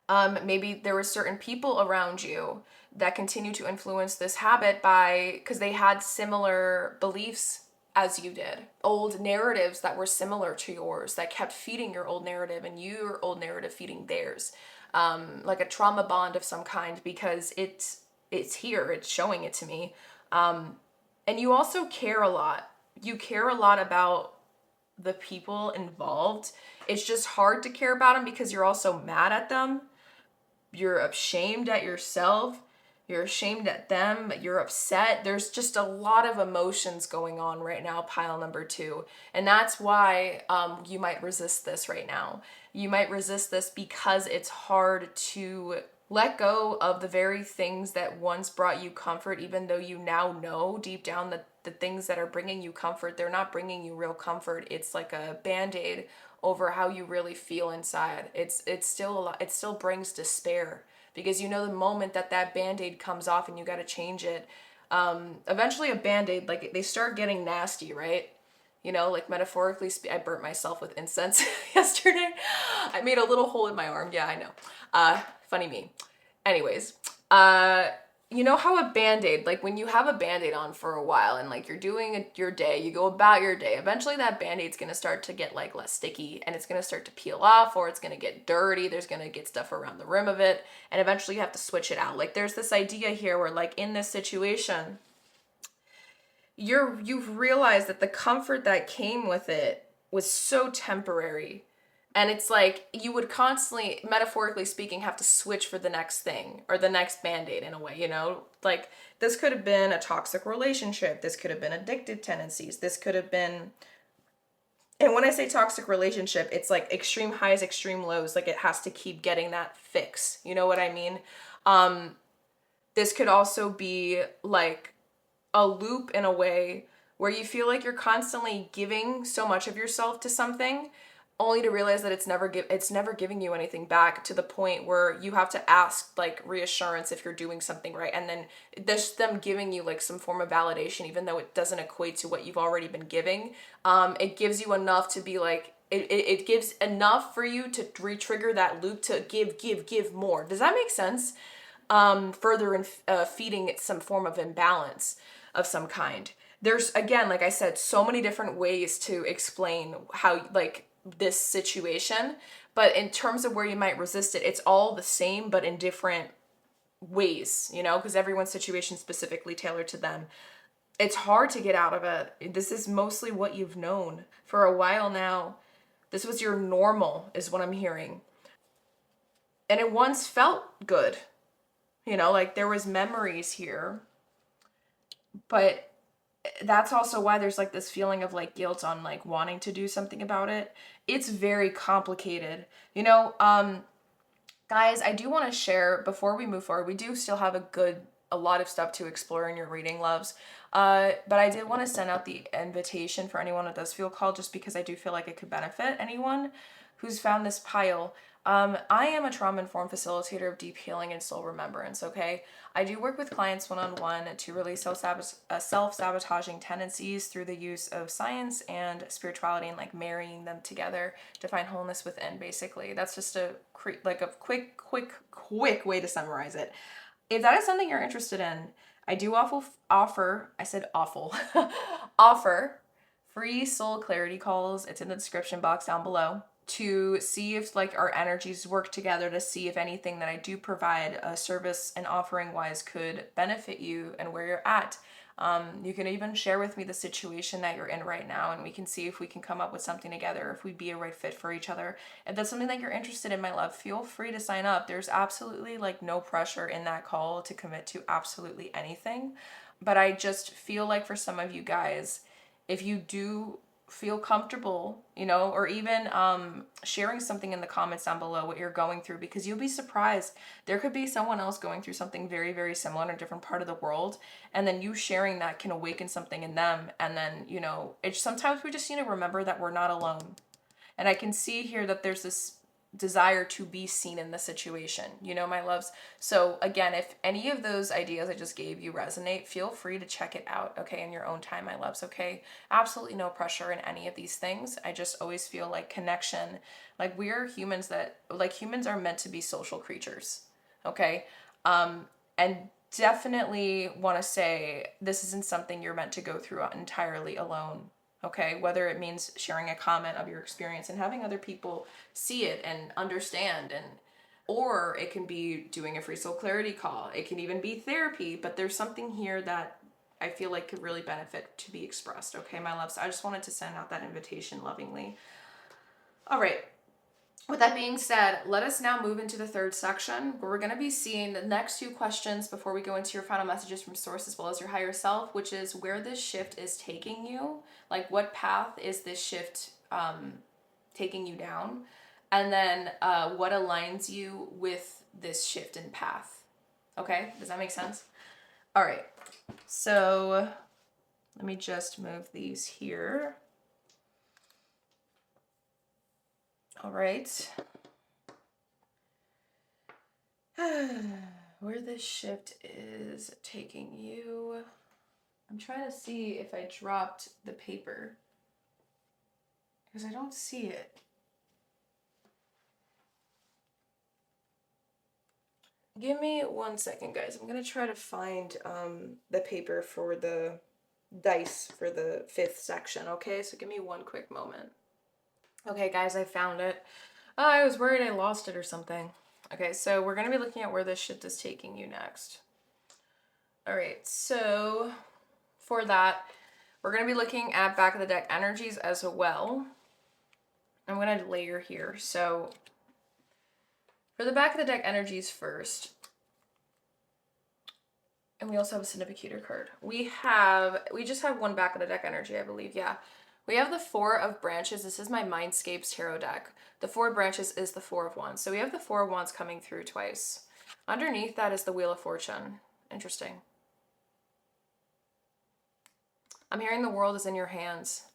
Maybe there were certain people around you that continue to influence this habit because they had similar beliefs as you did. Old narratives that were similar to yours that kept feeding your old narrative and your old narrative feeding theirs. Like a trauma bond of some kind because it's here, it's showing it to me. And you also care a lot. You care a lot about the people involved. It's just hard to care about them because you're also mad at them. You're ashamed at yourself. You're ashamed at them. You're upset. There's just a lot of emotions going on right now, pile number two. And that's why you might resist this right now. You might resist this because it's hard to let go of the very things that once brought you comfort, even though you now know deep down that the things that are bringing you comfort, they're not bringing you real comfort. It's like a band-aid over how you really feel inside. It's still a lot. It still brings despair because you know the moment that that band-aid comes off and you got to change it. Eventually a band-aid, like they start getting nasty, right? You know, like metaphorically, I burnt myself with incense yesterday. I made a little hole in my arm. Yeah, I know. Funny me. Anyways, you know how a band-aid, like when you have a band-aid on for a while and like you're doing your day, you go about your day, eventually that band-aid's gonna start to get like less sticky and it's gonna start to peel off or it's gonna get dirty. There's gonna get stuff around the rim of it and eventually you have to switch it out. Like there's this idea here where like in this situation, you've realized that the comfort that came with it was so temporary. And it's like you would constantly, metaphorically speaking, have to switch for the next thing or the next band-aid in a way, you know? Like this could have been a toxic relationship. This could have been addictive tendencies. This could have been, and when I say toxic relationship, it's like extreme highs, extreme lows. Like it has to keep getting that fix. You know what I mean? This could also be like a loop in a way where you feel like you're constantly giving so much of yourself to something only to realize that it's never giving you anything back to the point where you have to ask like reassurance if you're doing something right and then this them giving you like some form of validation even though it doesn't equate to what you've already been giving. It gives you enough to be like it gives enough for you to re-trigger that loop to give more. Does that make sense? Further in feeding it some form of imbalance of some kind. There's, again, like I said, so many different ways to explain how, like, this situation, but in terms of where you might resist it, it's all the same but in different ways, you know, because everyone's situation specifically tailored to them. It's hard to get out of it. This is mostly what you've known for a while now. This was your normal, is what I'm hearing. And it once felt good. You know, like there was memories here, but that's also why there's like this feeling of like guilt on like wanting to do something about it. It's very complicated. You know, guys, I do want to share before we move forward. We do still have a lot of stuff to explore in your reading, loves. But I did want to send out the invitation for anyone that does feel called, just because I do feel like it could benefit anyone who's found this pile. I am a trauma-informed facilitator of deep healing and soul remembrance, okay? I do work with clients one-on-one to release self-sabotaging tendencies through the use of science and spirituality, and like marrying them together to find wholeness within, basically. That's just a quick way to summarize it. If that is something you're interested in, I do I said awful, offer free soul clarity calls. It's in the description box down below, to see if like our energies work together, to see if anything that I do provide a service and offering wise could benefit you and where you're at. You can even share with me the situation that you're in right now, and we can see if we can come up with something together, if we'd be a right fit for each other. If that's something that you're interested in, my love, feel free to sign up. There's absolutely like no pressure in that call to commit to absolutely anything. But I just feel like for some of you guys, if you do feel comfortable, you know, or even sharing something in the comments down below what you're going through, because you'll be surprised. There could be someone else going through something very, very similar in a different part of the world, and then you sharing that can awaken something in them. And then, you know, it's sometimes we just need to remember that we're not alone. And I can see here that there's this desire to be seen in the situation, you know, my loves. So again, if any of those ideas I just gave you resonate, feel free to check it out, okay, in your own time, my loves, okay? Absolutely no pressure in any of these things. I just always feel like connection, like we're humans, that like humans are meant to be social creatures, okay? And definitely want to say this isn't something you're meant to go through entirely alone. Okay, whether it means sharing a comment of your experience and having other people see it and understand, and or it can be doing a free soul clarity call. It can even be therapy, but there's something here that I feel like could really benefit to be expressed. Okay, my love. So I just wanted to send out that invitation lovingly. All right. With that being said, let us now move into the third section, where we're going to be seeing the next two questions before we go into your final messages from source as well as your higher self, which is where this shift is taking you. Like, what path is this shift taking you down? And then what aligns you with this shift in path? Okay, does that make sense? All right, so let me just move these here. All right. Where this shift is taking you. I'm trying to see if I dropped the paper, because I don't see it. Give me 1 second, guys. I'm going to try to find the paper for the dice for the fifth section, okay? So give me one quick moment. Okay, guys, I found it. I was worried I lost it or something. Okay, so we're going to be looking at where this shift is taking you next. All right, so for that, we're going to be looking at back of the deck energies as well. I'm going to layer here. So for the back of the deck energies first, and we also have a significator card. We just have one back of the deck energy, I believe. Yeah. We have the Four of Branches. This is my Mindscapes tarot deck. The Four of Branches is the Four of Wands. So we have the Four of Wands coming through twice. Underneath that is the Wheel of Fortune. Interesting. I'm hearing the world is in your hands,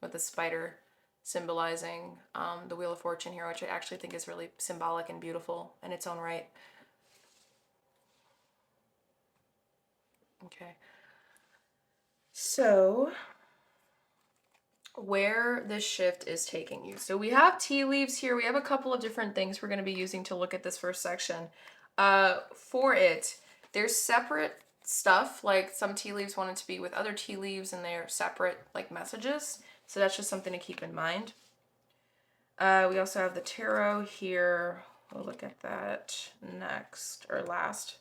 with the spider symbolizing the Wheel of Fortune here, which I actually think is really symbolic and beautiful in its own right. Okay. So where this shift is taking you. So we have tea leaves here. We have a couple of different things we're going to be using to look at this first section. For it, there's separate stuff, like some tea leaves wanted to be with other tea leaves and they're separate like messages. So that's just something to keep in mind. We also have the tarot here. We'll look at that next or last.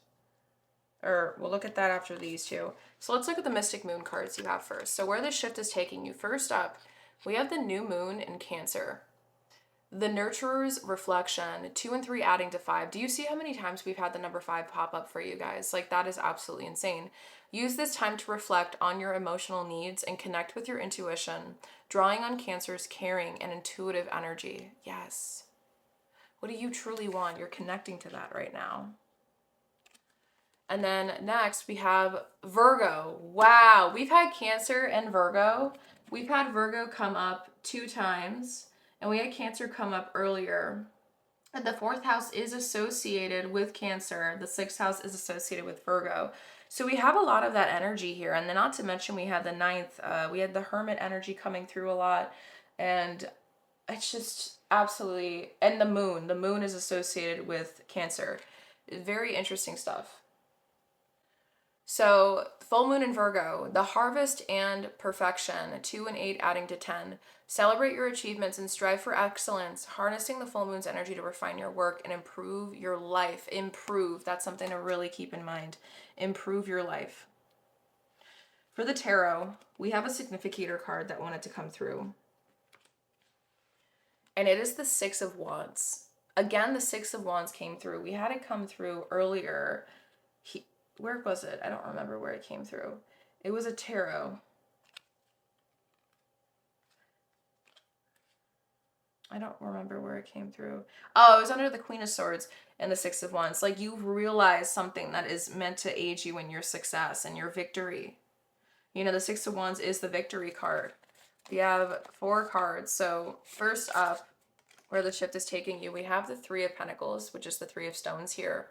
Or we'll look at that after these two. So let's look at the Mystic Moon cards you have first. So where this shift is taking you. First up, we have the new moon in Cancer. The Nurturer's Reflection, 2 and 3 adding to 5. Do you see how many times we've had the number 5 pop up for you guys? Like, that is absolutely insane. Use this time to reflect on your emotional needs and connect with your intuition, drawing on Cancer's caring and intuitive energy. Yes. What do you truly want? You're connecting to that right now. And then next we have Virgo. Wow, we've had Cancer and Virgo. We've had Virgo come up 2 times, and we had Cancer come up earlier. And the 4th house is associated with Cancer. The 6th house is associated with Virgo. So we have a lot of that energy here. And then not to mention we had the 9th, we had the Hermit energy coming through a lot. And it's just absolutely, and the moon. The moon is associated with Cancer. Very interesting stuff. So, full moon in Virgo, the harvest and perfection, 2 and 8 adding to 10. Celebrate your achievements and strive for excellence, harnessing the full moon's energy to refine your work and improve your life. Improve, that's something to really keep in mind. Improve your life. For the tarot, we have a significator card that wanted to come through. And it is the 6 of Wands. Again, the 6 of Wands came through. We had it come through earlier. Where was it? I don't remember where it came through. It was a tarot. I don't remember where it came through. Oh, it was under the Queen of Swords and the 6 of Wands. Like, you've realized something that is meant to aid you in your success and your victory. You know, the 6 of Wands is the victory card. We have 4 cards. So first up, where the shift is taking you, we have the 3 of Pentacles, which is the 3 of Stones here.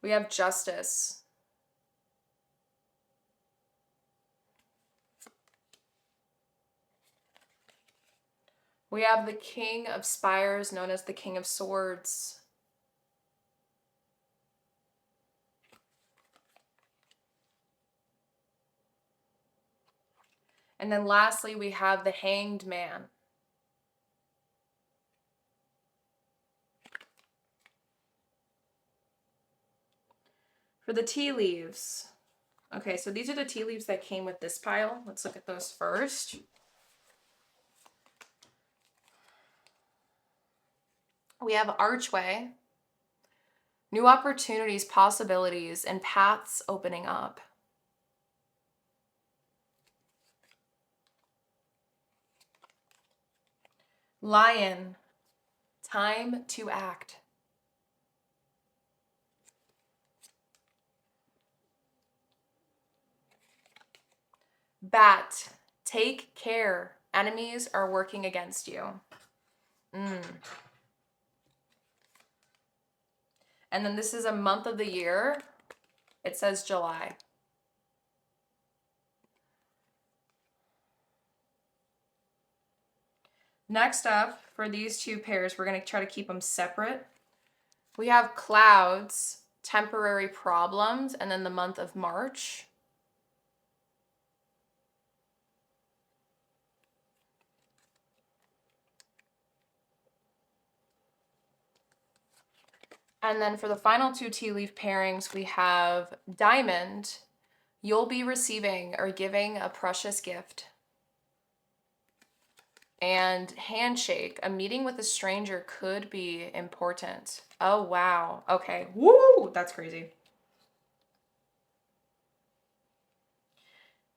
We have Justice. We have the King of Spires, known as the King of Swords. And then lastly, we have the Hanged Man. For the tea leaves. Okay, so these are the tea leaves that came with this pile. Let's look at those first. We have Archway. New opportunities, possibilities, and paths opening up. Lion. Time to act. Bat. Take care. Enemies are working against you. And then this is a month of the year. It says July. Next up, for these 2 pairs, we're going to try to keep them separate. We have Clouds, temporary problems, and then the month of March. And then for the final 2 tea leaf pairings, we have Diamond. You'll be receiving or giving a precious gift. And Handshake. A meeting with a stranger could be important. Oh, wow. Okay. Woo! That's crazy.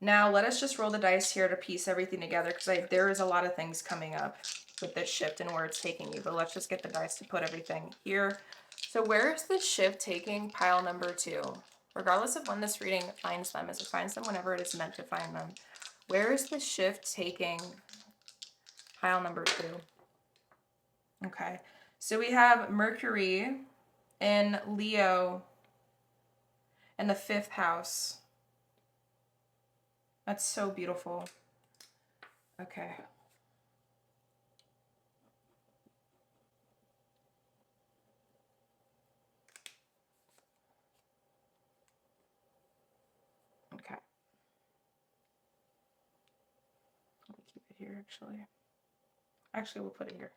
Now, let us just roll the dice here to piece everything together, because there is a lot of things coming up with this shift and where it's taking you. But let's just get the dice to put everything here. So where is this shift taking pile number 2? Regardless of when this reading finds them, as it finds them whenever it is meant to find them. Where is the shift taking pile number 2? Okay, so we have Mercury in Leo in the 5th house. That's so beautiful. Okay. Okay. Let me keep it here, actually. Actually, we'll put it here.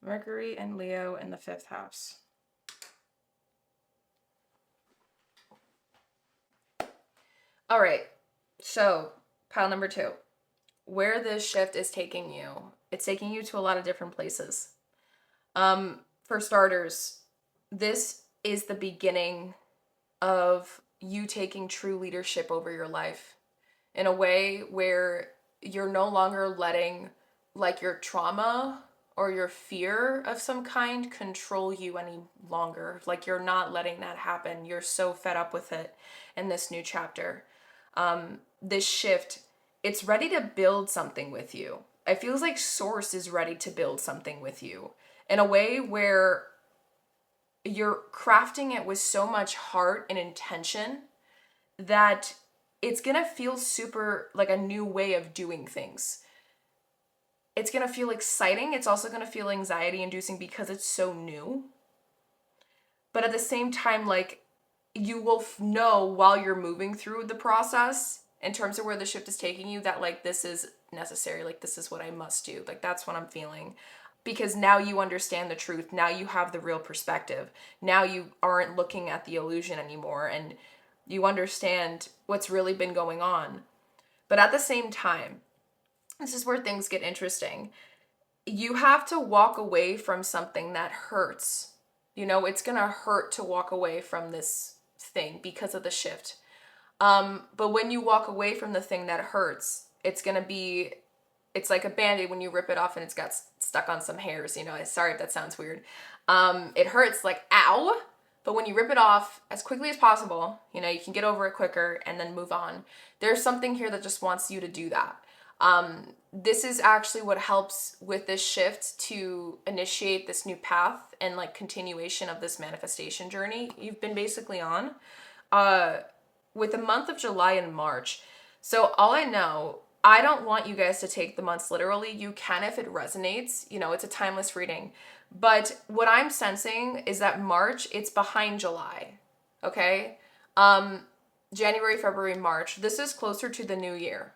Mercury and Leo in the 5th house. All right. So, pile number 2. Where this shift is taking you, it's taking you to a lot of different places. For starters, this is the beginning of you taking true leadership over your life in a way where you're no longer letting like your trauma or your fear of some kind control you any longer. Like you're not letting that happen. You're so fed up with it in this new chapter. This shift, it's ready to build something with you. It feels like Source is ready to build something with you in a way where you're crafting it with so much heart and intention that it's gonna feel super like a new way of doing things. It's gonna feel exciting. It's also gonna feel anxiety inducing because it's so new. But at the same time, like you will know while you're moving through the process in terms of where the shift is taking you that like this is necessary, like this is what I must do. Like that's what I'm feeling. Because now you understand the truth. Now you have the real perspective. Now you aren't looking at the illusion anymore and you understand what's really been going on. But at the same time, this is where things get interesting. You have to walk away from something that hurts. You know, it's going to hurt to walk away from this thing because of the shift. But when you walk away from the thing that hurts, it's like a band-aid when you rip it off and it's got stuck on some hairs, you know. Sorry if that sounds weird. It hurts like ow, but when you rip it off as quickly as possible, you know, you can get over it quicker and then move on. There's something here that just wants you to do that. This is actually what helps with this shift to initiate this new path and like continuation of this manifestation journey you've been basically on. With the month of July and March. So all I know, I don't want you guys to take the months literally. You can if it resonates. You know, it's a timeless reading. But what I'm sensing is that March, it's behind July. Okay? January, February, March. This is closer to the new year.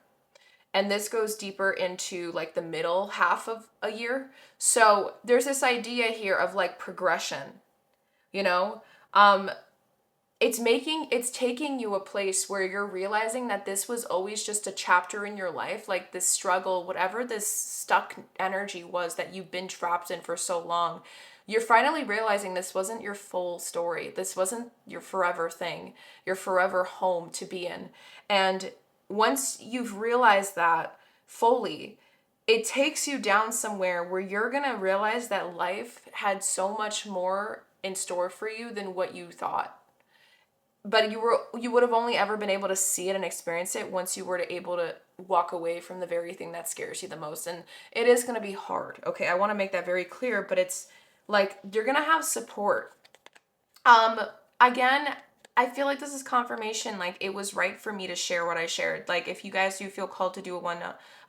And this goes deeper into like the middle half of a year. So there's this idea here of like progression, you know? It's taking you a place where you're realizing that this was always just a chapter in your life, like this struggle, whatever this stuck energy was that you've been trapped in for so long. You're finally realizing this wasn't your full story. This wasn't your forever thing, your forever home to be in. And once you've realized that fully, it takes you down somewhere where you're going to realize that life had so much more in store for you than what you thought. But you would have only ever been able to see it and experience it once you were able to walk away from the very thing that scares you the most. And it is going to be hard. Okay, I want to make that very clear, but it's like you're going to have support. Again, I feel like this is confirmation. Like it was right for me to share what I shared. Like if you guys do feel called to do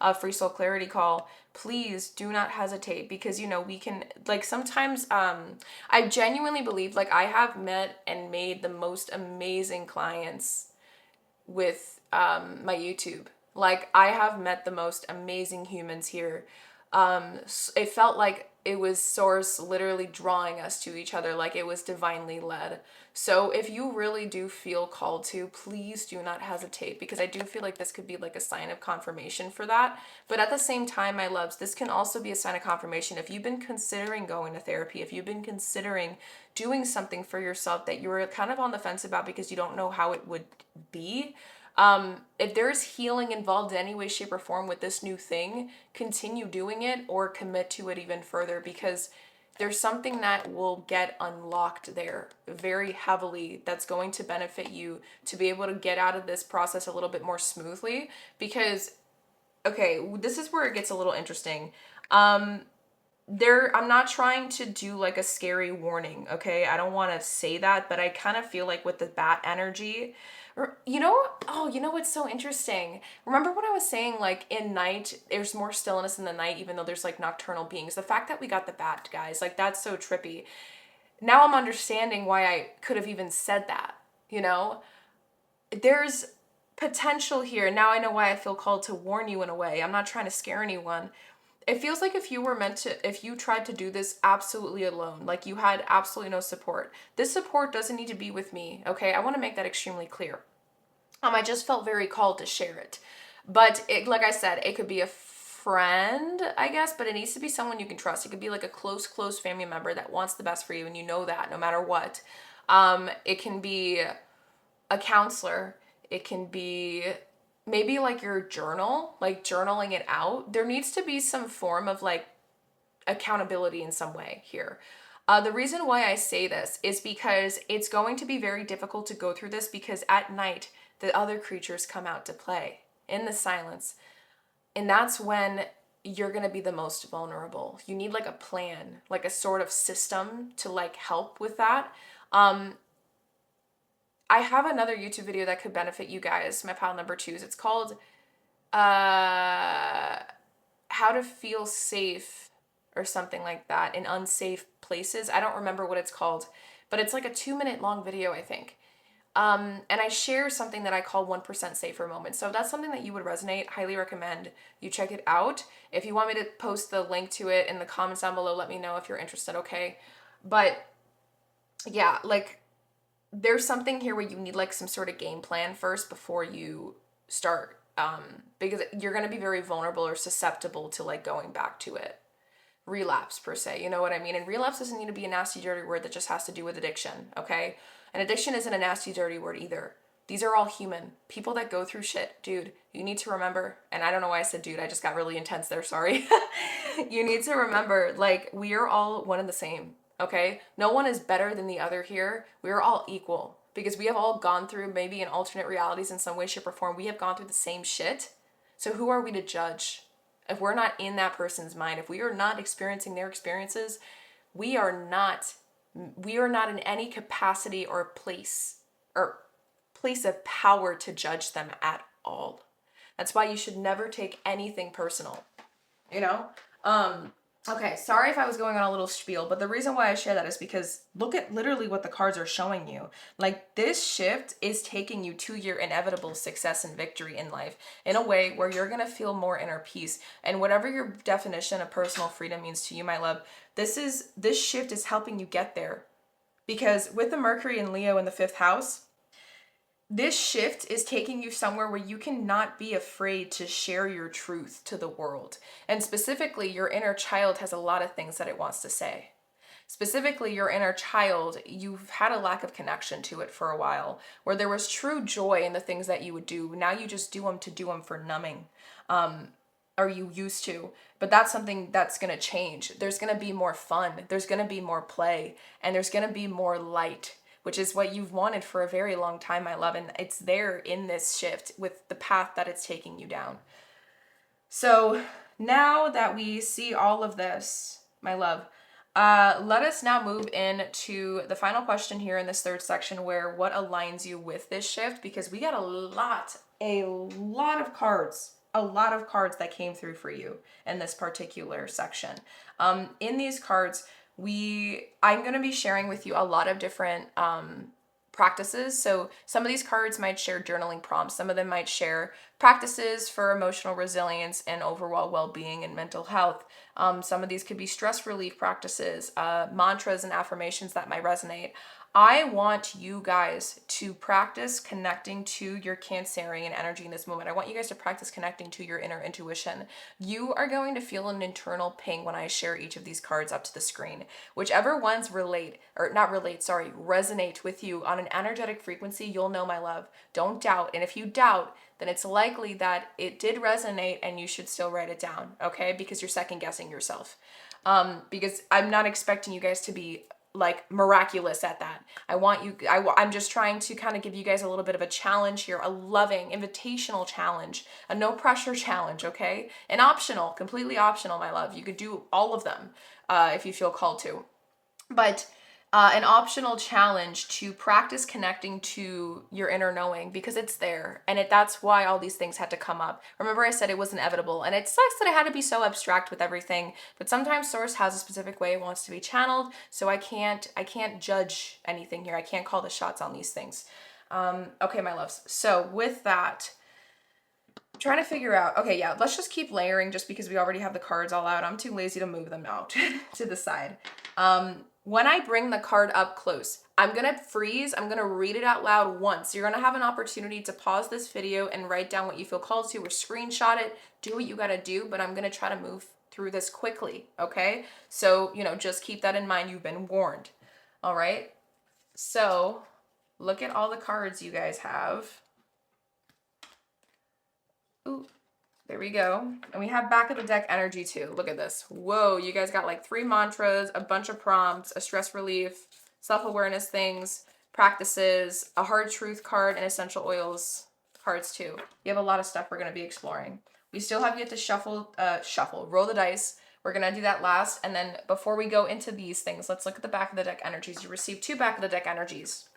a free soul clarity call, please do not hesitate because you know we can like sometimes I genuinely believe like I have met and made the most amazing clients with my YouTube. Like I have met the most amazing humans here. It felt like it was Source literally drawing us to each other, like it was divinely led. So if you really do feel called to, please do not hesitate because I do feel like this could be like a sign of confirmation for that. But at the same time, my loves, this can also be a sign of confirmation. If you've been considering going to therapy, if you've been considering doing something for yourself that you were kind of on the fence about because you don't know how it would be, if there's healing involved in any way, shape, or form with this new thing, continue doing it or commit to it even further because there's something that will get unlocked there very heavily that's going to benefit you to be able to get out of this process a little bit more smoothly. Because, okay, this is where it gets a little interesting. I'm not trying to do like a scary warning, okay? I don't want to say that, but I kind of feel like with the bat energy, Or, you know what's so interesting? Remember when I was saying like in night, there's more stillness in the night, even though there's like nocturnal beings. The fact that we got the bat, guys, like that's so trippy. Now I'm understanding why I could have even said that, you know? There's potential here. Now I know why I feel called to warn you in a way. I'm not trying to scare anyone. It feels like if you tried to do this absolutely alone, like you had absolutely no support. This support doesn't need to be with me, okay? I want to make that extremely clear. I just felt very called to share it. But like I said, it could be a friend, I guess, but it needs to be someone you can trust. It could be like a close family member that wants the best for you, and you know that no matter what. It can be a counselor. It can be maybe like your journal, like journaling it out. There needs to be some form of like accountability in some way here. The reason why I say this is because it's going to be very difficult to go through this because at night the other creatures come out to play in the silence. And that's when you're going to be the most vulnerable. You need like a plan, like a sort of system to like help with that. Um, I have another YouTube video that could benefit you guys, my pile number twos. It's called uh, How to Feel Safe or something like that in Unsafe Places. I don't remember what it's called, but it's like a 2 minute long video, I think. And I share something that I call 1% safer moments. So if that's something that you would resonate, highly recommend you check it out. If you want me to post the link to it in the comments down below, let me know if you're interested, okay? But yeah, like there's something here where you need like some sort of game plan first before you start because you're going to be very vulnerable or susceptible to like going back to it, relapse per se, you know what I mean? And relapse doesn't need to be a nasty dirty word that just has to do with addiction, okay? And addiction isn't a nasty dirty word either. These are all human people that go through shit. Dude, you need to remember, and I don't know why I said dude, I just got really intense there, sorry. You need to remember, like, we are all one and the same, okay? No one is better than the other here. We are all equal because we have all gone through, maybe in alternate realities in some way, shape, or form, we have gone through the same shit. So who are we to judge? If we're not in that person's mind, if we are not experiencing their experiences, we are not in any capacity or place of power to judge them at all. That's why you should never take anything personal, you know? Okay, sorry if I was going on a little spiel, but the reason why I share that is because look at literally what the cards are showing you. Like, this shift is taking you to your inevitable success and victory in life in a way where you're gonna feel more inner peace. And whatever your definition of personal freedom means to you, my love, this shift is helping you get there. Because with the Mercury and Leo in the fifth house, this shift is taking you somewhere where you cannot be afraid to share your truth to the world. And specifically, your inner child has a lot of things that it wants to say. Specifically, your inner child, you've had a lack of connection to it for a while, where there was true joy in the things that you would do. Now you just do them to do them for numbing. Or you used to. But that's something that's going to change. There's going to be more fun. There's going to be more play. And there's going to be more light, which is what you've wanted for a very long time, my love. And it's there in this shift with the path that it's taking you down. So now that we see all of this, my love, let us now move into the final question here in this third section, where what aligns you with this shift, because we got a lot of cards, that came through for you in this particular section. In these cards, I'm going to be sharing with you a lot of different practices. So some of these cards might share journaling prompts. Some of them might share practices for emotional resilience and overall well-being and mental health. Some of these could be stress relief practices, mantras and affirmations that might resonate. I want you guys to practice connecting to your Cancerian energy in this moment. I want you guys to practice connecting to your inner intuition. You are going to feel an internal ping when I share each of these cards up to the screen. Whichever ones resonate with you on an energetic frequency, you'll know, my love. Don't doubt. And if you doubt, then it's likely that it did resonate and you should still write it down, okay? Because you're second guessing yourself. Because I'm not expecting you guys to be like miraculous at that. I want you, I'm just trying to kind of give you guys a little bit of a challenge here, a loving, invitational challenge, a no pressure challenge, okay? And optional, completely optional, my love. You could do all of them if you feel called to. But an optional challenge to practice connecting to your inner knowing, because it's there, and that's why all these things had to come up. Remember, I said it was inevitable, and it sucks that I had to be so abstract with everything, but sometimes source has a specific way it wants to be channeled, so I can't judge anything here. I can't call the shots on these things. Okay, my loves, so with that, I'm trying to figure out, okay, yeah, let's just keep layering just because we already have the cards all out. I'm too lazy to move them out to the side. When I bring the card up close, I'm gonna freeze, I'm gonna read it out loud once. You're gonna have an opportunity to pause this video and write down what you feel called to, or screenshot it, do what you gotta do, but I'm gonna try to move through this quickly, okay? So, just keep that in mind, you've been warned, all right? So, look at all the cards you guys have. Ooh. There we go. And we have back of the deck energy too. Look at this. Whoa, you guys got like 3 mantras, a bunch of prompts, a stress relief, self-awareness things, practices, a hard truth card, and essential oils cards too. You have a lot of stuff we're going to be exploring. We still have yet to roll the dice. We're going to do that last. And then before we go into these things, let's look at the back of the deck energies. You received 2 back of the deck energies.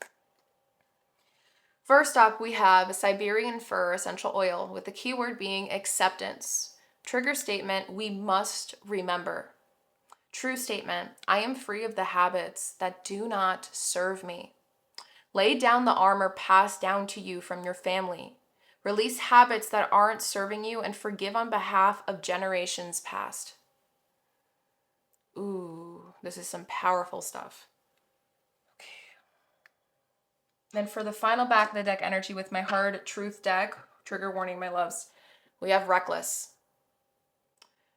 First up, we have Siberian fir essential oil with the keyword being acceptance. Trigger statement, we must remember. True statement, I am free of the habits that do not serve me. Lay down the armor passed down to you from your family. Release habits that aren't serving you and forgive on behalf of generations past. Ooh, this is some powerful stuff. Then for the final back of the deck energy with my hard truth deck, trigger warning, my loves, we have reckless.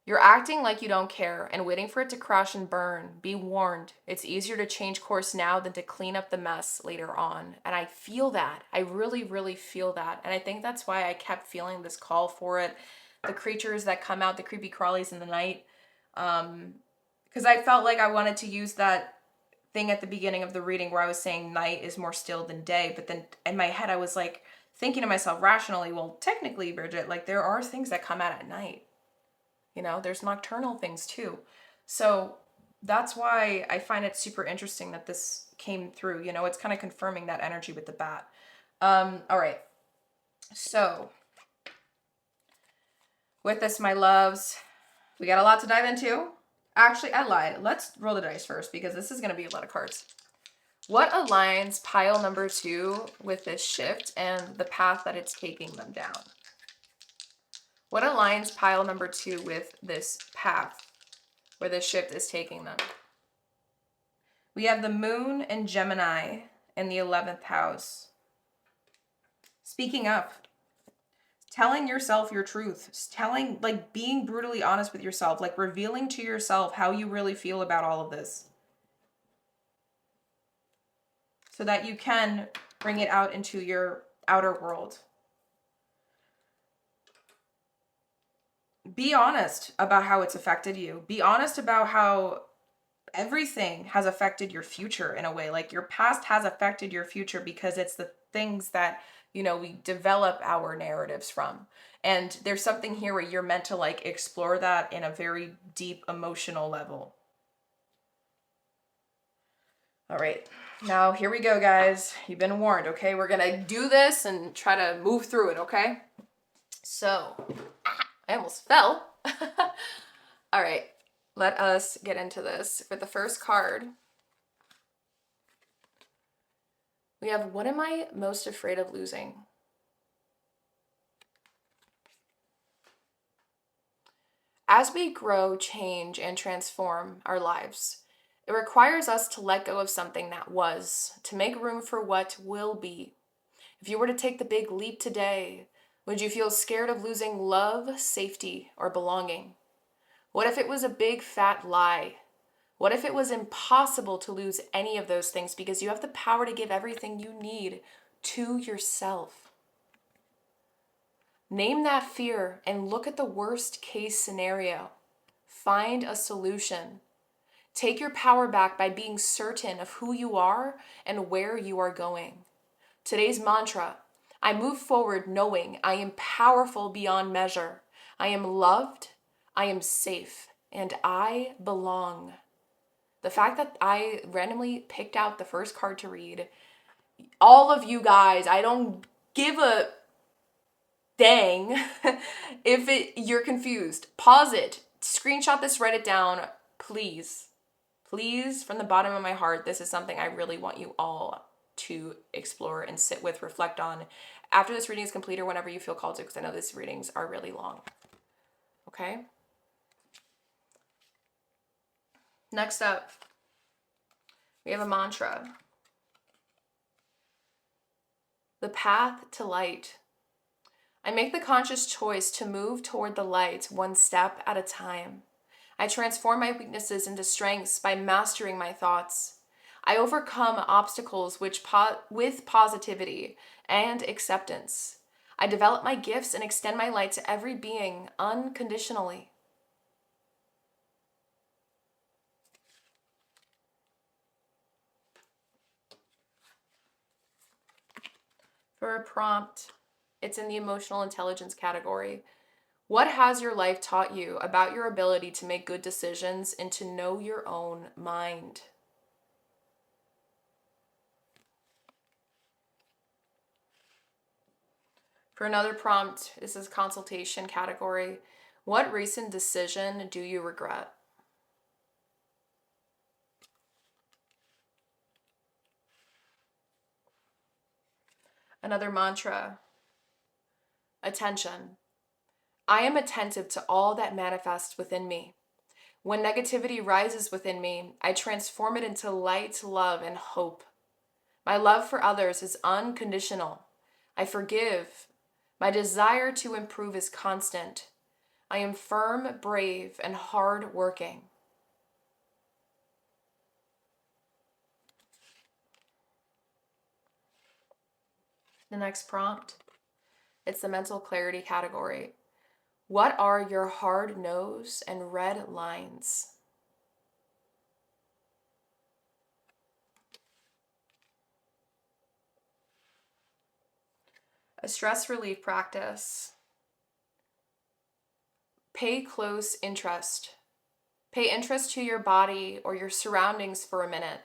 You're acting like you don't care and waiting for it to crash and burn. Be warned, it's easier to change course now than to clean up the mess later on. And I feel that. I really, really feel that. And I think that's why I kept feeling this call for it. The creatures that come out, the creepy crawlies in the night. Because I felt like I wanted to use that thing at the beginning of the reading where I was saying night is more still than day, but then in my head I was like thinking to myself rationally, well, technically, Bridget, like there are things that come out at night. There's nocturnal things too. So that's why I find it super interesting that this came through. It's kind of confirming that energy with the bat. All right. So with this, my loves, we got a lot to dive into. Actually, I lied. Let's roll the dice first because this is going to be a lot of cards. What aligns pile number 2 with this shift and the path that it's taking them down? What aligns pile number 2 with this path where this shift is taking them? We have the moon and Gemini in the 11th house. Speaking up. Telling yourself your truth, being brutally honest with yourself, like revealing to yourself how you really feel about all of this so that you can bring it out into your outer world. Be honest about how it's affected you. Be honest about how everything has affected your future in a way. Like your past has affected your future because it's the things that we develop our narratives from. And there's something here where you're meant to explore that in a very deep emotional level. All right, now here we go, guys. You've been warned, okay? We're gonna do this and try to move through it, okay? So, I almost fell. All right, let us get into this. For the first card, we have, what am I most afraid of losing? As we grow, change, and transform our lives, it requires us to let go of something that was, to make room for what will be. If you were to take the big leap today, would you feel scared of losing love, safety, or belonging? What if it was a big fat lie? What if it was impossible to lose any of those things because you have the power to give everything you need to yourself? Name that fear and look at the worst case scenario. Find a solution. Take your power back by being certain of who you are and where you are going. Today's mantra: I move forward knowing I am powerful beyond measure. I am loved, I am safe, and I belong. The fact that I randomly picked out the first card to read, all of you guys, I don't give a dang if you're confused. Pause it, screenshot this, write it down, please. Please, from the bottom of my heart, this is something I really want you all to explore and sit with, reflect on after this reading is complete or whenever you feel called to, because I know these readings are really long. Okay? Next up, we have a mantra. The path to light. I make the conscious choice to move toward the light one step at a time. I transform my weaknesses into strengths by mastering my thoughts. I overcome obstacles with positivity and acceptance. I develop my gifts and extend my light to every being unconditionally. For a prompt, it's in the emotional intelligence category. What has your life taught you about your ability to make good decisions and to know your own mind? For another prompt, this is consultation category. What recent decision do you regret? Another mantra, attention. I am attentive to all that manifests within me. When negativity rises within me, I transform it into light, love, and hope. My love for others is unconditional. I forgive. My desire to improve is constant. I am firm, brave, and hard-working. The next prompt, it's the mental clarity category. What are your hard no's and red lines? A stress relief practice. Pay close interest. Pay interest to your body or your surroundings for a minute.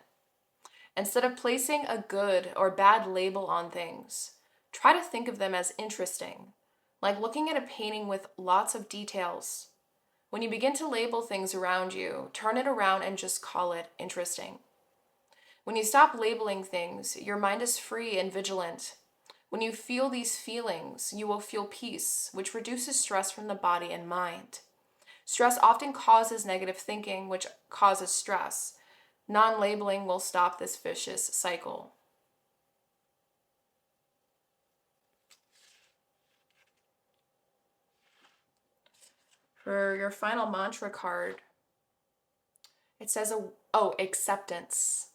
Instead of placing a good or bad label on things, try to think of them as interesting, like looking at a painting with lots of details. When you begin to label things around you, turn it around and just call it interesting. When you stop labeling things, your mind is free and vigilant. When you feel these feelings, you will feel peace, which reduces stress from the body and mind. Stress often causes negative thinking, which causes stress. Non-labeling will stop this vicious cycle. For your final mantra card, it says, acceptance.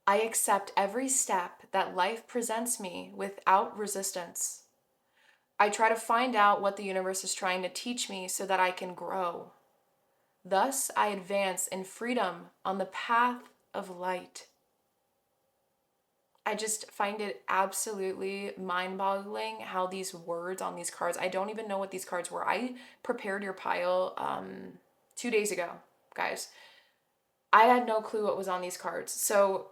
I accept every step that life presents me without resistance. I try to find out what the universe is trying to teach me so that I can grow. Thus, I advance in freedom on the path of light. I just find it absolutely mind-boggling how these words on these cards, I don't even know what these cards were. I prepared your pile 2 days ago, guys. I had no clue what was on these cards. So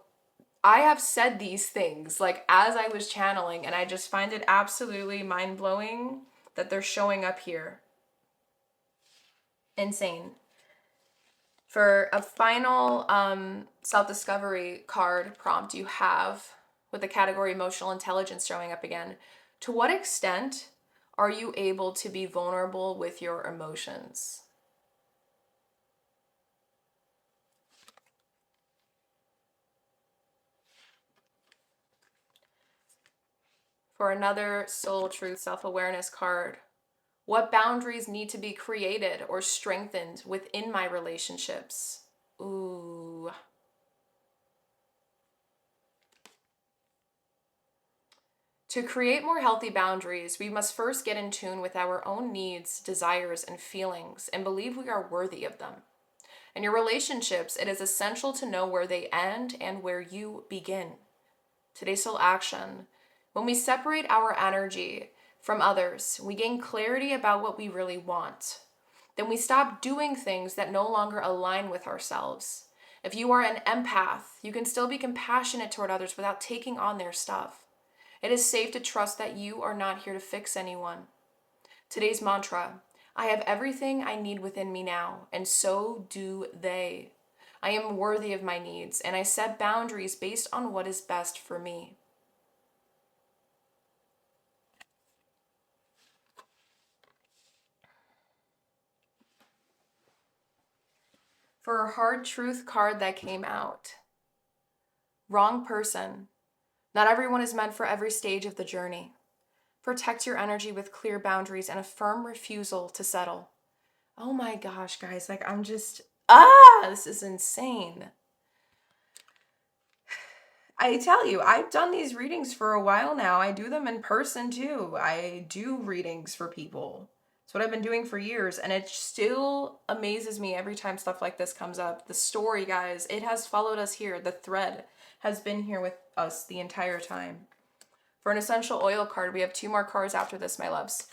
I have said these things like as I was channeling, and I just find it absolutely mind-blowing that they're showing up here. Insane. For a final self-discovery card prompt you have with the category emotional intelligence showing up again, to what extent are you able to be vulnerable with your emotions? For another soul truth self-awareness card, what boundaries need to be created or strengthened within my relationships? Ooh. To create more healthy boundaries, we must first get in tune with our own needs, desires, and feelings and believe we are worthy of them. In your relationships, it is essential to know where they end and where you begin. Today's soul action. When we separate our energy from others, we gain clarity about what we really want. Then we stop doing things that no longer align with ourselves. If you are an empath, you can still be compassionate toward others without taking on their stuff. It is safe to trust that you are not here to fix anyone. Today's mantra: I have everything I need within me now, and so do they. I am worthy of my needs, and I set boundaries based on what is best for me. For a hard truth card that came out: wrong person. Not everyone is meant for every stage of the journey. Protect your energy with clear boundaries and a firm refusal to settle. Oh my gosh, guys, like I'm just, this is insane. I tell you, I've done these readings for a while now. I do them in person too. I do readings for people. It's what I've been doing for years, and it still amazes me every time stuff like this comes up. The story, guys, it has followed us here. The thread has been here with us the entire time. For an essential oil card, we have 2 more cards after this, my loves.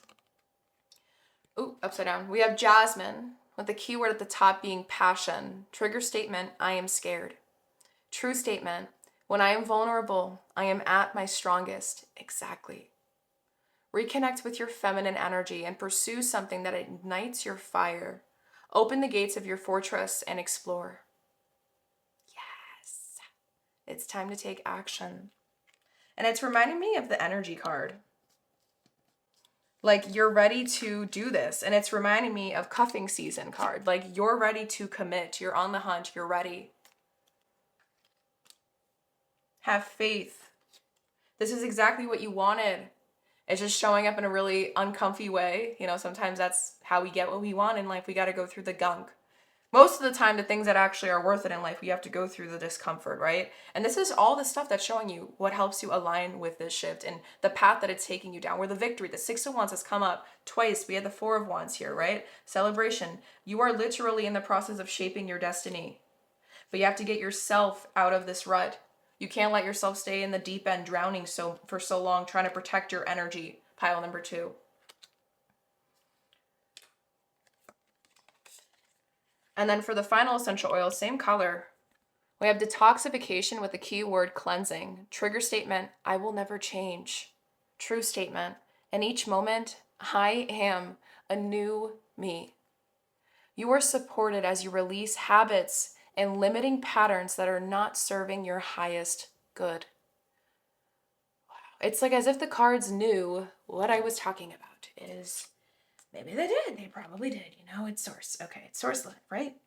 Ooh, upside down. We have Jasmine, with the keyword at the top being passion. Trigger statement: I am scared. True statement: when I am vulnerable, I am at my strongest. Exactly. Reconnect with your feminine energy and pursue something that ignites your fire. Open the gates of your fortress and explore. Yes. It's time to take action. And it's reminding me of the energy card. Like, you're ready to do this. And it's reminding me of cuffing season card. Like, you're ready to commit. You're on the hunt. You're ready. Have faith. This is exactly what you wanted. It's just showing up in a really uncomfy way. You know, sometimes that's how we get what we want in life. We got to go through the gunk. Most of the time, the things that actually are worth it in life, we have to go through the discomfort, right? And this is all the stuff that's showing you what helps you align with this shift and the path that it's taking you down. Where the victory, the 6 of Wands has come up twice. We had the 4 of Wands here, right? Celebration. You are literally in the process of shaping your destiny. But you have to get yourself out of this rut. You can't let yourself stay in the deep end, drowning for so long, trying to protect your energy. Pile number 2. And then for the final essential oil, same color, we have detoxification with the keyword cleansing. Trigger statement: I will never change. True statement: in each moment, I am a new me. You are supported as you release habits and limiting patterns that are not serving your highest good. It's like as if the cards knew what I was talking about. Maybe they did. They probably did. You know, it's source. Okay, it's source lit, right?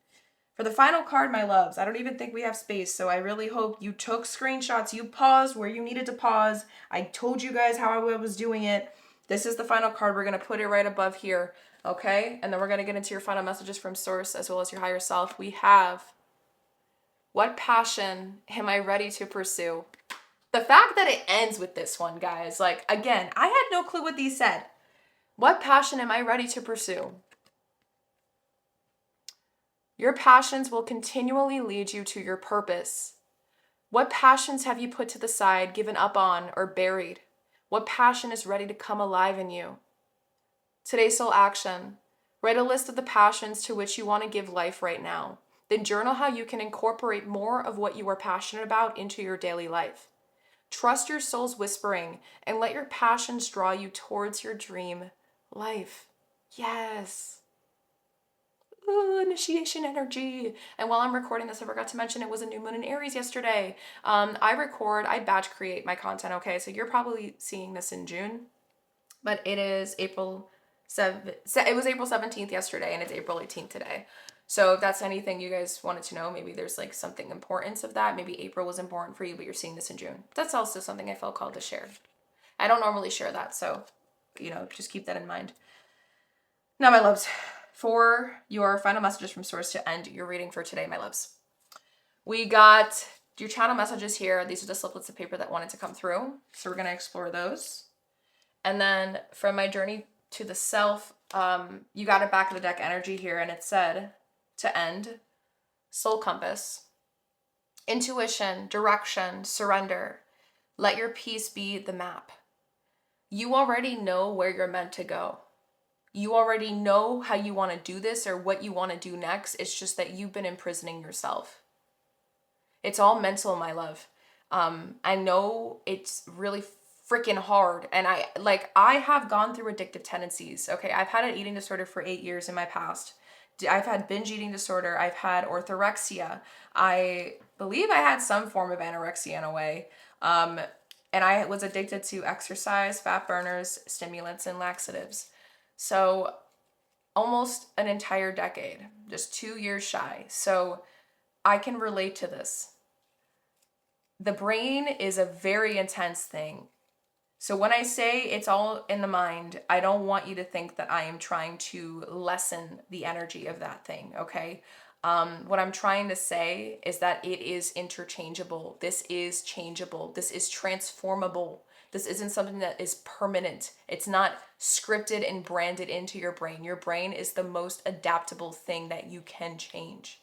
For the final card, my loves, I don't even think we have space, so I really hope you took screenshots. You paused where you needed to pause. I told you guys how I was doing it. This is the final card. We're going to put it right above here, okay? And then we're going to get into your final messages from source as well as your higher self. We have: what passion am I ready to pursue? The fact that it ends with this one, guys, like, again, I had no clue what these said. What passion am I ready to pursue? Your passions will continually lead you to your purpose. What passions have you put to the side, given up on, or buried? What passion is ready to come alive in you? Today's soul action: write a list of the passions to which you want to give life right now. Then journal how you can incorporate more of what you are passionate about into your daily life. Trust your soul's whispering and let your passions draw you towards your dream life. Yes. Ooh, initiation energy. And while I'm recording this, I forgot to mention it was a new moon in Aries yesterday. I batch create my content, okay? So you're probably seeing this in June, but it is April 7th. It was April 17th yesterday, and it's April 18th today. So if that's anything you guys wanted to know, maybe there's like something importance of that. Maybe April was important for you, but you're seeing this in June. That's also something I felt called to share. I don't normally share that, so, you know, just keep that in mind. Now, my loves, for your final messages from source to end your reading for today, my loves, we got your channel messages here. These are the sliplets of paper that wanted to come through. So we're going to explore those. And then from my journey to the self, you got a back of the deck energy here, and it said to end. soul compass, intuition, direction, surrender. Let your peace be the map. You already know where you're meant to go. You already know how you want to do this or what you want to do next. It's just that you've been imprisoning yourself. It's all mental, my love. I know it's really freaking hard. And I have gone through addictive tendencies. Okay. I've had an eating disorder for 8 years in my past. I've had binge eating disorder. I've had orthorexia. I believe I had some form of anorexia in a way. And I was addicted to exercise, fat burners, stimulants, and laxatives. So almost an entire decade, just 2 years shy. So I can relate to this. The brain is a very intense thing. So when I say it's all in the mind, I don't want you to think that I am trying to lessen the energy of that thing, okay? What I'm trying to say is that it is interchangeable. This is changeable. This is transformable. This isn't something that is permanent. It's not scripted and branded into your brain. Your brain is the most adaptable thing that you can change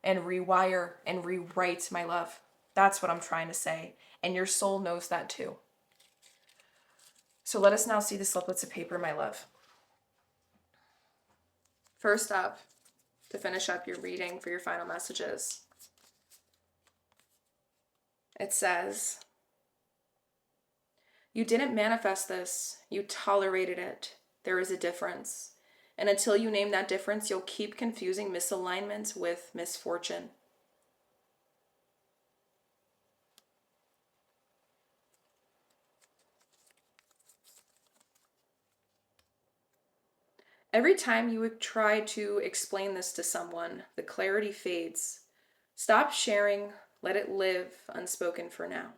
and rewire and rewrite, my love. That's what I'm trying to say. And your soul knows that too. So let us now see the sliplets of paper, my love. First up, to finish up your reading for your final messages, it says, you didn't manifest this, you tolerated it. There is a difference. And until you name that difference, you'll keep confusing misalignment with misfortune. Every time you would try to explain this to someone, the clarity fades. Stop sharing, let it live unspoken for now.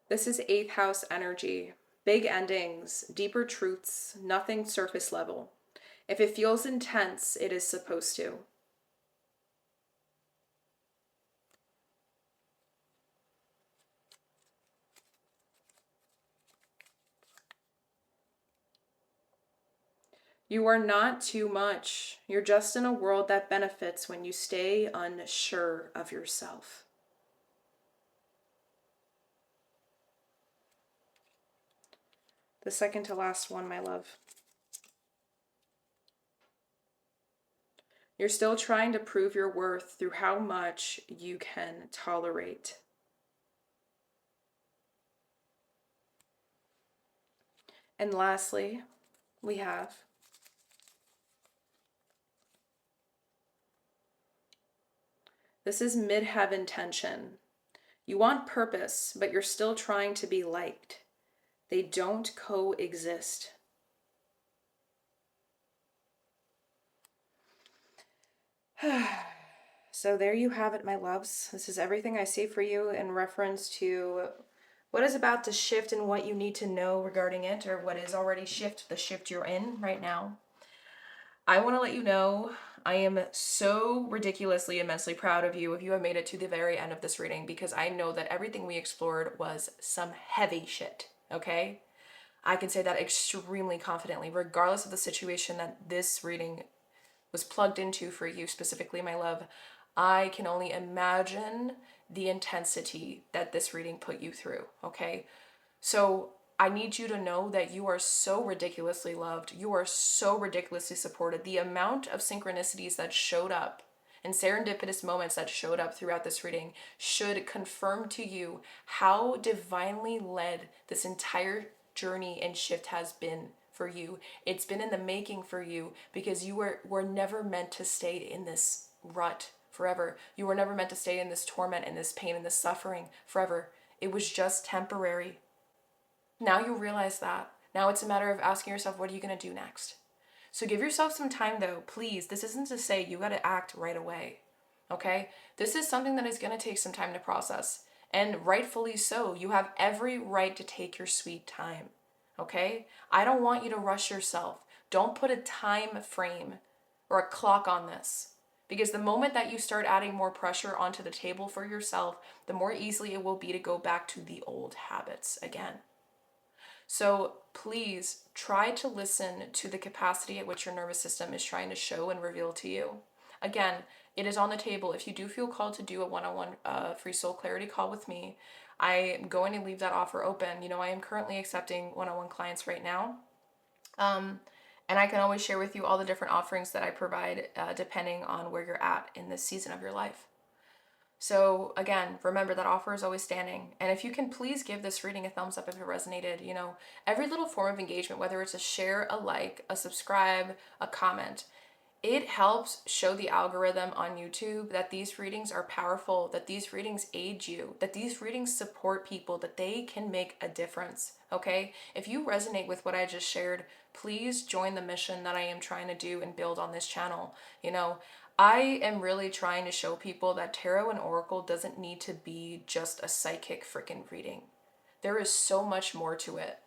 This is eighth house energy. Big endings, deeper truths, nothing surface level. If it feels intense, it is supposed to. You are not too much. You're just in a world that benefits when you stay unsure of yourself. The second to last one, my love. You're still trying to prove your worth through how much you can tolerate. And lastly, we have this is midheaven tension. You want purpose, but you're still trying to be liked. They don't coexist. So there you have it, my loves. This is everything I say for you in reference to what is about to shift and what you need to know regarding it, or what is already the shift you're in right now. I want to let you know I am so ridiculously, immensely proud of you if you have made it to the very end of this reading, because I know that everything we explored was some heavy shit, okay? I can say that extremely confidently, regardless of the situation that this reading was plugged into for you specifically, my love. I can only imagine the intensity that this reading put you through, okay? So I need you to know that you are so ridiculously loved. You are so ridiculously supported. The amount of synchronicities that showed up and serendipitous moments that showed up throughout this reading should confirm to you how divinely led this entire journey and shift has been for you. It's been in the making for you, because you were never meant to stay in this rut forever. You were never meant to stay in this torment and this pain and this suffering forever. It was just temporary. Now you realize that. Now it's a matter of asking yourself, what are you going to do next? So give yourself some time though, please. This isn't to say you got to act right away. Okay? This is something that is going to take some time to process. And rightfully so. You have every right to take your sweet time. Okay? I don't want you to rush yourself. Don't put a time frame or a clock on this. Because the moment that you start adding more pressure onto the table for yourself, the more easily it will be to go back to the old habits again. So please try to listen to the capacity at which your nervous system is trying to show and reveal to you. Again, it is on the table. If you do feel called to do a one-on-one free soul clarity call with me, I am going to leave that offer open. You know, I am currently accepting one-on-one clients right now. And I can always share with you all the different offerings that I provide depending on where you're at in this season of your life. So again, remember that offer is always standing. And if you can please give this reading a thumbs up if it resonated, you know, every little form of engagement, whether it's a share, a like, a subscribe, a comment, it helps show the algorithm on YouTube that these readings are powerful, that these readings aid you, that these readings support people, that they can make a difference. Okay? If you resonate with what I just shared, please join the mission that I am trying to do and build on this channel. You know, I am really trying to show people that tarot and oracle doesn't need to be just a psychic freaking reading. There is so much more to it.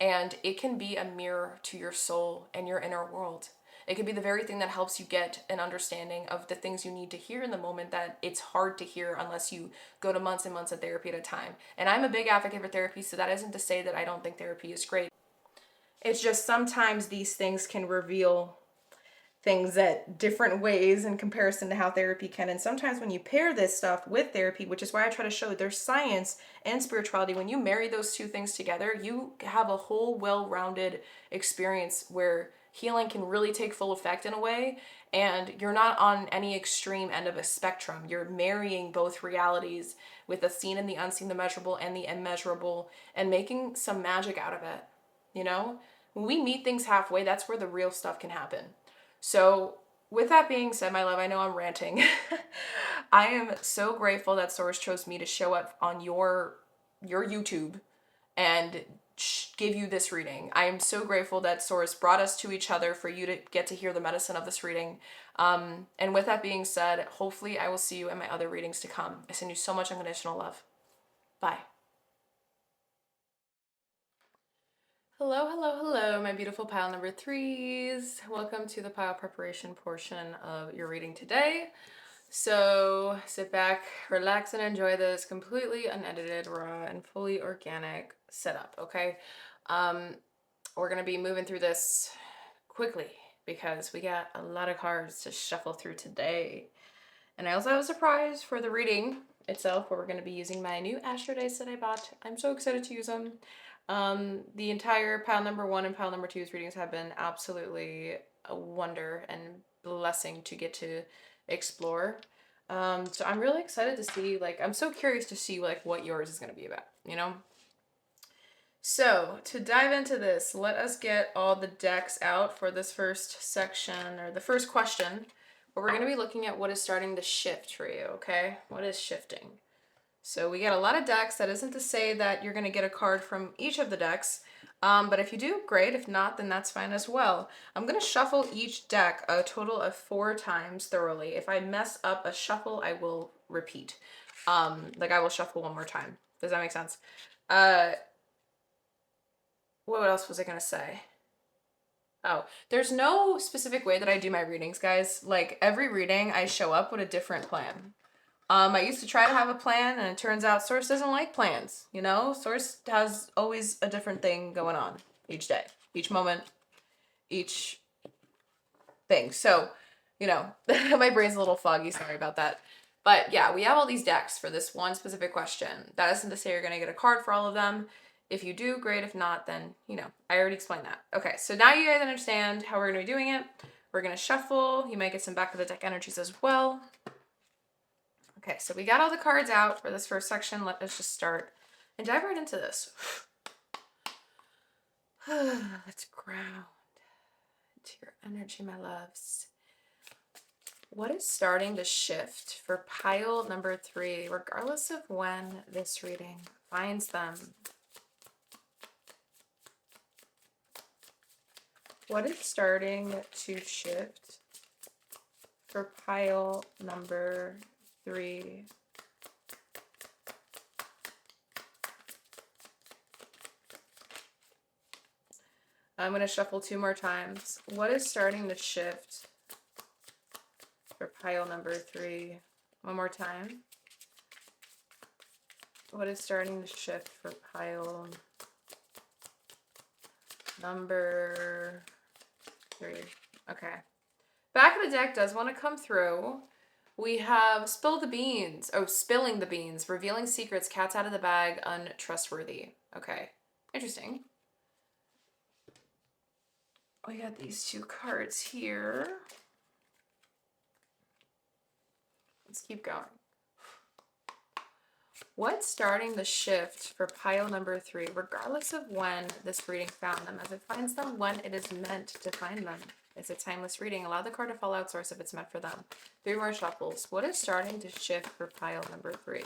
And it can be a mirror to your soul and your inner world. It can be the very thing that helps you get an understanding of the things you need to hear in the moment that it's hard to hear unless you go to months and months of therapy at a time. And I'm a big advocate for therapy, so that isn't to say that I don't think therapy is great. It's just sometimes these things can reveal things at different ways in comparison to how therapy can. And sometimes when you pair this stuff with therapy, which is why I try to show there's science and spirituality, when you marry those two things together, you have a whole well-rounded experience where healing can really take full effect in a way, and you're not on any extreme end of a spectrum. You're marrying both realities with the seen and the unseen, the measurable and the immeasurable, and making some magic out of it. You know, when we meet things halfway, that's where the real stuff can happen. So with that being said, my love, I know I'm ranting. I am so grateful that Source chose me to show up on your YouTube and give you this reading. I am so grateful that Source brought us to each other for you to get to hear the medicine of this reading. And with that being said, hopefully I will see you in my other readings to come. I send you so much unconditional love. Bye. Hello, hello, hello, my beautiful pile number threes. Welcome to the pile preparation portion of your reading today. So sit back, relax, and enjoy this completely unedited, raw, and fully organic setup, okay? We're gonna be moving through this quickly because we got a lot of cards to shuffle through today. And I also have a surprise for the reading itself where we're gonna be using my new Astro Dice that I bought. I'm so excited to use them. The entire pile number one and pile number two's readings have been absolutely a wonder and blessing to get to explore. So I'm really excited to see, like, I'm so curious to see, like, what yours is going to be about, you know? So to dive into this, let us get all the decks out for this first section, or the first question, where we're going to be looking at what is starting to shift for you, okay? What is shifting? So we get a lot of decks. That isn't to say that you're going to get a card from each of the decks. But if you do, great. If not, then that's fine as well. I'm going to shuffle each deck a total of 4 times thoroughly. If I mess up a shuffle, I will repeat. Like I will shuffle one more time. Does that make sense? What else was I going to say? Oh, there's no specific way that I do my readings, guys. Like every reading, I show up with a different plan. I used to try to have a plan, and it turns out Source doesn't like plans, you know? Source has always a different thing going on each day, each moment, each thing. So, you know, my brain's a little foggy, sorry about that. But yeah, we have all these decks for this one specific question. That isn't to say you're going to get a card for all of them. If you do, great. If not, then, you know, I already explained that. Okay, so now you guys understand how we're going to be doing it. We're going to shuffle. You might get some back of the deck energies as well. Okay, so we got all the cards out for this first section. Let us just start and dive right into this. Let's ground into your energy, my loves. What is starting to shift for pile number 3, regardless of when this reading finds them? What is starting to shift for pile number 3? I'm going to shuffle 2 more times. What is starting to shift for pile number 3. One more time. What is starting to shift for pile number 3? Okay. Back of the deck does want to come through. We have spill the beans. Oh, spilling the beans. Revealing secrets. Cat's out of the bag. Untrustworthy. Okay. Interesting. We got these 2 cards here. Let's keep going. What's starting the shift for pile number 3, regardless of when this reading found them, as it finds them when it is meant to find them? It's a timeless reading. Allow the card to fall out source if it's meant for them. 3 more shuffles. What is starting to shift for pile number 3?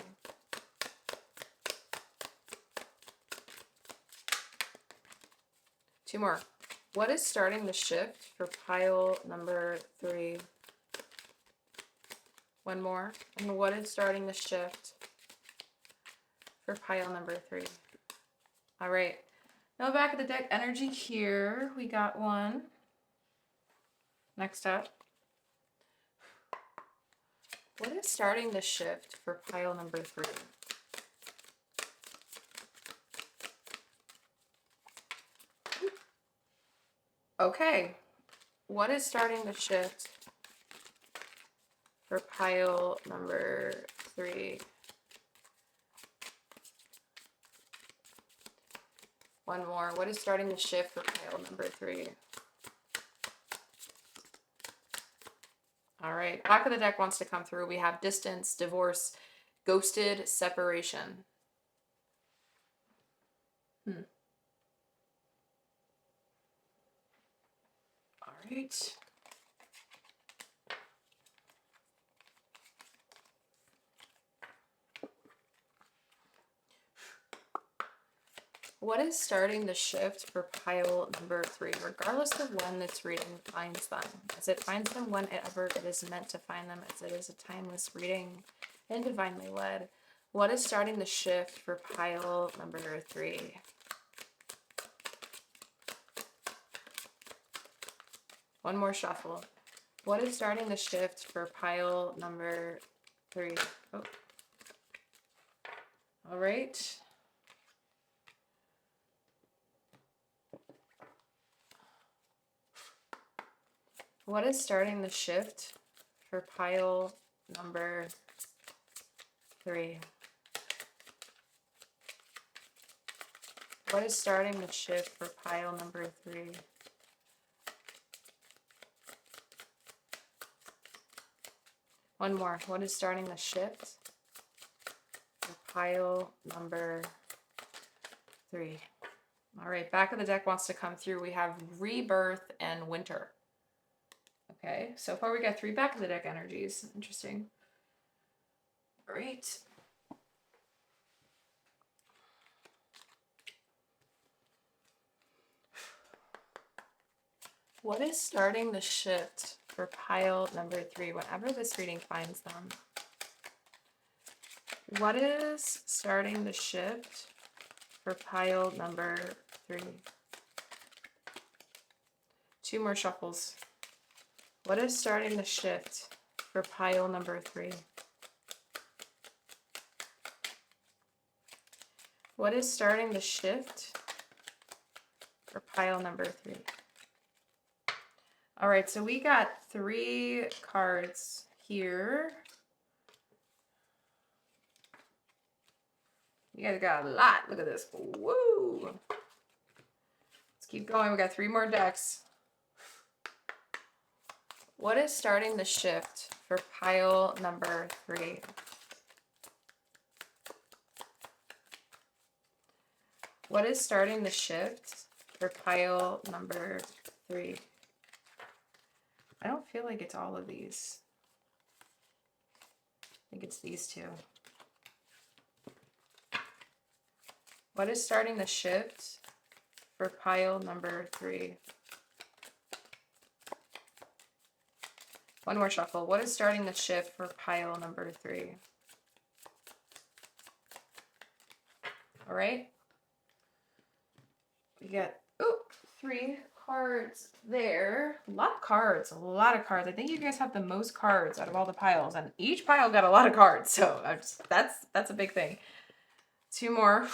Two more. What is starting the shift for pile number 3? One more. And what is starting the shift for pile number 3? All right. Now back of the deck energy here. We got one. Next up. What is starting the shift for pile number 3? Okay. What is starting the shift for pile number 3? One more. What is starting the shift for pile number 3? All right. Back of the deck wants to come through. We have distance, divorce, ghosted, separation. All right. What is starting the shift for pile number 3, regardless of when this reading finds them? As it finds them whenever it is meant to find them, as it is a timeless reading and divinely led. What is starting the shift for pile number 3? One more shuffle. What is starting the shift for pile number 3? Oh. All right. What is starting the shift for pile number 3? What is starting the shift for pile number 3? One more. What is starting the shift for pile number 3? All right, back of the deck wants to come through. We have rebirth and winter. Okay, so far we got 3 back of the deck energies. Interesting. Great. What is starting the shift for pile number 3 whenever this reading finds them? What is starting the shift for pile number 3? 2 more shuffles. What is starting the shift for pile number 3? What is starting the shift for pile number 3? All right, so we got 3 cards here. You guys got a lot. Look at this. Woo! Let's keep going. We got 3 more decks. What is starting the shift for pile number 3? What is starting the shift for pile number 3? I don't feel like it's all of these. I think it's these 2. What is starting the shift for pile number 3? One more shuffle. What is starting the shift for pile number 3? All right. We got 3 cards there. A lot of cards. A lot of cards. I think you guys have the most cards out of all the piles, and each pile got a lot of cards. So that's a big thing. Two more.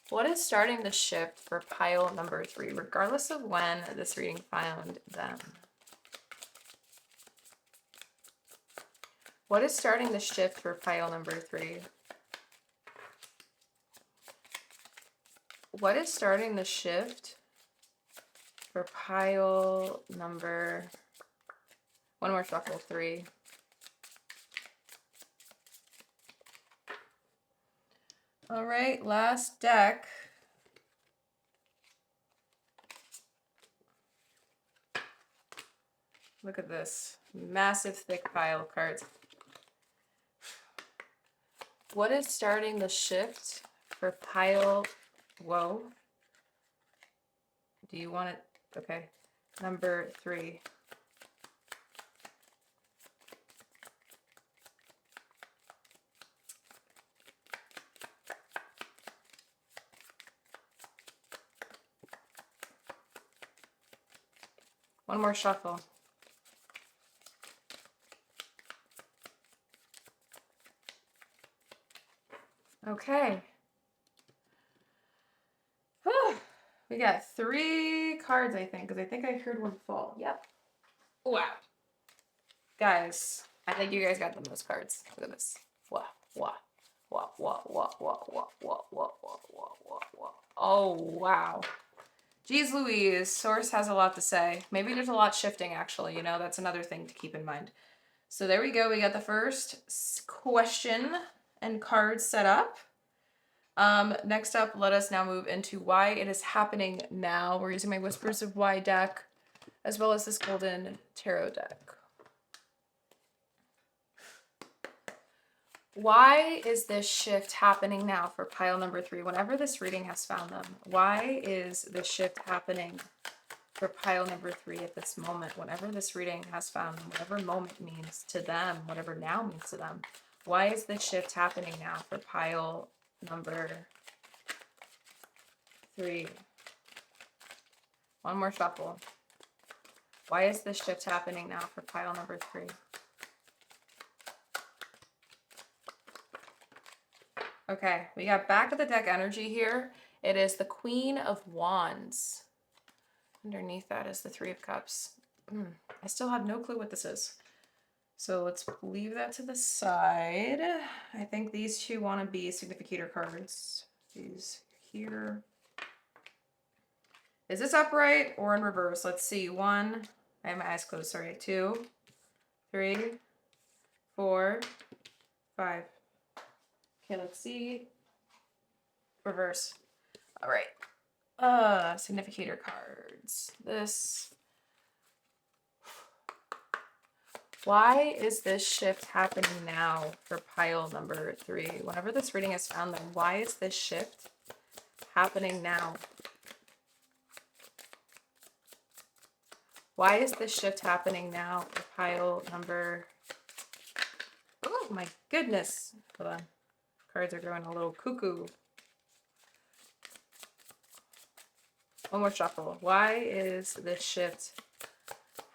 What is starting the shift for pile number 3, regardless of when this reading found them? What is starting the shift for pile number 3? What is starting the shift for pile number... One more shuffle, 3. All right, last deck. Look at this massive thick pile of cards. What is starting the shift for pile... Whoa. Do you want it? Okay. Number 3. One more shuffle. Okay. Whew. We got 3 cards, I think, because I think I heard one fall. Yep. Wow. Guys, I think you guys got the most cards. Look at this. Wow, wow, wow, wow, wow, wow, wow, wow, wow, wow, wow, wow, wow. Oh, wow. Geez Louise, Source has a lot to say. Maybe there's a lot shifting, actually. You know, that's another thing to keep in mind. So there we go. We got the first question and cards set up. Next up, let us now move into why it is happening now. We're using my Whispers of Why deck, as well as this Golden Tarot deck. Why is this shift happening now for pile number 3? Whenever this reading has found them, why is this shift happening for pile number 3 at this moment? Whenever this reading has found them, whatever moment means to them, whatever now means to them, why is this shift happening now for pile number 3? One more shuffle. Why is this shift happening now for pile number 3? Okay, we got back of the deck energy here. It is the Queen of Wands. Underneath that is the 3 of Cups. I still have no clue what this is. So let's leave that to the side. I think these two want to be significator cards. These here. Is this upright or in reverse? Let's see. 1. I have my eyes closed, sorry. 2, 3, 4, 5. Okay, let's see. Reverse. All right. Significator cards. This. Why is this shift happening now for pile number 3? Whenever this reading is found, then why is this shift happening now? Why is this shift happening now for pile number... Oh my goodness. Hold on. Cards are going a little cuckoo. One more shuffle. Why is this shift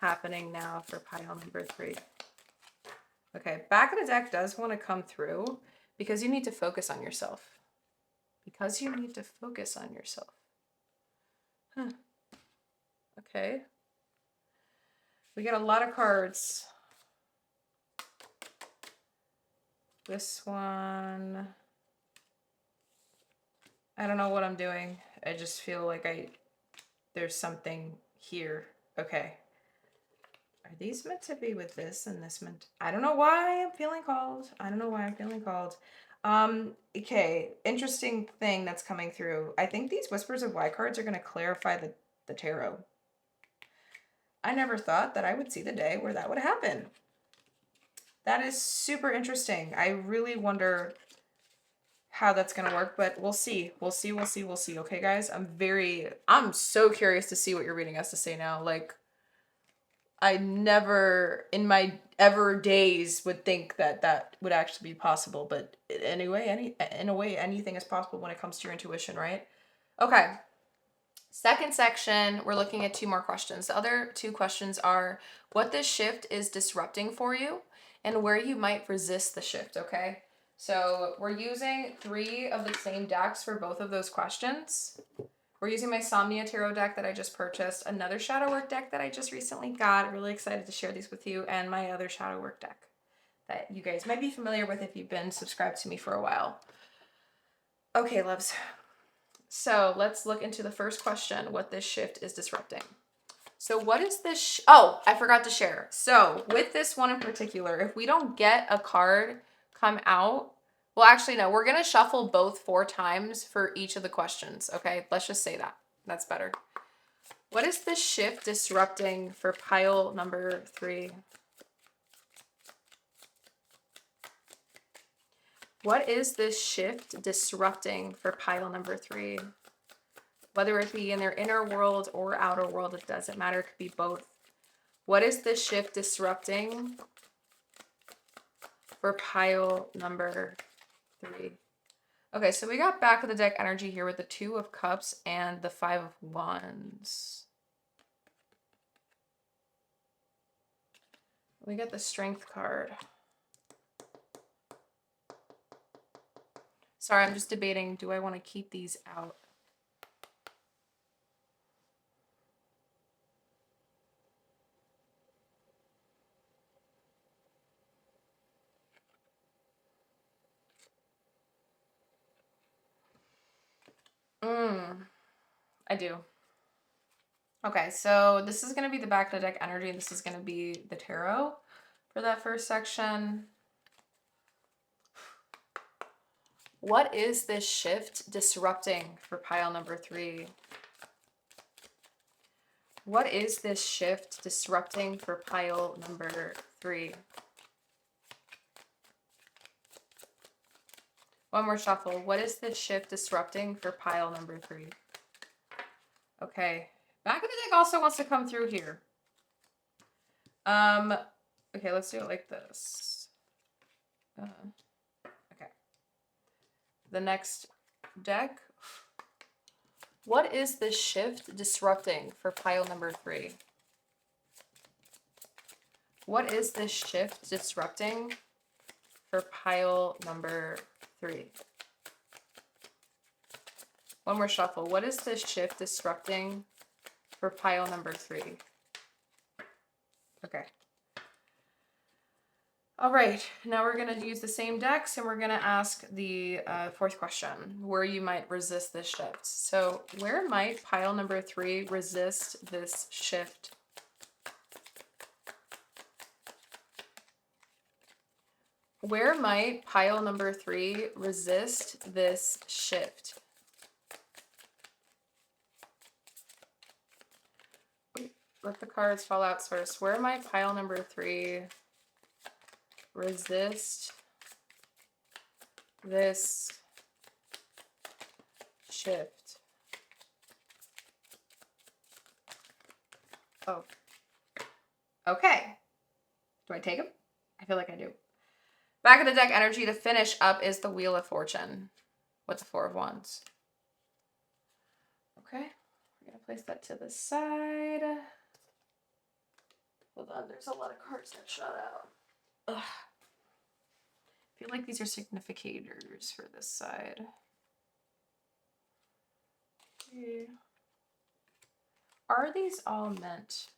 happening now for pile number 3? Okay, back of the deck does want to come through because you need to focus on yourself. Because you need to focus on yourself. Huh. Okay. We got a lot of cards. This one, I don't know what I'm doing. I just feel like there's something here. Okay. Are these meant to be with this and this meant? I don't know why I'm feeling called. I don't know why I'm feeling called. Okay. Interesting thing that's coming through. I think these Whispers of Why cards are going to clarify the tarot. I never thought that I would see the day where that would happen. That is super interesting. I really wonder how that's going to work, but we'll see. We'll see. Okay, guys? I'm so curious to see what your reading has to say now. Like, I never in my ever days would think that that would actually be possible, but anyway, in a way, anything is possible when it comes to your intuition, right? Okay. Second section, we're looking at two more questions. The other two questions are what this shift is disrupting for you and where you might resist the shift, okay? So we're using 3 of the same decks for both of those questions. We're using my Somnia Tarot deck that I just purchased, another shadow work deck that I just recently got. Really excited to share these with you, and my other shadow work deck that you guys might be familiar with if you've been subscribed to me for a while. Okay, loves. So let's look into the first question, what this shift is disrupting. So what is this? Oh, I forgot to share. So with this one in particular, if we don't get a card come out, well, actually, no, we're going to shuffle both 4 times for each of the questions. Okay, let's just say that. That's better. What is this shift disrupting for pile number 3? What is this shift disrupting for pile number 3? Whether it be in their inner world or outer world, it doesn't matter. It could be both. What is this shift disrupting for pile number 3? Okay, so we got back of the deck energy here with the 2 of Cups and the 5 of Wands. We get the Strength card. Sorry, I'm just debating, do I want to keep these out? I do. Okay, so this is going to be the back of the deck energy, and this is going to be the tarot for that first section. What is this shift disrupting for pile number 3? What is this shift disrupting for pile number 3? One more shuffle. What is this shift disrupting for pile number 3? Okay. Back of the deck also wants to come through here. Okay, let's do it like this. Okay. The next deck. What is this shift disrupting for pile number 3? What is this shift disrupting for pile number 3? One more shuffle. What is this shift disrupting for pile number 3? Okay. All right, now we're going to use the same decks and we're going to ask the fourth question, where you might resist this shift. So where might pile number 3 resist this shift? Where might pile number 3 resist this shift? Let the cards fall out first. Where might pile number 3 resist this shift? Oh. Okay. Do I take them? I feel like I do. Back of the deck energy to finish up is the Wheel of Fortune with the 4 of Wands. Okay. We're going to place that to the side. Hold on. There's a lot of cards that shot out. Ugh. I feel like these are significators for this side. Okay. Are these all meant?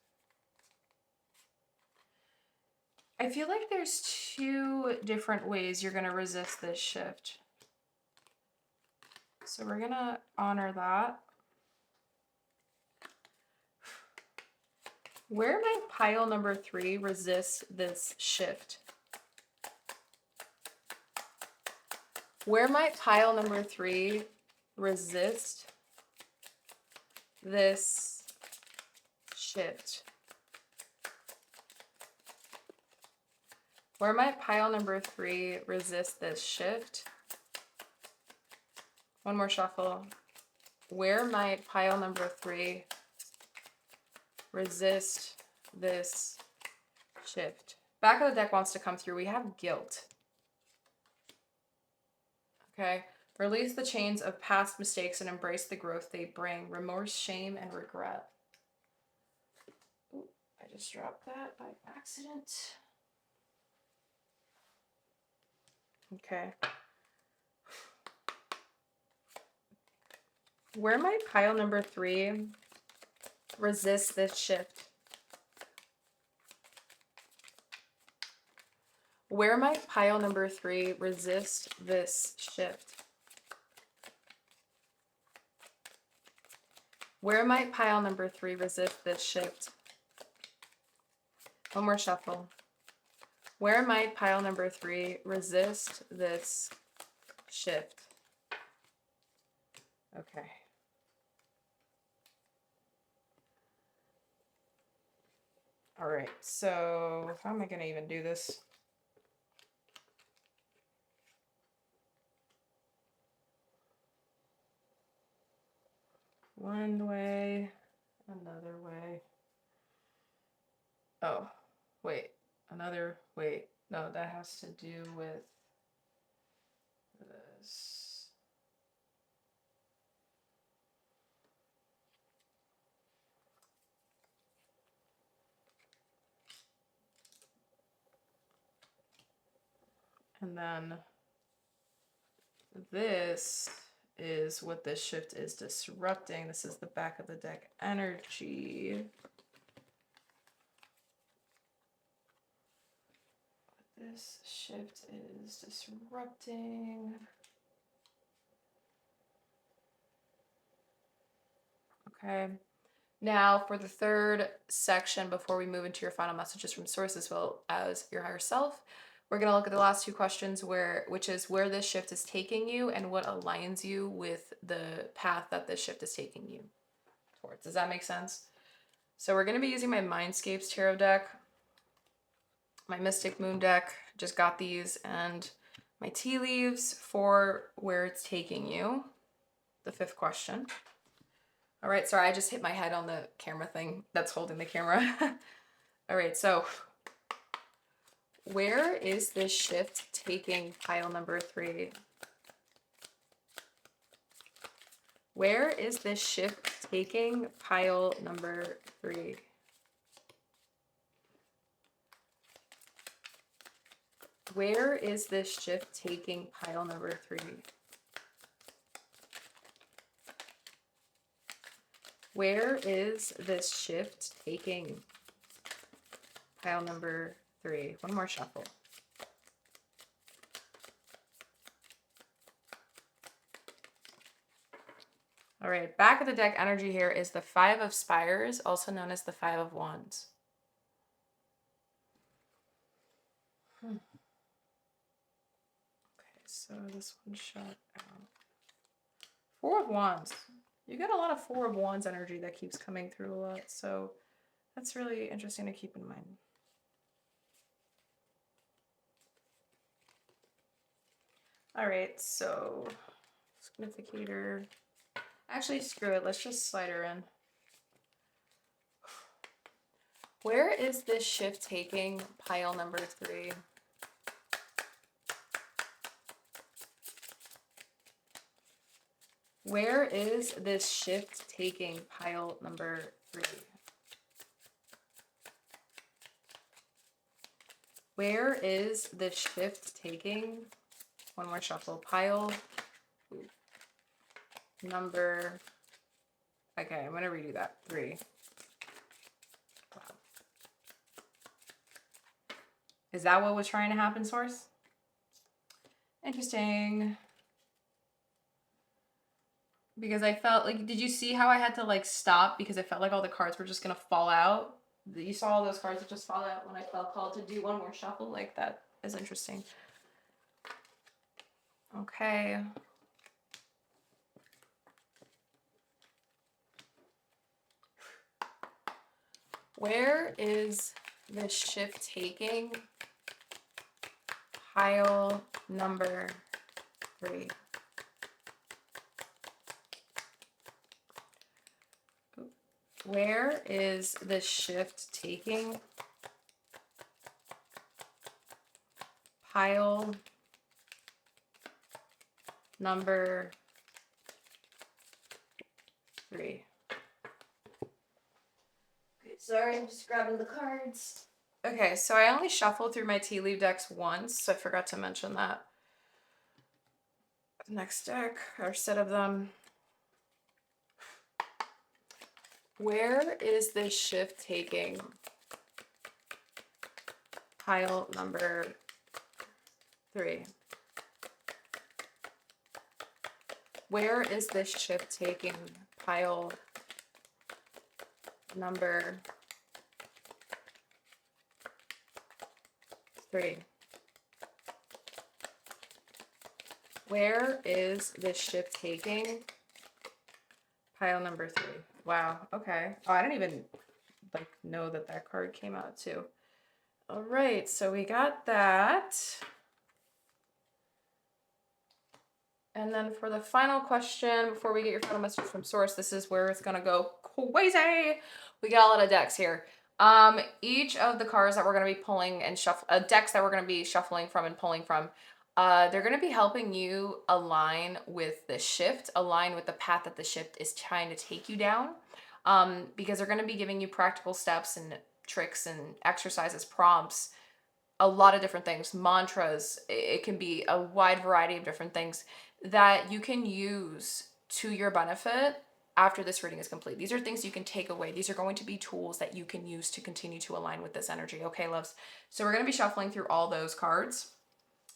I feel like there's 2 different ways you're going to resist this shift. So we're going to honor that. Where might pile number 3 resist this shift? Where might pile number 3 resist this shift? Where might pile number 3 resist this shift? One more shuffle. Where might pile number 3 resist this shift? Back of the deck wants to come through. We have guilt. Okay. Release the chains of past mistakes and embrace the growth they bring. Remorse, shame, and regret. Ooh, I just dropped that by accident. Okay. Where might pile number 3 resist this shift? Where might pile number 3 resist this shift? Where might pile number 3 resist this shift? One more shuffle. Where might pile number 3 resist this shift? Okay. All right, so how am I going to even do this? One way, another way. Oh, wait, wait. No, that has to do with this. And then this is what this shift is disrupting. This is the back of the deck energy. This shift is disrupting. Okay. Now for the third section, before we move into your final messages from source as well as your higher self, we're going to look at the last two questions, which is where this shift is taking you and what aligns you with the path that this shift is taking you towards. Does that make sense? So we're going to be using my Mindscapes Tarot deck, my Mystic Moon deck, just got these, and my tea leaves for where it's taking you, the fifth question. All right, sorry, I just hit my head on the camera thing that's holding the camera. All right, so where is this shift taking pile number 3? Where is this shift taking pile number 3? Where is this shift taking pile number 3? Where is this shift taking pile number 3? One more shuffle. All right, back of the deck energy here is the 5 of Spires, also known as the 5 of Wands. Okay, so this one shot out. 4 of Wands. You get a lot of 4 of Wands energy that keeps coming through a lot, so that's really interesting to keep in mind. All right, so significator. Actually, screw it. Let's just slide her in. Where is this shift taking pile number 3? Where is this shift taking pile number 3? Where is this shift taking? One more shuffle. Pile number. Okay, I'm going to redo that. 3. Wow. Is that what was trying to happen, source? Interesting. Because I felt like, did you see how I had to like stop because I felt like all the cards were just going to fall out? You saw all those cards that just fall out when I felt called to do one more shuffle? Like, that is interesting. Okay. Where is this shift taking pile number 3? Where is this shift taking pile number 3. Okay, sorry, I'm just grabbing the cards. Okay, so I only shuffled through my tea leaf decks once, so I forgot to mention that. The next deck, or set of them. Where is this shift taking pile number 3? Where is this shift taking pile number 3? Where is this shift taking pile number 3? Wow, okay. Oh, I didn't even know that card came out too. All right, so we got that. And then for the final question, before we get your final message from source, this is where it's gonna go crazy. We got a lot of decks here. Each of the cards that we're gonna be pulling and decks that we're gonna be shuffling from and pulling from, they're gonna be helping you align with the shift, align with the path that the shift is trying to take you down. Because they're gonna be giving you practical steps and tricks and exercises, prompts, a lot of different things, mantras. It can be a wide variety of different things that you can use to your benefit after this reading is complete. These are things you can take away. These are going to be tools that you can use to continue to align with this energy. Okay, loves? So we're going to be shuffling through all those cards.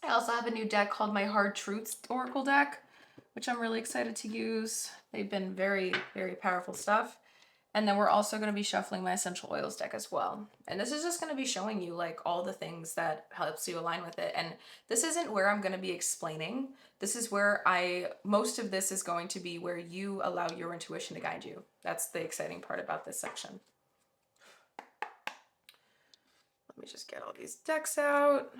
I also have a new deck called my Hard Truths Oracle deck, which I'm really excited to use. They've been very, very powerful stuff. And then we're also going to be shuffling my essential oils deck as well. And this is just going to be showing you like all the things that helps you align with it. And this isn't where I'm going to be explaining. This is where most of this is going to be where you allow your intuition to guide you. That's the exciting part about this section. Let me just get all these decks out.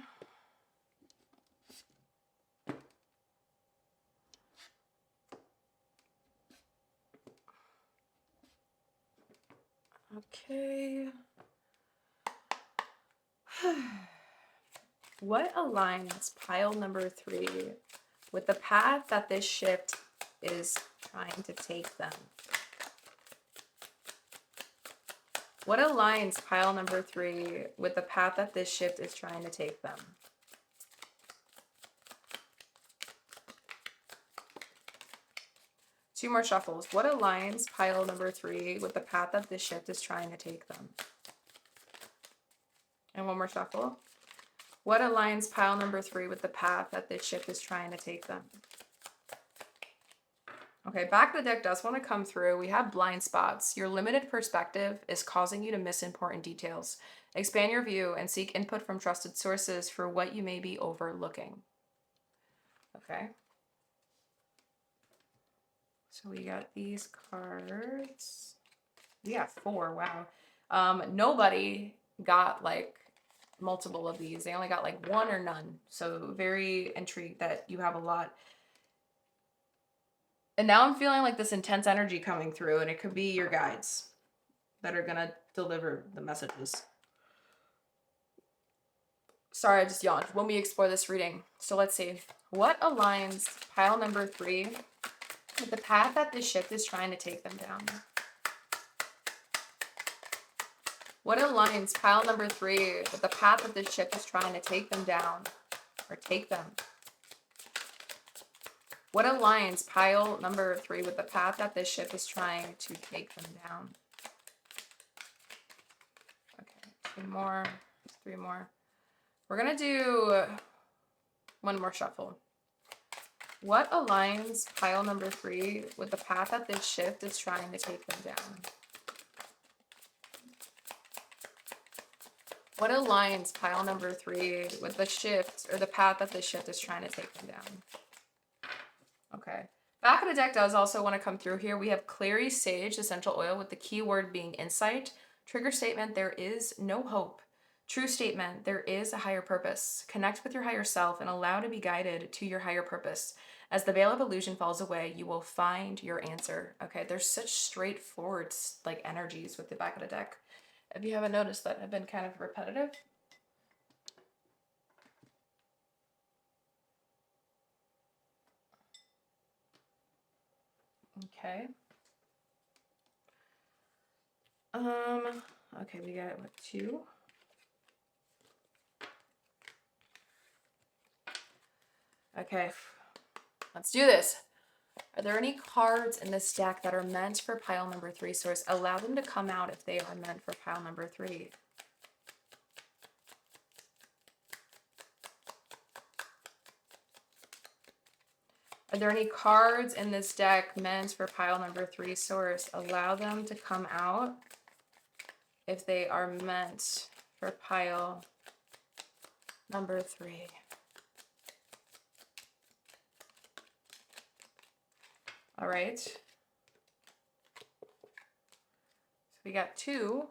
Okay. What aligns pile number 3 with the path that this shift is trying to take them? What aligns pile number 3 with the path that this shift is trying to take them? Two more shuffles. What aligns pile number 3 with the path that this shift is trying to take them? And one more shuffle. What aligns pile number 3 with the path that this shift is trying to take them? Okay, back of the deck does want to come through. We have blind spots. Your limited perspective is causing you to miss important details. Expand your view and seek input from trusted sources for what you may be overlooking. Okay. So we got these cards. We got 4, wow. Nobody got like multiple of these. They only got like 1 or none. So very intrigued that you have a lot. And now I'm feeling like this intense energy coming through, and it could be your guides that are gonna deliver the messages. Sorry, I just yawned. When we explore this reading. So let's see. What aligns pile number 3 with the path that this shift is trying to take them down? What aligns pile number 3 with the path that this shift is trying to take them down or take them? What aligns pile number 3 with the path that this shift is trying to take them down? Okay, 2 more, 3 more. We're going to do 1 more shuffle. What aligns pile number 3 with the path that this shift is trying to take them down? What aligns pile number 3 with the shift or the path that this shift is trying to take them down? Okay. Back of the deck does also want to come through here. We have Clary Sage Essential Oil with the key word being insight. Trigger statement, there is no hope. True statement, there is a higher purpose. Connect with your higher self and allow to be guided to your higher purpose. As the veil of illusion falls away, you will find your answer. Okay, there's such straightforward like energies with the back of the deck. If you haven't noticed that, have been kind of repetitive. Okay. Okay, we got what, 2? Okay, let's do this. Are there any cards in this deck that are meant for pile number 3 source? Allow them to come out if they are meant for pile number 3. Are there any cards in this deck meant for pile number 3 source? Allow them to come out if they are meant for pile number 3. All right. So we got 2.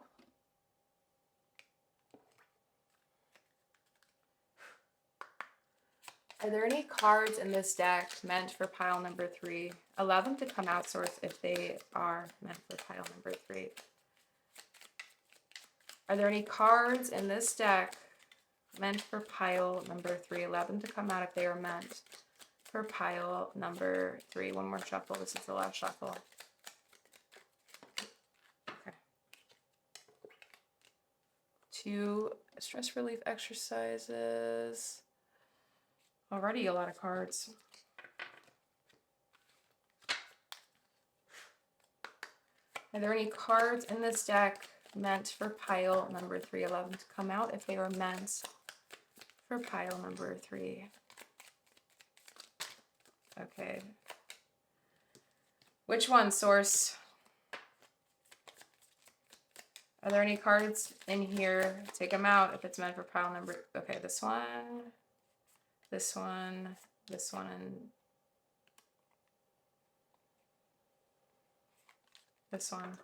Are there any cards in this deck meant for pile number 3? Allow them to come out source if they are meant for pile number 3. Are there any cards in this deck meant for pile number 3? Allow them to come out if they are meant for pile number 3. One more shuffle. This is the last shuffle. Okay. 2 stress relief exercises. Already a lot of cards. Are there any cards in this deck meant for pile number 3? Allow them to come out if they are meant for pile number 3. Okay. Which one, source? Are there any cards in here? Take them out if it's meant for pile number... Okay, this one, this one, this one, and this one.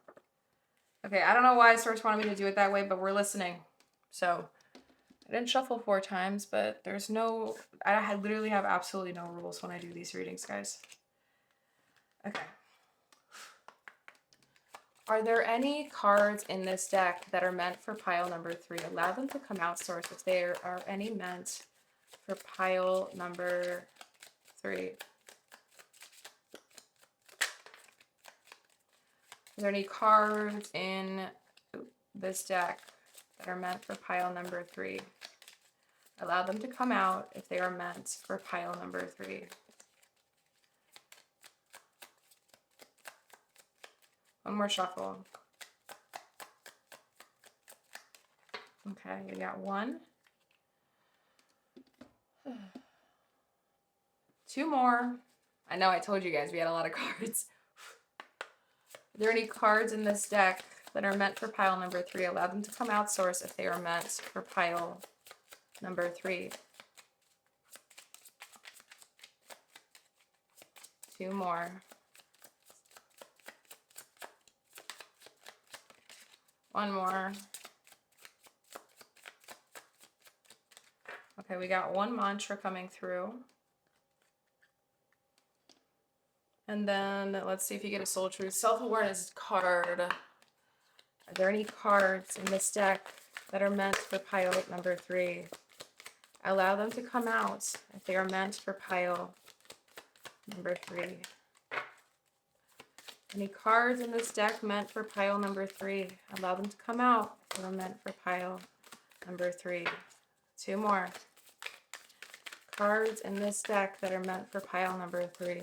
Okay, I don't know why source wanted me to do it that way, but we're listening. So I didn't shuffle 4 times, but there's no... I literally have absolutely no rules when I do these readings, guys. Okay. Are there any cards in this deck that are meant for pile number 3? Allow them to come out, source, if there are any meant for pile number 3. Are there any cards in this deck that are meant for pile number 3? Allow them to come out if they are meant for pile number 3. One more shuffle. Okay, we got 1. 2 more. I know I told you guys we had a lot of cards. Are there any cards in this deck that are meant for pile number 3? Allow them to come out, source, if they are meant for pile number 3. 2 more. One more. Okay, we got 1 mantra coming through. And then let's see if you get a soul truth. Self-awareness card. Are there any cards in this deck that are meant for pile number 3? Allow them to come out if they are meant for pile number 3. Any cards in this deck meant for pile number 3? Allow them to come out if they are meant for pile number 3. 2 more. Cards in this deck that are meant for pile number 3.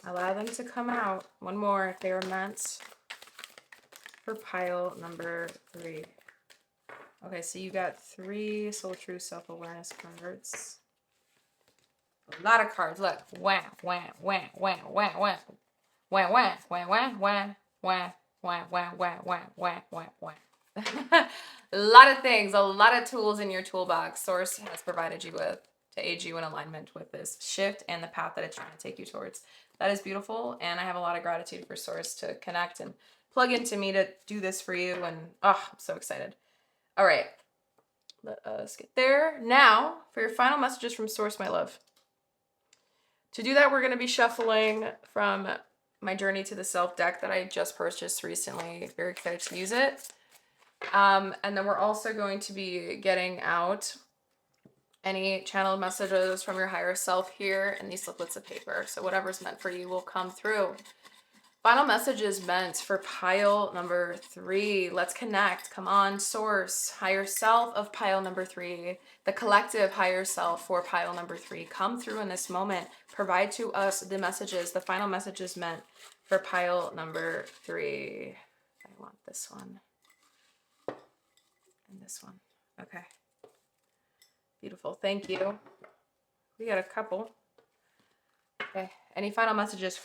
Allow them to come out. 1 more if they are meant for pile number 3. Okay, so you got 3 Soul Truth Self-Awareness cards. A lot of cards. Look. Wah, wah, wah, wah, wah, wah. Wah, wah, wah, wah, wah, wah, wah, wah, wah, wah, wah, wah, wah. A lot of things, a lot of tools in your toolbox Source has provided you with to aid you in alignment with this shift and the path that it's trying to take you towards. That is beautiful, and I have a lot of gratitude for Source to connect and plug into me to do this for you, and I'm so excited. All right, let us get there. Now, for your final messages from Source, my love. To do that, we're going to be shuffling from my Journey to the Self deck that I just purchased recently. Very excited to use it. And then we're also going to be getting out any channeled messages from your higher self here in these sliplets of paper. So whatever's meant for you will come through. Final message is meant for pile number 3. Let's connect. Come on, source, higher self of pile number 3, the collective higher self for pile number 3. Come through in this moment. Provide to us the messages, the final messages meant for pile number 3. I want this one and this one. Okay. Beautiful. Thank you. We got a couple. Okay. Any final messages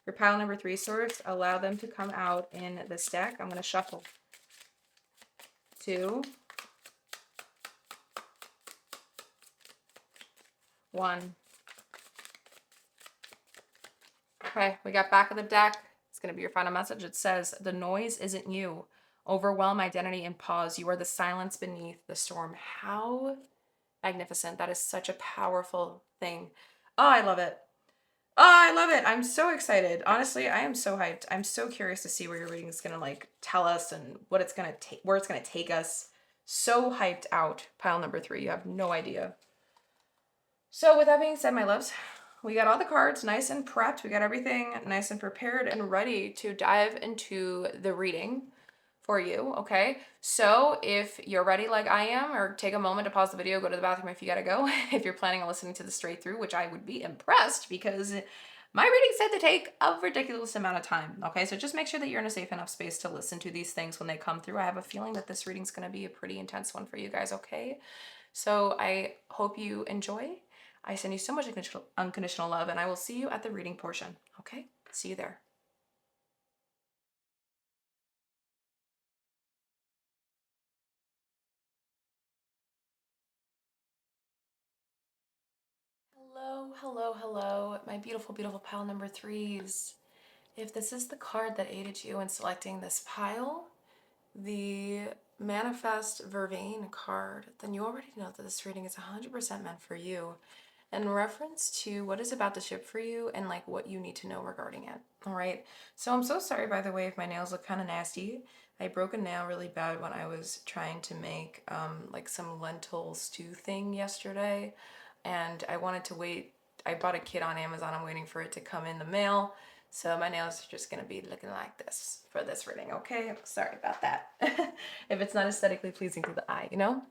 for pile number 3, source? Allow them to come out in this deck. I'm going to shuffle. 2, 1. Okay, we got back of the deck. It's going to be your final message. It says, the noise isn't you. Overwhelm identity and pause. You are the silence beneath the storm. How magnificent. That is such a powerful thing. Oh, I love it. Oh, I love it. I'm so excited. Honestly, I am so hyped. I'm so curious to see where your reading is going to like tell us and what it's going to take, where it's going to take us. So hyped out. Pile number 3. You have no idea. So with that being said, my loves, we got all the cards nice and prepped. We got everything nice and prepared and ready to dive into the reading for you, okay? So if you're ready like I am, or take a moment to pause the video, go to the bathroom if you gotta go, if you're planning on listening to this straight through, which I would be impressed because my readings tend to take a ridiculous amount of time, okay? So just make sure that you're in a safe enough space to listen to these things when they come through. I have a feeling that this reading's gonna be a pretty intense one for you guys, okay? So I hope you enjoy. I send you so much unconditional love, and I will see you at the reading portion, okay? See you there. Hello, hello, hello, my beautiful, beautiful pile number 3s. If this is the card that aided you in selecting this pile, the Manifest Vervain card, then you already know that this reading is 100% meant for you in reference to what is about to ship for you and like what you need to know regarding it. All right. So I'm so sorry, by the way, if my nails look kind of nasty. I broke a nail really bad when I was trying to make like some lentil stew thing yesterday, and I wanted to wait. I bought a kit on Amazon. I'm waiting for it to come in the mail. So my nails are just gonna be looking like this for this reading, okay? Sorry about that. If it's not aesthetically pleasing to the eye, you know?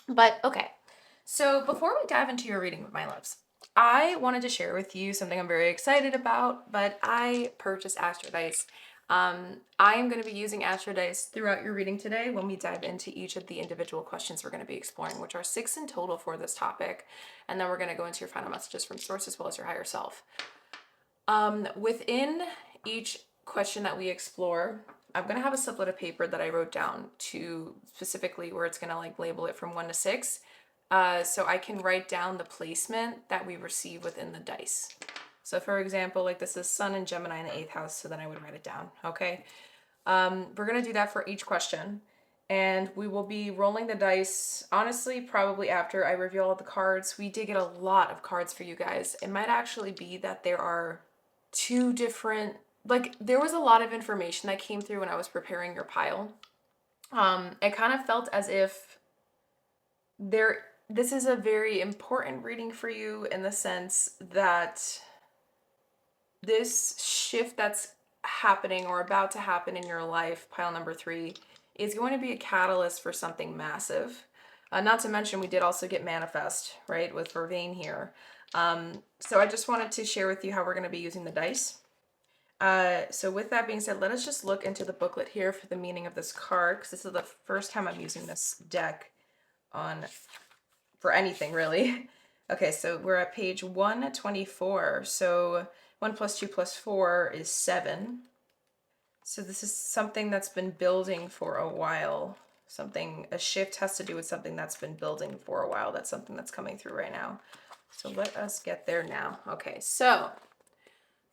But okay, so before we dive into your reading, my loves, I wanted to share with you something I'm very excited about, but I purchased Astro Dice. I am going to be using Astro Dice throughout your reading today when we dive into each of the individual questions we're going to be exploring, which are 6 in total for this topic. And then we're going to go into your final messages from source as well as your higher self. Within each question that we explore, I'm going to have a sliplet of paper that I wrote down to specifically where it's going to like label it from 1 to 6. So I can write down the placement that we receive within the dice. So for example, like this is Sun and Gemini in the 8th house, so then I would write it down, okay? We're going to do that for each question. And we will be rolling the dice, honestly, probably after I reveal all the cards. We did get a lot of cards for you guys. It might actually be that there are 2 different, like there was a lot of information that came through when I was preparing your pile. It kind of felt as if this is a very important reading for you in the sense that this shift that's happening or about to happen in your life, pile number 3, is going to be a catalyst for something massive. Not to mention, we did also get Manifest, right, with Vervain here. So I just wanted to share with you how we're going to be using the dice. So with that being said, let us just look into the booklet here for the meaning of this card, because this is the first time I'm using this deck for anything really. Okay, so we're at page 124. So 1 plus 2 plus 4 is 7. So this is something that's been building for a while. A shift has to do with something that's been building for a while. That's something that's coming through right now. So let us get there now. Okay, so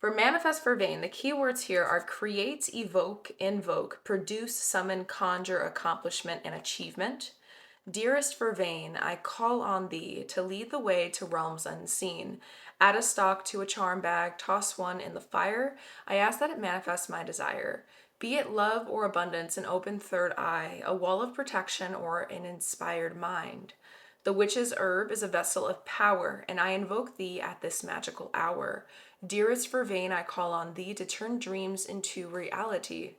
for Manifest Vervain, the keywords here are create, evoke, invoke, produce, summon, conjure, accomplishment, and achievement. Dearest Vervain, I call on thee to lead the way to realms unseen. Add a stalk to a charm bag, toss one in the fire. I ask that it manifest my desire. Be it love or abundance, an open third eye, a wall of protection or an inspired mind. The witch's herb is a vessel of power, and I invoke thee at this magical hour. Dearest Vervain, I call on thee to turn dreams into reality.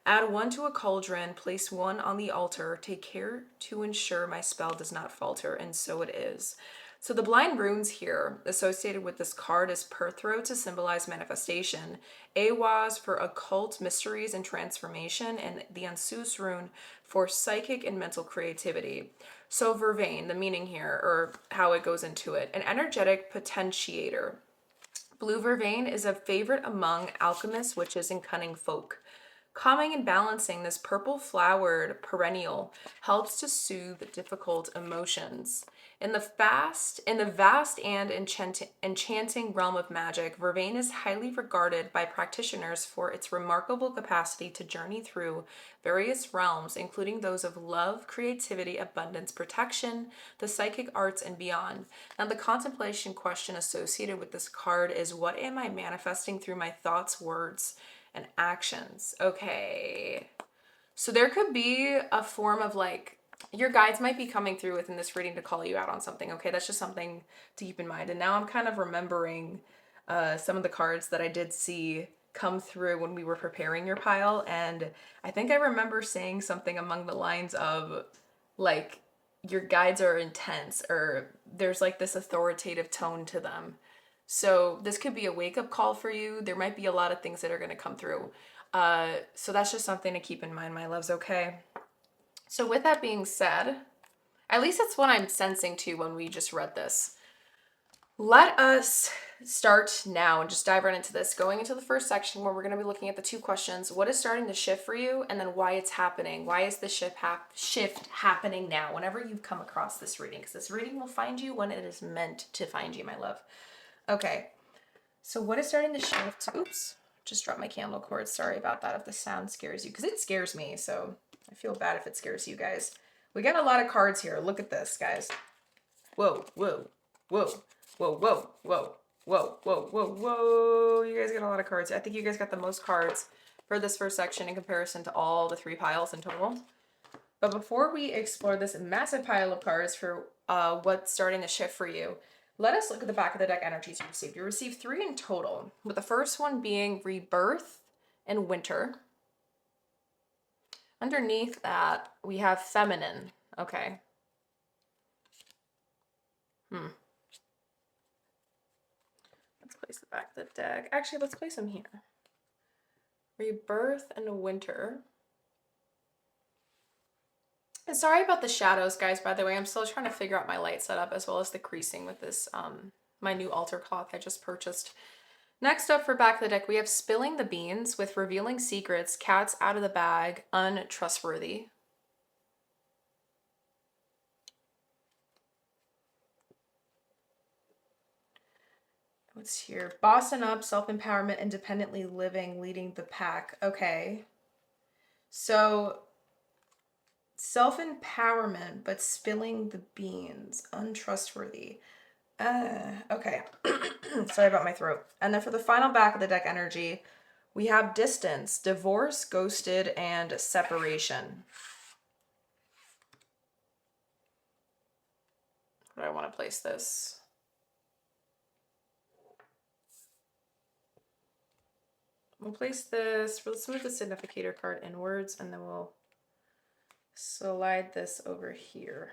Add one to a cauldron, place one on the altar. Take care to ensure my spell does not falter, and so it is. So the blind runes here associated with this card is Perthro to symbolize manifestation, Awaz for occult mysteries and transformation, and the Ansus rune for psychic and mental creativity. So Vervain, the meaning here, or how it goes into it, an energetic potentiator. Blue vervain is a favorite among alchemists, witches, and cunning folk. Calming and balancing, this purple flowered perennial helps to soothe difficult emotions. In the vast and enchanting realm of magic, vervain is highly regarded by practitioners for its remarkable capacity to journey through various realms, including those of love, creativity, abundance, protection, the psychic arts, and beyond. Now, the contemplation question associated with this card is, what am I manifesting through my thoughts, words, and actions? Okay. So there could be a form of like, your guides might be coming through within this reading to call you out on something. Okay, that's just something to keep in mind. And now I'm kind of remembering some of the cards that I did see come through when we were preparing your pile. And I think I remember saying something among the lines of like, your guides are intense, or there's like this authoritative tone to them. So this could be a wake up call for you. There might be a lot of things that are going to come through. So that's just something to keep in mind, my loves, okay? So with that being said, at least that's what I'm sensing too when we just read this. Let us start now and just dive right into this. Going into the first section where we're going to be looking at the two questions. What is starting to shift for you, and then why it's happening? Why is the shift happening now? Whenever you've come across this reading, because this reading will find you when it is meant to find you, my love. Okay, so what is starting to shift? Oops, just dropped my candle cord. Sorry about that if the sound scares you, because it scares me, so I feel bad if it scares you guys. We got a lot of cards here. Look at this, guys. Whoa, whoa, whoa, whoa, whoa, whoa, whoa, whoa, whoa, whoa. You guys got a lot of cards. I think you guys got the most cards for this first section in comparison to all the 3 piles in total. But before we explore this massive pile of cards for what's starting to shift for you, let us look at the back of the deck energies you received. You received 3 in total, with the first one being rebirth and winter. Underneath that, we have feminine. Okay. Let's place the back of the deck. Actually, let's place them here. Rebirth and winter. And sorry about the shadows, guys, by the way. I'm still trying to figure out my light setup as well as the creasing with this, my new altar cloth I just purchased. Next up for back of the deck, we have spilling the beans with revealing secrets, cats out of the bag, untrustworthy. What's here? Bossing up, self-empowerment, independently living, leading the pack. Okay. So self-empowerment, but spilling the beans, untrustworthy. Okay. Sorry about my throat. And then for the final back of the deck energy, we have distance, divorce, ghosted, and separation. Where do I want to place this? We'll place this, let's move the significator card inwards, and then we'll slide this over here.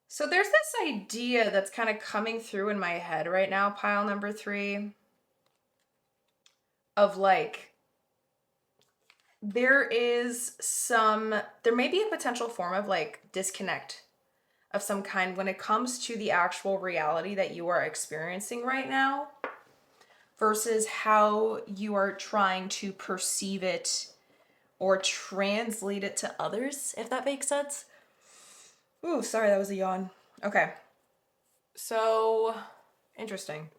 So there's this idea that's kind of coming through in my head right now, pile number 3, of like, there may be a potential form of like disconnect of some kind when it comes to the actual reality that you are experiencing right now versus how you are trying to perceive it or translate it to others, if that makes sense. Ooh, sorry, that was a yawn. Okay. So, interesting.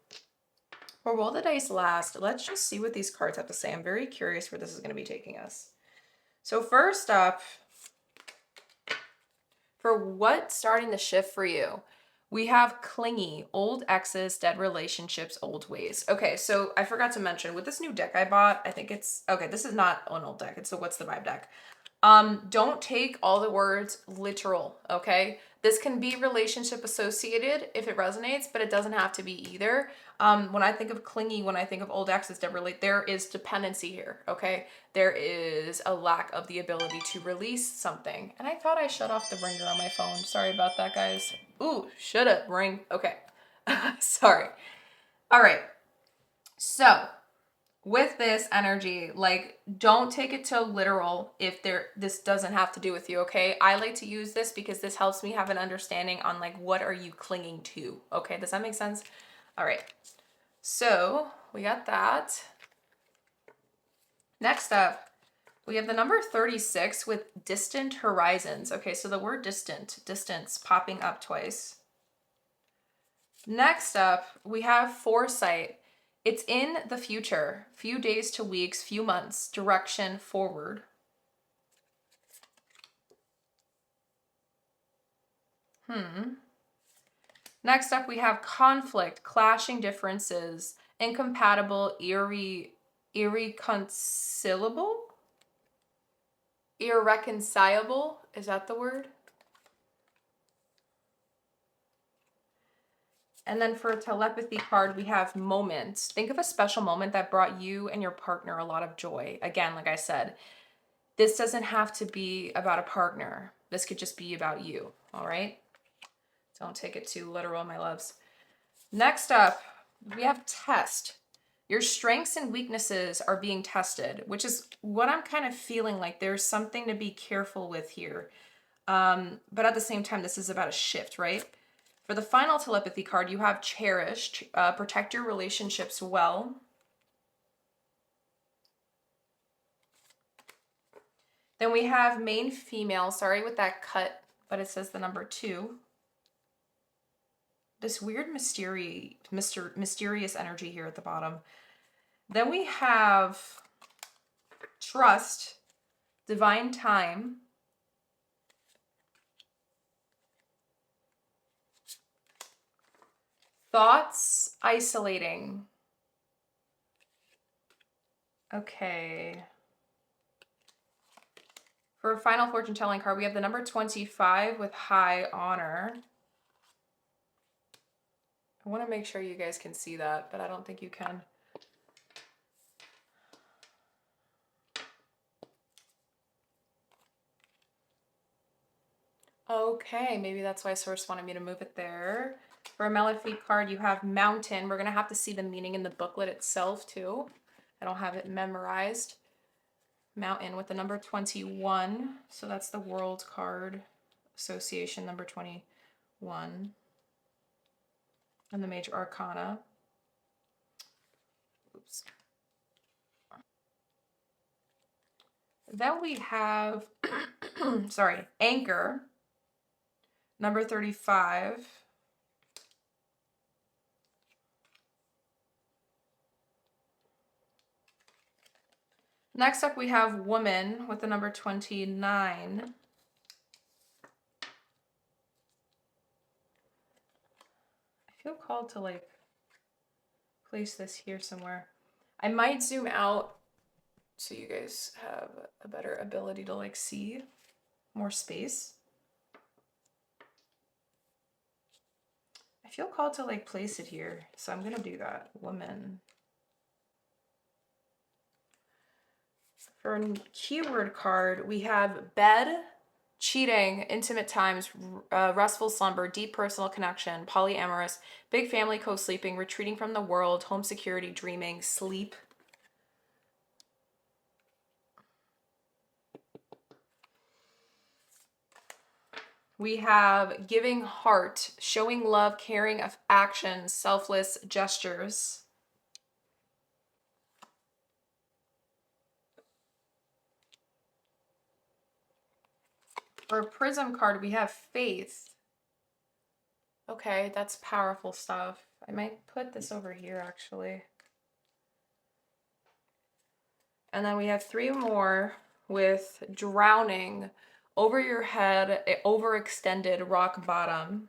For roll the dice last, let's just see what these cards have to say. I'm very curious where this is going to be taking us. So first up, for what's starting to shift for you, we have clingy, old exes, dead relationships, old ways. Okay, so I forgot to mention, with this new deck I bought, I think it's, okay, this is not an old deck. It's the What's the Vibe deck. Don't take all the words literal, okay? This can be relationship associated if it resonates, but it doesn't have to be either. When I think of clingy, when I think of old exes that relate, there is dependency here, okay? There is a lack of the ability to release something. And I thought I shut off the ringer on my phone. Sorry about that, guys. Ooh, should have ring. Okay. Sorry. All right. So, with this energy, like, don't take it to literal if this doesn't have to do with you, okay? I like to use this because this helps me have an understanding on like what are you clinging to, okay? Does that make sense? All right, so we got that. Next up, we have the number 36 with distant horizons. Okay, so the word distance popping up twice. Next up, we have foresight. It's in the future, few days to weeks, few months, direction forward. Next up, we have conflict, clashing differences, incompatible, irreconcilable? Irreconcilable? Is that the word? And then for a telepathy card, we have moments. Think of a special moment that brought you and your partner a lot of joy. Again, like I said, this doesn't have to be about a partner. This could just be about you, all right? Don't take it too literal, my loves. Next up, we have test. Your strengths and weaknesses are being tested, which is what I'm kind of feeling like there's something to be careful with here. But at the same time, this is about a shift, right? For the final telepathy card, you have cherished, protect your relationships well. Then we have main female, sorry with that cut, but it says the number 2. This weird mysterious energy here at the bottom. Then we have trust, divine time, thoughts, isolating. Okay. For a final fortune telling card, we have the number 25 with high honor. I want to make sure you guys can see that, but I don't think you can. Okay, maybe that's why Source wanted me to move it there. For a Malefic card, you have Mountain. We're going to have to see the meaning in the booklet itself, too. I don't have it memorized. Mountain with the number 21. So that's the World Card Association, number 21. And the Major Arcana. Oops. Then we have, sorry, Anchor, number 35. Next up, we have Woman with the number 29. I feel called to like place this here somewhere. I might zoom out so you guys have a better ability to like see more space. I feel called to like place it here, so I'm gonna do that. Woman. For a keyword card, we have bed, cheating, intimate times, restful slumber, deep personal connection, polyamorous, big family, co-sleeping, retreating from the world, home security, dreaming, sleep. We have giving heart, showing love, caring of actions, selfless gestures. For a prism card, we have faith. Okay, that's powerful stuff. I might put this over here actually. And then we have 3 more with drowning, over your head, overextended, rock bottom.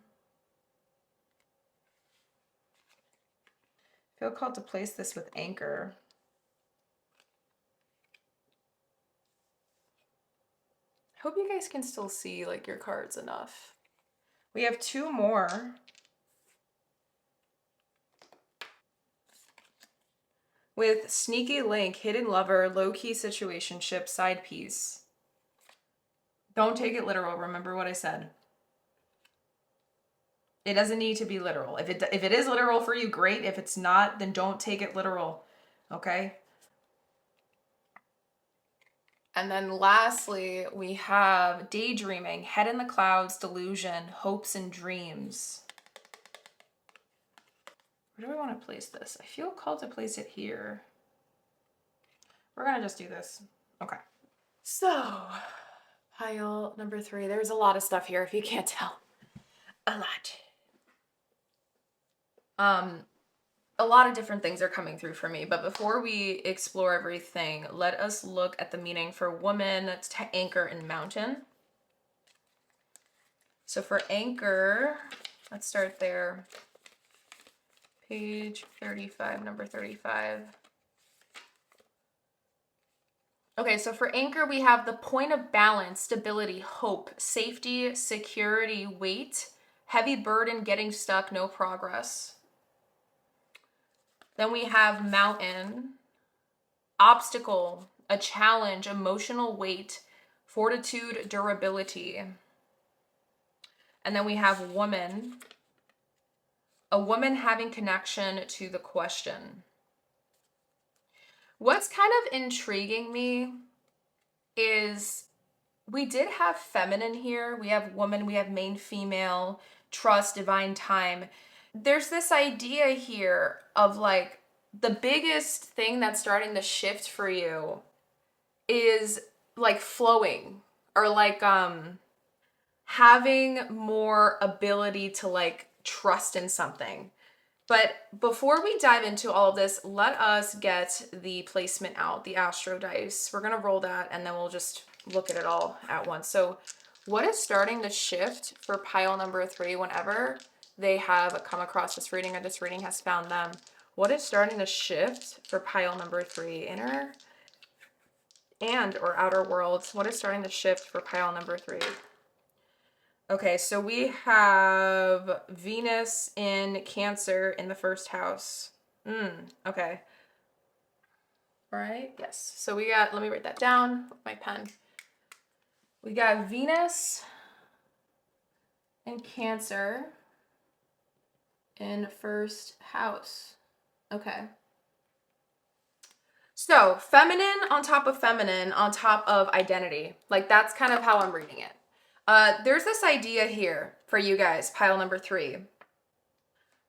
I feel called to place this with anchor. Hope you guys can still see like your cards enough. We have two more. With sneaky link, hidden lover, low-key situationship, side piece. Don't take it literal. Remember what I said. It doesn't need to be literal. If it is literal for you, great. If it's not, then don't take it literal. Okay? And then lastly, we have daydreaming, head in the clouds, delusion, hopes and dreams. Where do I want to place this? I feel called to place it here. We're going to just do this. Okay. So, pile number 3. There's a lot of stuff here if you can't tell. A lot. A lot of different things are coming through for me, but before we explore everything, let us look at the meaning for woman, to anchor, and mountain. So for anchor, let's start there. Page 35, number 35. Okay, so for anchor, we have the point of balance, stability, hope, safety, security, weight, heavy burden, getting stuck, no progress. Then we have mountain, obstacle, a challenge, emotional weight, fortitude, durability. And then we have woman, a woman having connection to the question. What's kind of intriguing me is we did have feminine here. We have woman, we have main female, trust, divine time. There's this idea here of like the biggest thing that's starting to shift for you is like flowing or like having more ability to like trust in something. But before we dive into all of this, let us get the placement out, the astro dice. We're going to roll that and then we'll just look at it all at once. So what is starting to shift for pile number 3 whenever they have come across this reading or this reading has found them? What is starting to shift for pile number 3? Inner and or outer worlds. What is starting to shift for pile number 3? Okay, so we have Venus in Cancer in the first house. Okay. All right, yes. So we got, let me write that down with my pen. We got Venus in Cancer in first house. Okay. So feminine on top of identity. Like that's kind of how I'm reading it. There's this idea here for you guys, pile number 3. Let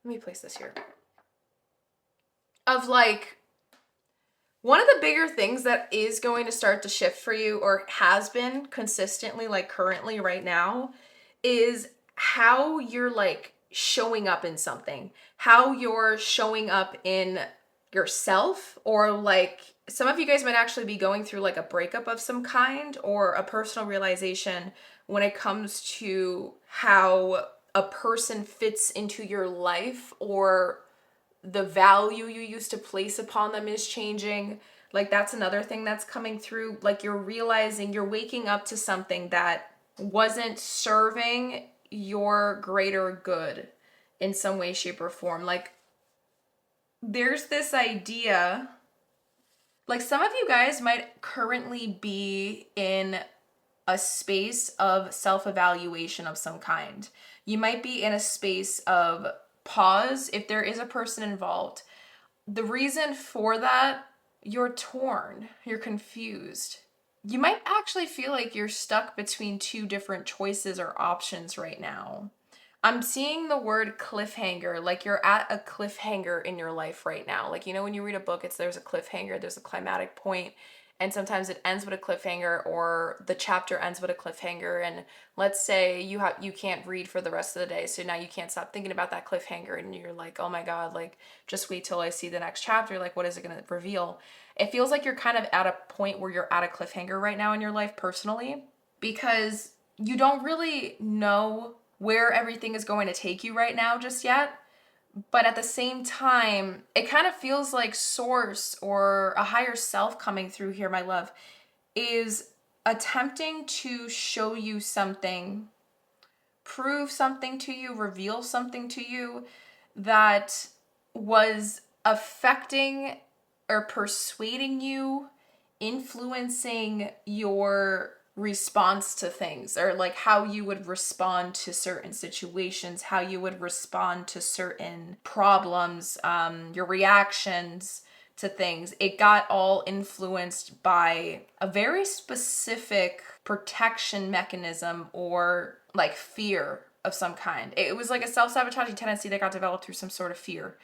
me place this here. Of like, one of the bigger things that is going to start to shift for you or has been consistently like currently right now is how you're like showing up in something, how you're showing up in yourself, or like some of you guys might actually be going through like a breakup of some kind or a personal realization when it comes to how a person fits into your life or the value you used to place upon them is changing. Like that's another thing that's coming through. Like you're realizing you're waking up to something that wasn't serving your greater good in some way, shape, or form. Like there's this idea, like some of you guys might currently be in a space of self-evaluation of some kind. You might be in a space of pause if there is a person involved. The reason for that, you're torn, you're confused. You might actually feel like you're stuck between two different choices or options right now. I'm seeing the word cliffhanger, like you're at a cliffhanger in your life right now. Like, you know, when you read a book, there's a cliffhanger, there's a climatic point, and sometimes it ends with a cliffhanger or the chapter ends with a cliffhanger. And let's say you can't read for the rest of the day, so now you can't stop thinking about that cliffhanger and you're like, oh my God, like just wait till I see the next chapter, like what is it gonna reveal? It feels like you're kind of at a point where you're at a cliffhanger right now in your life personally, because you don't really know where everything is going to take you right now just yet. But at the same time, it kind of feels like source or a higher self coming through here, my love, is attempting to show you something, prove something to you, reveal something to you that was affecting or persuading you, influencing your response to things, or like how you would respond to certain situations, how you would respond to certain problems, your reactions to things. It got all influenced by a very specific protection mechanism or like fear of some kind. It was like a self-sabotaging tendency that got developed through some sort of fear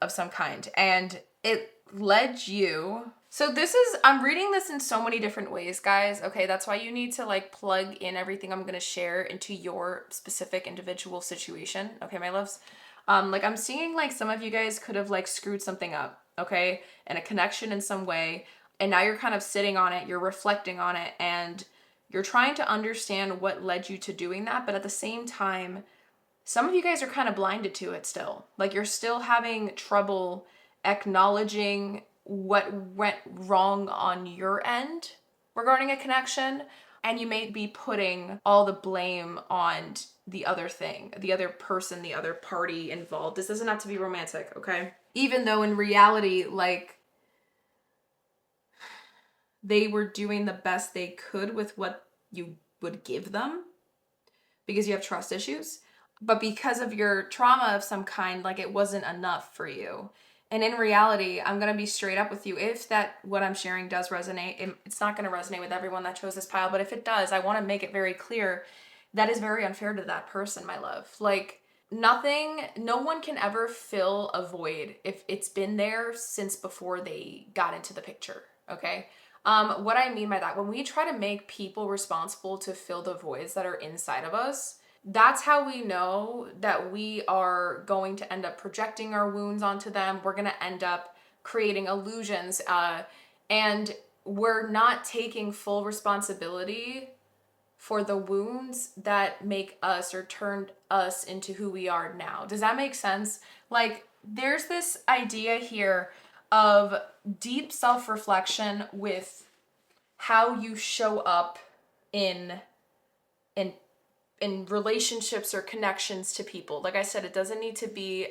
of some kind. And it led you. So I'm reading this in so many different ways, guys. Okay, that's why you need to like plug in everything I'm going to share into your specific individual situation. Okay, my loves. Like I'm seeing like some of you guys could have like screwed something up, okay, and a connection in some way. And now you're kind of sitting on it, you're reflecting on it, and you're trying to understand what led you to doing that. But at the same time, some of you guys are kind of blinded to it still. Like you're still having trouble acknowledging what went wrong on your end regarding a connection. And you may be putting all the blame on the other thing, the other person, the other party involved. This doesn't have to be romantic, okay? Even though in reality, like, they were doing the best they could with what you would give them because you have trust issues. But because of your trauma of some kind, like it wasn't enough for you. And in reality, I'm going to be straight up with you. If that, what I'm sharing does resonate, it's not going to resonate with everyone that chose this pile. But if it does, I want to make it very clear that is very unfair to that person, my love. Like, no one can ever fill a void if it's been there since before they got into the picture, okay? What I mean by that, when we try to make people responsible to fill the voids that are inside of us, that's how we know that we are going to end up projecting our wounds onto them. We're going to end up creating illusions, and we're not taking full responsibility for the wounds that make us or turned us into who we are now. Does that make sense? Like, there's this idea here of deep self-reflection with how you show up in in in relationships or connections to people. Like I said, it doesn't need to be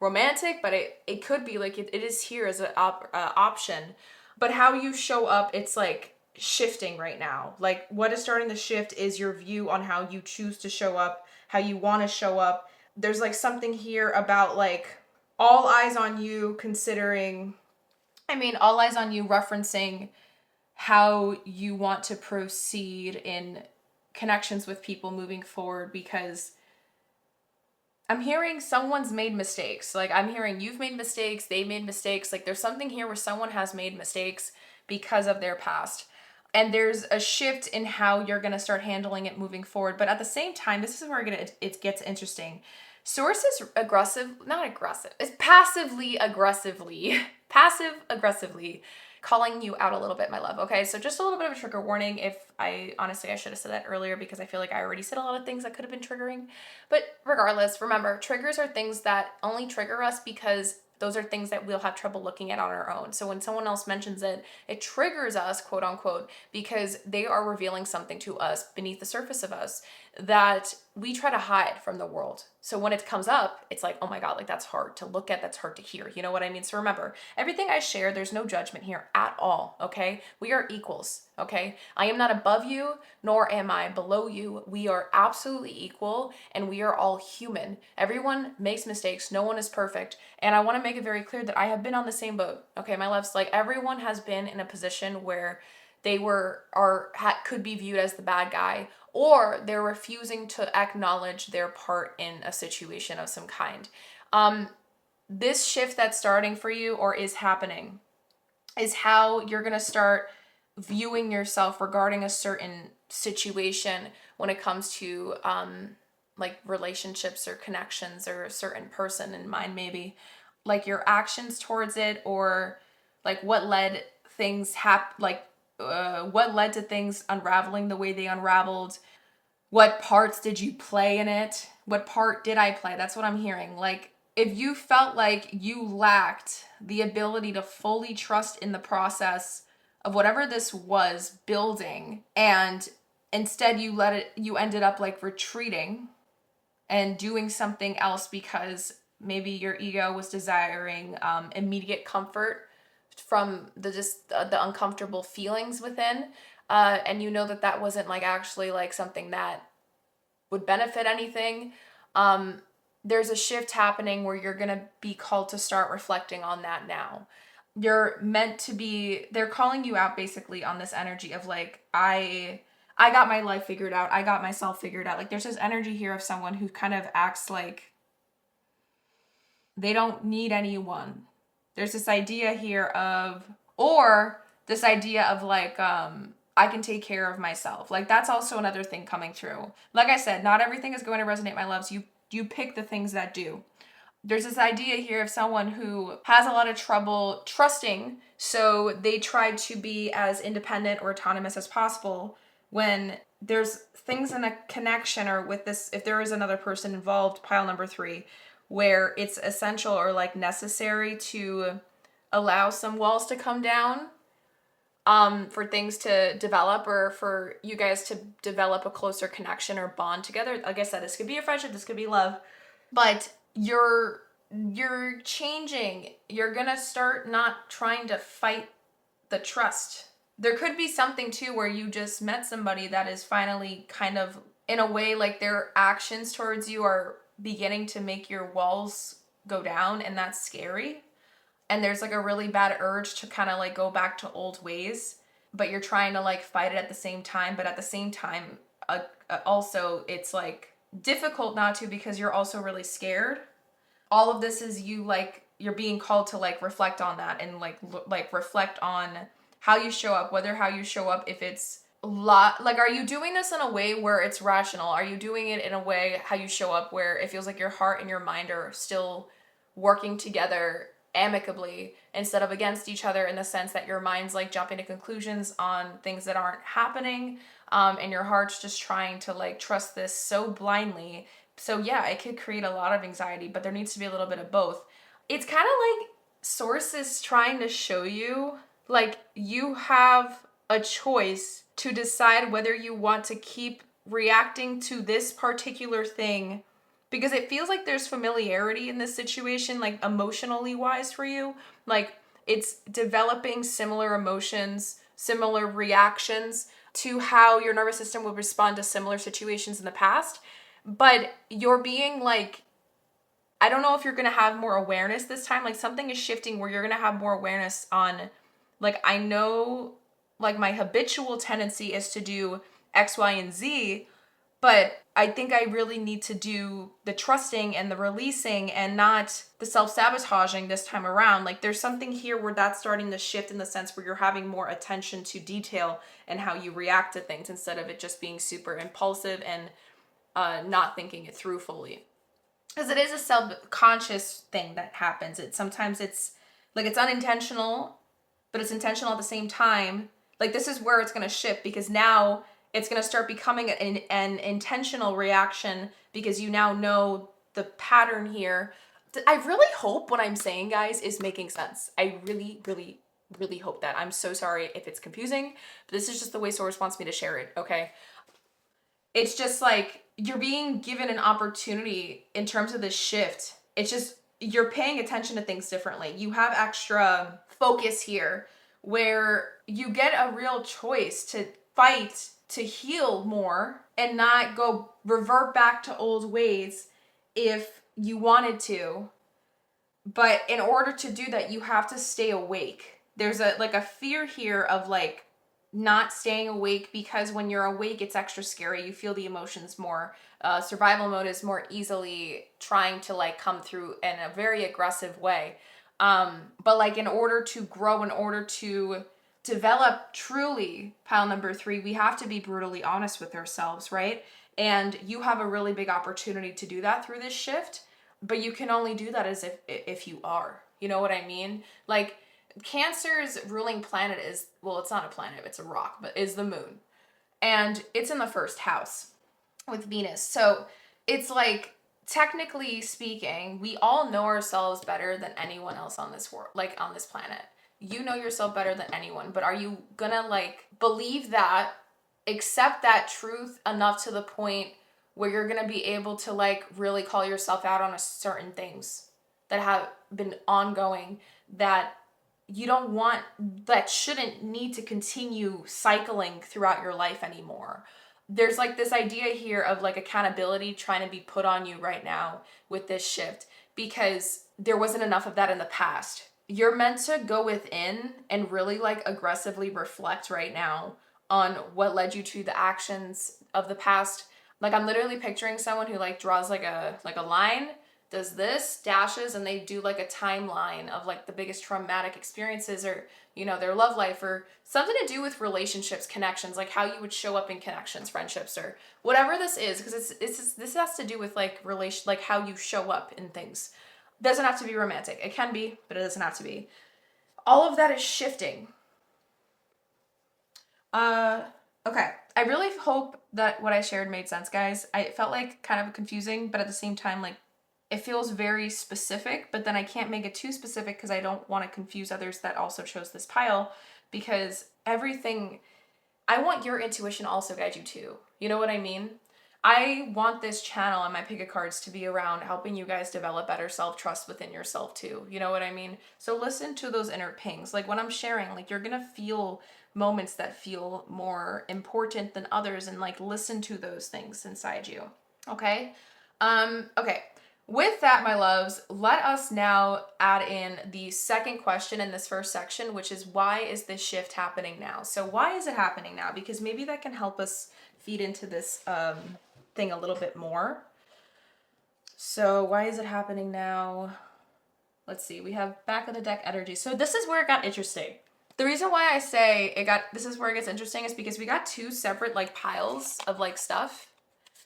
romantic, but it could be like it is here as an option. But how you show up, it's like shifting right now. Like what is starting to shift is your view on how you choose to show up, how you want to show up. There's like something here about like all eyes on you, considering, I mean, all eyes on you referencing how you want to proceed in connections with people moving forward, because I'm hearing someone's made mistakes. Like I'm hearing you've made mistakes, they made mistakes. Like there's something here where someone has made mistakes because of their past. And there's a shift in how you're going to start handling it moving forward. But at the same time, this is where it gets interesting. Source is not aggressive. It's passively aggressively, passive aggressively calling you out a little bit, my love. Okay, so just a little bit of a trigger warning. If I honestly, I should have said that earlier because I feel like I already said a lot of things that could have been triggering. But regardless, remember, triggers are things that only trigger us because those are things that we'll have trouble looking at on our own. So when someone else mentions it, it triggers us, quote unquote, because they are revealing something to us beneath the surface of us that we try to hide from the world. So when it comes up, it's like, oh my God, like that's hard to look at, that's hard to hear. You know what I mean? So remember, everything I share, there's no judgment here at all, okay? We are equals, okay? I am not above you, nor am I below you. We are absolutely equal, and we are all human. Everyone makes mistakes. No one is perfect. And I want to make it very clear that I have been on the same boat, okay, my loves? Like everyone has been in a position where they could be viewed as the bad guy, or they're refusing to acknowledge their part in a situation of some kind. This shift that's starting for you or is happening is how you're going to start viewing yourself regarding a certain situation when it comes to like relationships or connections or a certain person in mind, maybe like your actions towards it, or like what led what led to things unraveling the way they unraveled. What parts did you play in it? What part did I play? That's what I'm hearing. Like, if you felt like you lacked the ability to fully trust in the process of whatever this was building, and instead you ended up like retreating and doing something else because maybe your ego was desiring immediate comfort from the uncomfortable feelings within, and you know that that wasn't like actually like something that would benefit anything. um, there's a shift happening where you're gonna be called to start reflecting on that now. You're meant to be, they're calling you out basically on this energy of like, I got my life figured out, I got myself figured out. Like there's this energy here of someone who kind of acts like they don't need anyone. There's this idea here of, or this idea of like, I can take care of myself. Like that's also another thing coming through. Like I said, not everything is going to resonate, my loves. You pick the things that do. There's this idea here of someone who has a lot of trouble trusting, so they try to be as independent or autonomous as possible when there's things in a connection or with this, if there is another person involved, pile number 3, where it's essential or like necessary to allow some walls to come down, for things to develop or for you guys to develop a closer connection or bond together. Like I said, this could be a friendship, this could be love, but you're changing. You're gonna start not trying to fight the trust. There could be something too where you just met somebody that is finally kind of, in a way, like their actions towards you are beginning to make your walls go down, and that's scary. And there's like a really bad urge to kind of like go back to old ways, but you're trying to like fight it at the same time. But at the same time, also it's like difficult not to, because you're also really scared. All of this is you, like you're being called to like reflect on that and like reflect on how you show up, whether how you show up, if it's like, are you doing this in a way where it's rational? Are you doing it in a way how you show up where it feels like your heart and your mind are still working together amicably instead of against each other, in the sense that your mind's like jumping to conclusions on things that aren't happening, and your heart's just trying to like trust this so blindly. So yeah, it could create a lot of anxiety, but there needs to be a little bit of both. It's kind of like sources trying to show you like you have a choice to decide whether you want to keep reacting to this particular thing, because it feels like there's familiarity in this situation, like emotionally wise for you. Like it's developing similar emotions, similar reactions to how your nervous system would respond to similar situations in the past. But you're being like, I don't know if you're going to have more awareness this time. Like something is shifting where you're going to have more awareness on, like, I know like my habitual tendency is to do X, Y, and Z, but I think I really need to do the trusting and the releasing and not the self-sabotaging this time around. Like there's something here where that's starting to shift, in the sense where you're having more attention to detail and how you react to things, instead of it just being super impulsive and not thinking it through fully. Because it is a subconscious thing that happens. Sometimes it's like it's unintentional, but it's intentional at the same time. Like this is where it's going to shift, because now it's going to start becoming an intentional reaction, because you now know the pattern here. I really hope what I'm saying, guys, is making sense. I really, really, really hope that. I'm so sorry if it's confusing, but this is just the way Source wants me to share it, okay? It's just like you're being given an opportunity in terms of this shift. It's just you're paying attention to things differently. You have extra focus here where you get a real choice to fight, to heal more, and not go revert back to old ways if you wanted to. But in order to do that, you have to stay awake. There's a fear here of like not staying awake, because when you're awake, it's extra scary. You feel the emotions more. Survival mode is more easily trying to like come through in a very aggressive way. But like in order to grow, in order to develop truly, pile number 3, we have to be brutally honest with ourselves, right? And you have a really big opportunity to do that through this shift, but you can only do that as if you are. You know what I mean? Like Cancer's ruling planet is, well, it's not a planet, it's a rock, but is the moon. And it's in the first house with Venus. So it's like, technically speaking, we all know ourselves better than anyone else on this world, like on this planet. you know yourself better than anyone, but are you gonna like believe that, accept that truth enough to the point where you're gonna be able to like really call yourself out on a certain things that have been ongoing, that you don't want, that shouldn't need to continue cycling throughout your life anymore. There's like this idea here of like accountability trying to be put on you right now with this shift, because there wasn't enough of that in the past. You're meant to go within and really like aggressively reflect right now on what led you to the actions of the past. Like I'm literally picturing someone who like draws like a line, does this, dashes, and they do like a timeline of like the biggest traumatic experiences, or you know, their love life, or something to do with relationships, connections, like how you would show up in connections, friendships, or whatever this is, because this has to do with like relation, like how you show up in things. Doesn't have to be romantic. It can be, but it doesn't have to be. All of that is shifting. Uh, okay. I really hope that what I shared made sense, guys. I felt like kind of confusing, but at the same time, like it feels very specific, but then I can't make it too specific because I don't want to confuse others that also chose this pile, because everything, I want your intuition also guide you too. You know what I mean? I want this channel and my pick of cards to be around helping you guys develop better self-trust within yourself too. You know what I mean? So listen to those inner pings. Like when I'm sharing, like you're gonna feel moments that feel more important than others, and like listen to those things inside you. Okay? Okay. With that, my loves, let us now add in the second question in this first section, which is why is this shift happening now? So why is it happening now? Because maybe that can help us feed into this thing a little bit more. So why is it happening now? Let's see. We have back of the deck energy. So this is where it got interesting. The reason why I say this is where it gets interesting is because we got two separate like piles of like stuff.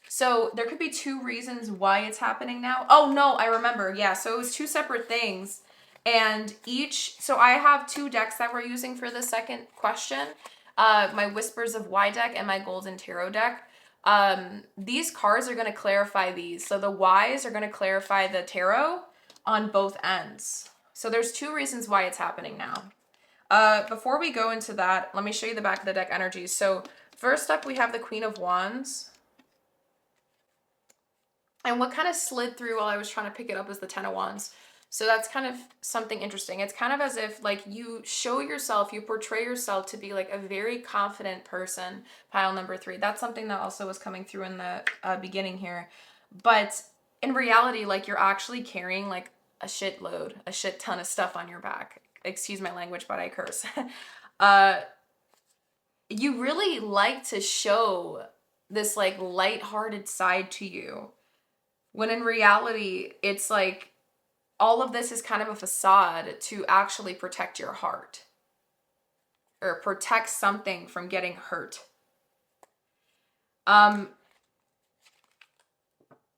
So there could be two reasons why it's happening now. Oh no, I remember. Yeah, so it was two separate things. And so I have two decks that we're using for the second question. My Whispers of Why deck and my Golden Tarot deck. These cards are going to clarify these. So the Whys are going to clarify the tarot on both ends. So there's two reasons why it's happening now. Before we go into that, let me show you the back of the deck energies. So first up, we have the Queen of Wands. And what kind of slid through while I was trying to pick it up is the Ten of Wands. So that's kind of something interesting. It's kind of as if like you show yourself, you portray yourself to be like a very confident person, pile number 3. That's something that also was coming through in the beginning here. But in reality, like you're actually carrying like a shit ton of stuff on your back. Excuse my language, but I curse. You really like to show this like lighthearted side to you, when in reality, it's like all of this is kind of a facade to actually protect your heart or protect something from getting hurt. But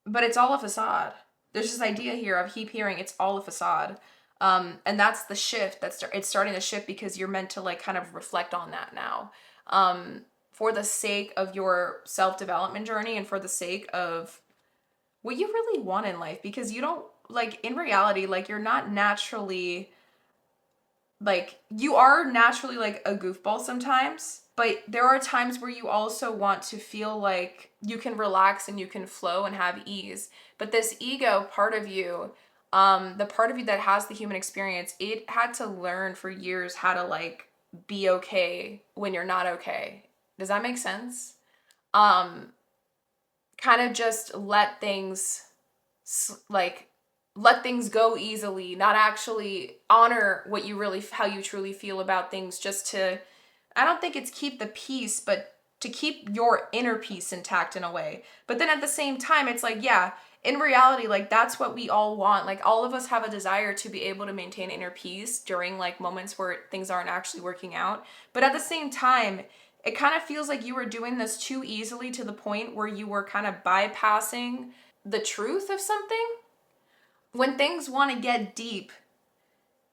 it's all a facade. There's this idea here of keep hearing it's all a facade. And that's the shift. It's starting to shift because you're meant to like kind of reflect on that now. For the sake of your self-development journey and for the sake of what you really want in life, because you don't like in reality, like you're not naturally like you are naturally like a goofball sometimes, but there are times where you also want to feel like you can relax and you can flow and have ease. But this ego part of you, the part of you that has the human experience, it had to learn for years how to like be okay when you're not okay. Does that make sense? Kind of just let things go easily, not actually honor what you really, how you truly feel about things, just to, I don't think it's keep the peace, but to keep your inner peace intact in a way. But then at the same time, it's like, yeah, in reality, like that's what we all want. Like all of us have a desire to be able to maintain inner peace during like moments where things aren't actually working out. But at the same time, it kind of feels like you were doing this too easily to the point where you were kind of bypassing the truth of something. When things want to get deep,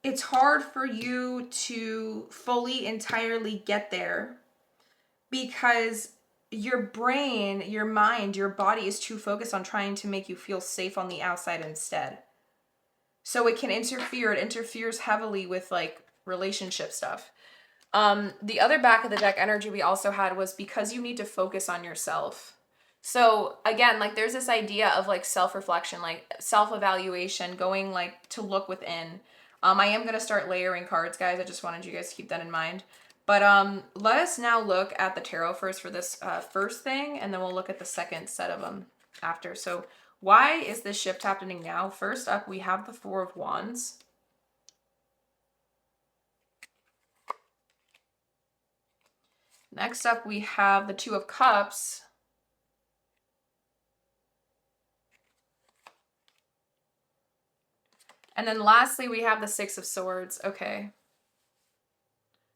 it's hard for you to fully, entirely get there because your brain, your mind, your body is too focused on trying to make you feel safe on the outside instead. So it can interfere. It interferes heavily with like relationship stuff. The other back of the deck energy we also had was because you need to focus on yourself. So again, like there's this idea of like self-reflection, like self-evaluation, going like to look within. I am gonna start layering cards, guys. I just wanted you guys to keep that in mind. But let us now look at the tarot first for this first thing, and then we'll look at the second set of them after. So why is this shift happening now? First up, we have the Four of Wands. Next up, we have the Two of Cups. And then lastly, we have the Six of Swords. Okay.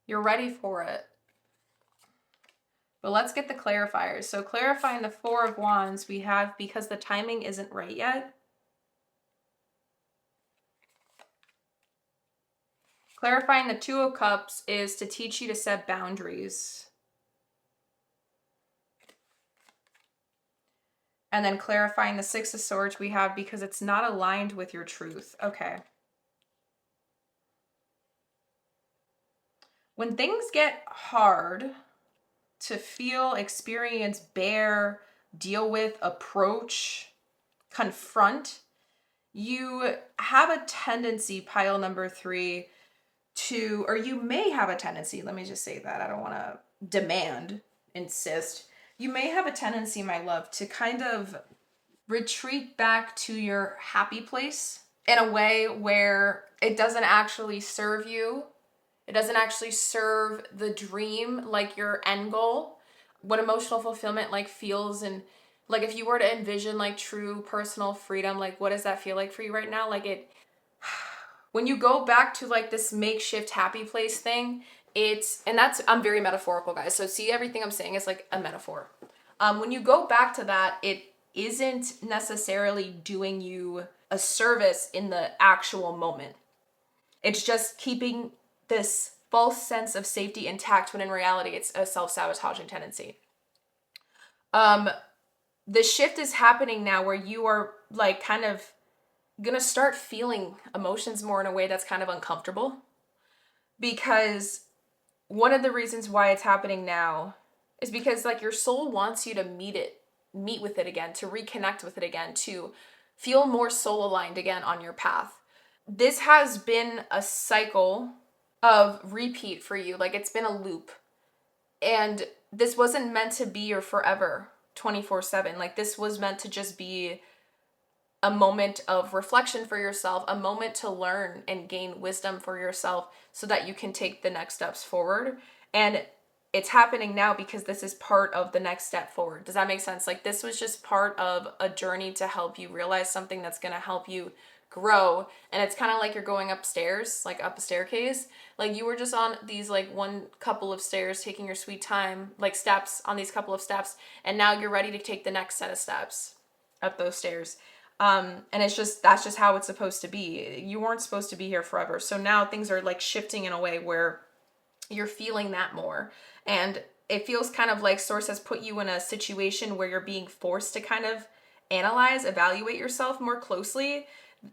You're ready for it. But let's get the clarifiers. So clarifying the Four of Wands, we have because the timing isn't right yet. Clarifying the Two of Cups is to teach you to set boundaries. And then clarifying the Six of Swords we have because it's not aligned with your truth. Okay. When things get hard to feel, experience, bear, deal with, approach, confront, you have a tendency, pile number 3, to, or you may have a tendency, let me just say that, I don't want to demand, insist. You may have a tendency, my love, to kind of retreat back to your happy place in a way where it doesn't actually serve you. It doesn't actually serve the dream, like your end goal. What emotional fulfillment like feels, and like if you were to envision like true personal freedom, like what does that feel like for you right now? Like it, when you go back to like this makeshift happy place thing, it's, and that's, I'm very metaphorical, guys. So see, everything I'm saying is like a metaphor. When you go back to that, it isn't necessarily doing you a service in the actual moment. It's just keeping this false sense of safety intact when in reality it's a self-sabotaging tendency. The shift is happening now where you are like kind of gonna start feeling emotions more in a way that's kind of uncomfortable, because one of the reasons why it's happening now is because like your soul wants you to meet with it again, to reconnect with it again, to feel more soul aligned again on your path. This has been a cycle of repeat for you. Like it's been a loop. And this wasn't meant to be your forever 24/7. Like this was meant to just be a moment of reflection for yourself, a moment to learn and gain wisdom for yourself so that you can take the next steps forward. And it's happening now because this is part of the next step forward. Does that make sense? Like this was just part of a journey to help you realize something that's going to help you grow. And it's kind of like you're going upstairs, like up a staircase. Like you were just on these like one couple of stairs, taking your sweet time, like steps on these couple of steps. And now you're ready to take the next set of steps up those stairs. And it's just, that's just how it's supposed to be. You weren't supposed to be here forever. So now things are like shifting in a way where you're feeling that more. And it feels kind of like Source has put you in a situation where you're being forced to kind of analyze, evaluate yourself more closely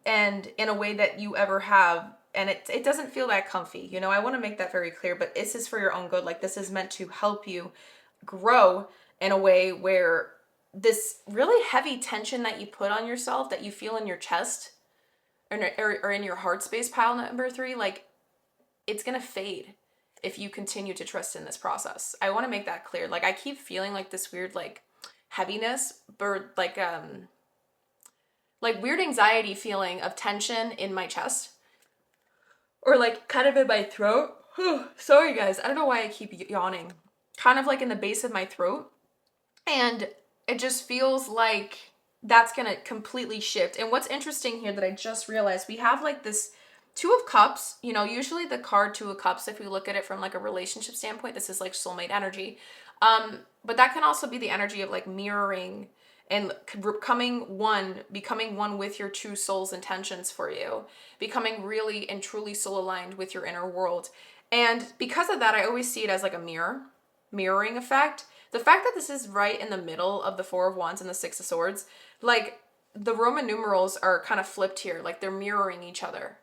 and in a way that you ever have. And it doesn't feel that comfy. You know, I want to make that very clear, but this is for your own good. Like this is meant to help you grow in a way where this really heavy tension that you put on yourself, that you feel in your chest or in your heart space, pile number 3, like it's going to fade if you continue to trust in this process. I want to make that clear. Like I keep feeling like this weird like heaviness or like weird anxiety feeling of tension in my chest or like kind of in my throat. Sorry guys, I don't know why I keep yawning. Kind of like in the base of my throat. And it just feels like that's going to completely shift. And what's interesting here that I just realized, we have like this Two of Cups. You know, usually the card Two of Cups, if we look at it from like a relationship standpoint, this is like soulmate energy. But that can also be the energy of like mirroring and becoming one with your true soul's intentions for you, becoming really and truly soul aligned with your inner world. And because of that, I always see it as like a mirroring effect. The fact that this is right in the middle of the Four of Wands and the Six of Swords, like the Roman numerals are kind of flipped here, like they're mirroring each other.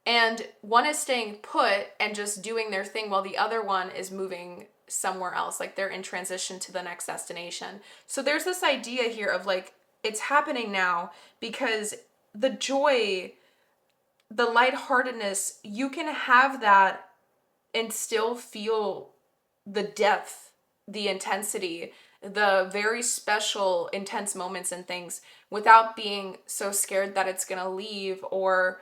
And one is staying put and just doing their thing while the other one is moving somewhere else, like they're in transition to the next destination. So there's this idea here of like, it's happening now because the joy, the lightheartedness, you can have that and still feel the depth, the intensity, the very special, intense moments and things without being so scared that it's gonna leave, or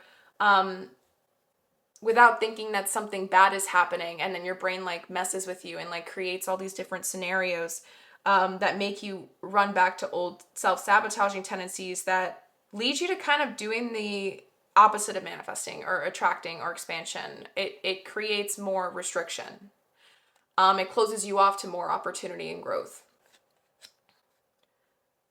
without thinking that something bad is happening, and then your brain like messes with you and like creates all these different scenarios that make you run back to old self-sabotaging tendencies that lead you to kind of doing the opposite of manifesting or attracting or expansion. It creates more restriction. It closes you off to more opportunity and growth.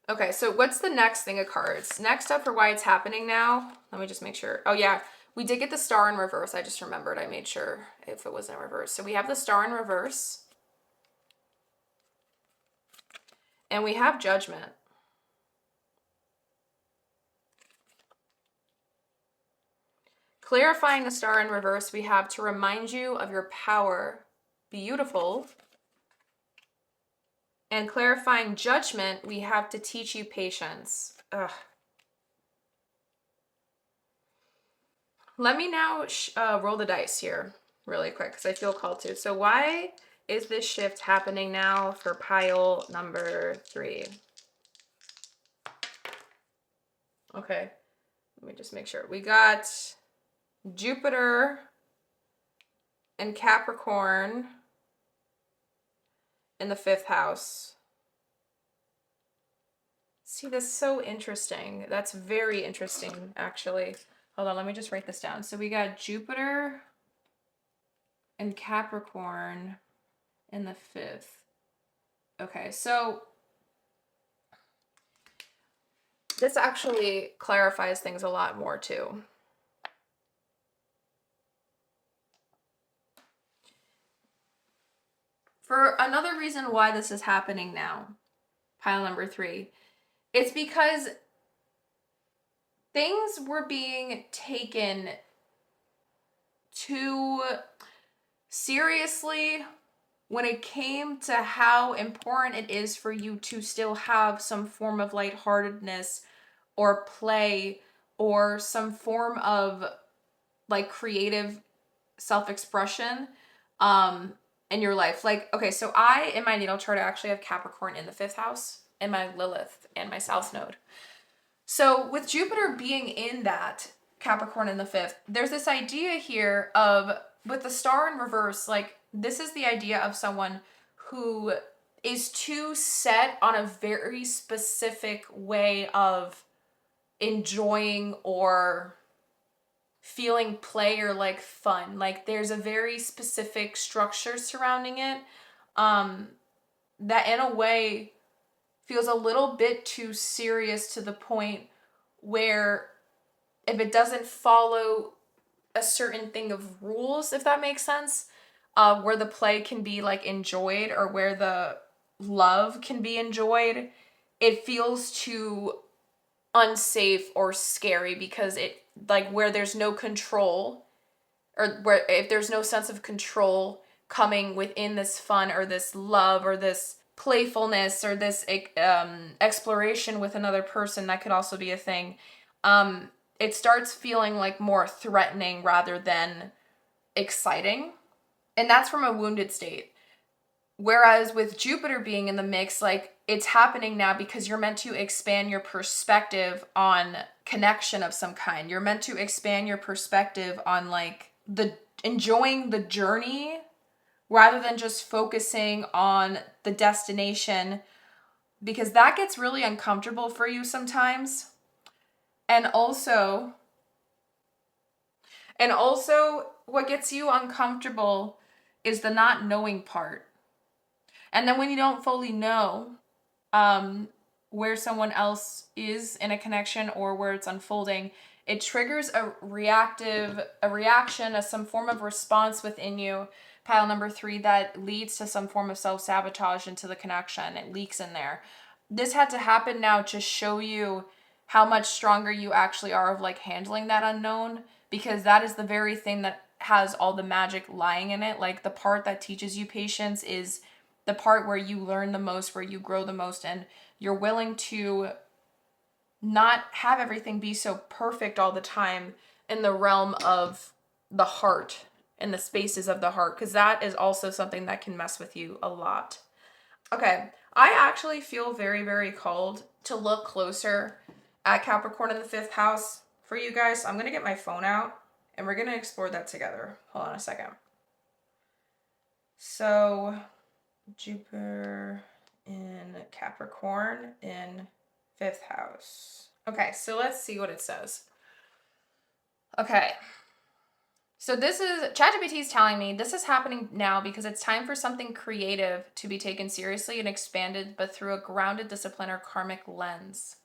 Okay, so what's the next thing of cards? Next up for why it's happening now. Let me just make sure. Oh yeah, we did get the star in reverse. I just remembered. I made sure if it was in reverse. So we have the star in reverse. And we have judgment. Clarifying the star in reverse, we have to remind you of your power. Beautiful. And clarifying judgment, we have to teach you patience. Ugh. Let me now roll the dice here really quick because I feel called to. So why is this shift happening now for pile number 3? Okay, let me just make sure. We got Jupiter and Capricorn in the 5th house. See, that's so interesting. That's very interesting, actually. Hold on, let me just write this down. So we got Jupiter and Capricorn in the 5th. Okay, so this actually clarifies things a lot more too. For another reason why this is happening now, pile number 3, it's because things were being taken too seriously when it came to how important it is for you to still have some form of lightheartedness or play or some form of like creative self-expression in your life. Like, okay, so I, in my natal chart, I actually have Capricorn in the 5th house and my Lilith and my South Node. So with Jupiter being in that Capricorn in the 5th, there's this idea here of, with the star in reverse, like this is the idea of someone who is too set on a very specific way of enjoying or feeling play or like fun. Like there's a very specific structure surrounding it that in a way feels a little bit too serious to the point where if it doesn't follow a certain thing of rules, if that makes sense, where the play can be like enjoyed or where the love can be enjoyed, it feels too unsafe or scary because it, like, where there's no control, or where if there's no sense of control coming within this fun or this love or this playfulness or this exploration with another person, that could also be a thing. It starts feeling like more threatening rather than exciting, and that's from a wounded state. Whereas with Jupiter being in the mix, like it's happening now because you're meant to expand your perspective on connection of some kind. You're meant to expand your perspective on like the enjoying the journey rather than just focusing on the destination, because that gets really uncomfortable for you sometimes. And also what gets you uncomfortable is the not knowing part. And then when you don't fully know where someone else is in a connection or where it's unfolding, it triggers a reaction, some form of response within you, pile number 3, that leads to some form of self-sabotage into the connection. It leaks in there. This had to happen now to show you how much stronger you actually are of like handling that unknown, because that is the very thing that has all the magic lying in it. Like the part that teaches you patience is the part where you learn the most, where you grow the most, and you're willing to not have everything be so perfect all the time in the realm of the heart and the spaces of the heart, because that is also something that can mess with you a lot. Okay, I actually feel very, very called to look closer at Capricorn in the fifth house for you guys. I'm going to get my phone out and we're going to explore that together. Hold on a second. So, Jupiter in Capricorn in fifth house. Okay, so let's see what it says. Okay. So this is ChatGPT is telling me this is happening now because it's time for something creative to be taken seriously and expanded, but through a grounded discipline or karmic lens.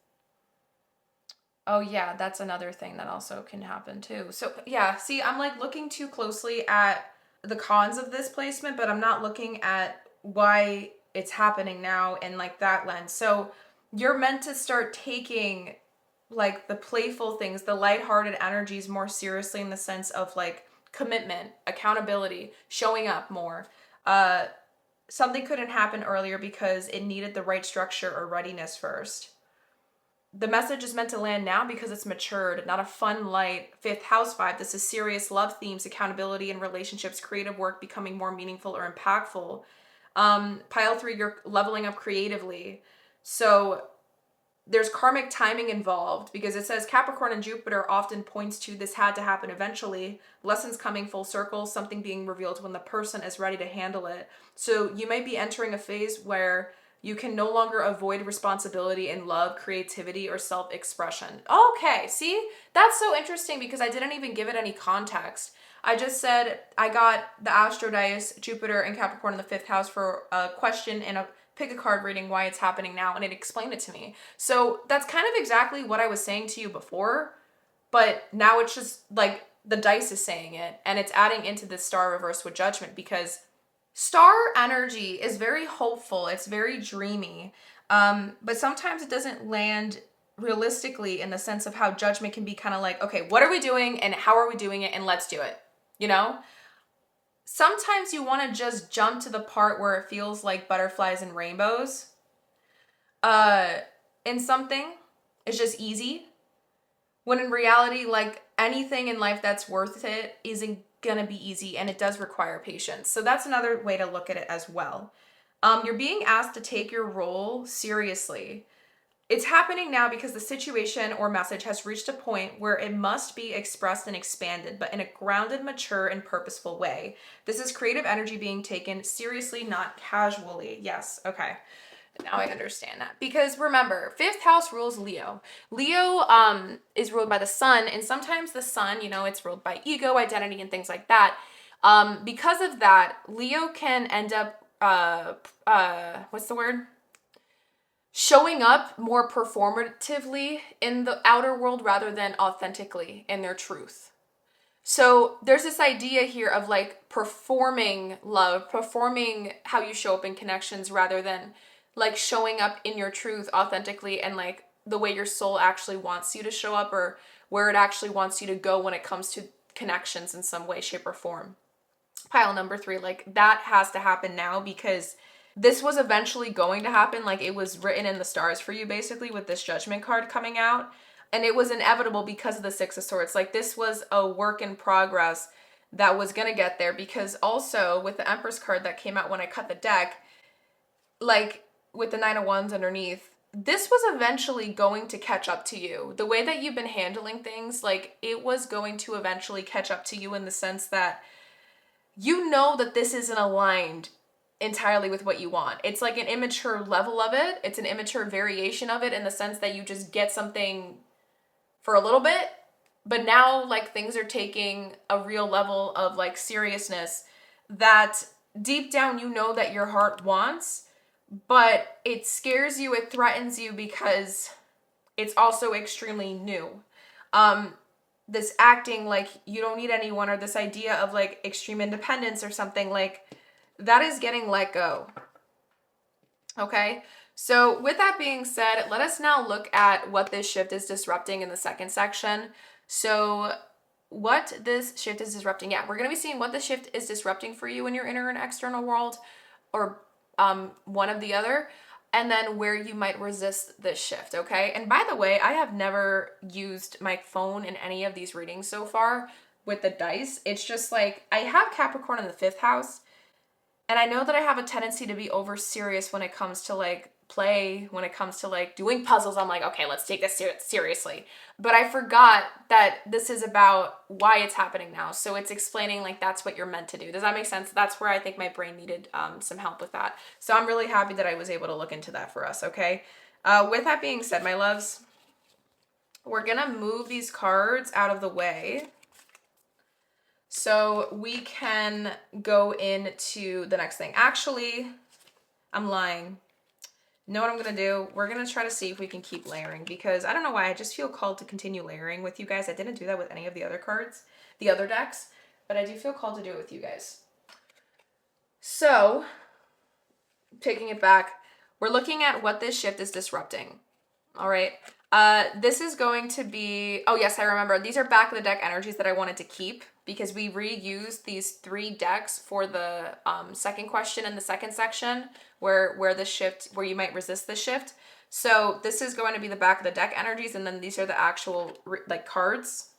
Oh yeah, that's another thing that also can happen too. So yeah, see, I'm like looking too closely at the cons of this placement, but I'm not looking at why it's happening now in like that lens. So you're meant to start taking like the playful things, the lighthearted energies more seriously in the sense of like commitment, accountability, showing up more. Something couldn't happen earlier because it needed the right structure or readiness first. The message is meant to land now because it's matured, not a fun, light fifth house vibe. This is serious love themes, accountability and relationships, creative work becoming more meaningful or impactful. Pile 3, you're leveling up creatively. So there's karmic timing involved because it says Capricorn and Jupiter often points to this had to happen eventually, lessons coming full circle, something being revealed when the person is ready to handle it. So you might be entering a phase where you can no longer avoid responsibility in love, creativity, or self-expression. Okay, see? That's so interesting because I didn't even give it any context. I just said I got the Astro Dice, Jupiter and Capricorn in the fifth house for a question and a pick a card reading why it's happening now, and it explained it to me. So that's kind of exactly what I was saying to you before, but now it's just like the dice is saying it, and it's adding into the star reverse with judgment because star energy is very hopeful, it's very dreamy, but sometimes it doesn't land realistically in the sense of how judgment can be kind of like, okay, what are we doing and how are we doing it, and let's do it, you know? Sometimes you want to just jump to the part where it feels like butterflies and rainbows. In something, it's just easy. When in reality, like anything in life that's worth it isn't gonna be easy, and it does require patience. So that's another way to look at it as well. You're being asked to take your role seriously. It's happening now because the situation or message has reached a point where it must be expressed and expanded, but in a grounded, mature, and purposeful way. This is creative energy being taken seriously, not casually. Yes, okay. Now I understand that. Because remember, fifth house rules Leo. Leo is ruled by the sun, and sometimes the sun, you know, it's ruled by ego, identity, and things like that. Because of that, Leo can end up, what's the word? Showing up more performatively in the outer world rather than authentically in their truth. So there's this idea here of like performing love, performing how you show up in connections rather than like showing up in your truth authentically and like the way your soul actually wants you to show up or where it actually wants you to go when it comes to connections in some way, shape, or form. Pile number 3, like that has to happen now because this was eventually going to happen. Like it was written in the stars for you basically with this judgment card coming out. And it was inevitable because of the Six of Swords. Like this was a work in progress that was going to get there because also with the Empress card that came out when I cut the deck, like with the Nine of Wands underneath, this was eventually going to catch up to you. The way that you've been handling things, like it was going to eventually catch up to you in the sense that you know that this isn't aligned entirely with what you want. It's like an immature level of it. It's an immature variation of it in the sense that you just get something for a little bit, but now like things are taking a real level of like seriousness that deep down you know that your heart wants, but it scares you, it threatens you because it's also extremely new. This acting like you don't need anyone or this idea of like extreme independence or something, like that is getting let go. Okay, so with that being said, let us now look at what this shift is disrupting in the second section. So what this shift is disrupting. Yeah, we're going to be seeing what the shift is disrupting for you in your inner and external world, or one of the other, and then where you might resist this shift, okay? And by the way, I have never used my phone in any of these readings so far with the dice. It's just like I have Capricorn in the fifth house, and I know that I have a tendency to be over serious when it comes to like play, when it comes to like doing puzzles. I'm like, okay, let's take this seriously. But I forgot that this is about why it's happening now. So it's explaining like that's what you're meant to do. Does that make sense? That's where I think my brain needed some help with that. So I'm really happy that I was able to look into that for us, okay? With that being said, my loves, we're gonna move these cards out of the way so we can go into the next thing. Actually, I'm lying. You know what I'm gonna do? We're gonna try to see if we can keep layering, because I don't know why, I just feel called to continue layering with you guys. I didn't do that with any of the other cards, the other decks, but I do feel called to do it with you guys. So, taking it back, we're looking at what this shift is disrupting. All right. This is going to be, oh yes, I remember. These are back of the deck energies that I wanted to keep because we reused these 3 decks for the second question in the second section where the shift, where you might resist the shift. So this is going to be the back of the deck energies, and then these are the actual like cards.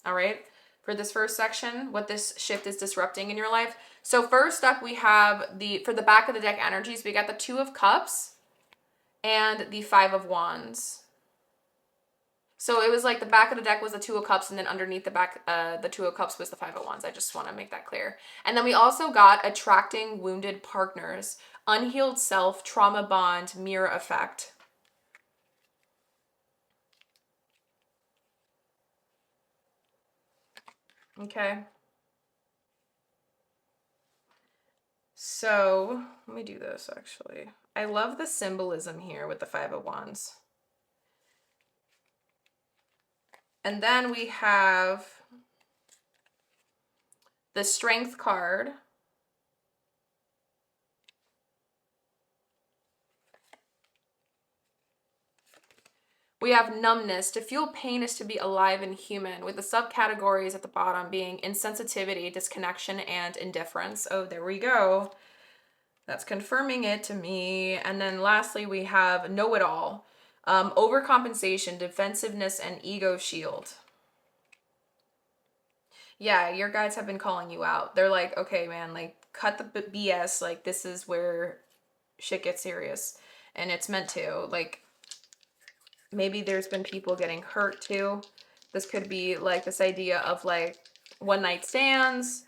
All right. For this first section, what this shift is disrupting in your life. So first up, we have for the back of the deck energies, we got the 2 of Cups and the 5 of Wands. So it was like the back of the deck was the 2 of Cups, and then underneath the back, the 2 of Cups was the 5 of Wands. I just want to make that clear. And then we also got attracting wounded partners, unhealed self, trauma bond, mirror effect. Okay. So let me do this actually. I love the symbolism here with the 5 of Wands. And then we have the Strength card. We have numbness. To feel pain is to be alive and human, with the subcategories at the bottom being insensitivity, disconnection, and indifference. Oh, there we go. That's confirming it to me. And then lastly, we have know-it-all, overcompensation, defensiveness, and ego shield. Yeah, your guides have been calling you out. They're like, okay, man, like, cut the BS. Like, this is where shit gets serious. And it's meant to. Like, maybe there's been people getting hurt too. This could be like this idea of like one night stands,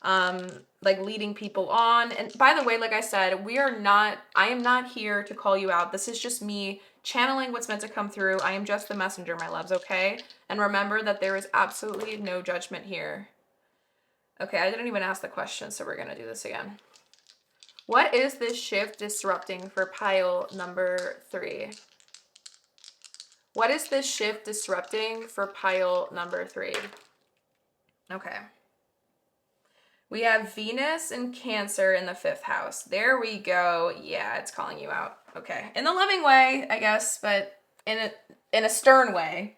like leading people on. And by the way, like I said, I am not here to call you out. This is just me channeling what's meant to come through. I am just the messenger, my loves, okay? And remember that there is absolutely no judgment here. Okay, I didn't even ask the question, so we're gonna do this again. What is this shift disrupting for pile number 3? What is this shift disrupting for pile number 3? Okay. We have Venus and Cancer in the 5th house. There we go. Yeah, it's calling you out. Okay. In the loving way, I guess, but in a stern way.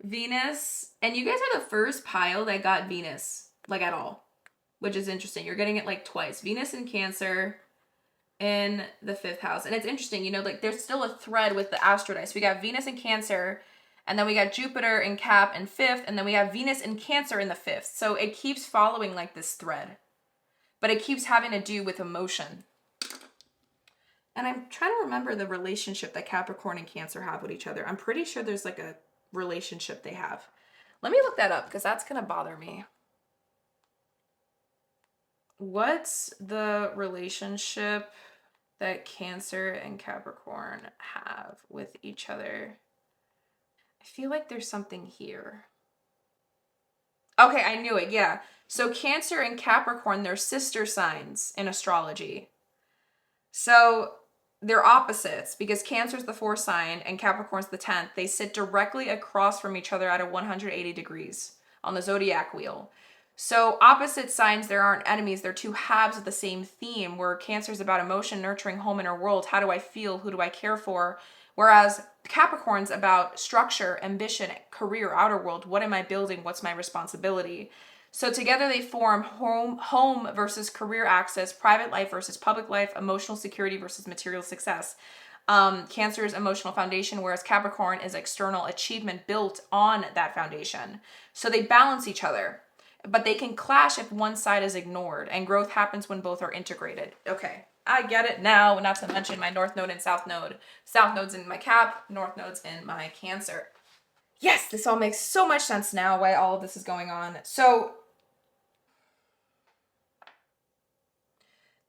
Venus, and you guys are the first pile that got Venus, like at all, which is interesting. You're getting it like twice. Venus and Cancer in the 5th house. And it's interesting, you know, like there's still a thread with the astro dice. We got Venus in Cancer, and then we got Jupiter in Cap in 5th, and then we have Venus in Cancer in the 5th. So it keeps following like this thread, but it keeps having to do with emotion. And I'm trying to remember the relationship that Capricorn and Cancer have with each other. I'm pretty sure there's like a relationship they have. Let me look that up because that's going to bother me. What's the relationship that Cancer and Capricorn have with each other? I feel like there's something here. Okay, I knew it, yeah. So Cancer and Capricorn, they're sister signs in astrology. So they're opposites because Cancer's the 4th sign and Capricorn's the 10th. They sit directly across from each other at a 180 degrees on the zodiac wheel. So opposite signs, there aren't enemies. They're 2 halves of the same theme, where Cancer's about emotion, nurturing, home, inner world. How do I feel? Who do I care for? Whereas Capricorn's about structure, ambition, career, outer world. What am I building? What's my responsibility? So together they form home versus career access, private life versus public life, emotional security versus material success. Cancer is emotional foundation, whereas Capricorn is external achievement built on that foundation. So they balance each other, but they can clash if one side is ignored, and growth happens when both are integrated. Okay, I get it now, not to mention my North Node and South Node. South Node's in my Cap, North Node's in my Cancer. Yes, this all makes so much sense now why all of this is going on. So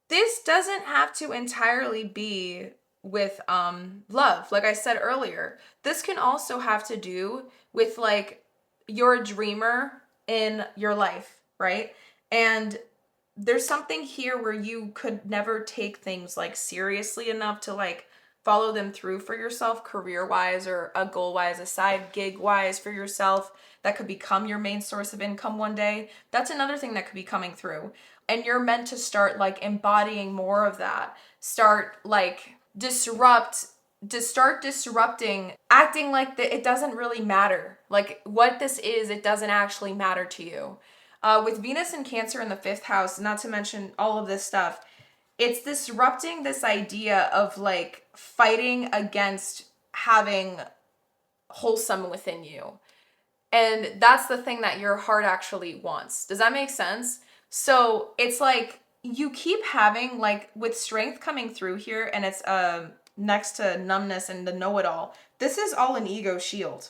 this doesn't have to entirely be with love. Like I said earlier, this can also have to do with like you're a dreamer in your life, right? And there's something here where you could never take things like seriously enough to like follow them through for yourself, career wise or a goal wise, a side gig wise for yourself that could become your main source of income one day. That's another thing that could be coming through. And you're meant to start like embodying more of that. Start like start disrupting, acting like that it doesn't really matter. Like what this is, it doesn't actually matter to you. With Venus and Cancer in the fifth house, not to mention all of this stuff, it's disrupting this idea of like fighting against having wholesome within you. And that's the thing that your heart actually wants. Does that make sense? So it's like you keep having like with strength coming through here, and it's next to numbness and the know-it-all. This is all an ego shield.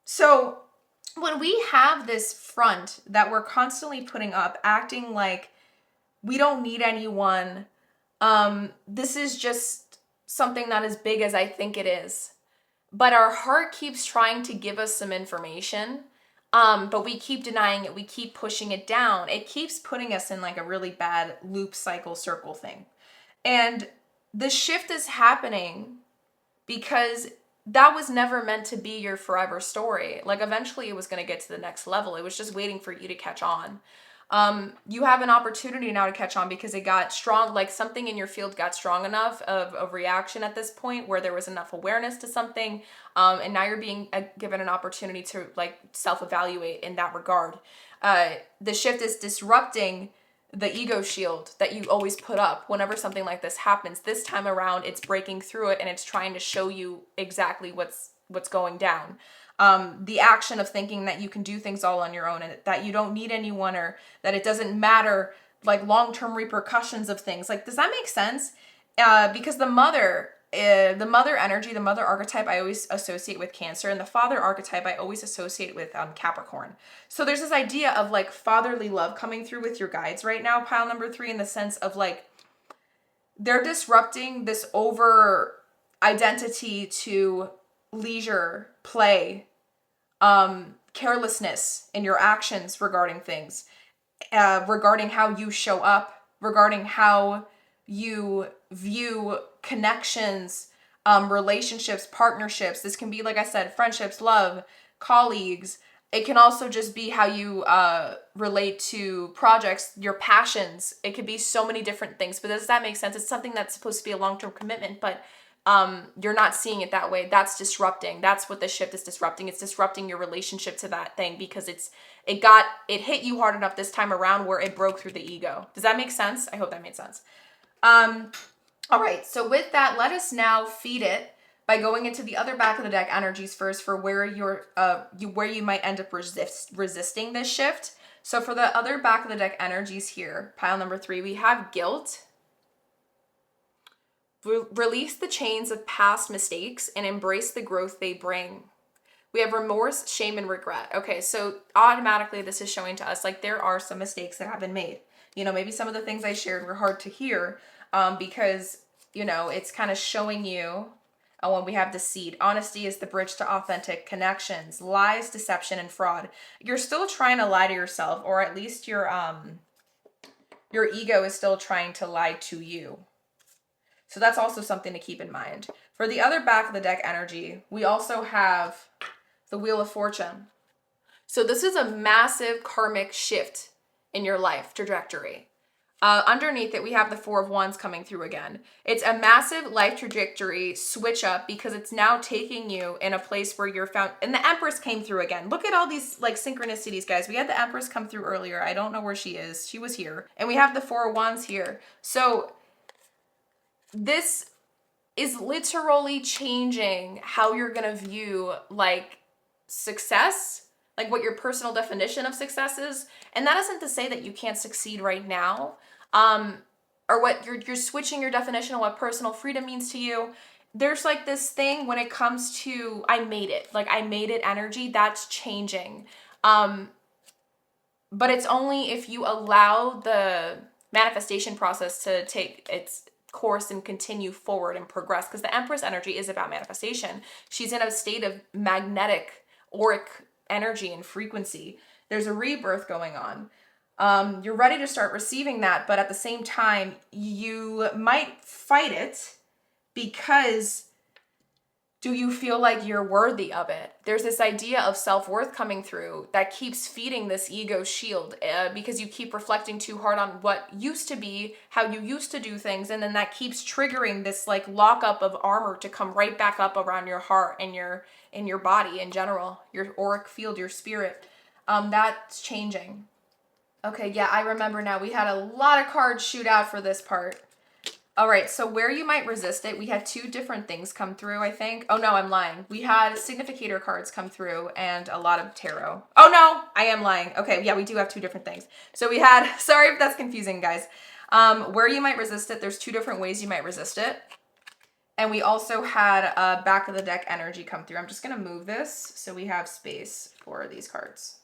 So when we have this front that we're constantly putting up, acting like we don't need anyone, this is just something not as big as I think it is. But our heart keeps trying to give us some information, but we keep denying it. We keep pushing it down. It keeps putting us in like a really bad loop, cycle, circle thing. And the shift is happening because that was never meant to be your forever story. Like eventually it was going to get to the next level. It was just waiting for you to catch on. You have an opportunity now to catch on because it got strong, like something in your field got strong enough of reaction at this point where there was enough awareness to something. And now you're being given an opportunity to like self-evaluate in that regard. The shift is disrupting the ego shield that you always put up whenever something like this happens. This time around, it's breaking through it and it's trying to show you exactly what's going down. The action of thinking that you can do things all on your own and that you don't need anyone or that it doesn't matter, like long-term repercussions of things. Like, does that make sense? Because the mother energy, the mother archetype I always associate with Cancer, and the father archetype I always associate with Capricorn. So there's this idea of like fatherly love coming through with your guides right now, pile number 3, in the sense of like they're disrupting this over identity to leisure, play, carelessness in your actions regarding things, regarding how you show up, regarding how you view connections, relationships, partnerships. This can be, like I said, friendships, love, colleagues. It can also just be how you relate to projects, your passions. It could be so many different things. But does that make sense? It's something that's supposed to be a long-term commitment, but you're not seeing it that way. That's disrupting. That's what the shift is disrupting. It's disrupting your relationship to that thing because it hit you hard enough this time around where it broke through the ego. Does that make sense? I hope that made sense. All right. So with that, let us now feed it by going into the other back of the deck energies first for where where you might end up resisting this shift. So for the other back of the deck energies here, pile number 3, we have guilt. Release the chains of past mistakes and embrace the growth they bring. We have remorse, shame, and regret. Okay, so automatically this is showing to us like there are some mistakes that have been made. You know, maybe some of the things I shared were hard to hear because, you know, it's kind of showing you when we have deceit. Honesty is the bridge to authentic connections. Lies, deception, and fraud. You're still trying to lie to yourself, or at least your ego is still trying to lie to you. So that's also something to keep in mind. For the other back of the deck energy, we also have the Wheel of Fortune. So this is a massive karmic shift in your life trajectory. Underneath it, we have the Four of Wands coming through again. It's a massive life trajectory switch up because it's now taking you in a place where you're found. And the Empress came through again. Look at all these like synchronicities, guys. We had the Empress come through earlier. I don't know where she is. She was here. And we have the Four of Wands here. So this is literally changing how you're going to view like success, like what your personal definition of success is. And that isn't to say that you can't succeed right now, or what you're switching your definition of what personal freedom means to you. There's like this thing when it comes to I made it energy that's changing. But it's only if you allow the manifestation process to take its course and continue forward and progress, because the Empress energy is about manifestation. She's in a state of magnetic auric energy and frequency. There's a rebirth going on. You're ready to start receiving that, but at the same time, you might fight it because do you feel like you're worthy of it? There's this idea of self-worth coming through that keeps feeding this ego shield because you keep reflecting too hard on what used to be, how you used to do things, and then that keeps triggering this like lockup of armor to come right back up around your heart and your body in general, your auric field, your spirit. That's changing. Okay, yeah, I remember now. We had a lot of cards shoot out for this part. All right, so where you might resist it, we had two different things come through, I think. Oh, no, I'm lying. We had significator cards come through and a lot of tarot. Oh, no, I am lying. Okay, yeah, we do have two different things. So we had, sorry if that's confusing, guys. Where you might resist it, there's two different ways you might resist it. And we also had back of the deck energy come through. I'm just going to move this so we have space for these cards.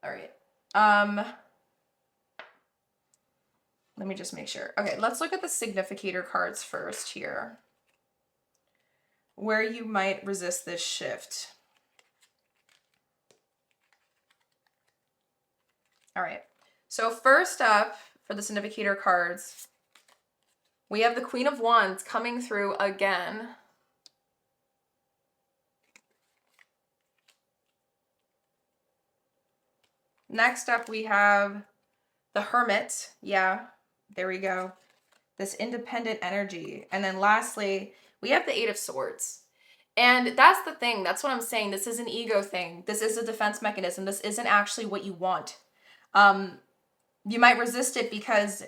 All right. Let me just make sure. Okay, let's look at the significator cards first here. Where you might resist this shift. All right. So first up for the significator cards, we have the Queen of Wands coming through again. Next up, we have the Hermit. Yeah, there we go. This independent energy. And then lastly, we have the Eight of Swords. And that's the thing. That's what I'm saying. This is an ego thing. This is a defense mechanism. This isn't actually what you want. You might resist it because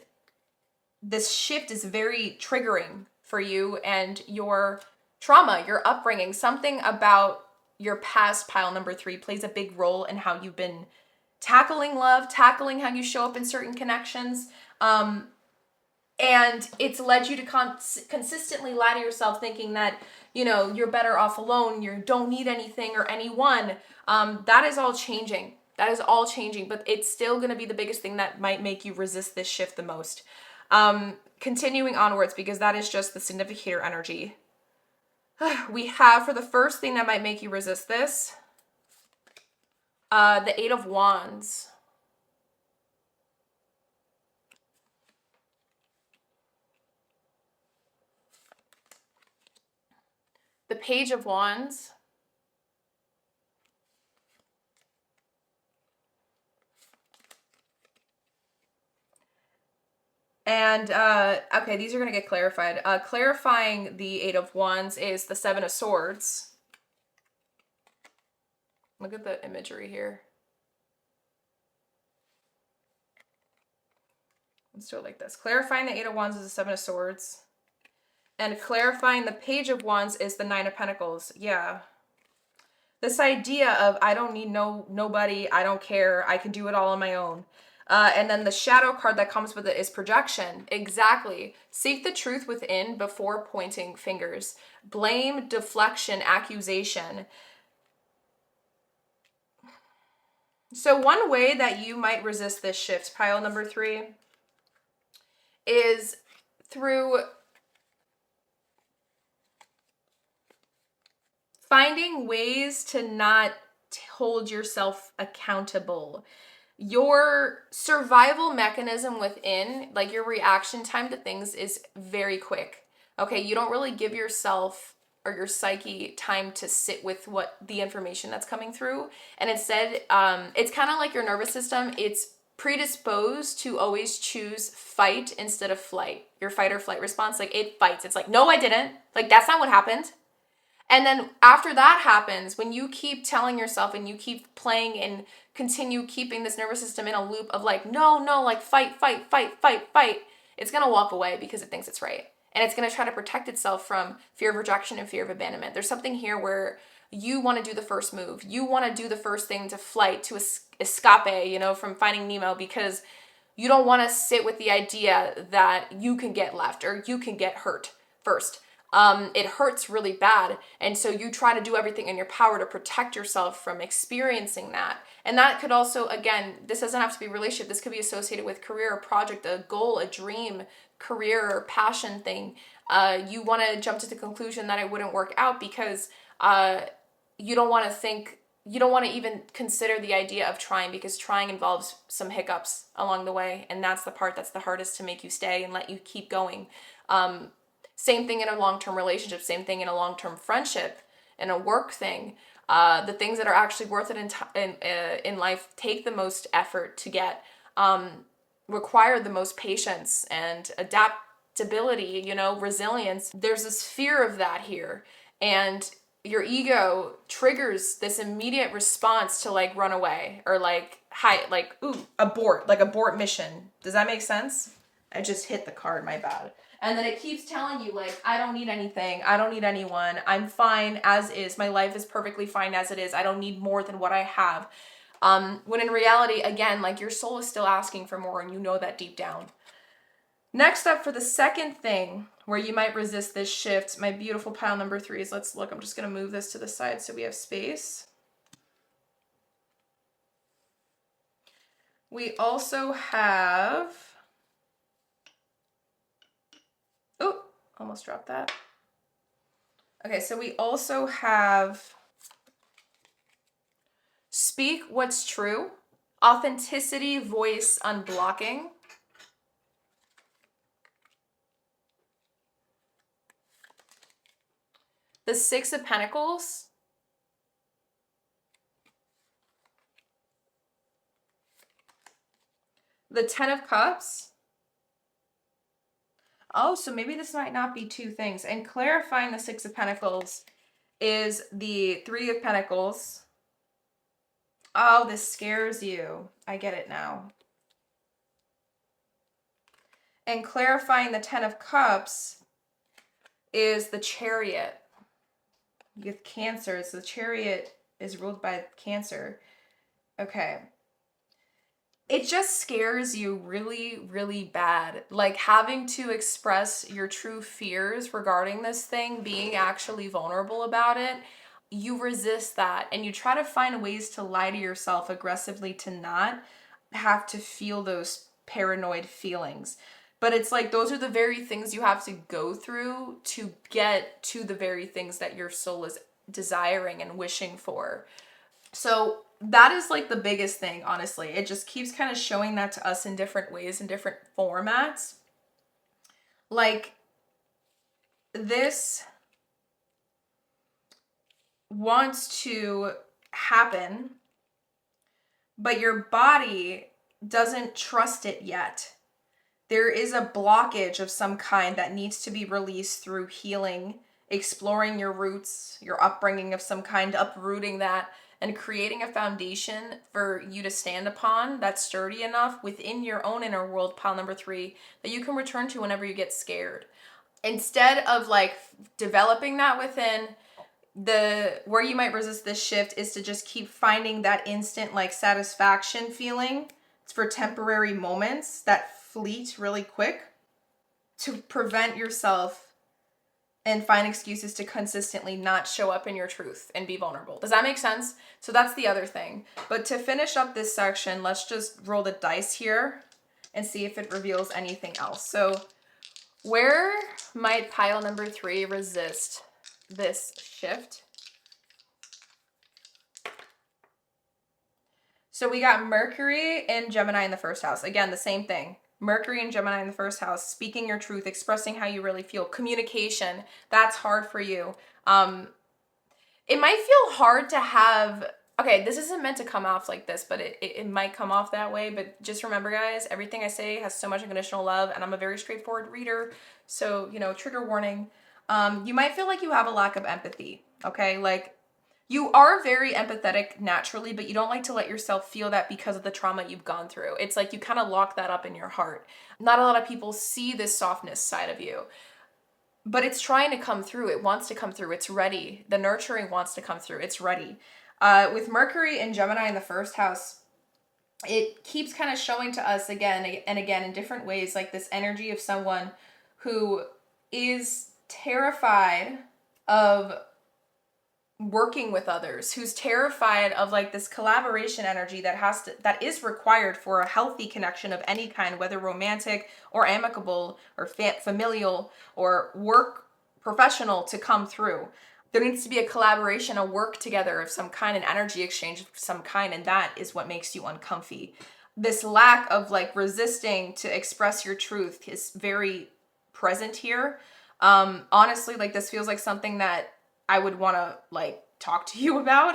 this shift is very triggering for you and your trauma, your upbringing. Something about your past, pile number 3, plays a big role in how you've been tackling love, tackling how you show up in certain connections. And it's led you to consistently lie to yourself thinking that, you know, you're better off alone, you don't need anything or anyone. That is all changing. That is all changing, but it's still going to be the biggest thing that might make you resist this shift the most. Continuing onwards, because that is just the significator energy. We have, for the first thing that might make you resist this, the Eight of Wands. The Page of Wands. And, okay, these are going to get clarified. Clarifying the Eight of Wands is the Seven of Swords. Look at the imagery here. Let's do it like this. Clarifying the Eight of Wands is the Seven of Swords. And clarifying the Page of Wands is the Nine of Pentacles. Yeah. This idea of I don't need nobody, I don't care, I can do it all on my own. And then the shadow card that comes with it is projection. Exactly. Seek the truth within before pointing fingers. Blame, deflection, accusation. So one way that you might resist this shift, pile number 3, is through finding ways to not hold yourself accountable. Your survival mechanism within, like your reaction time to things, is very quick. Okay, you don't really give yourself or your psyche time to sit with what the information that's coming through. And instead, it's kind of like your nervous system. It's predisposed to always choose fight instead of flight. Your fight or flight response, like it fights. It's like, no, I didn't. Like, that's not what happened. And then after that happens, when you keep telling yourself and you keep playing and continue keeping this nervous system in a loop of like, no, no, like fight, fight, fight, fight, fight, it's going to walk away because it thinks it's right. And it's going to try to protect itself from fear of rejection and fear of abandonment. There's something here where you want to do the first move. You want to do the first thing to flight, to escape, you know, from Finding Nemo, because you don't want to sit with the idea that you can get left or you can get hurt first. It hurts really bad. And so you try to do everything in your power to protect yourself from experiencing that. And that could also, again, this doesn't have to be a relationship. This could be associated with career, a project, a goal, a dream, career, or passion thing. You want to jump to the conclusion that it wouldn't work out because you don't want to think, you don't want to even consider the idea of trying, because trying involves some hiccups along the way. And that's the part that's the hardest to make you stay and let you keep going. Same thing in a long-term relationship, same thing in a long-term friendship, in a work thing. The things that are actually worth it in life take the most effort to get, require the most patience and adaptability, you know, resilience. There's this fear of that here. And your ego triggers this immediate response to like run away or like hide, like, ooh, abort, like abort mission. Does that make sense? I just hit the card, my bad. And then it keeps telling you, like, I don't need anything. I don't need anyone. I'm fine as is. My life is perfectly fine as it is. I don't need more than what I have. When in reality, again, like your soul is still asking for more and you know that deep down. Next up, for the second thing where you might resist this shift, my beautiful pile number 3 is, let's look. I'm just going to move this to the side so we have space. We also have... Oh, almost dropped that. Okay, so we also have speak what's true, authenticity, voice, unblocking. The 6 of Pentacles. The 10 of Cups. Oh, so maybe this might not be 2 things. And clarifying the 6 of Pentacles is the 3 of Pentacles. Oh, this scares you. I get it now. And clarifying the 10 of Cups is the Chariot. With Cancer, so the Chariot is ruled by Cancer. Okay. It just scares you really, really bad. Like having to express your true fears regarding this thing, being actually vulnerable about it, you resist that and you try to find ways to lie to yourself aggressively to not have to feel those paranoid feelings. But it's like those are the very things you have to go through to get to the very things that your soul is desiring and wishing for. So that is like the biggest thing, honestly. It just keeps kind of showing that to us in different ways, in different formats. Like this wants to happen, but your body doesn't trust it yet. There is a blockage of some kind that needs to be released through healing, exploring your roots, your upbringing of some kind, uprooting that, and creating a foundation for you to stand upon that's sturdy enough within your own inner world, pile number 3, that you can return to whenever you get scared. Instead of like developing that within, where you might resist this shift is to just keep finding that instant like satisfaction feeling. It's for temporary moments that fleet really quick, to prevent yourself and find excuses to consistently not show up in your truth and be vulnerable. Does that make sense? So that's the other thing. But to finish up this section, let's just roll the dice here and see if it reveals anything else. So where might pile number 3 resist this shift? So we got Mercury and Gemini in the first house. Again, the same thing. Mercury and Gemini in the first house, speaking your truth, expressing how you really feel, communication, that's hard for you. It might feel hard to have Okay, this isn't meant to come off like this, but it might come off that way. But just remember, guys, everything I say has so much unconditional love, and I'm a very straightforward reader. So, trigger warning. You might feel like you have a lack of empathy, okay? Like, you are very empathetic naturally, but you don't like to let yourself feel that because of the trauma you've gone through. It's like you kind of lock that up in your heart. Not a lot of people see this softness side of you, but it's trying to come through. It wants to come through. It's ready. The nurturing wants to come through. It's ready. With Mercury and Gemini in the first house, it keeps kind of showing to us again and again in different ways, like this energy of someone who is terrified of working with others, who's terrified of like this collaboration energy that is required for a healthy connection of any kind, whether romantic or amicable or familial or work professional, to come through. There needs to be a collaboration, a work together of some kind, an energy exchange of some kind, and that is what makes you uncomfy. This lack of like resisting to express your truth is very present here. Honestly, like this feels like something that I would want to like talk to you about.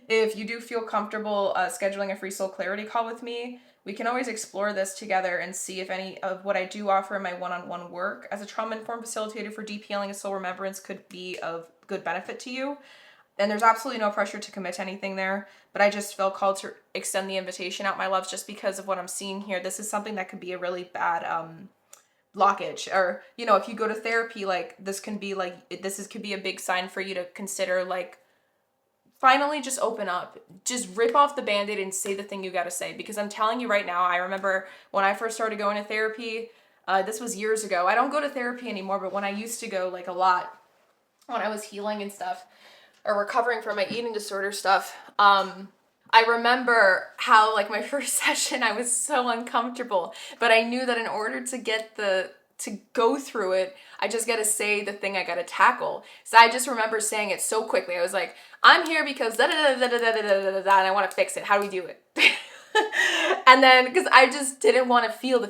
If you do feel comfortable scheduling a free soul clarity call with me, we can always explore this together and see if any of what I do offer in my one-on-one work as a trauma-informed facilitator for deep healing and soul remembrance could be of good benefit to you. And there's absolutely no pressure to commit to anything there, but I just felt called to extend the invitation out, my loves, just because of what I'm seeing here. This is something that could be a really bad blockage, or if you go to therapy, like this can be like could be a big sign for you to consider, like, finally just open up, just rip off the band-aid and say the thing you got to say. Because I'm telling you right now, I remember when I first started going to therapy, this was years ago. I don't go to therapy anymore, but when I used to go, like, a lot, when I was healing and stuff, or recovering from my eating disorder stuff, I remember how, like, my first session, I was so uncomfortable, but I knew that in order to to go through it, I just gotta say the thing I gotta tackle. So I just remember saying it so quickly. I was like, I'm here because da da da da da da da da da, and I want to fix it. How do we do it? And then, because I just didn't want to feel the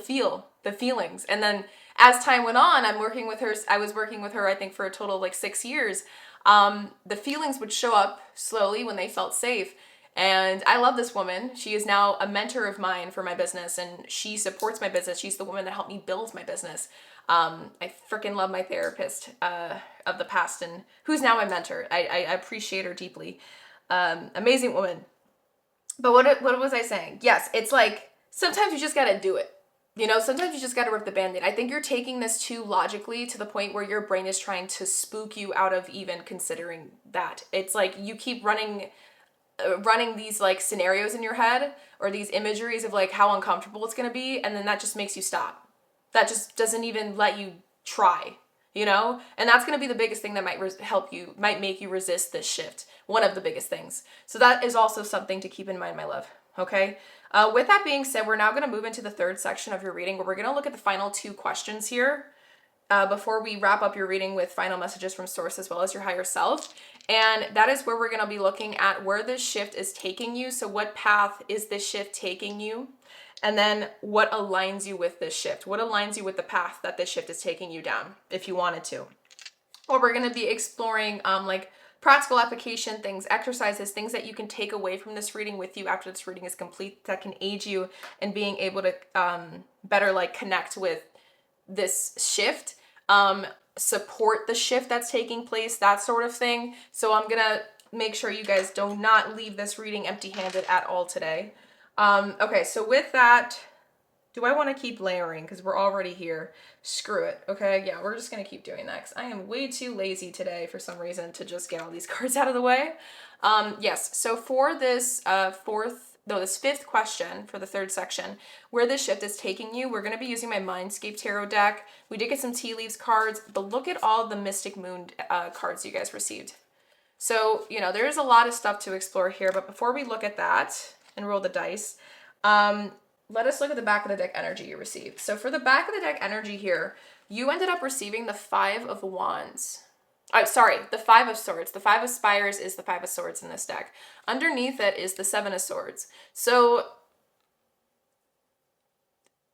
feelings. And then as time went on, I'm working with her. I was working with her, I think, for a total of like 6 years. The feelings would show up slowly when they felt safe. And I love this woman. She is now a mentor of mine for my business, and she supports my business. She's the woman that helped me build my business. I freaking love my therapist of the past, and who's now my mentor. I appreciate her deeply. Amazing woman. But what was I saying? Yes, it's like sometimes you just gotta do it. Sometimes you just gotta rip the band-aid. I think you're taking this too logically to the point where your brain is trying to spook you out of even considering that. It's like you keep running these like scenarios in your head, or these imageries of like how uncomfortable it's gonna be, and then that just makes you stop. That just doesn't even let you try, and that's going to be the biggest thing that might make you resist this shift. One of the biggest things. So that is also something to keep in mind, my love. Okay. With that being said, we're now going to move into the third section of your reading, where we're going to look at the final two questions here before we wrap up your reading with final messages from source as well as your higher self. And that is where we're going to be looking at where this shift is taking you. So what path is this shift taking you? And then what aligns you with this shift? What aligns you with the path that this shift is taking you down, if you wanted to? Or we're going to be exploring like practical application things, exercises, things that you can take away from this reading with you after this reading is complete, that can aid you in being able to better like connect with this shift, support the shift that's taking place, that sort of thing. So I'm gonna make sure you guys do not leave this reading empty-handed at all today. Okay, so with that, do I want to keep layering? Because we're already here. Screw it. Okay, yeah, we're just going to keep doing that because I am way too lazy today for some reason to just get all these cards out of the way. Yes, so for this this fifth question for the third section, where this shift is taking you, we're going to be using my Mindscape Tarot deck. We did get some tea leaves cards, but look at all the Mystic Moon cards you guys received. So, there's a lot of stuff to explore here, but before we look at that and roll the dice, let us look at the back of the deck energy you received. So for the back of the deck energy here, you ended up receiving the Five of Wands. The Five of Swords. The Five of Spires is the Five of Swords in this deck. Underneath it is the Seven of Swords. So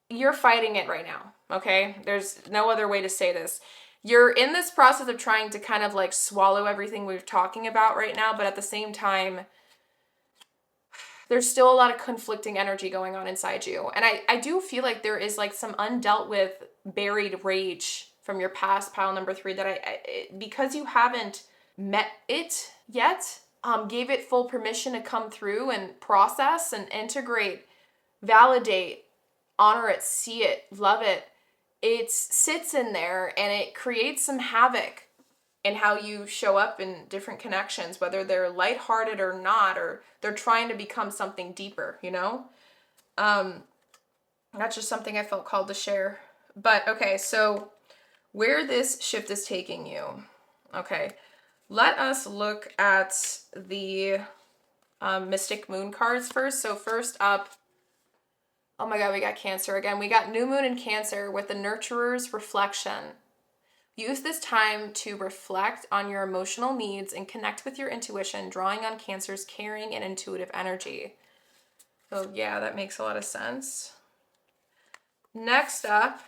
you're fighting it right now, okay? There's no other way to say this. You're in this process of trying to kind of like swallow everything we're talking about right now, but at the same time, there's still a lot of conflicting energy going on inside you. And I do feel like there is like some undealt with buried rage from your past, pile number 3, that because you haven't met it yet, gave it full permission to come through and process and integrate, validate, honor it, see it, love it. It sits in there and it creates some havoc in how you show up in different connections, whether they're lighthearted or not, or they're trying to become something deeper, you know? That's just something I felt called to share. But okay, so where this shift is taking you. Okay, let us look at the Mystic Moon cards first. So first up, oh my God, we got Cancer again. We got New Moon in Cancer with the Nurturer's Reflection. Use this time to reflect on your emotional needs and connect with your intuition, drawing on Cancer's caring and intuitive energy. So yeah, that makes a lot of sense. Next up,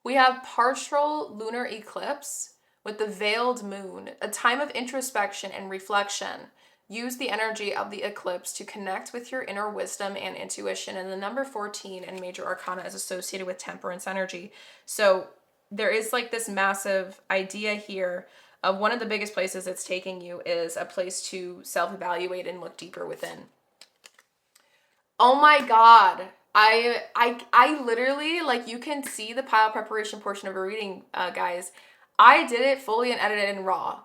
we have partial lunar eclipse with the veiled moon, a time of introspection and reflection. Use the energy of the eclipse to connect with your inner wisdom and intuition. And the number 14 in Major Arcana is associated with temperance energy. So there is like this massive idea here of one of the biggest places it's taking you is a place to self-evaluate and look deeper within. Oh my God. I literally, like, you can see the pile preparation portion of a reading, guys. I did it fully and edited in raw.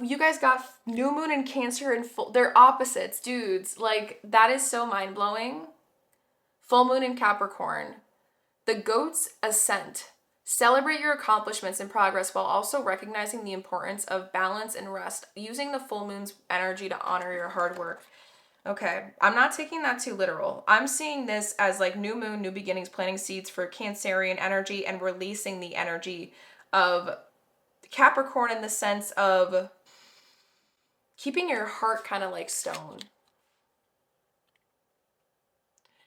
You guys got New Moon and Cancer in full. They're opposites, dudes. Like, that is so mind-blowing. Full Moon in Capricorn. The Goat's Ascent. Celebrate your accomplishments and progress while also recognizing the importance of balance and rest, using the full moon's energy to honor your hard work. Okay, I'm not taking that too literal. I'm seeing this as like new moon, new beginnings, planting seeds for Cancerian energy and releasing the energy of Capricorn in the sense of keeping your heart kind of like stone.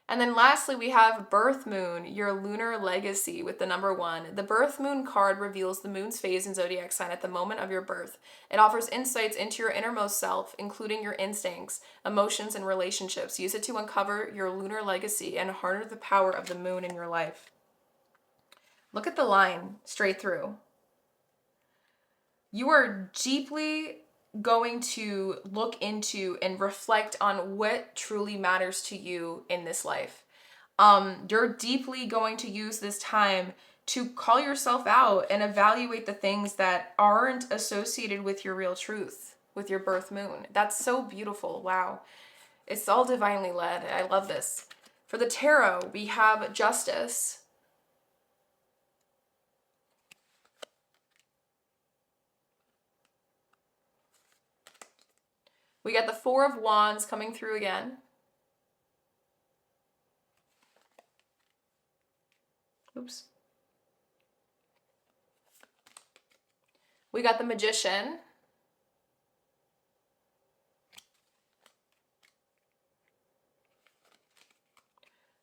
And then lastly, we have Birth Moon, your lunar legacy with the number 1. The Birth Moon card reveals the moon's phase and zodiac sign at the moment of your birth. It offers insights into your innermost self, including your instincts, emotions, and relationships. Use it to uncover your lunar legacy and harness the power of the moon in your life. Look at the line straight through. You are deeply going to look into and reflect on what truly matters to you in this life. You're deeply going to use this time to call yourself out and evaluate the things that aren't associated with your real truth, with your birth moon. That's so beautiful. Wow. It's all divinely led. I love this. For the tarot, we have Justice. We got the Four of Wands coming through again. Oops. We got the Magician.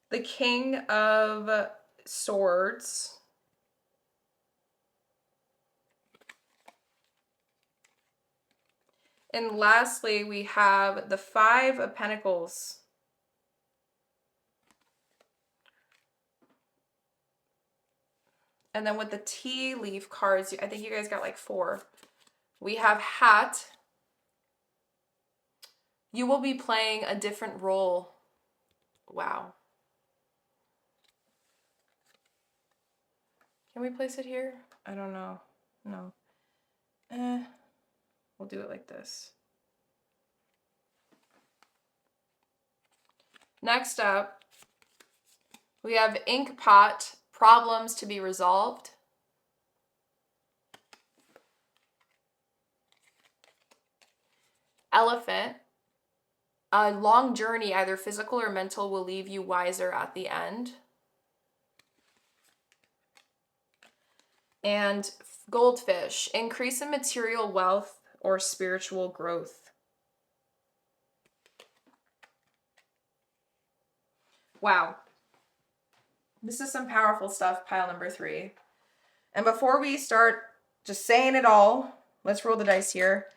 The King of Swords. And lastly, we have the Five of Pentacles. And then with the tea leaf cards, I think you guys got like 4. We have Hat. You will be playing a different role. Wow. Can we place it here? I don't know. No. We'll do it like this. Next up, we have Ink Pot, Problems to be Resolved. Elephant, a long journey, either physical or mental, will leave you wiser at the end. And Goldfish, increase in material wealth or spiritual growth. Wow. This is some powerful stuff, pile number 3. And before we start just saying it all, let's roll the dice here.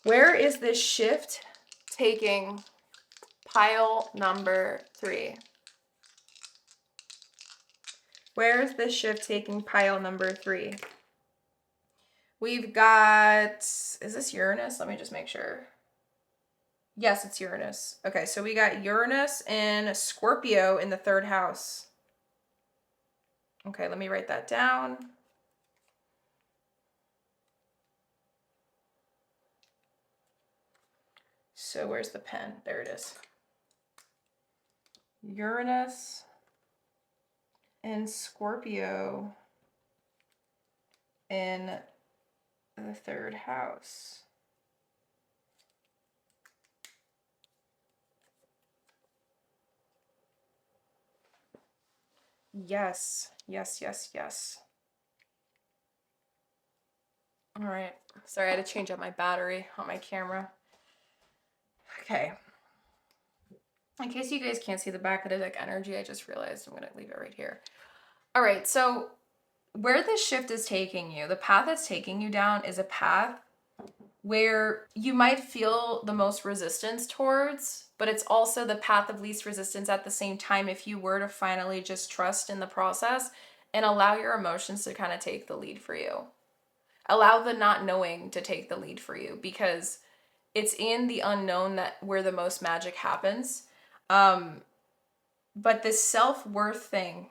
Where is this shift taking pile number 3? Where is this shift taking pile number 3? We've got, is this Uranus? Let me just make sure. Yes, it's Uranus. Okay, so we got Uranus and Scorpio in the 3rd house. Okay, let me write that down. So where's the pen? There it is. Uranus and Scorpio in the 3rd house. Yes, yes, yes, yes. All right. Sorry, I had to change out my battery on my camera. Okay. In case you guys can't see the back of the deck energy, I just realized I'm going to leave it right here. All right, so where this shift is taking you, the path it's taking you down is a path where you might feel the most resistance towards, but it's also the path of least resistance at the same time if you were to finally just trust in the process and allow your emotions to kind of take the lead for you. Allow the not knowing to take the lead for you, because it's in the unknown that where the most magic happens. But this self-worth thing,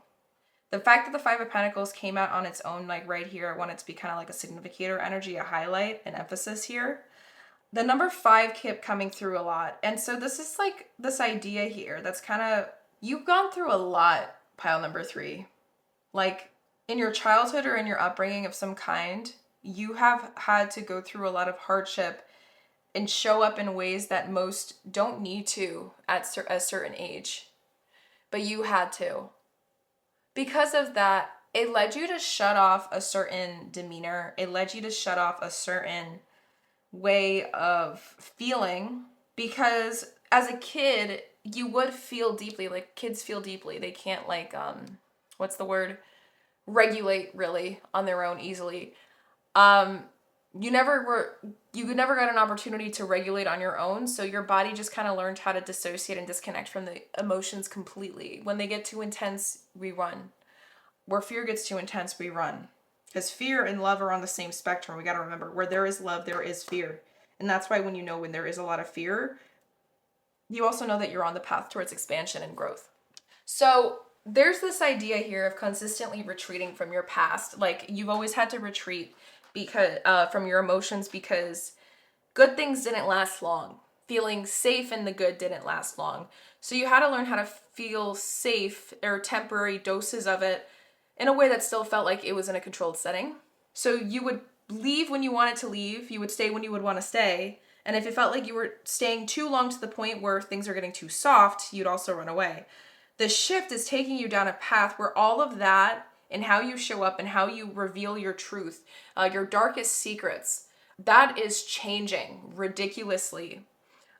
the fact that the 5 of Pentacles came out on its own, like right here, I want it to be kind of like a significator energy, a highlight, an emphasis here. The number 5 kept coming through a lot. And so this is like this idea here that's kind of, you've gone through a lot, pile number 3. Like in your childhood or in your upbringing of some kind, you have had to go through a lot of hardship and show up in ways that most don't need to at a certain age. But you had to. Because of that, it led you to shut off a certain demeanor. It led you to shut off a certain way of feeling, because as a kid, you would feel deeply. Like kids feel deeply. They can't like, what's the word? Regulate really on their own easily. You never got an opportunity to regulate on your own, so your body just kind of learned how to dissociate and disconnect from the emotions completely. When they get too intense, we run. Where fear gets too intense, we run. Because fear and love are on the same spectrum. We got to remember, where there is love, there is fear. And that's why when there is a lot of fear, you also know that you're on the path towards expansion and growth. So there's this idea here of consistently retreating from your past. Like you've always had to retreat because from your emotions, because good things didn't last long. Feeling safe in the good didn't last long. So you had to learn how to feel safe, or temporary doses of it, in a way that still felt like it was in a controlled setting. So you would leave when you wanted to leave. You would stay when you would want to stay. And if it felt like you were staying too long to the point where things are getting too soft, you'd also run away. The shift is taking you down a path where all of that and how you show up and how you reveal your truth, your darkest secrets, that is changing ridiculously,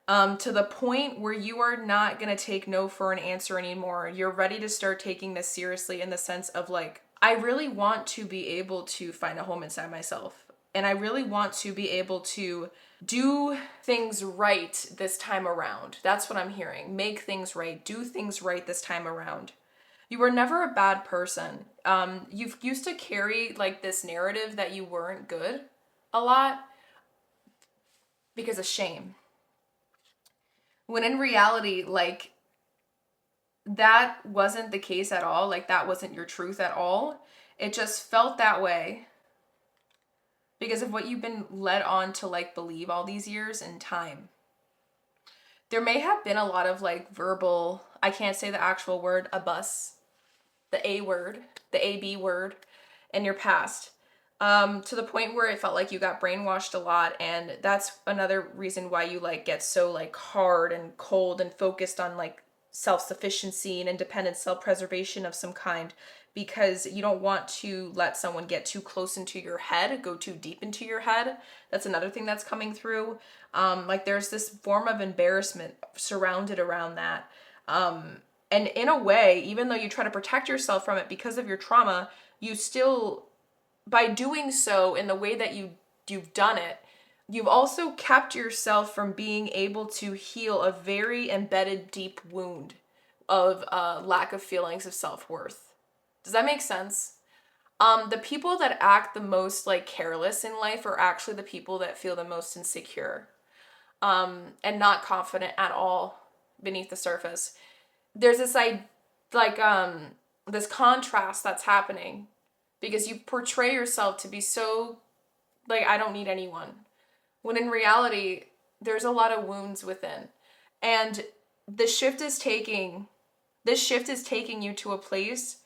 to the point where you are not going to take no for an answer anymore. You're ready to start taking this seriously, in the sense of like, I really want to be able to find a home inside myself. And I really want to be able to do things right this time around. That's what I'm hearing. Make things right. Do things right this time around. You were never a bad person. You've used to carry like this narrative that you weren't good a lot because of shame. When in reality, like, that wasn't the case at all. Like, that wasn't your truth at all. It just felt that way because of what you've been led on to like believe all these years in time. There may have been a lot of like verbal, I can't say the actual word, the A word, the AB word in your past. To the point where it felt like you got brainwashed a lot, and that's another reason why you like get so like hard and cold and focused on like self-sufficiency and independent self-preservation of some kind, because you don't want to let someone get too close into your head, go too deep into your head. That's another thing that's coming through. Like there's this form of embarrassment surrounded around that. And in a way, even though you try to protect yourself from it because of your trauma, you still, by doing so in the way that you've done it, You've also kept yourself from being able to heal a very embedded, deep wound of lack of feelings of self-worth. Does that make sense? The people that act the most like careless in life are actually the people that feel the most insecure, and not confident at all beneath the surface. There's this like this contrast that's happening because you portray yourself to be so like, I don't need anyone, when in reality there's a lot of wounds within. And the shift is taking this shift is taking you to a place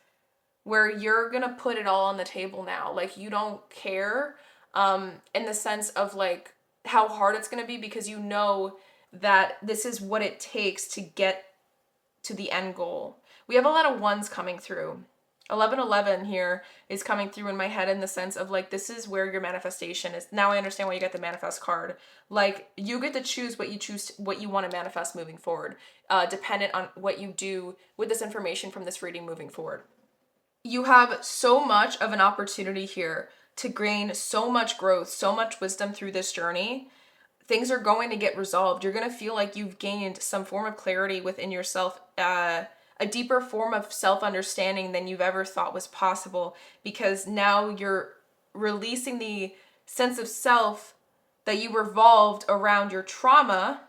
where you're gonna put it all on the table now. Like, you don't care, in the sense of like how hard it's gonna be, because you know that this is what it takes to get to the end goal. We have a lot of ones coming through. 1111 here is coming through in my head, in the sense of like, this is where your manifestation is. Now I understand why you get the manifest card. Like, you get to choose what you want to manifest moving forward, dependent on what you do with this information from this reading moving forward. You have so much of an opportunity here to gain so much growth, so much wisdom through this journey. Things are going to get resolved. You're going to feel like you've gained some form of clarity within yourself, a deeper form of self-understanding than you've ever thought was possible, because now you're releasing the sense of self that you revolved around your trauma,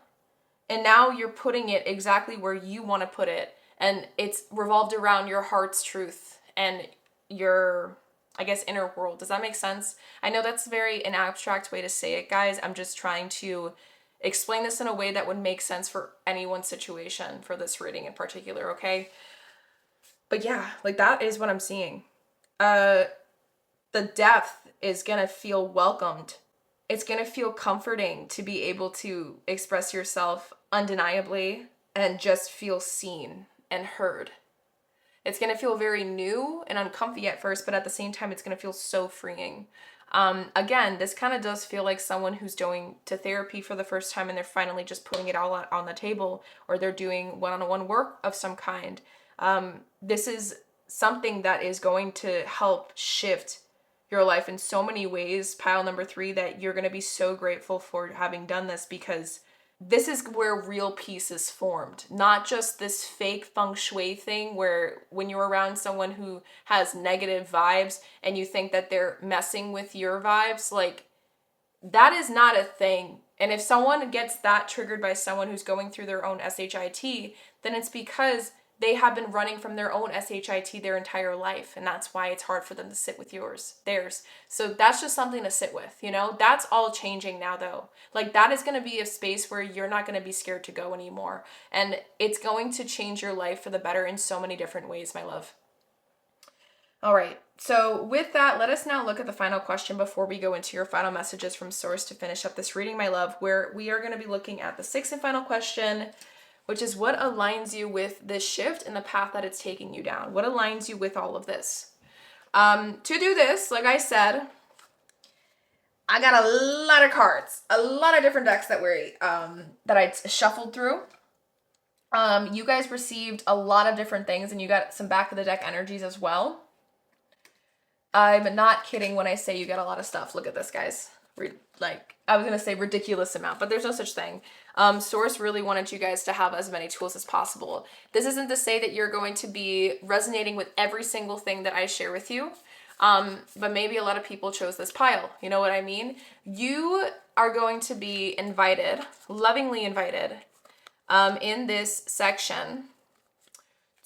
and now you're putting it exactly where you want to put it, and it's revolved around your heart's truth and your, I guess, inner world. Does that make sense? I know that's very an abstract way to say it, guys. I'm just trying to explain this in a way that would make sense for anyone's situation for this reading in particular, okay? But yeah, like, that is what I'm seeing. The depth is gonna feel welcomed. It's gonna feel comforting to be able to express yourself undeniably and just feel seen and heard. It's going to feel very new and uncomfy at first, but at the same time, it's going to feel so freeing. Again, this kind of does feel like someone who's going to therapy for the first time and they're finally just putting it all on the table, or they're doing one-on-one work of some kind. This is something that is going to help shift your life in so many ways, pile number 3, that you're going to be so grateful for having done this, because this is where real peace is formed, not just this fake feng shui thing where when you're around someone who has negative vibes and you think that they're messing with your vibes. Like, that is not a thing. And if someone gets that triggered by someone who's going through their own SHIT, then it's because they have been running from their own SHIT their entire life. And that's why it's hard for them to sit with theirs. So that's just something to sit with, That's all changing now, though. Like, that is going to be a space where you're not going to be scared to go anymore. And it's going to change your life for the better in so many different ways, my love. All right. So with that, let us now look at the final question before we go into your final messages from Source to finish up this reading, my love, where we are going to be looking at the 6th and final question, which is what aligns you with this shift and the path that it's taking you down. What aligns you with all of this? To do this, like I said, I got a lot of cards, a lot of different decks that I shuffled through. You guys received a lot of different things, and you got some back of the deck energies as well. I'm not kidding when I say you get a lot of stuff. Look at this, guys. Like, I was going to say ridiculous amount, but there's no such thing. Source really wanted you guys to have as many tools as possible. This isn't to say that you're going to be resonating with every single thing that I share with you, but maybe a lot of people chose this pile. You know what I mean? You are going to be invited, lovingly invited, in this section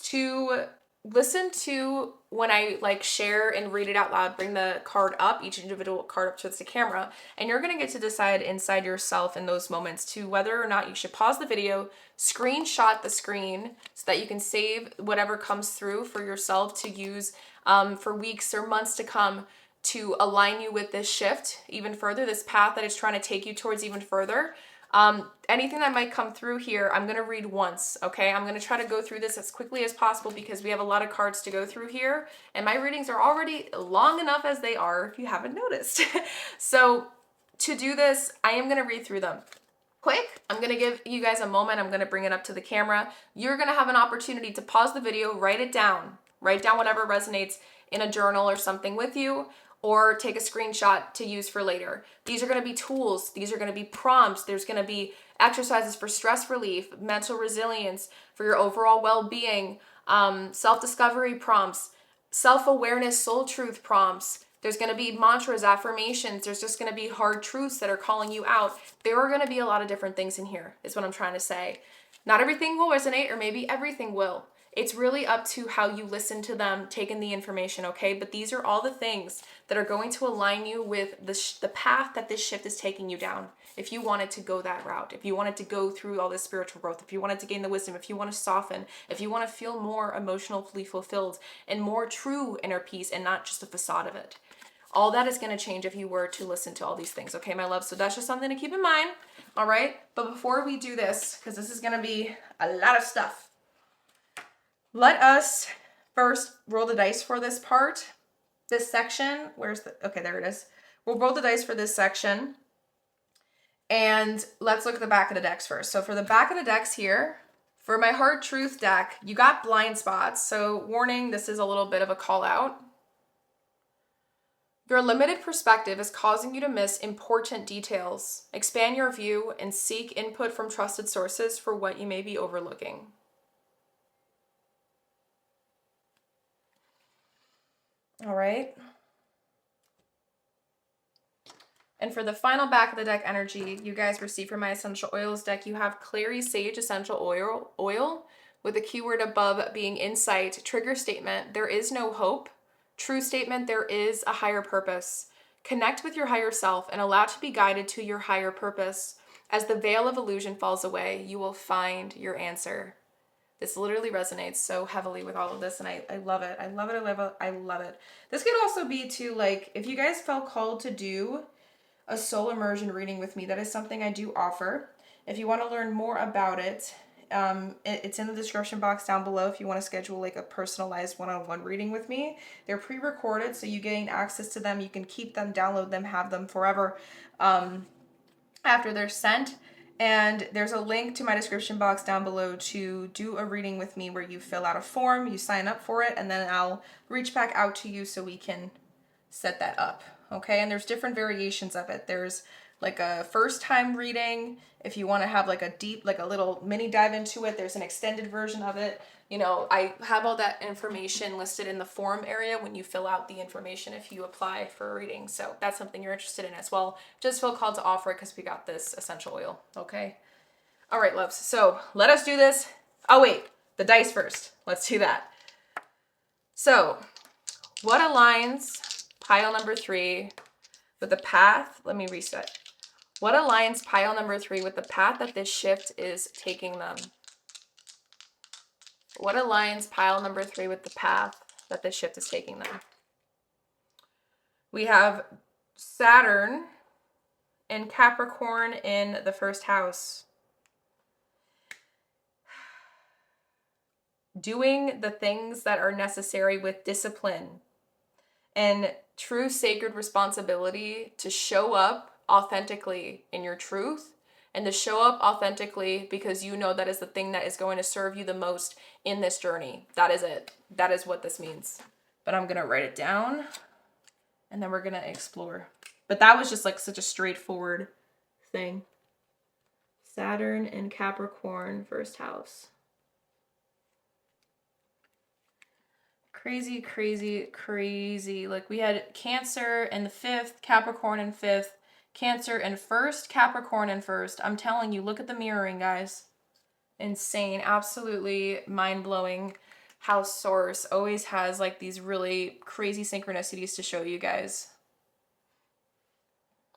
to listen to when I share and read it out loud, bring the card up, each individual card up towards the camera, and you're gonna get to decide inside yourself in those moments to whether or not you should pause the video, screenshot the screen so that you can save whatever comes through for yourself to use for weeks or months to come, to align you with this shift even further, this path that it's trying to take you towards even further. Anything that might come through here, I'm going to read once, okay? I'm going to try to go through this as quickly as possible because we have a lot of cards to go through here, and my readings are already long enough as they are, if you haven't noticed. So to do this, I am going to read through them quick. I'm going to give you guys a moment. I'm going to bring it up to the camera. You're going to have an opportunity to pause the video, write it down. Write down whatever resonates in a journal or something with you, or take a screenshot to use for later. These are going to be tools. These are going to be prompts. There's going to be exercises for stress relief, mental resilience, for your overall well-being, self-discovery prompts, self-awareness, soul truth prompts. There's going to be mantras, affirmations. There's just going to be hard truths that are calling you out. There are going to be a lot of different things in here, is what I'm trying to say. Not everything will resonate, or maybe everything will. It's really up to how you listen to them, take in the information, okay? But these are all the things that are going to align you with the path that this shift is taking you down. If you wanted to go that route, if you wanted to go through all this spiritual growth, if you wanted to gain the wisdom, if you want to soften, if you want to feel more emotionally fulfilled and more true inner peace and not just a facade of it. All that is going to change if you were to listen to all these things, okay, my love? So that's just something to keep in mind, all right? But before we do this, because this is going to be a lot of stuff, let us first roll the dice for this part, this section. Okay, there it is. We'll roll the dice for this section. And let's look at the back of the decks first. So for the back of the decks here, for my Hard Truth deck, you got blind spots. So warning, this is a little bit of a call out. Your limited perspective is causing you to miss important details. Expand your view and seek input from trusted sources for what you may be overlooking. All right. And for the final back of the deck energy you guys receive from my essential oils deck, you have Clary Sage Essential Oil with a keyword above being insight. Trigger statement, there is no hope. True statement, there is a higher purpose. Connect with your higher self and allow to be guided to your higher purpose. As the veil of illusion falls away, you will find your answer. This literally resonates so heavily with all of this, and I love it. I love it. I love it. I love it. This could also be to, like, if you guys felt called to do a soul immersion reading with me, that is something I do offer. If you want to learn more about it, it's in the description box down below if you want to schedule like a personalized one-on-one reading with me. They're pre-recorded, so you gain access to them. You can keep them, download them, have them forever after they're sent. And there's a link to my description box down below to do a reading with me where you fill out a form, you sign up for it, and then I'll reach back out to you so we can set that up. Okay, and there's different variations of it. There's like a first time reading. If you want to have like a deep, like a little mini dive into it, there's an extended version of it. You know, I have all that information listed in the form area when you fill out the information if you apply for a reading. So that's something you're interested in as well. Just feel called to offer it because we got this essential oil. Okay. All right, loves. So let us do this. Oh, wait, the dice first. Let's do that. So what aligns pile number 3 with the path? Let me reset. What aligns pile number 3 with the path that this shift is taking them? What aligns pile number 3 with the path that this shift is taking them? We have Saturn and Capricorn in the first house. Doing the things that are necessary with discipline and true sacred responsibility to show up authentically in your truth and to show up authentically because you know that is the thing that is going to serve you the most in this journey. That is it. That is what this means. But I'm going to write it down and then we're going to explore. But that was just like such a straightforward thing. Saturn and Capricorn, first house. Crazy, crazy, crazy. Like we had Cancer in the 5th, Capricorn in 5th, Cancer in 1st, Capricorn in 1st. I'm telling you, look at the mirroring, guys. Insane. Absolutely mind-blowing how Source always has like these really crazy synchronicities to show you guys.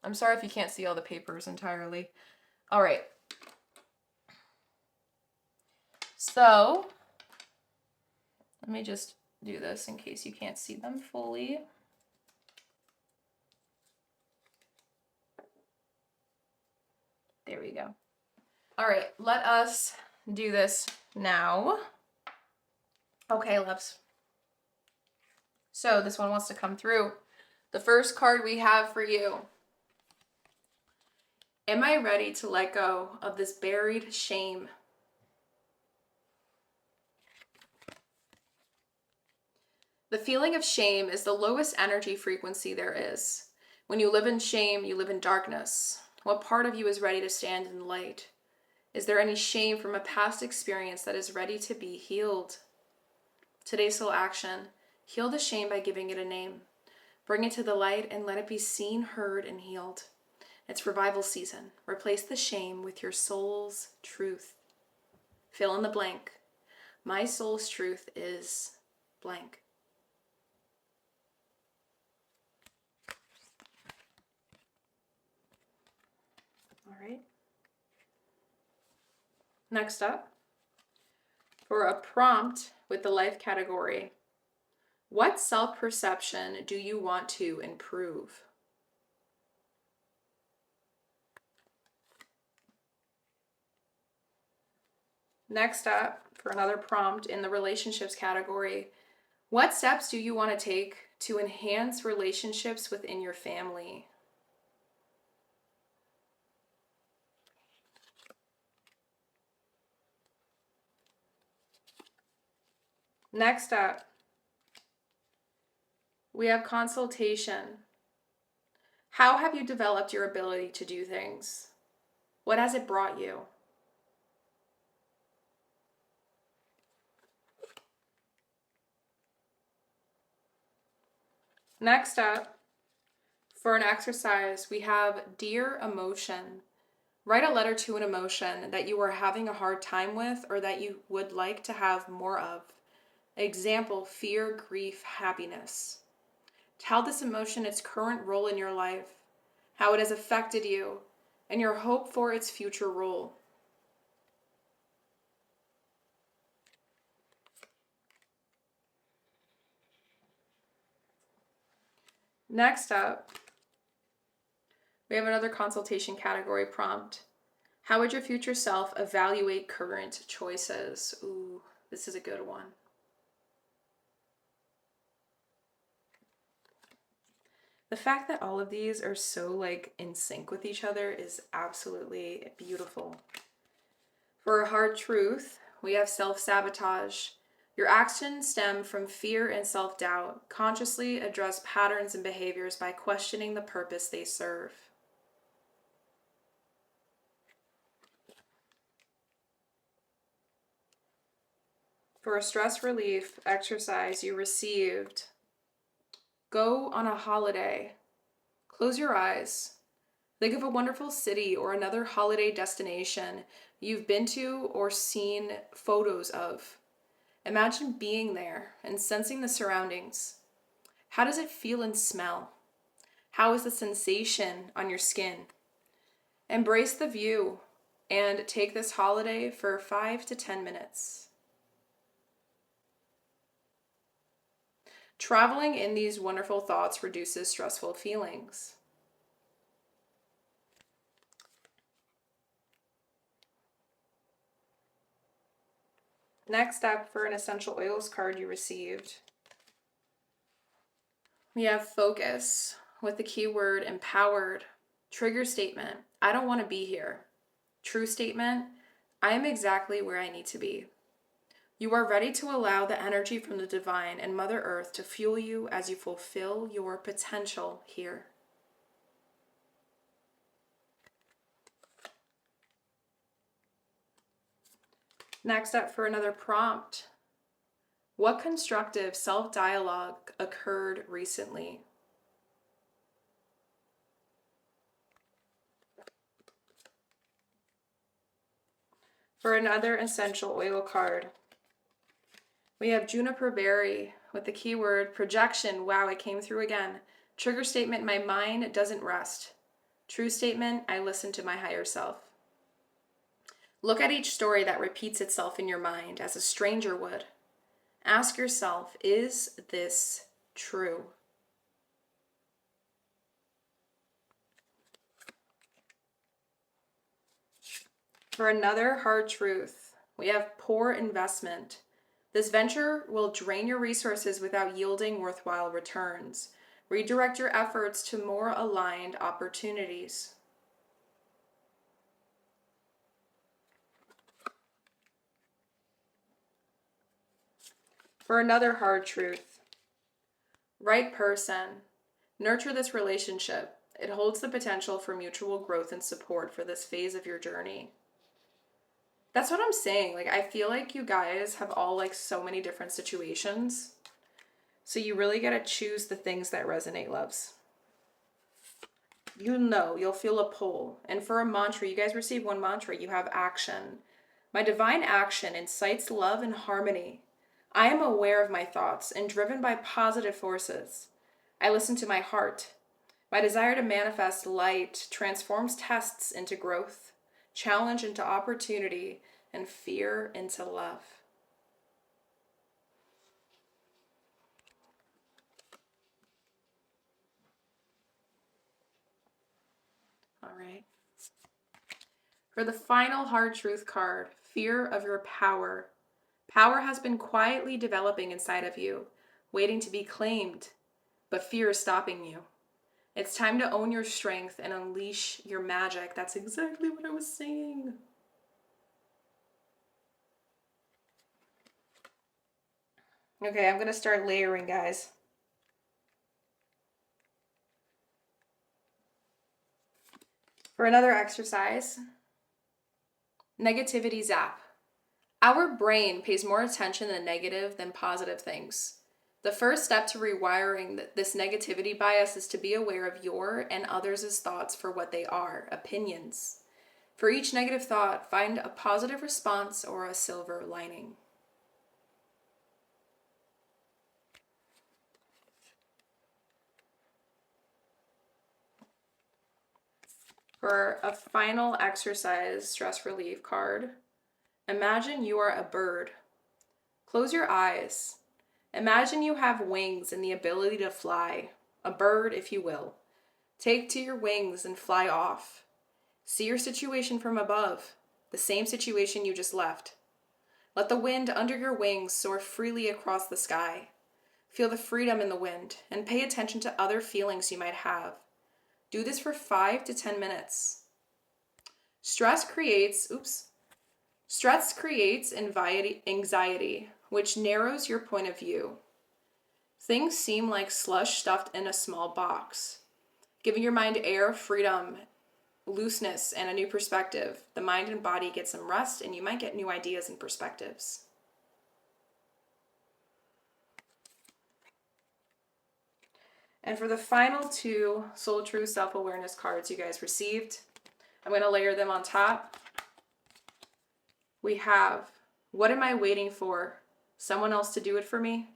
I'm sorry if you can't see all the papers entirely. All right. So, let me just do this in case you can't see them fully. There we go. All right, let us do this now. Okay, loves. So this one wants to come through. The first card we have for you. Am I ready to let go of this buried shame? The feeling of shame is the lowest energy frequency there is. When you live in shame, you live in darkness. What part of you is ready to stand in the light? Is there any shame from a past experience that is ready to be healed? Today's soul action: heal the shame by giving it a name. Bring it to the light and let it be seen, heard, and healed. It's revival season. Replace the shame with your soul's truth. Fill in the blank. My soul's truth is blank. All right. Next up, for a prompt with the life category, what self-perception do you want to improve? Next up, for another prompt in the relationships category, what steps do you want to take to enhance relationships within your family? Next up, we have consultation. How have you developed your ability to do things? What has it brought you? Next up, for an exercise, we have Dear Emotion. Write a letter to an emotion that you are having a hard time with or that you would like to have more of. Example: fear, grief, happiness. Tell this emotion its current role in your life, how it has affected you, and your hope for its future role. Next up, we have another consultation category prompt. How would your future self evaluate current choices? Ooh, this is a good one. The fact that all of these are so like in sync with each other is absolutely beautiful. For a hard truth, we have self-sabotage. Your actions stem from fear and self-doubt. Consciously address patterns and behaviors by questioning the purpose they serve. For a stress relief exercise you received, go on a holiday. Close your eyes. Think of a wonderful city or another holiday destination you've been to or seen photos of. Imagine being there and sensing the surroundings. How does it feel and smell? How is the sensation on your skin? Embrace the view and take this holiday for 5 to 10 minutes. Traveling in these wonderful thoughts reduces stressful feelings. Next up, for an essential oils card you received, we have focus with the keyword empowered. Trigger statement: I don't want to be here. True statement: I am exactly where I need to be. You are ready to allow the energy from the divine and Mother Earth to fuel you as you fulfill your potential here. Next up, for another prompt, what constructive self-dialogue occurred recently? For another essential oil card, we have juniper berry with the keyword projection. Wow, it came through again. Trigger statement: my mind doesn't rest. True statement: I listen to my higher self. Look at each story that repeats itself in your mind as a stranger would. Ask yourself, is this true? For another hard truth, we have poor investment. This venture will drain your resources without yielding worthwhile returns. Redirect your efforts to more aligned opportunities. For another hard truth, Right person. Nurture this relationship. It holds the potential for mutual growth and support for this phase of your journey. That's what I'm saying. Like, I feel like you guys have all like so many different situations. So you really got to choose the things that resonate, loves. You'll feel a pull. And for a mantra, you guys receive one mantra, you have action. My divine action incites love and harmony. I am aware of my thoughts and driven by positive forces. I listen to my heart. My desire to manifest light transforms tests into growth, challenge into opportunity, and fear into love. All right. For the final hard truth card, fear of your power. Power has been quietly developing inside of you, waiting to be claimed, but fear is stopping you. It's time to own your strength and unleash your magic. That's exactly what I was saying. Okay, I'm going to start layering, guys. For another exercise, negativity zap. Our brain pays more attention to negative than positive things. The first step to rewiring this negativity bias is to be aware of your and others' thoughts for what they are, opinions. For each negative thought, find a positive response or a silver lining. For a final exercise stress relief card, imagine you are a bird. Close your eyes. Imagine you have wings and the ability to fly, a bird, if you will. Take to your wings and fly off. See your situation from above, the same situation you just left. Let the wind under your wings soar freely across the sky. Feel the freedom in the wind and pay attention to other feelings you might have. Do this for 5 to 10 minutes. Stress creates anxiety, which narrows your point of view. Things seem like slush stuffed in a small box. Giving your mind air, freedom, looseness, and a new perspective, the mind and body get some rest and you might get new ideas and perspectives. And for the final two Soul Truth Self-Awareness cards you guys received, I'm going to layer them on top. We have, what am I waiting for? Someone else to do it for me?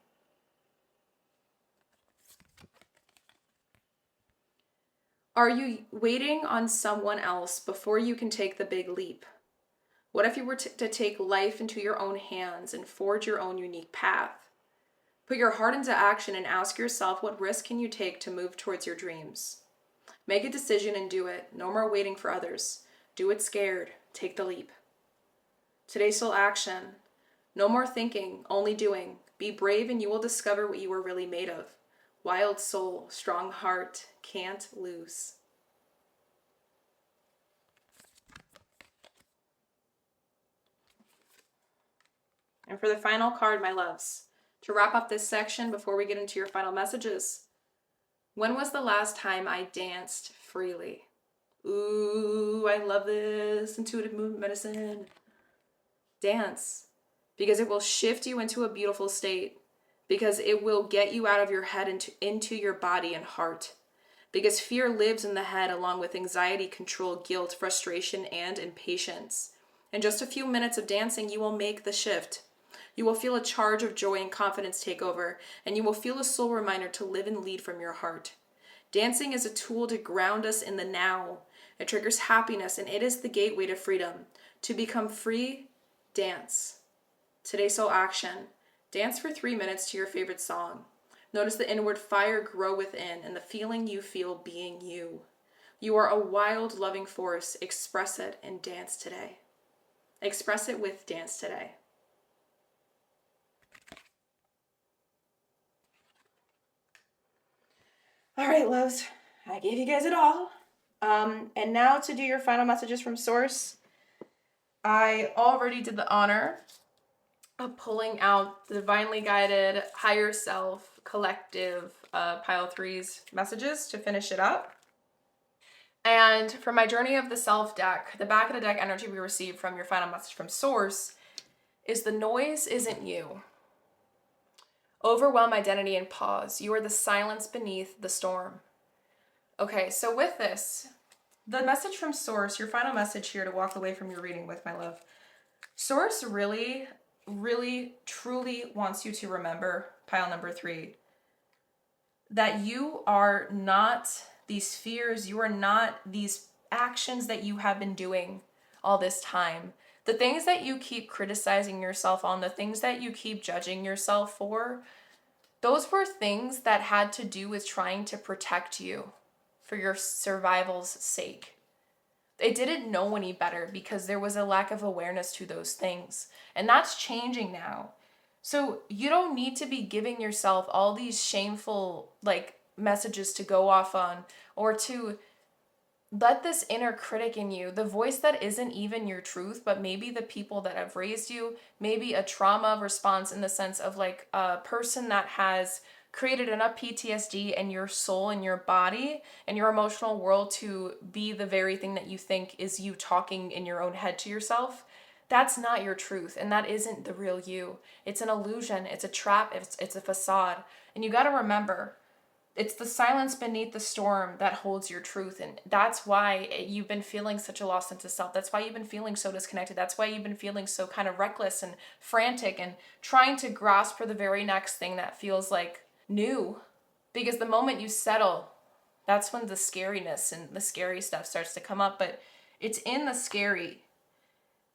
Are you waiting on someone else before you can take the big leap? What if you were to take life into your own hands and forge your own unique path? Put your heart into action and ask yourself, what risk can you take to move towards your dreams? Make a decision and do it. No more waiting for others. Do it scared. Take the leap. Today's soul action. No more thinking, only doing. Be brave and you will discover what you are really made of. Wild soul, strong heart, can't lose. And for the final card, my loves, to wrap up this section before we get into your final messages, when was the last time I danced freely? Ooh, I love this. Intuitive movement medicine. Dance. Because it will shift you into a beautiful state. Because it will get you out of your head into your body and heart. Because fear lives in the head along with anxiety, control, guilt, frustration, and impatience. In just a few minutes of dancing, you will make the shift. You will feel a charge of joy and confidence take over, and you will feel a soul reminder to live and lead from your heart. Dancing is a tool to ground us in the now. It triggers happiness, and it is the gateway to freedom. To become free, dance. Today's soul action. Dance for 3 minutes to your favorite song. Notice the inward fire grow within and the feeling you feel being you. You are a wild, loving force. Express it and dance today. Express it with dance today. All right, loves. I gave you guys it all. And now to do your final messages from Source. I already did the honor of pulling out the divinely guided, higher self, collective, pile threes messages to finish it up. And for my Journey of the Self deck, the back of the deck energy we received from your final message from Source is the noise isn't you. Overwhelm identity and pause. You are the silence beneath the storm. Okay, so with this, the message from Source, your final message here to walk away from your reading with, my love. Source really, really, truly wants you to remember, pile number 3, that you are not these fears, you are not these actions that you have been doing all this time. The things that you keep criticizing yourself on, the things that you keep judging yourself for, those were things that had to do with trying to protect you for your survival's sake. They didn't know any better because there was a lack of awareness to those things. And that's changing now. So you don't need to be giving yourself all these shameful messages to go off on, or to let this inner critic in you, the voice that isn't even your truth, but maybe the people that have raised you, maybe a trauma response in the sense of like a person that has created enough PTSD in your soul and your body and your emotional world to be the very thing that you think is you talking in your own head to yourself. That's not your truth, and that isn't the real you. It's an illusion, it's a trap, it's a facade. And you got to remember, it's the silence beneath the storm that holds your truth. And that's why you've been feeling such a loss into self. That's why you've been feeling so disconnected. That's why you've been feeling so kind of reckless and frantic and trying to grasp for the very next thing that feels like new. Because the moment you settle, that's when the scariness and the scary stuff starts to come up. But it's in the scary.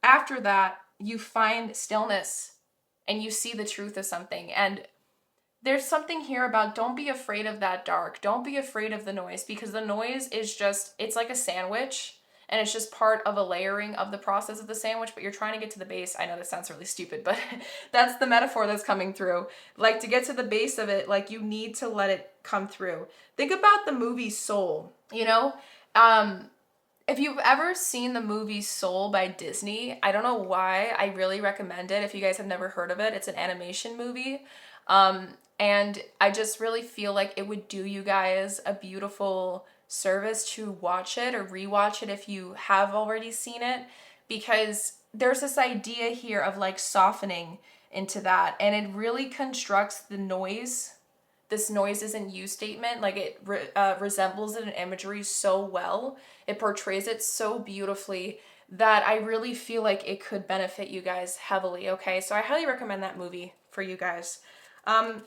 After that, you find stillness and you see the truth of something. And there's something here about, don't be afraid of that dark. Don't be afraid of the noise, because the noise is just, it's like a sandwich, and it's just part of a layering of the process of the sandwich, but you're trying to get to the base. I know this sounds really stupid, but that's the metaphor that's coming through. Like, to get to the base of it, like, you need to let it come through. Think about the movie Soul, you know? If you've ever seen the movie Soul by Disney, I don't know why, I really recommend it if you guys have never heard of it. It's an animation movie. And I just really feel like it would do you guys a beautiful service to watch it or rewatch it if you have already seen it, because there's this idea here of like softening into that, and it really constructs the noise. This noise isn't you statement, like it resembles it in imagery so well. It portrays it so beautifully that I really feel like it could benefit you guys heavily. Okay, so I highly recommend that movie for you guys.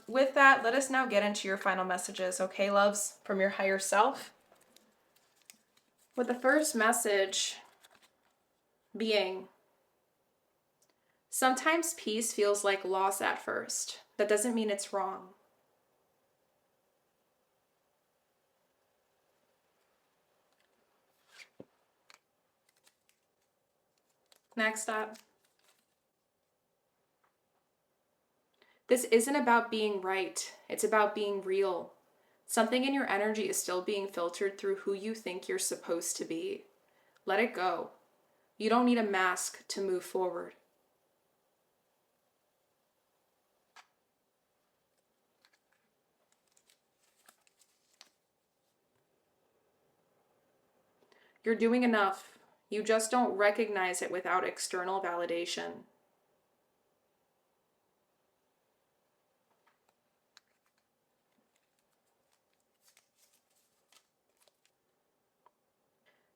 With that, let us now get into your final messages, okay, loves, from your higher self. With the first message being, sometimes peace feels like loss at first. That doesn't mean it's wrong. Next up, this isn't about being right. It's about being real. Something in your energy is still being filtered through who you think you're supposed to be. Let it go. You don't need a mask to move forward. You're doing enough. You just don't recognize it without external validation.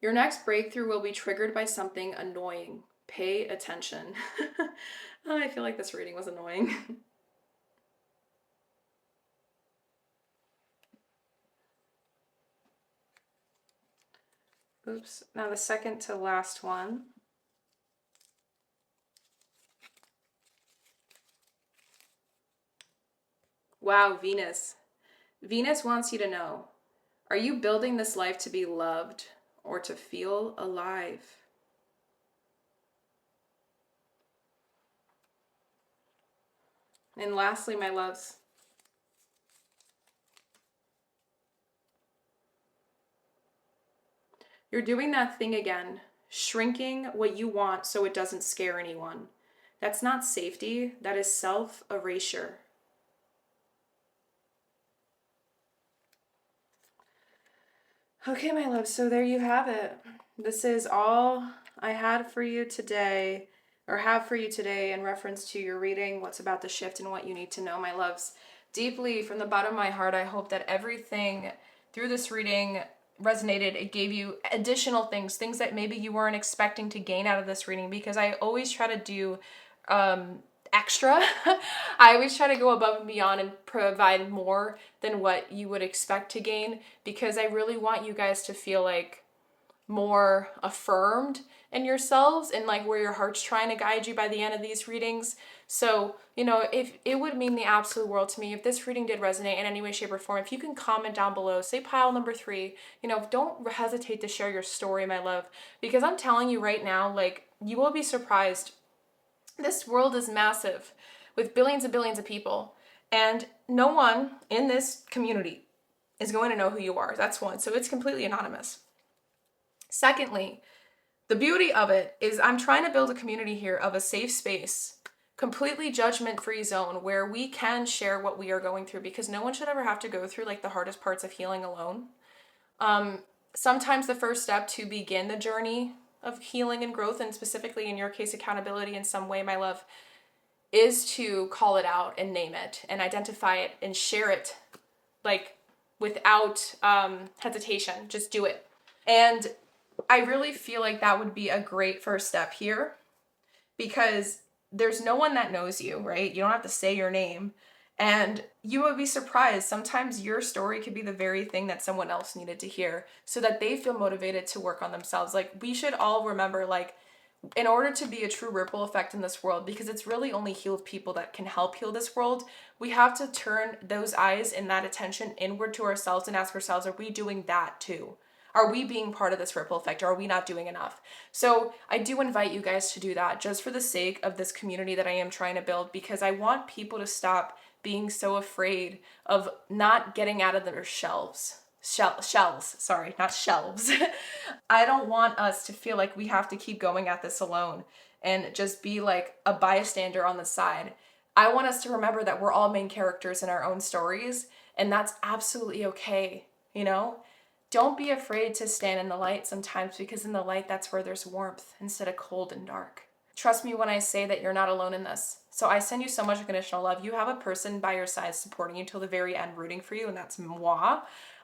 Your next breakthrough will be triggered by something annoying. Pay attention. Oh, I feel like this reading was annoying. Oops. Now the second to last one. Wow, Venus. Venus wants you to know, are you building this life to be loved or to feel alive? And lastly, my loves, you're doing that thing again, shrinking what you want so it doesn't scare anyone. That's not safety, that is self-erasure. Okay, my love, so there you have it. This is all I had for you today, or have for you today in reference to your reading, what's about to shift and what you need to know, my loves. Deeply, from the bottom of my heart, I hope that everything through this reading resonated. It gave you additional things that maybe you weren't expecting to gain out of this reading, because I always try to do extra. I always try to go above and beyond and provide more than what you would expect to gain, because I really want you guys to feel like more affirmed in yourselves and like where your heart's trying to guide you by the end of these readings. So, if it would mean the absolute world to me if this reading did resonate in any way, shape, or form, if you can comment down below, say pile number 3, don't hesitate to share your story, my love, because I'm telling you right now, like, you will be surprised. This world is massive with billions and billions of people, and no one in this community is going to know who you are. That's one. So it's completely anonymous. Secondly, the beauty of it is I'm trying to build a community here of a safe space, completely judgment-free zone where we can share what we are going through, because no one should ever have to go through like the hardest parts of healing alone. Sometimes the first step to begin the journey of healing and growth, and specifically in your case, accountability in some way, my love, is to call it out and name it and identify it and share it, like, without hesitation. Just do it. And I really feel like that would be a great first step here, because there's no one that knows you, right? You don't have to say your name. And you would be surprised. Sometimes your story could be the very thing that someone else needed to hear so that they feel motivated to work on themselves. Like, we should all remember, like, in order to be a true ripple effect in this world, because it's really only healed people that can help heal this world, we have to turn those eyes and that attention inward to ourselves and ask ourselves, are we doing that too? Are we being part of this ripple effect, or are we not doing enough? So I do invite you guys to do that, just for the sake of this community that I am trying to build, because I want people to stop being so afraid of not getting out of their shells, sorry, not shelves. I don't want us to feel like we have to keep going at this alone and just be like a bystander on the side. I want us to remember that we're all main characters in our own stories, and that's absolutely okay, Don't be afraid to stand in the light sometimes, because in the light, that's where there's warmth instead of cold and dark. Trust me when I say that you're not alone in this. So I send you so much unconditional love. You have a person by your side supporting you till the very end, rooting for you, and that's moi.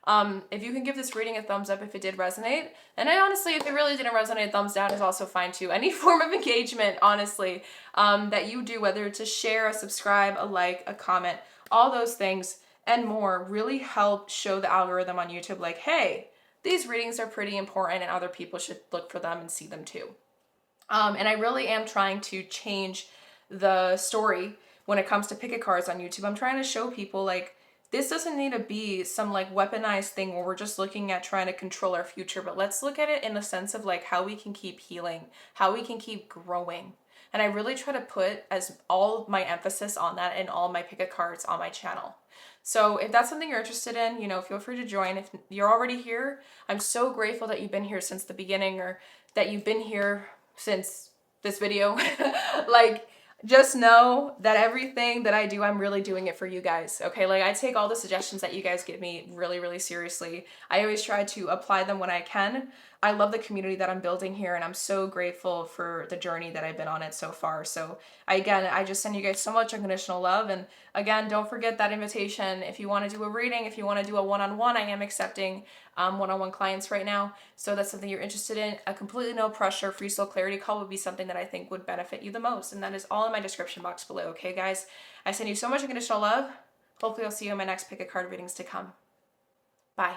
If you can give this reading a thumbs up if it did resonate, and honestly, if it really didn't resonate, a thumbs down is also fine too. Any form of engagement, honestly, that you do, whether it's a share, a subscribe, a like, a comment, all those things and more really help show the algorithm on YouTube like, hey, these readings are pretty important and other people should look for them and see them too. And I really am trying to change the story when it comes to picket cards on YouTube. I'm trying to show people, like, this doesn't need to be some like weaponized thing where we're just looking at trying to control our future, but let's look at it in the sense of like how we can keep healing, how we can keep growing. And I really try to put as all my emphasis on that in all my picket cards on my channel. So if that's something you're interested in, feel free to join. If you're already here, I'm so grateful that you've been here since the beginning, or that you've been here since this video. Like, just know that everything that I do, I'm really doing it for you guys, okay? Like, I take all the suggestions that you guys give me really, really seriously. I always try to apply them when I can. I love the community that I'm building here, and I'm so grateful for the journey that I've been on it so far. So I just send you guys so much unconditional love. And again, don't forget that invitation. If you want to do a reading, if you want to do a one-on-one, I am accepting one-on-one clients right now. So that's something you're interested in. A completely no pressure free soul clarity call would be something that I think would benefit you the most. And that is all in my description box below. Okay, guys? I send you so much unconditional love. Hopefully I'll see you in my next pick a card readings to come. Bye.